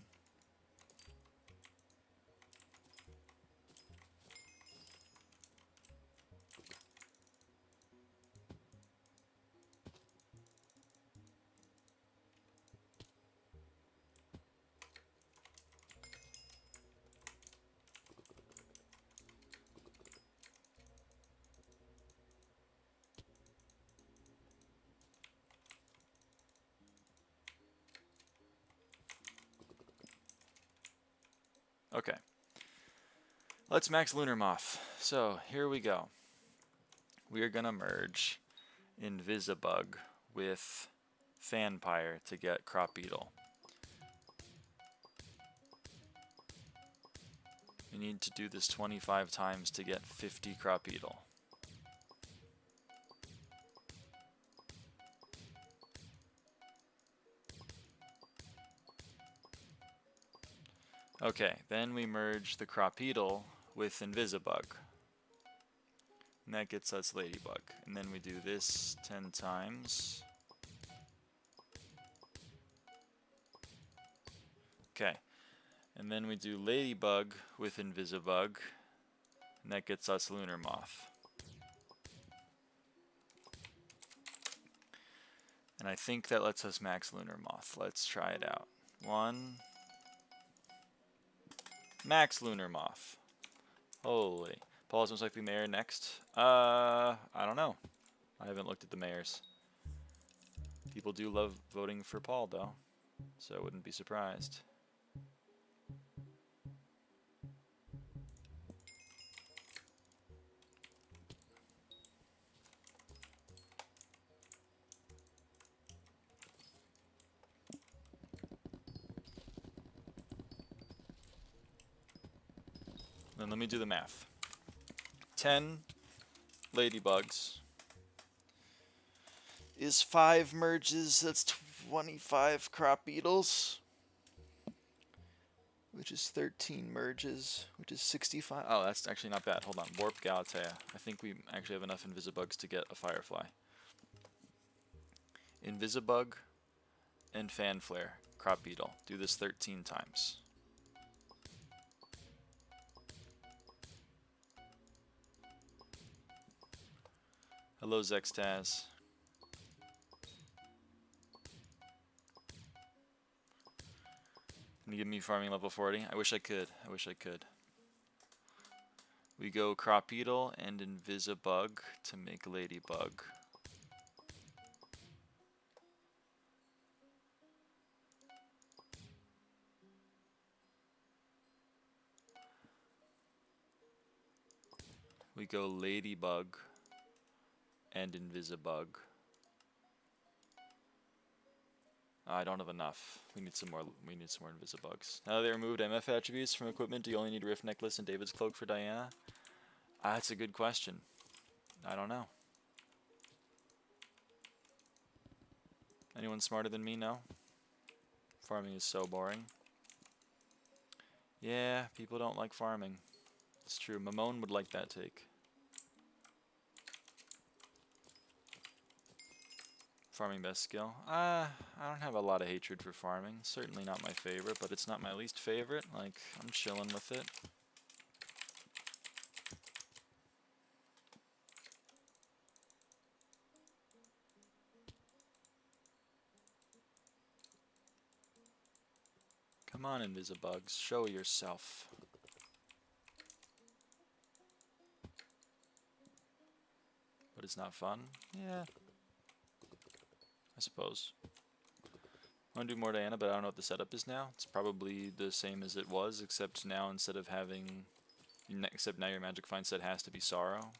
Okay. Let's max Lunar Moth. So here we go. We are gonna merge Invisibug with Fanpire to get Crop Beetle. We need to do this 25 times to get 50 Crop Beetle. Okay, then we merge the Crop Beetle with Invisibug. And that gets us Ladybug. And then we do this 10 times. Okay. And then we do Ladybug with Invisibug. And that gets us Lunar Moth. And I think that lets us max Lunar Moth. Let's try it out. 1. Max Lunar Moth. Holy. Paul is most likely mayor next. I don't know. I haven't looked at the mayors. People do love voting for Paul, though. So I wouldn't be surprised. Then let me do the math. 10 Ladybugs is 5 merges. That's 25 crop beetles. Which is 13 merges, which is 65. Oh, that's actually not bad. Hold on. Warp Galatea. I think we actually have enough Invisibugs to get a Firefly. Invisibug and Fanflare. Crop Beetle. Do this 13 times. Hello, Zextaz. Can you give me farming level 40? I wish I could. I wish I could. We go Crop Beetle and Invisibug to make Ladybug. We go Ladybug and Invisibug. I don't have enough. We need some more. We need some more Invisibugs. Now that they removed MF attributes from equipment, do you only need Rift Necklace and David's Cloak for Diana? That's a good question. I don't know. Anyone smarter than me? No. Farming is so boring. Yeah, people don't like farming. It's true. Mamone would like that take. Farming best skill? I don't have a lot of hatred for farming. Certainly not my favorite, but it's not my least favorite. Like, I'm chilling with it. Come on, Invisibugs, show yourself. But it's not fun? Yeah. I suppose. I want to do more Diana, but I don't know what the setup is now. It's probably the same as it was, except now instead of having... Except now your Magic Find set has to be Sorrow.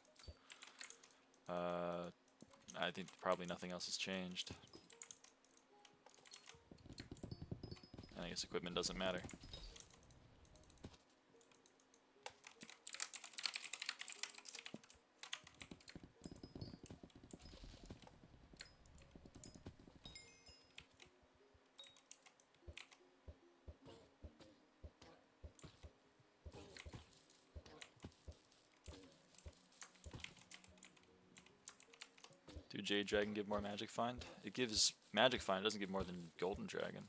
I think probably nothing else has changed. I guess equipment doesn't matter. Do Jade Dragon give more Magic Find? It gives Magic Find, it doesn't give more than Golden Dragon.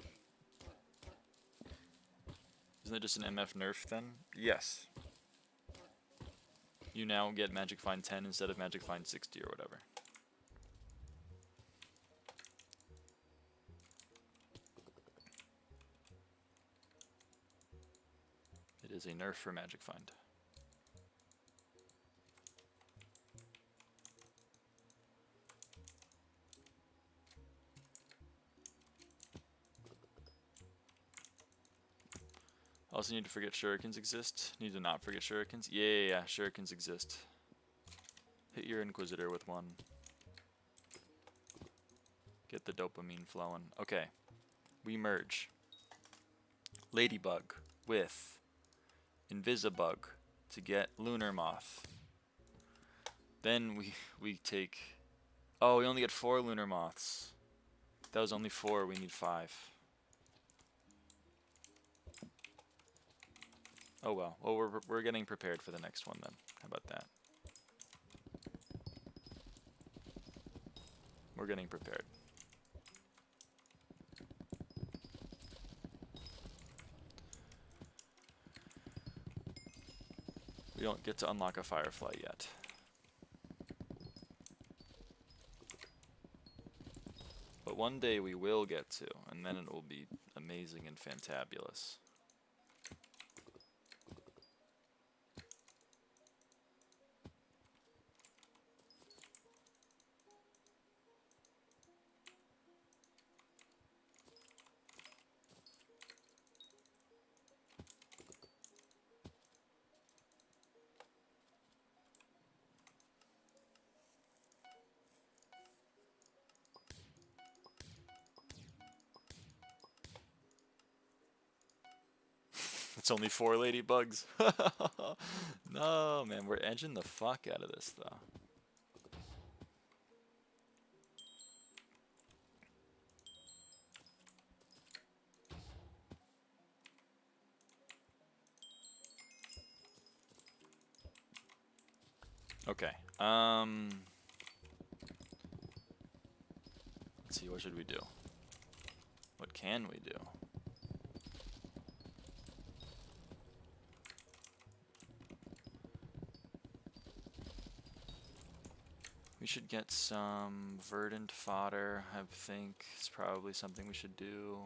Isn't it just an MF nerf then? Yes. You now get Magic Find 10 instead of Magic Find 60 or whatever. It is a nerf for Magic Find. Also need to forget shurikens exist. Need to not forget shurikens. Yeah, shurikens exist. Hit your Inquisitor with one. Get the dopamine flowing. Okay. We merge Ladybug with Invisibug to get Lunar Moth. Then we take... Oh, we only get 4 Lunar Moths. That was only 4, we need 5. Oh well. Well, we're getting prepared for the next one then. How about that? We're getting prepared. We don't get to unlock a Firefly yet. But one day we will get to, and then it will be amazing and fantabulous. It's only 4 ladybugs. No, man, we're edging the fuck out of this, though. Okay. Let's see, what should we do? What can we do? We should get some verdant fodder, I think it's probably something we should do.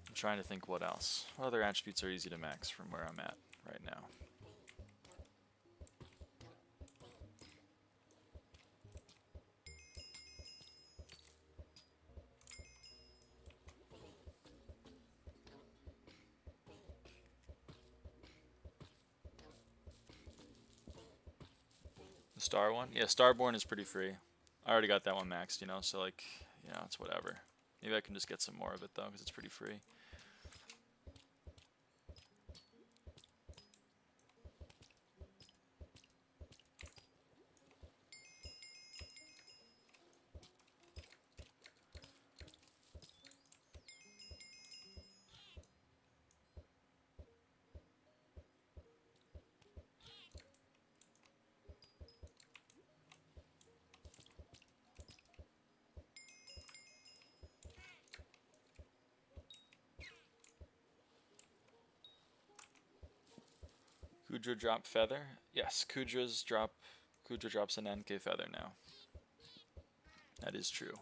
I'm trying to think what else. What other attributes are easy to max from where I'm at right now? The star one? Yeah, Starborn is pretty free. I already got that one maxed, you know, so like, you know, it's whatever. Maybe I can just get some more of it though, because it's pretty free. Kudra drop feather? Yes, Kudra drops an NK feather now. That is true.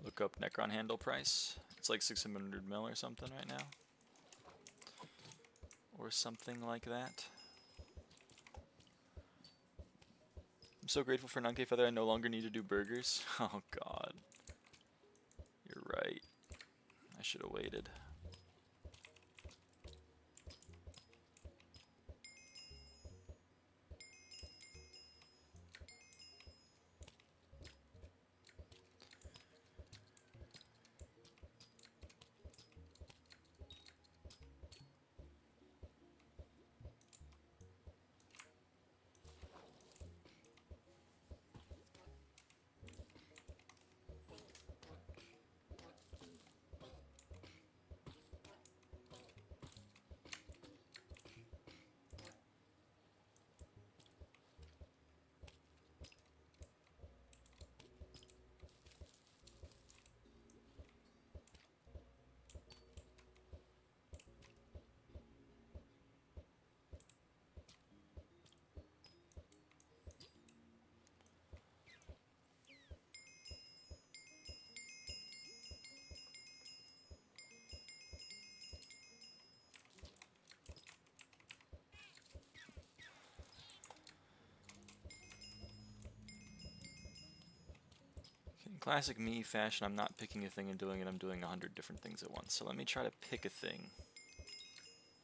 Look up Necron handle price. It's like 600 mil or something right now. Or something like that. I'm so grateful for an NK feather I no longer need to do burgers. Oh god. You're right. I should have waited. In classic me fashion, I'm not picking a thing and doing it, I'm doing 100 different things at once. So let me try to pick a thing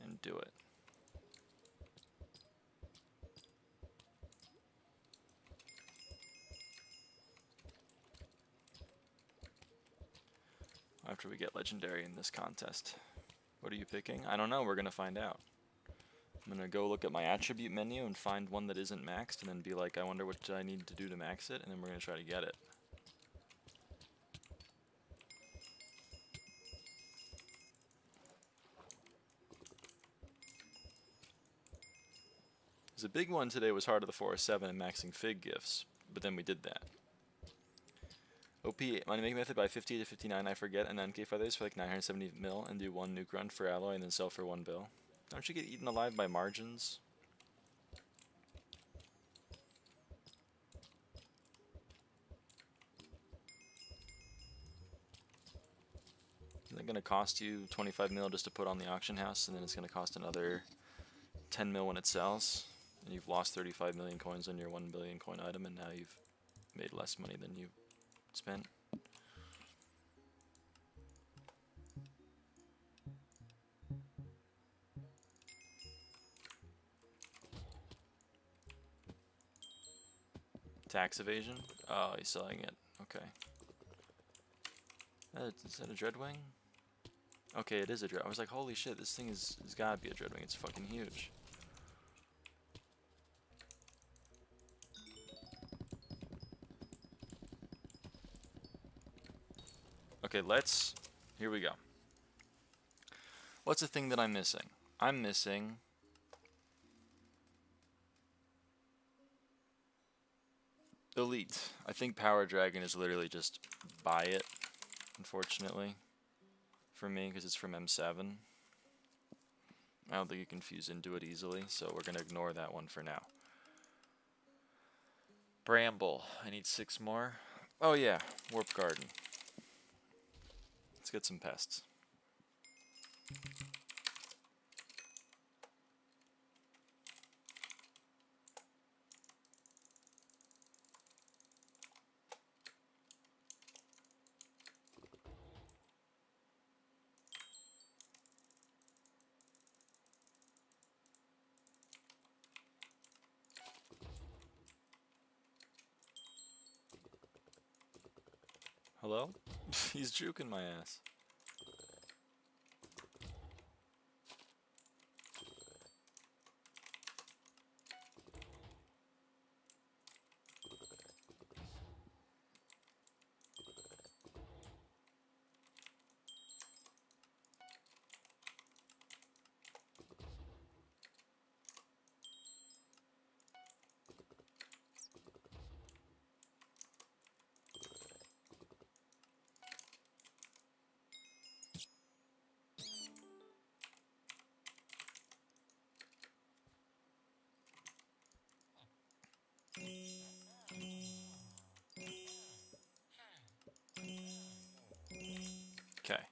and do it. After we get legendary in this contest. What are you picking? I don't know, we're gonna find out. I'm gonna go look at my attribute menu and find one that isn't maxed and then be like, I wonder what I need to do to max it, and then we're gonna try to get it. Because a big one today was Heart of the Forest 7 and maxing fig gifts, but then we did that. OP money making method by 50 to 59, I forget, and NK feathers for like 970 mil and do one nuke run for alloy and then sell for 1 bill. Don't you get eaten alive by margins? Isn't it going to cost you 25 mil just to put on the auction house, and then it's going to cost another 10 mil when it sells? And you've lost 35 million coins on your 1 billion coin item, and now you've made less money than you spent. Tax evasion? Oh, he's selling it. Okay. Is that a Dreadwing? Okay, it is a dread. I was like, holy shit, this thing has gotta be a dreadwing. It's fucking huge. Okay, here we go. What's the thing that I'm missing? I'm missing Elite. I think Power Dragon is literally just buy it, unfortunately, for me, because it's from M7. I don't think you can fuse into it easily, so we're going to ignore that one for now. Bramble. I need 6 more. Oh yeah, Warp Garden. Let's get some pests. Hello? He's juking my ass. Okay.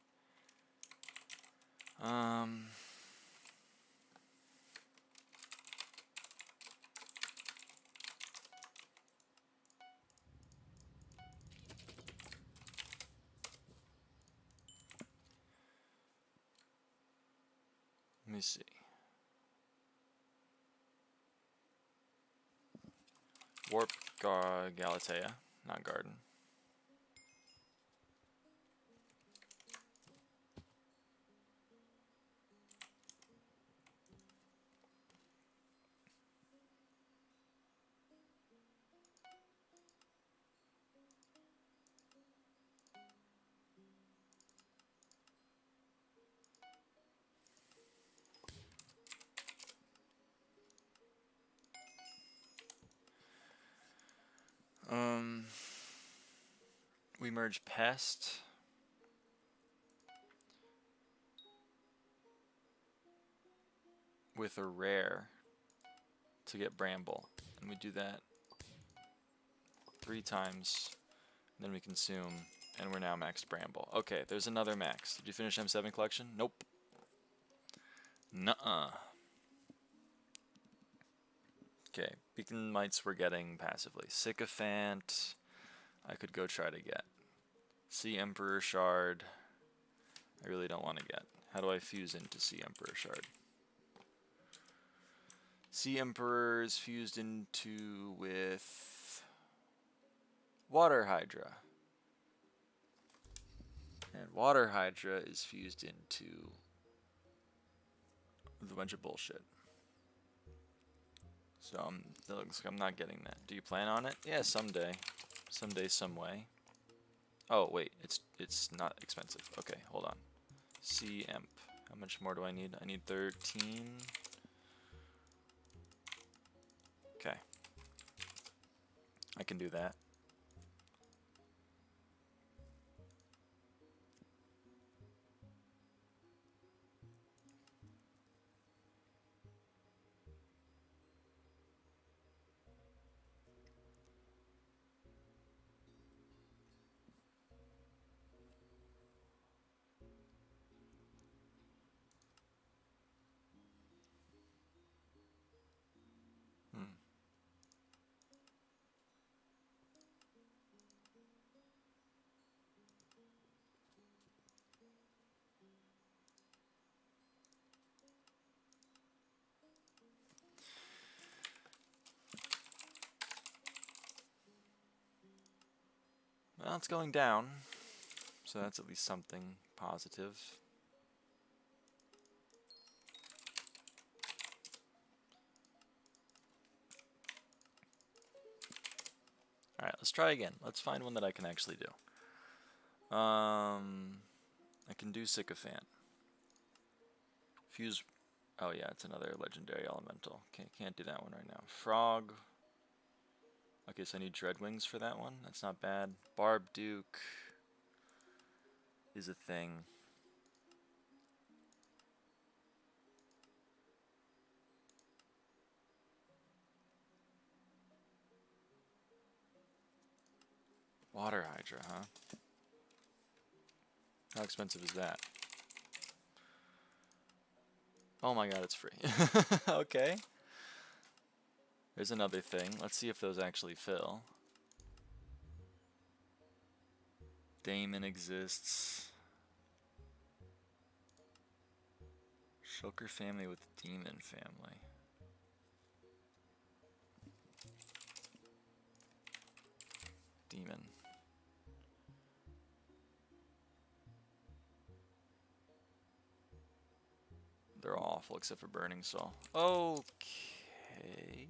Let me see. Warp Galatea, not Garden. We merge Pest with a rare to get Bramble, and we do that 3 times, then we consume, and we're now maxed Bramble. Okay, there's another max. Did you finish M7 collection? Nope. Nuh-uh. Okay, Beacon Mites we're getting passively. Sycophant, I could go try to get. Sea Emperor Shard, I really don't want to get. How do I fuse into Sea Emperor Shard? Sea Emperor is fused into with Water Hydra. And Water Hydra is fused into with a bunch of bullshit. So that looks like I'm not getting that. Do you plan on it? Yeah, someday. Someday, some way. Oh wait, it's not expensive. Okay, hold on. Sea Emp. How much more do I need? I need 13. Okay. I can do that. Well, it's going down, so that's at least something positive. Alright, let's try again. Let's find one that I can actually do. I can do Sycophant. Fuse. Oh yeah, it's another legendary elemental. Can't do that one right now. Frog. Okay, so I need Dreadwings for that one. That's not bad. Barb Duke is a thing. Water Hydra, huh? How expensive is that? Oh my god, it's free. Okay. There's another thing. Let's see if those actually fill. Daemon exists. Shulker family with Demon family. Demon. They're all awful except for Burning Soul. Okay.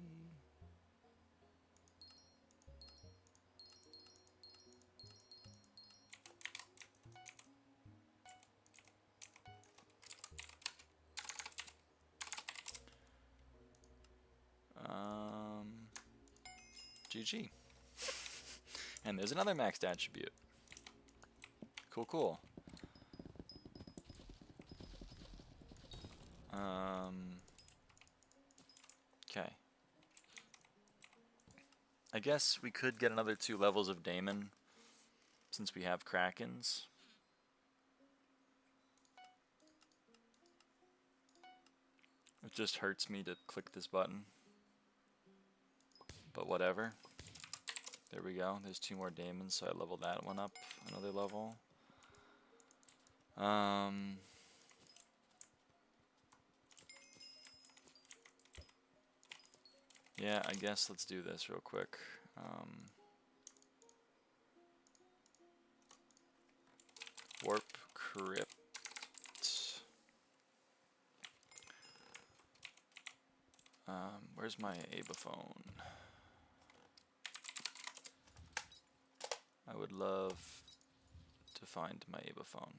GG. And there's another maxed attribute. Cool, cool. Okay. I guess we could get another 2 levels of Daemon since we have Krakens. It just hurts me to click this button. But whatever. There we go. There's 2 more Daemons, so I leveled that one up another level. Yeah, I guess let's do this real quick. Warp Crypt. Where's my Abaphone? I would love to find my Abaphone.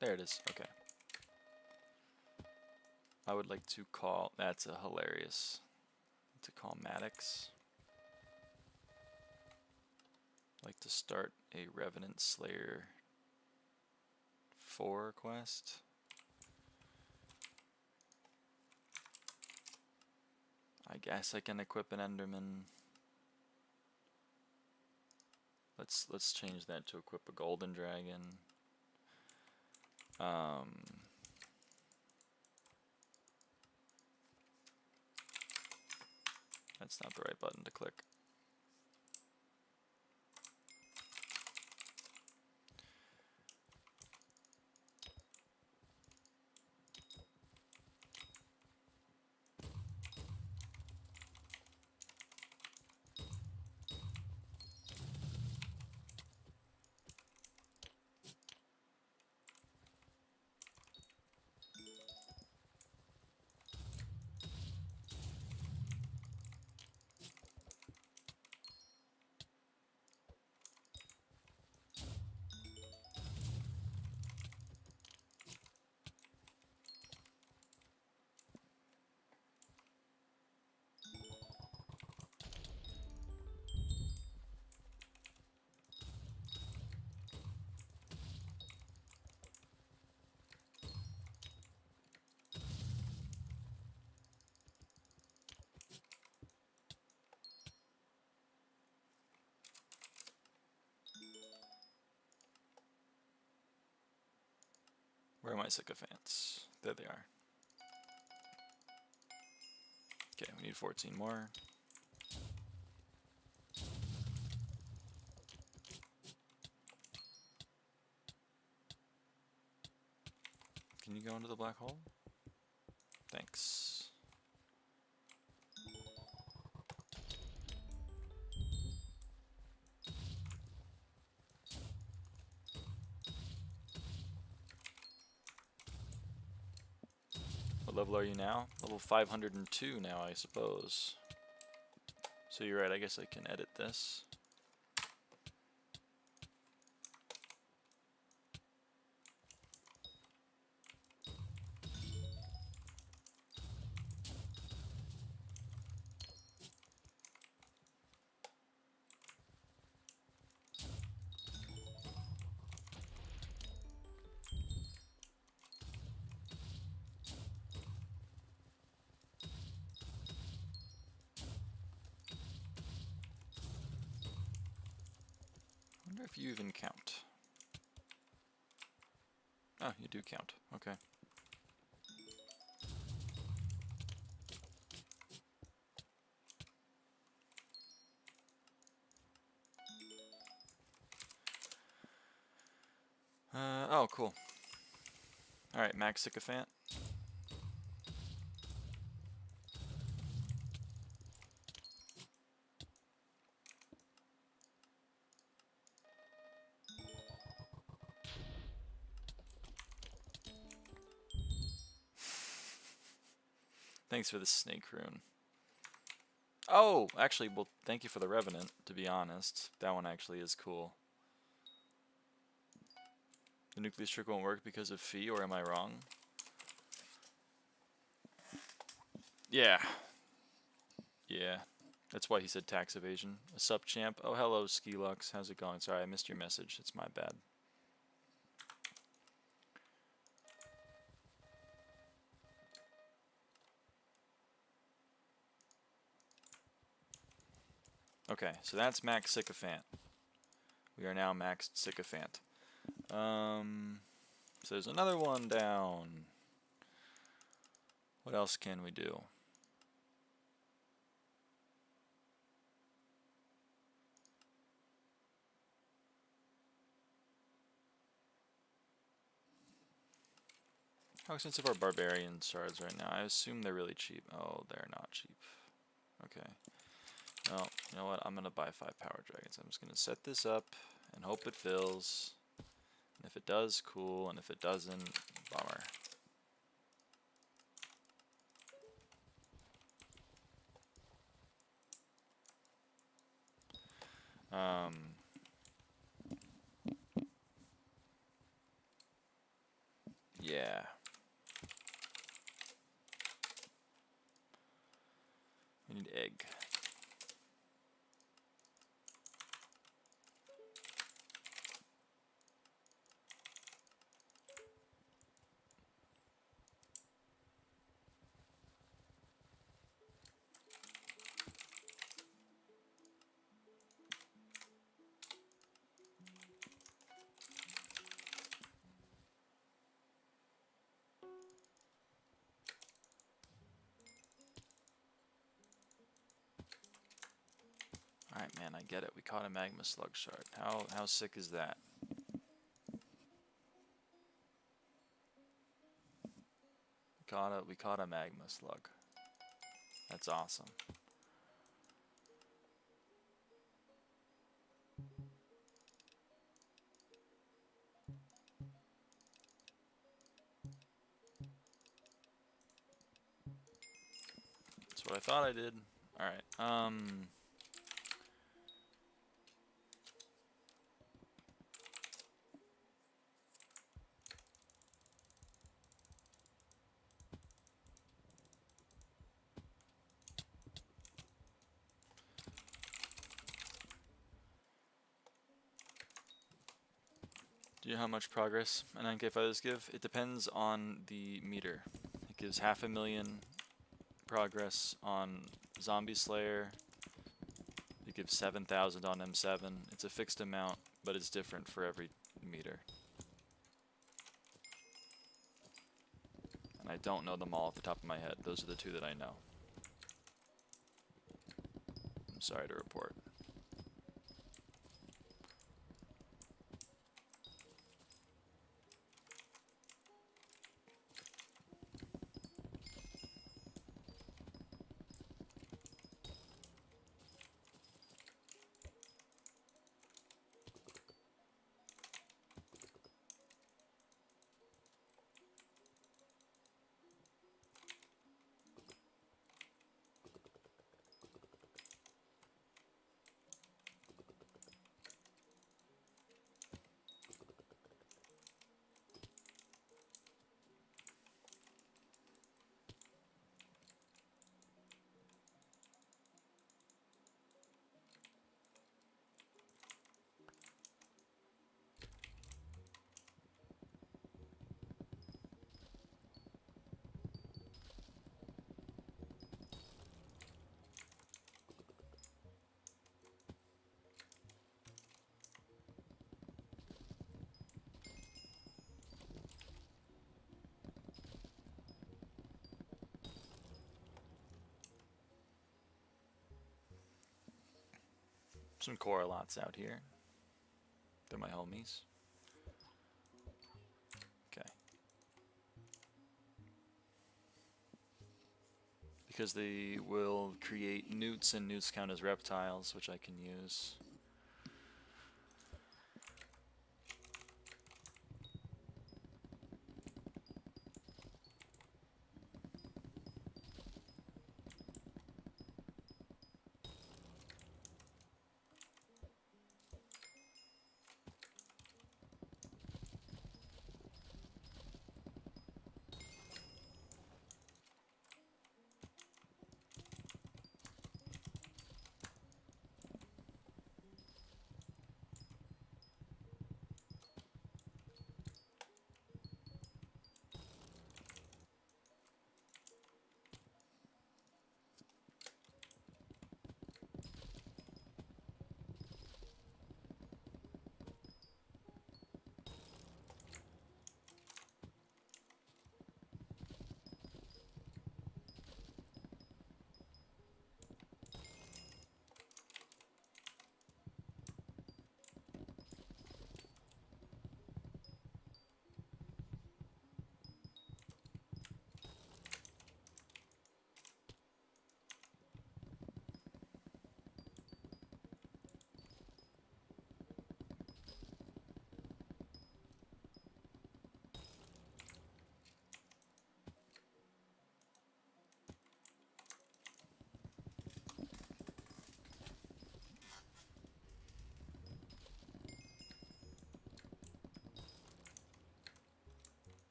There it is. Okay. I would like to call. That's a hilarious. To call Maddox. Like to start a Revenant Slayer 4 quest. I guess I can equip an Enderman. Let's change that to equip a Golden Dragon. That's not the right button to click. Where are my sycophants? There they are. Okay, we need 14 more. Can you go into the black hole? Thanks. What level are you now? Level 502 now, I suppose. So you're right, I guess I can edit this. I wonder if you even count. Oh, you do count. Okay. Oh, cool. Alright, Max Sycophant. Thanks for the snake rune. Oh, actually, well, thank you for the Revenant, to be honest. That one actually is cool. The nucleus trick won't work because of fee, or am I wrong? Yeah. Yeah. That's why he said tax evasion. A sup champ. Oh, hello, Skilux. How's it going? Sorry, I missed your message. It's my bad. Okay, so that's Max Sycophant. We are now maxed Sycophant. So there's another one down. What else can we do? How expensive are barbarian shards right now? I assume they're really cheap. Oh, they're not cheap. Okay. Well, you know what? I'm going to buy 5 power dragons. I'm just going to set this up and hope it fills. And if it does, cool. And if it doesn't, bummer. Yeah. We need egg. Alright, man, I get it. We caught a magma slug shard. How sick is that? We caught a magma slug. That's awesome. That's what I thought I did. Alright, do you know how much progress an 9K feathers give? It depends on the meter. It gives 500,000 progress on Zombie Slayer. It gives 7,000 on M7. It's a fixed amount, but it's different for every meter. And I don't know them all off the top of my head. Those are the 2 that I know. I'm sorry to report. Some coralots out here. They're my homies. Okay. Because they will create newts, and newts count as reptiles, which I can use.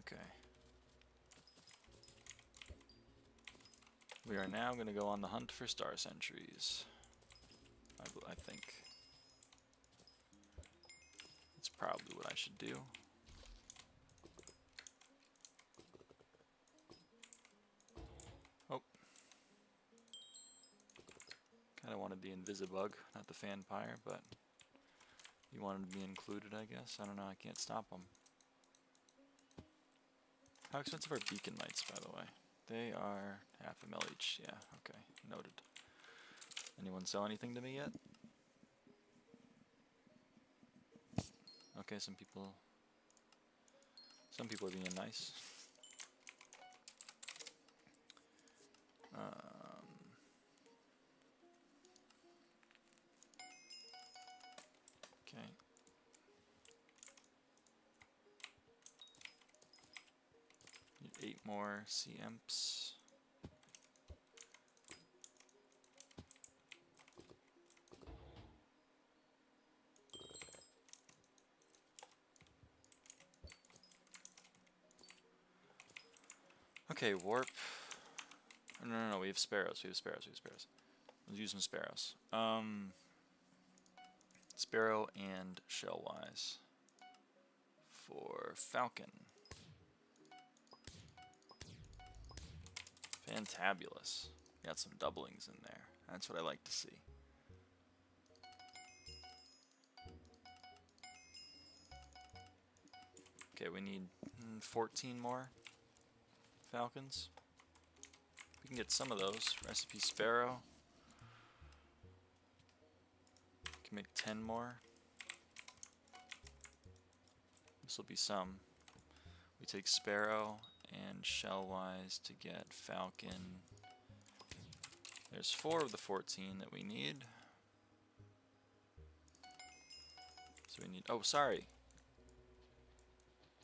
Okay. We are now going to go on the hunt for star sentries. I think. That's probably what I should do. Oh. Kind of wanted the Invisibug, not the Fanpire, but he wanted to be included, I guess. I don't know, I can't stop him. How expensive are beacon mites, by the way? They are $0.5 each. Yeah, okay, noted. Anyone sell anything to me yet? Okay, some people are being nice. Okay. Need 8 more CMps. Okay, warp. No, we have sparrows. Let's use some sparrows. Sparrow and shellwise for falcon. Fantabulous. Got some doublings in there. That's what I like to see. Okay, we need 14 more falcons. We can get some of those. Recipe sparrow. Can make 10 more. This will be some. We take sparrow and shellwise to get falcon. There's 4 of the 14 that we need. So we need, oh sorry,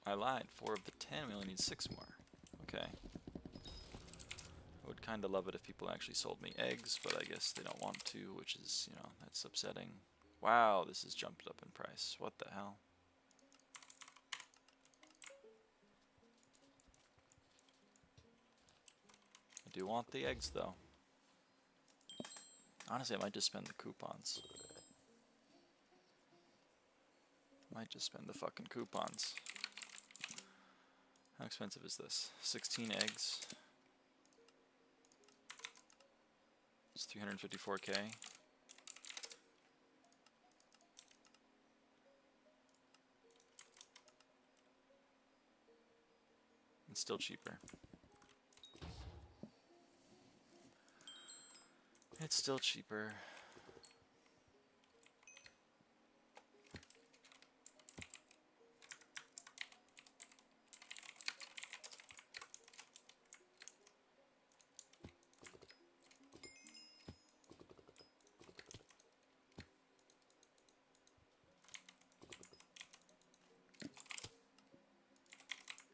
I lied, 4 of the 10, we only need 6 more. Okay. I would kind of love it if people actually sold me eggs, but I guess they don't want to, which is, you know, that's upsetting. Wow, this has jumped up in price. What the hell? I do want the eggs though. Honestly, I might just spend the coupons. Might just spend the fucking coupons. How expensive is this? 16 eggs. It's 354k. It's still cheaper. It's still cheaper.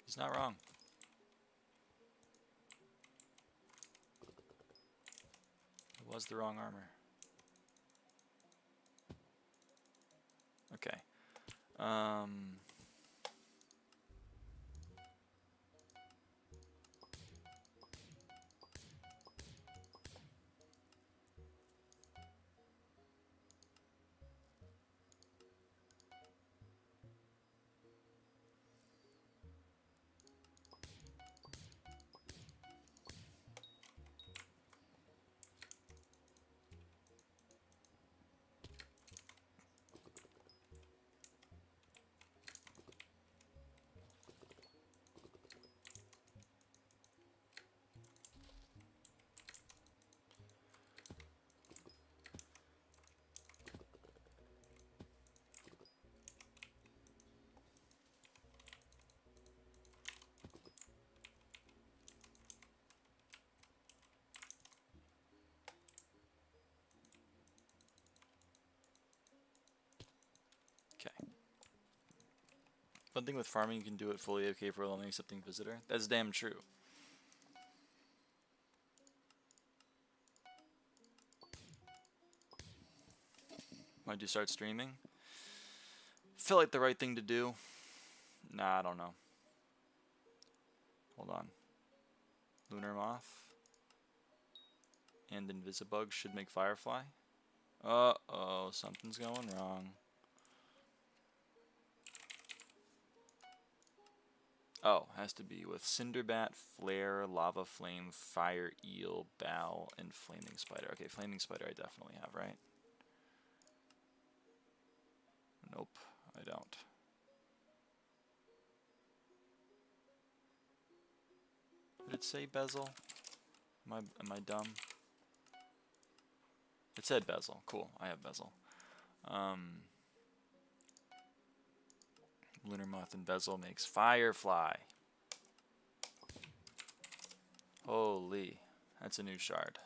He's not wrong. It was the wrong armor. Okay. Okay. One thing with farming, you can do it fully okay for only accepting visitor. That's damn true. Why'd you start streaming? Felt like the right thing to do. Nah, I don't know. Hold on. Lunar Moth and Invisibug should make Firefly. Uh-oh, something's going wrong. Oh, has to be with Cinderbat, Flare, Lava Flame, Fire Eel, Bow, and Flaming Spider. Okay, Flaming Spider I definitely have, right? Nope, I don't. Did it say bezel? Am I dumb? It said bezel. Cool, I have bezel. Lunar Moth and bezel makes Firefly. Holy, that's a new shard.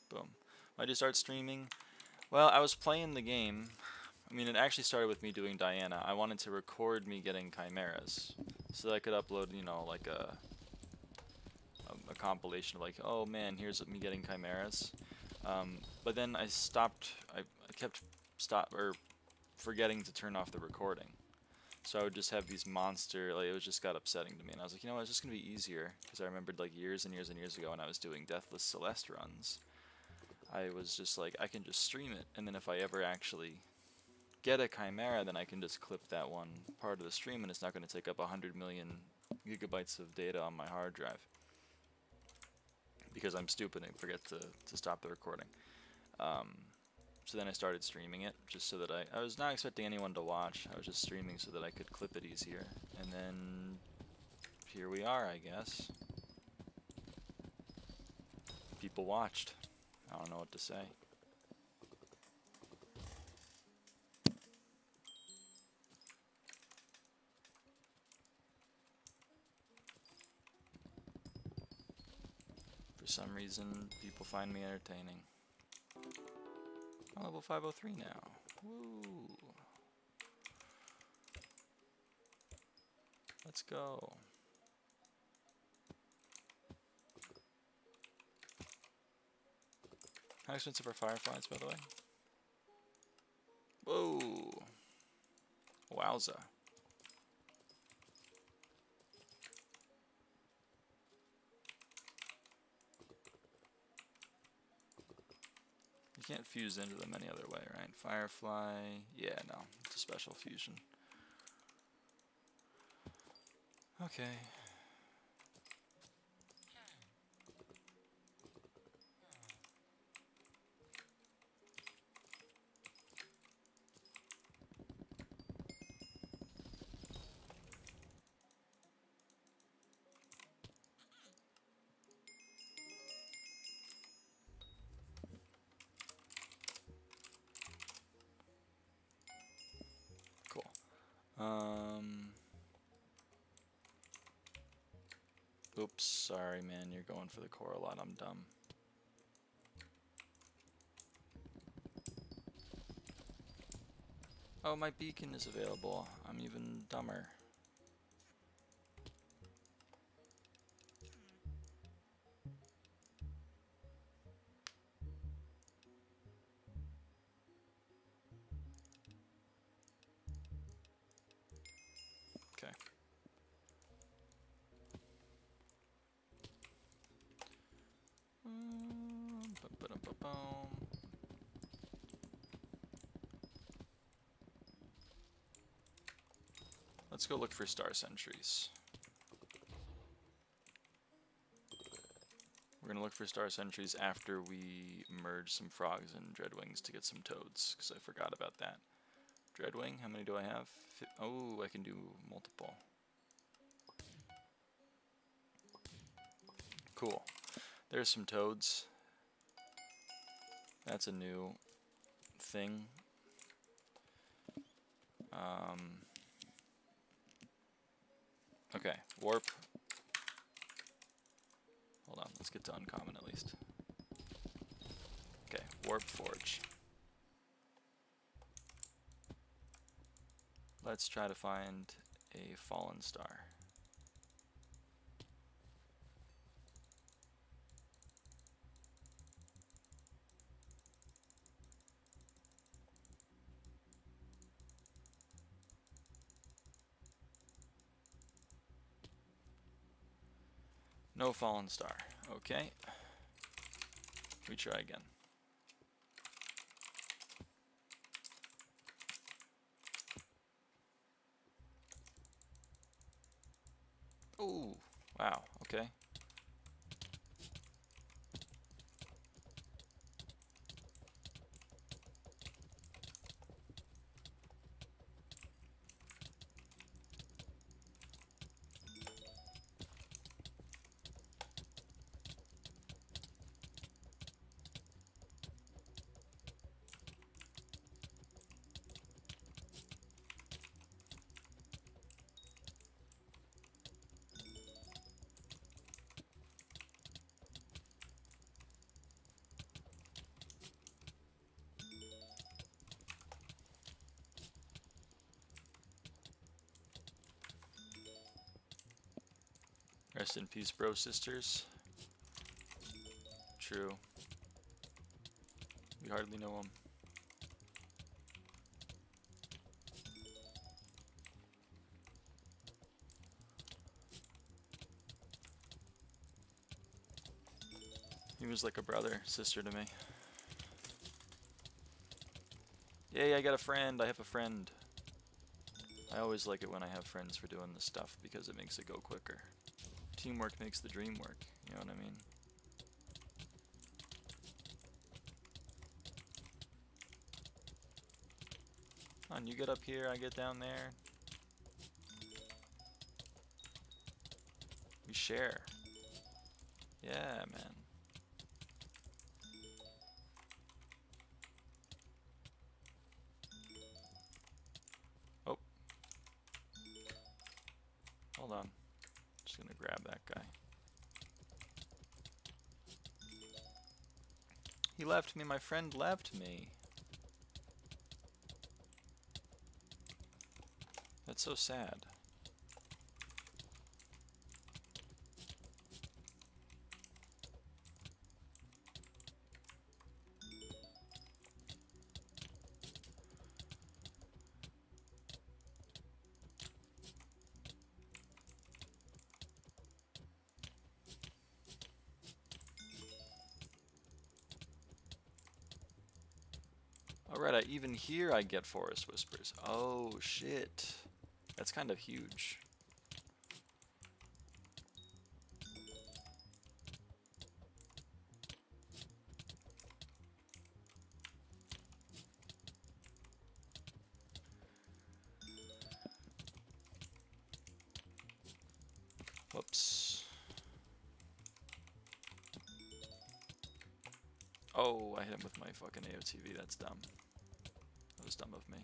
Boom. Why'd you start streaming? Well, I was playing the game. I mean, it actually started with me doing Diana. I wanted to record me getting chimeras so that I could upload, you know, like a compilation of like, oh man, here's me getting chimeras. But then I stopped. I kept forgetting to turn off the recording. So I would just have these monster, like, it was just got upsetting to me, and I was like, you know what, it's just gonna be easier, because I remembered like years and years and years ago when I was doing Deathless Celeste runs, I was just like, I can just stream it, and then if I ever actually get a chimera, then I can just clip that one part of the stream, and it's not going to take up 100 million gigabytes of data on my hard drive, because I'm stupid and forget to stop the recording. So then I started streaming it, just so that I was not expecting anyone to watch. I was just streaming so that I could clip it easier. And then here we are, I guess. People watched. I don't know what to say. For some reason, people find me entertaining. I'm level 503 now. Woo! Let's go. How expensive are fireflies, by the way? Whoa! Wowza. can't fuse into them any other way, right? Firefly, yeah, no, it's a special fusion. Okay. Cool. Oops, sorry man, you're going for the core a lot, I'm dumb. Oh, my beacon is available. I'm even dumber. Okay. Let's go look for star sentries. We're going to look for star sentries after we merge some frogs and dreadwings to get some toads, because I forgot about that. Dreadwing, how many do I have? Oh, I can do multiple. Cool. There's some toads. That's a new thing. Okay, warp. Hold on, let's get to uncommon at least. Okay, warp forge. Let's try to find a fallen star. No fallen star. Okay. We try again. Oh, wow. Okay. Rest in peace, bro sisters. True. We hardly know them. He was like a brother, sister to me. Yay, I got a friend. I have a friend. I always like it when I have friends for doing this stuff because it makes it go quicker. Teamwork makes the dream work, you know what I mean? Come on, you get up here, I get down there. We share. Yeah, man. Oh. Hold on. Just gonna grab that guy. He left me, my friend left me. That's so sad. Alright, even here I get forest whispers. Oh shit. That's kind of huge. Whoops. Oh, I hit him with my fucking AOTV. That's dumb. That was dumb of me.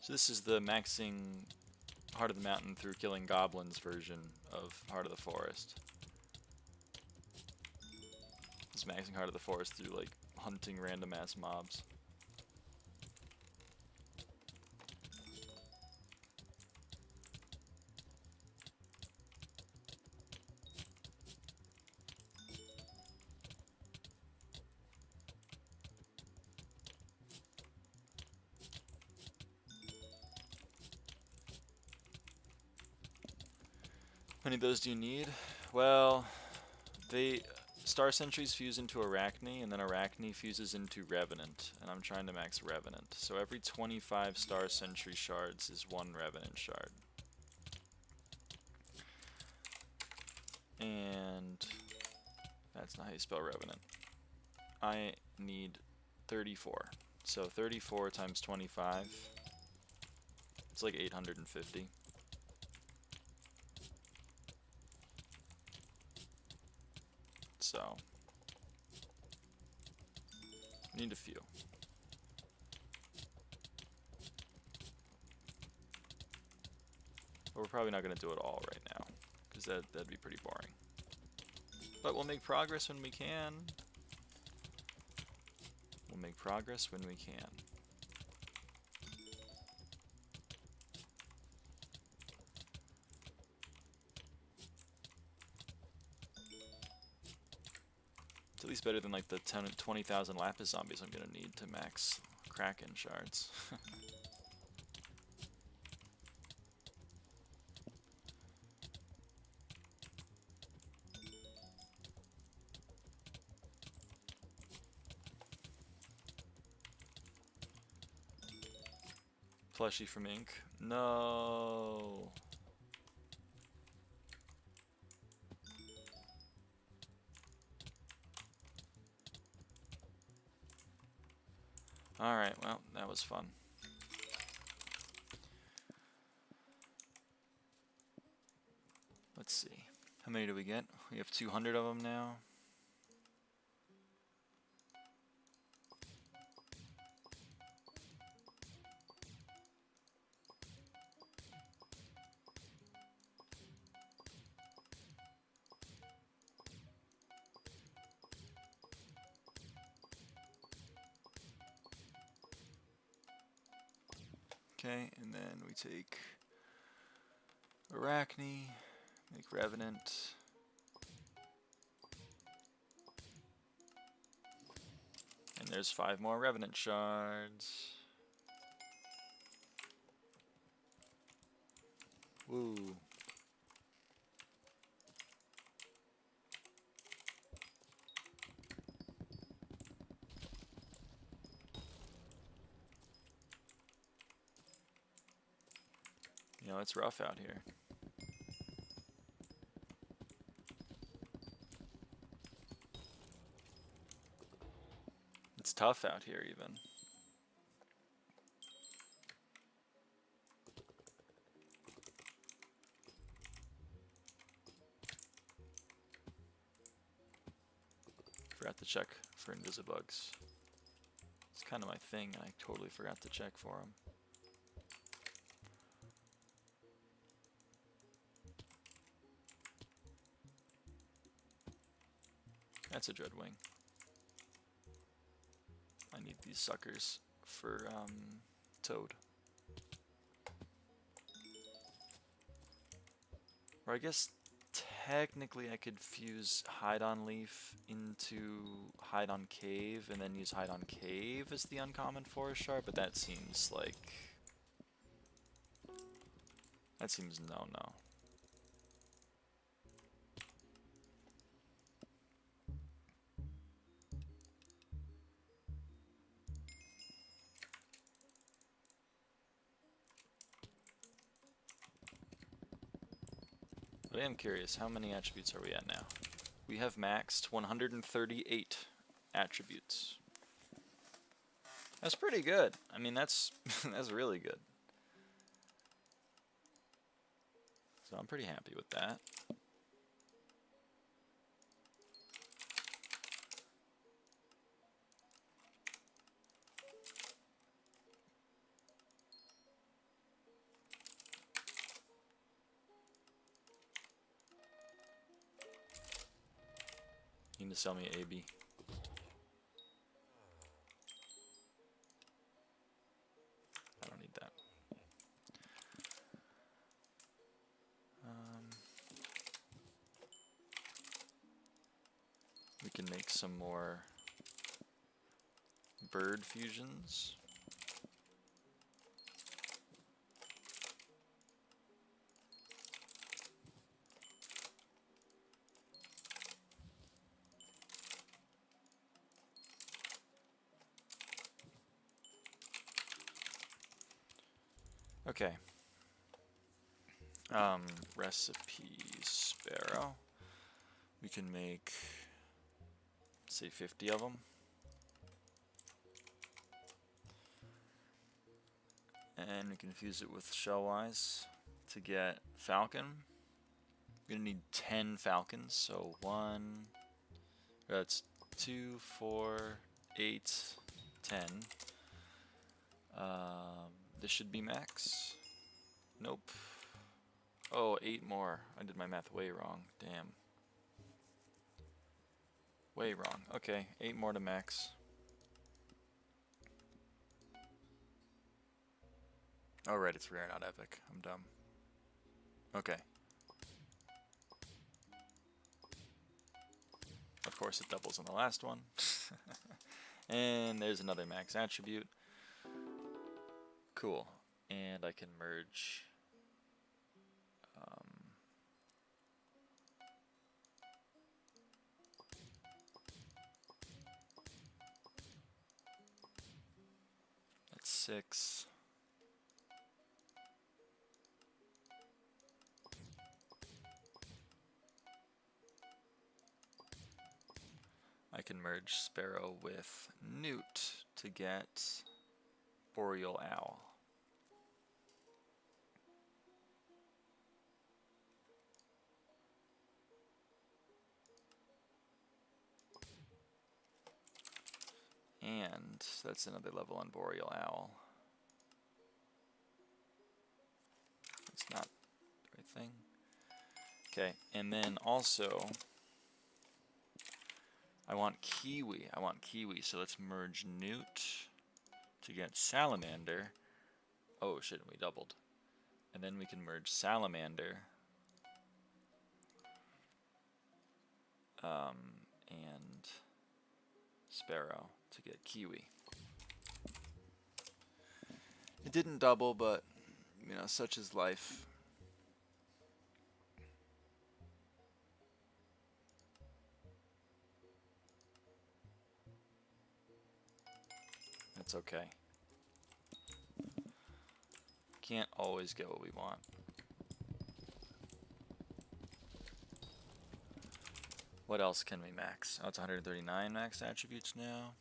So this is the maxing Heart of the Mountain through killing goblins version of Heart of the Forest. It's maxing Heart of the Forest through like hunting random ass mobs. How many of those do you need? Well, Star Sentries fuse into Arachne, and then Arachne fuses into Revenant, and I'm trying to max Revenant. So every 25 Star Sentry shards is 1 Revenant shard. And that's not how you spell Revenant. I need 34. So 34 times 25, it's like 850. So, I need a few. But we're probably not going to do it all right now, because that'd be pretty boring. But we'll make progress when we can. We'll make progress when we can. It's at least better than like the 20,000 Lapis zombies I'm gonna need to max Kraken shards. Plushie from Ink. No. Alright, well, that was fun. Let's see. How many do we get? We have 200 of them now. Okay, and then we take Arachne, make Revenant. And there's 5 more Revenant shards. Woo. You know, it's rough out here. It's tough out here even. Forgot to check for Invisibugs. It's kind of my thing, and I totally forgot to check for them. That's a Dreadwing. I need these suckers for Toad. Or I guess technically I could fuse Hide on Leaf into Hide on Cave and then use Hide on Cave as the uncommon forest shard, but that seems like... that seems no-no. But I am curious, how many attributes are we at now? We have maxed 138 attributes. That's pretty good. I mean, that's that's really good. So I'm pretty happy with that. You need to sell me AB. I don't need that. We can make some more bird fusions. Okay. Recipe sparrow. We can make, say, 50 of them. And we can fuse it with Shellwise to get falcon. We're gonna need 10 falcons, so 1, that's 2, 4, 8, 10. This should be max. Nope. Oh, 8 more. I did my math way wrong. Damn. Way wrong. Okay, 8 more to max. Oh, right, it's rare, not epic. I'm dumb. Okay. Of course, it doubles on the last one. And there's another max attribute. Cool. And I can merge. That's 6. I can merge Sparrow with Newt to get Boreal Owl. And that's another level on Boreal Owl. It's not the right thing. Okay, and then also I want Kiwi. So let's merge Newt to get Salamander. Oh shit, we doubled. And then we can merge Salamander and Sparrow to get Kiwi. It didn't double, but you know, such is life. That's okay. can't always get what we want. What else can we max? Oh, it's 139 max attributes now.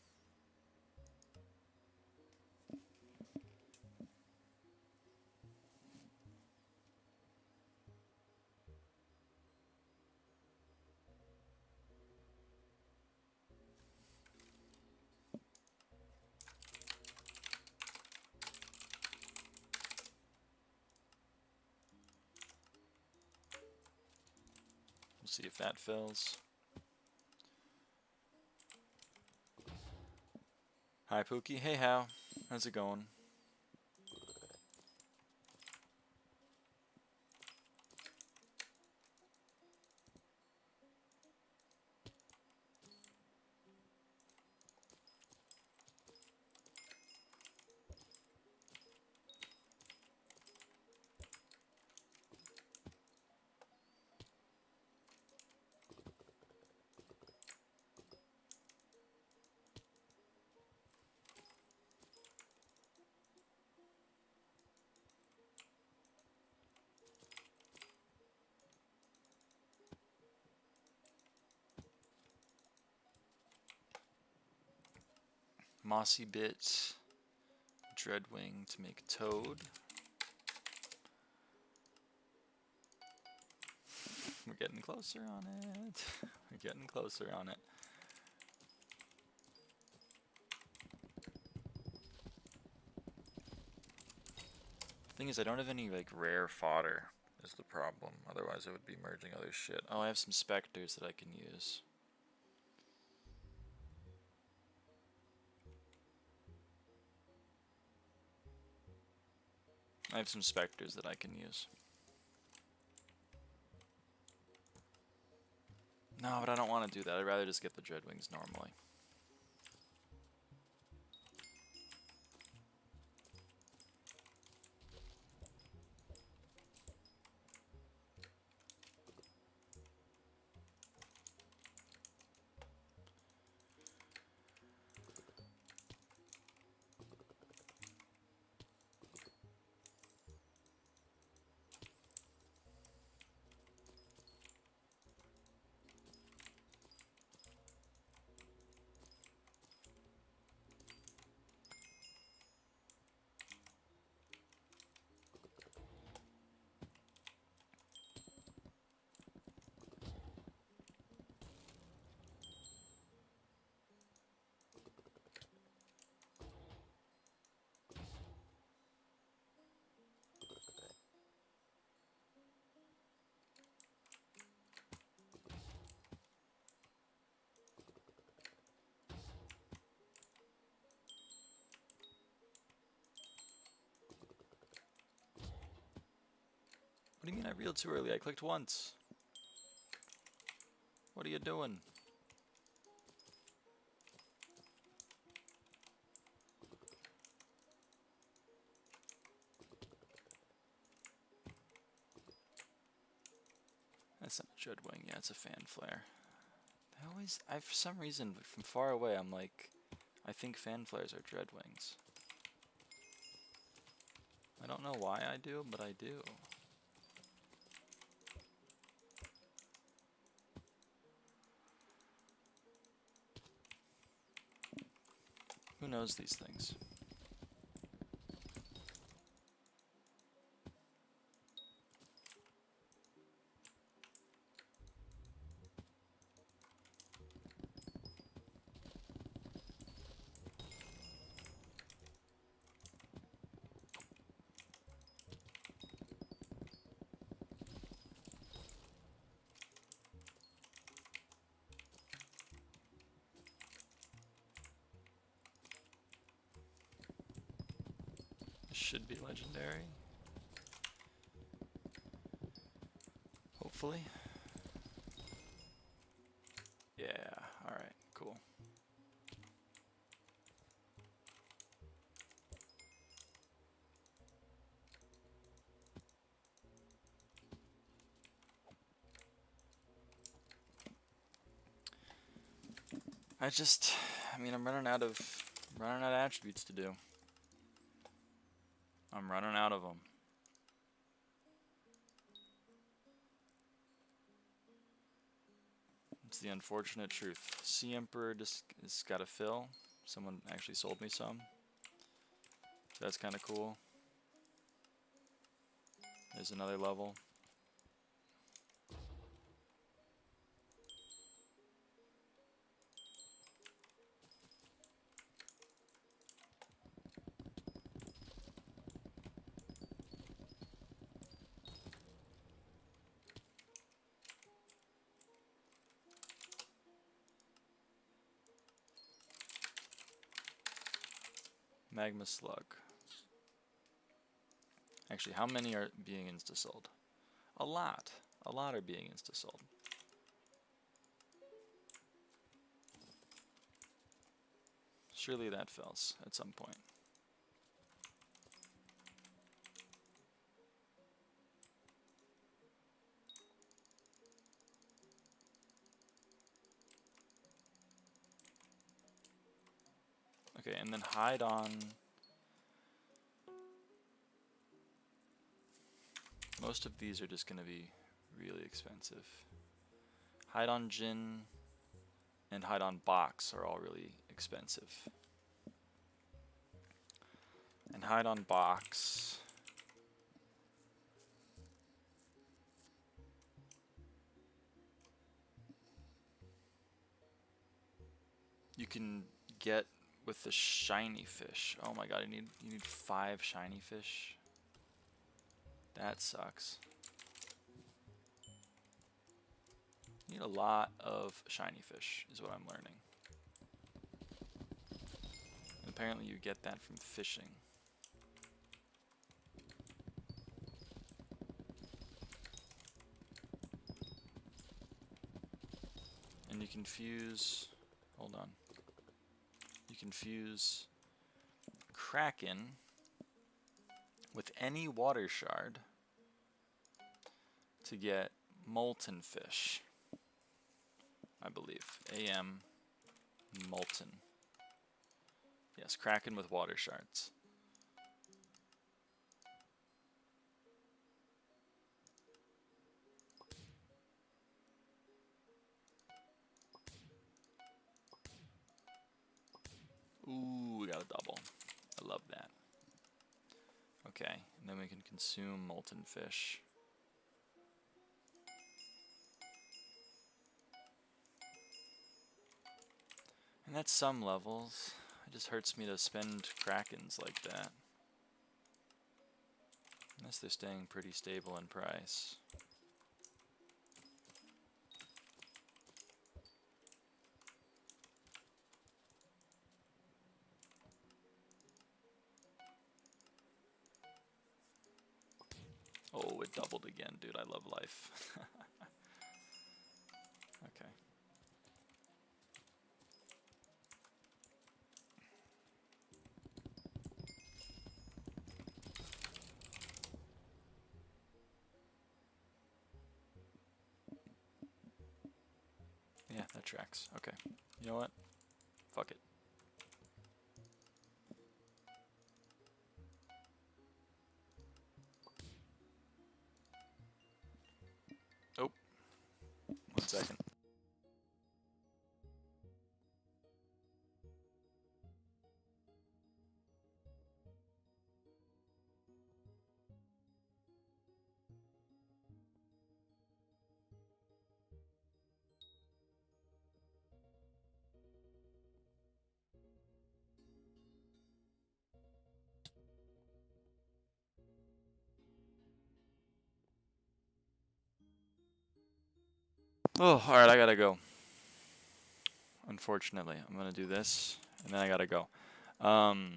We'll see if that fills. Hi Pookie, hey how? How's it going? Mossy bit, dreadwing to make a toad. We're getting closer on it. We're getting closer on it. Thing is, I don't have any like rare fodder is the problem. Otherwise I would be merging other shit. Oh, I have some specters that I can use. I have some specters that I can use. No, but I don't want to do that. I'd rather just get the dreadwings normally. What do you mean I reeled too early? I clicked once. What are you doing? That's not a dreadwing. Yeah, it's a fan flare. For some reason, from far away, I'm like, I think fan flares are dreadwings. I don't know why I do, but I do. Who knows these things? Should be legendary. Hopefully. Yeah, alright, cool. I'm running out of attributes to do. I'm running out of them. It's the unfortunate truth. Sea Emperor just has got to fill. Someone actually sold me some. So that's kind of cool. There's another level. Magma Slug. Actually, how many are being insta-sold? A lot. A lot are being insta-sold. Surely that fails at some point. Okay, and then hide on. Most of these are just going to be really expensive. Hide on Jin and hide on Box are all really expensive. And hide on Box. You can get with the shiny fish. Oh my god, you need 5 shiny fish. That sucks. You need a lot of shiny fish, is what I'm learning. And apparently you get that from fishing. And you can fuse, hold on. You can fuse Kraken with any water shard to get molten fish, I believe. AM molten. Yes, Kraken with water shards. Ooh, we got a double. I love that. Okay, and then we can consume molten fish. And that's some levels. It just hurts me to spend Krakens like that. Unless they're staying pretty stable in price. Oh, it doubled again, dude. I love life. Okay. Yeah, that tracks. Okay. You know what? Fuck it. Oh. 1 second. Oh, alright, I gotta go. Unfortunately, I'm gonna do this, and then I gotta go. Alright,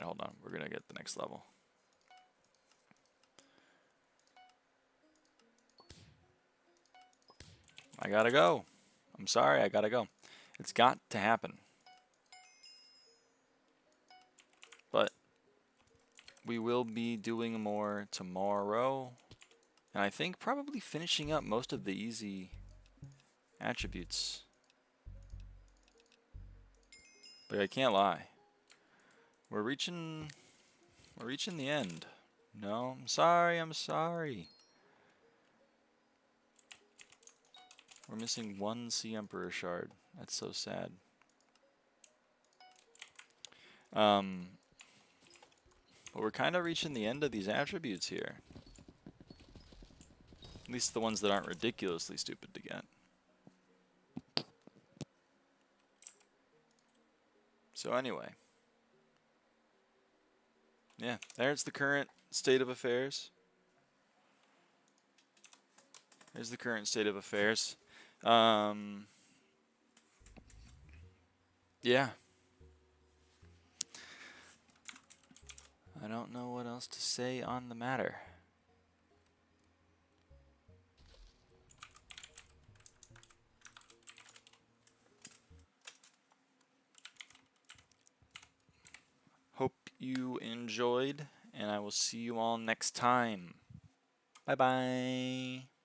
hold on. We're gonna get the next level. I gotta go. I'm sorry, I gotta go. It's got to happen. But we will be doing more tomorrow. And I think probably finishing up most of the easy attributes. But I can't lie. We're reaching the end. No, I'm sorry. We're missing one Sea Emperor shard. That's so sad. But we're kind of reaching the end of these attributes here. At least the ones that aren't ridiculously stupid to get. So anyway. Yeah, there's the current state of affairs. There's the current state of affairs. Yeah. I don't know what else to say on the matter. Hope you enjoyed, and I will see you all next time. Bye-bye.